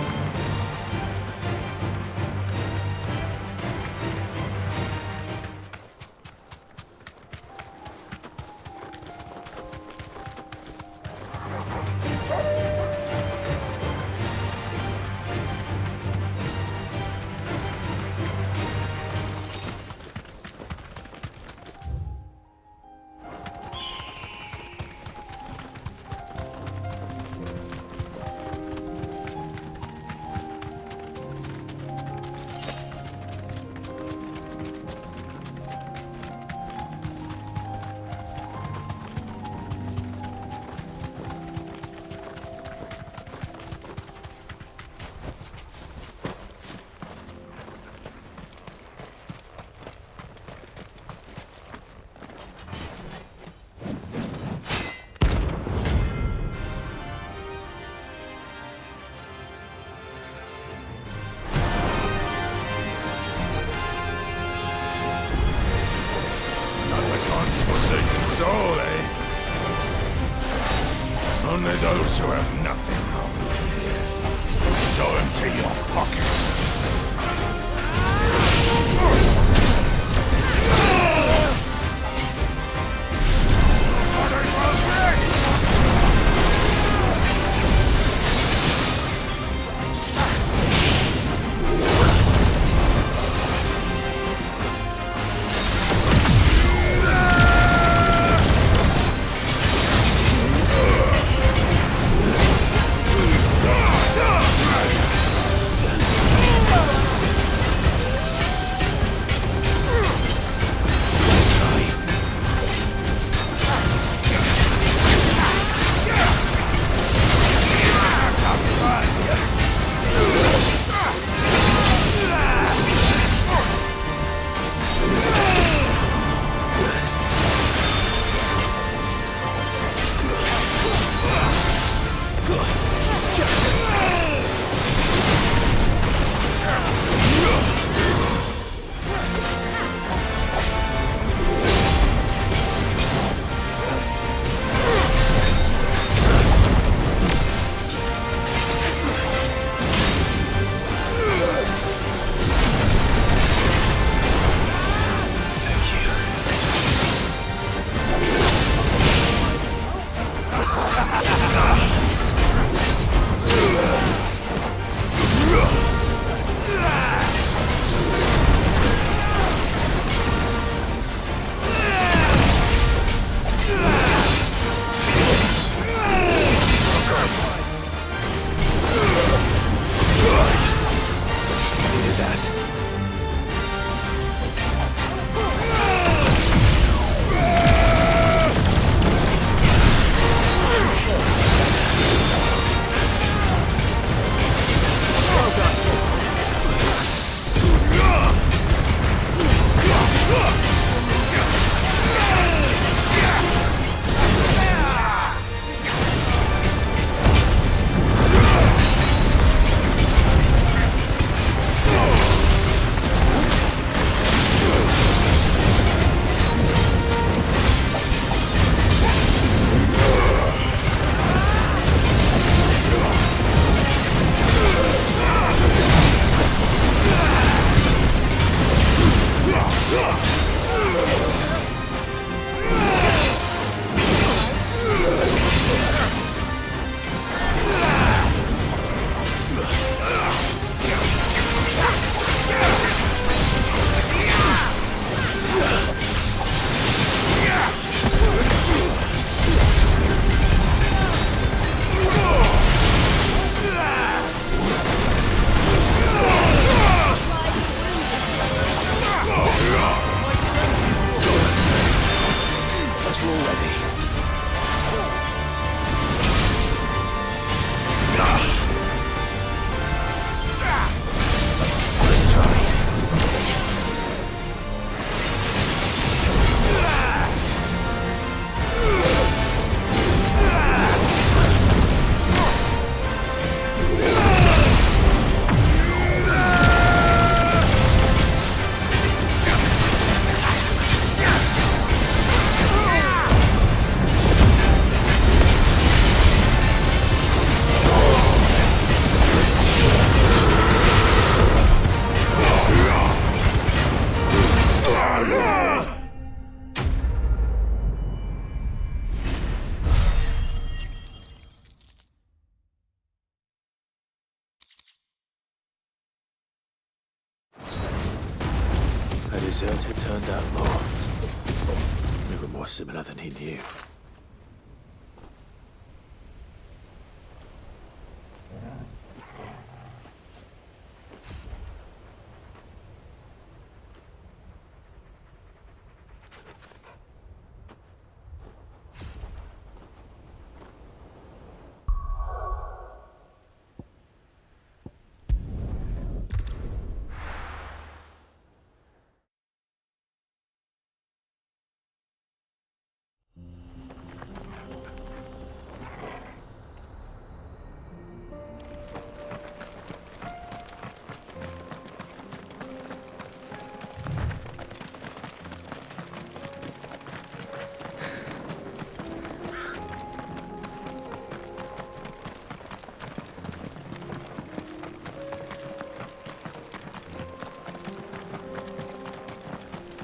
Forsaken soul, eh? Only those who have nothing show empty your pockets. desert had turned out more. We were more similar than he knew.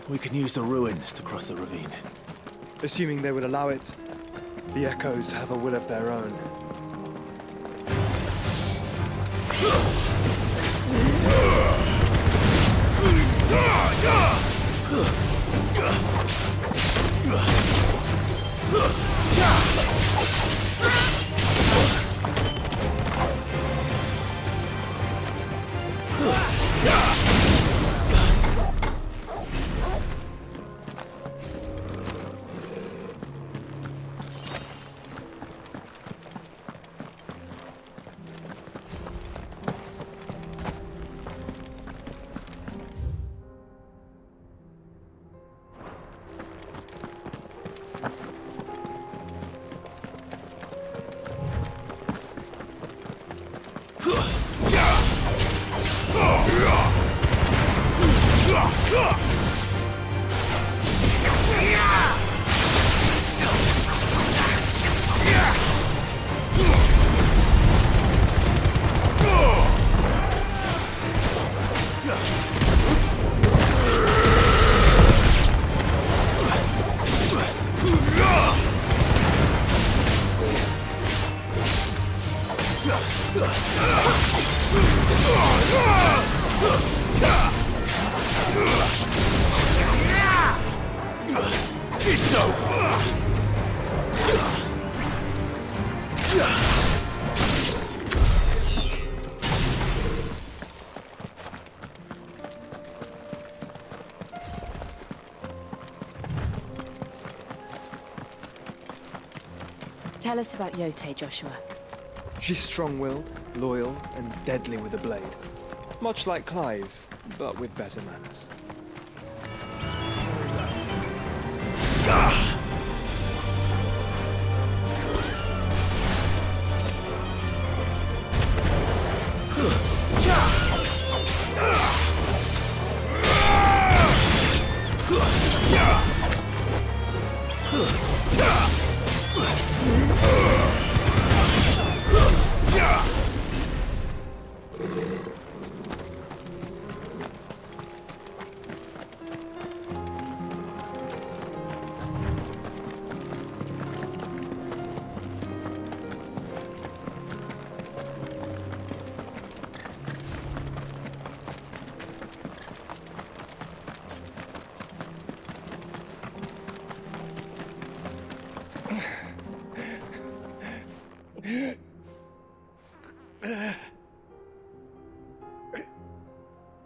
We can use the ruins to cross the ravine. Assuming they would allow it. The echoes have a will of their own. It's over! Tell us about Yote, Joshua. She's strong-willed, loyal, and deadly with a blade. Much like Clive, but with better manners.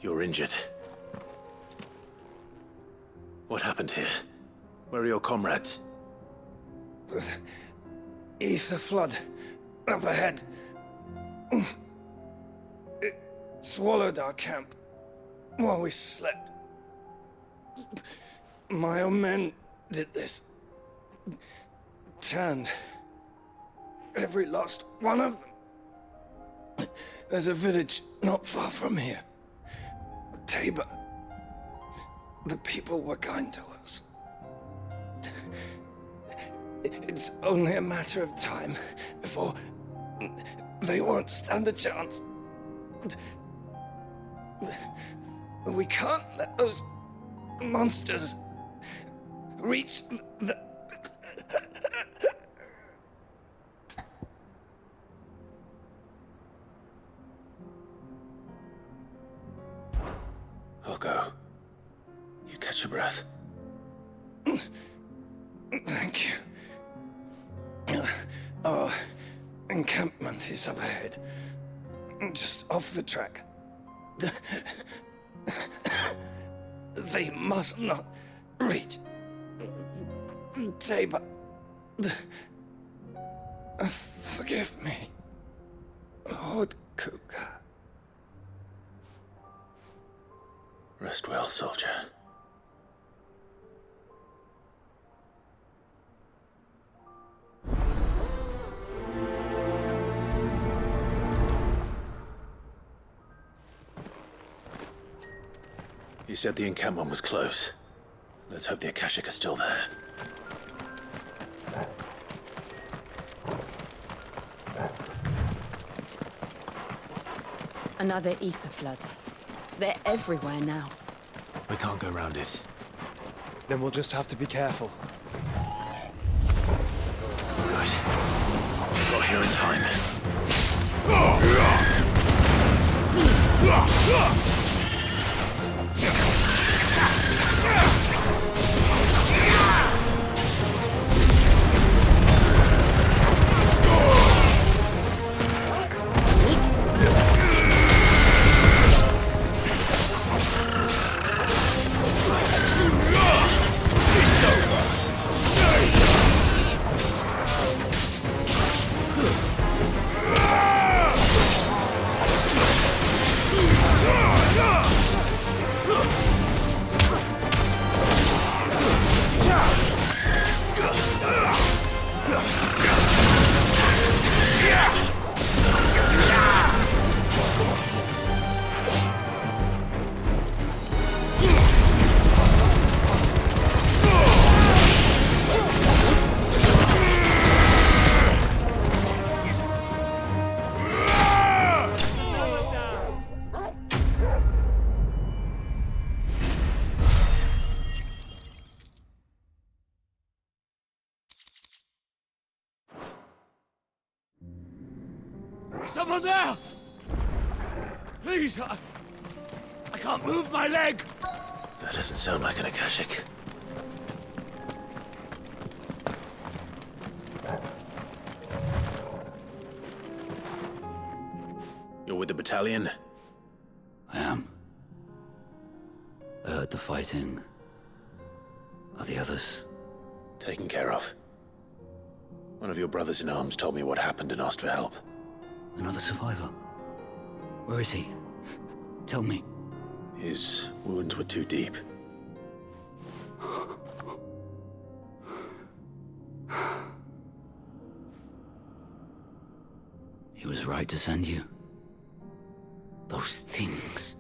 You're injured. What happened here? Where are your comrades? Ether flood up ahead. It swallowed our camp while we slept. My own men did this. Turned every last one of them. There's a village not far from here. Tabor. The people were kind to us. It's only a matter of time before they won't stand a chance. We can't let those monsters reach the... I'll go. You Catch your breath. Thank you. Our encampment is up ahead. Just off the track. They must not reach Tabor. Forgive me, Lord Kupka. Rest well, soldier. You said the encampment was close. Let's hope the Akashic are still there. Another ether flood. They're everywhere now. We can't go round it. Then we'll just have to be careful. Good. Got here in time. Someone there! Please, I can't move my leg! That doesn't sound like an Akashic. You're with the battalion? I am. I heard the fighting. Are the others? Taken care of. One of your brothers in arms told me what happened and asked for help. Another survivor? Where is he? Tell me. His wounds were too deep. He was right to send you. Those things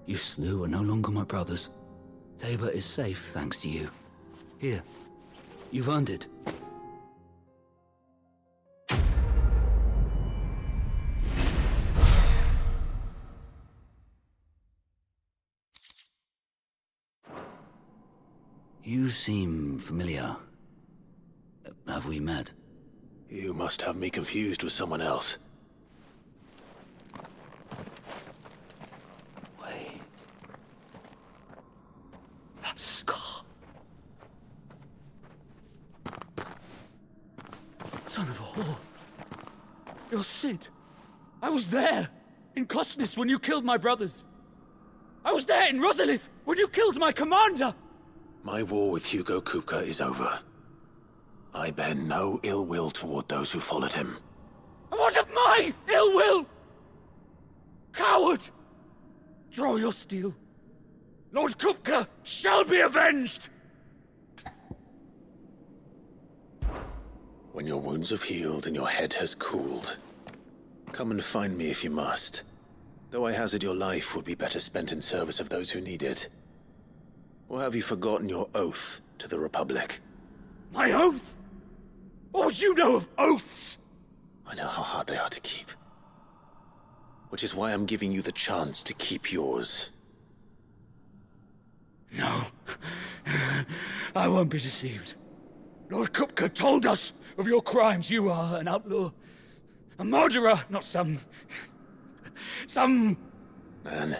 you slew are no longer my brothers. Tabor is safe thanks to you. Here, you've earned it. You seem familiar. Have we met? You must have me confused with someone else. Wait. That scar. Son of a whore. You're Sid. I was there, in Cosnis, when you killed my brothers. I was there in Rosalith, when you killed my commander! My war with Hugo Kupka is over. I bear no ill will toward those who followed him. And what of my ill will? Coward! Draw your steel. Lord Kupka shall be avenged! When your wounds have healed and your head has cooled, come and find me if you must. Though I hazard your life would be better spent in service of those who need it. Or have you forgotten your oath to the Republic? My oath? What would you know of oaths? I know how hard they are to keep. Which is why I'm giving you the chance to keep yours. No. I won't be deceived. Lord Kupka told us of your crimes. You are an outlaw. A murderer, not some... Man.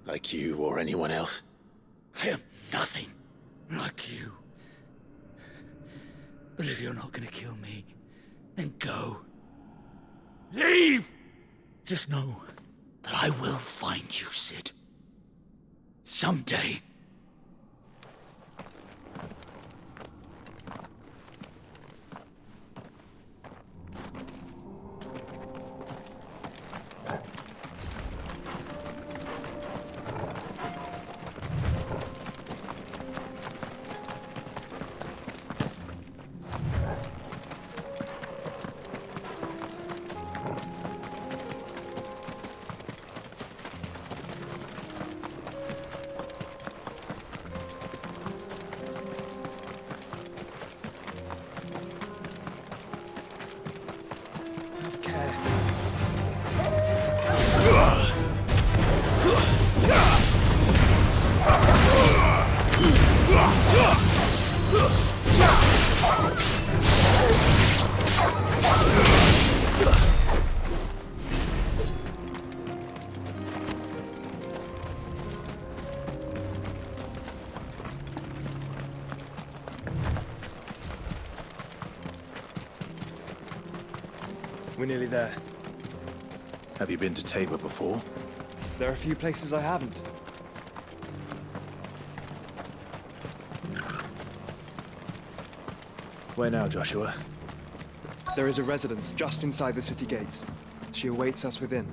Like you or anyone else. I am nothing like you. But if you're not gonna kill me, then go. Leave! Just know that I will find you, Sid. Someday. We're nearly there. Have you been to Tabor before? There are a few places I haven't. Where now, Joshua? There is a residence just inside the city gates. She awaits us within.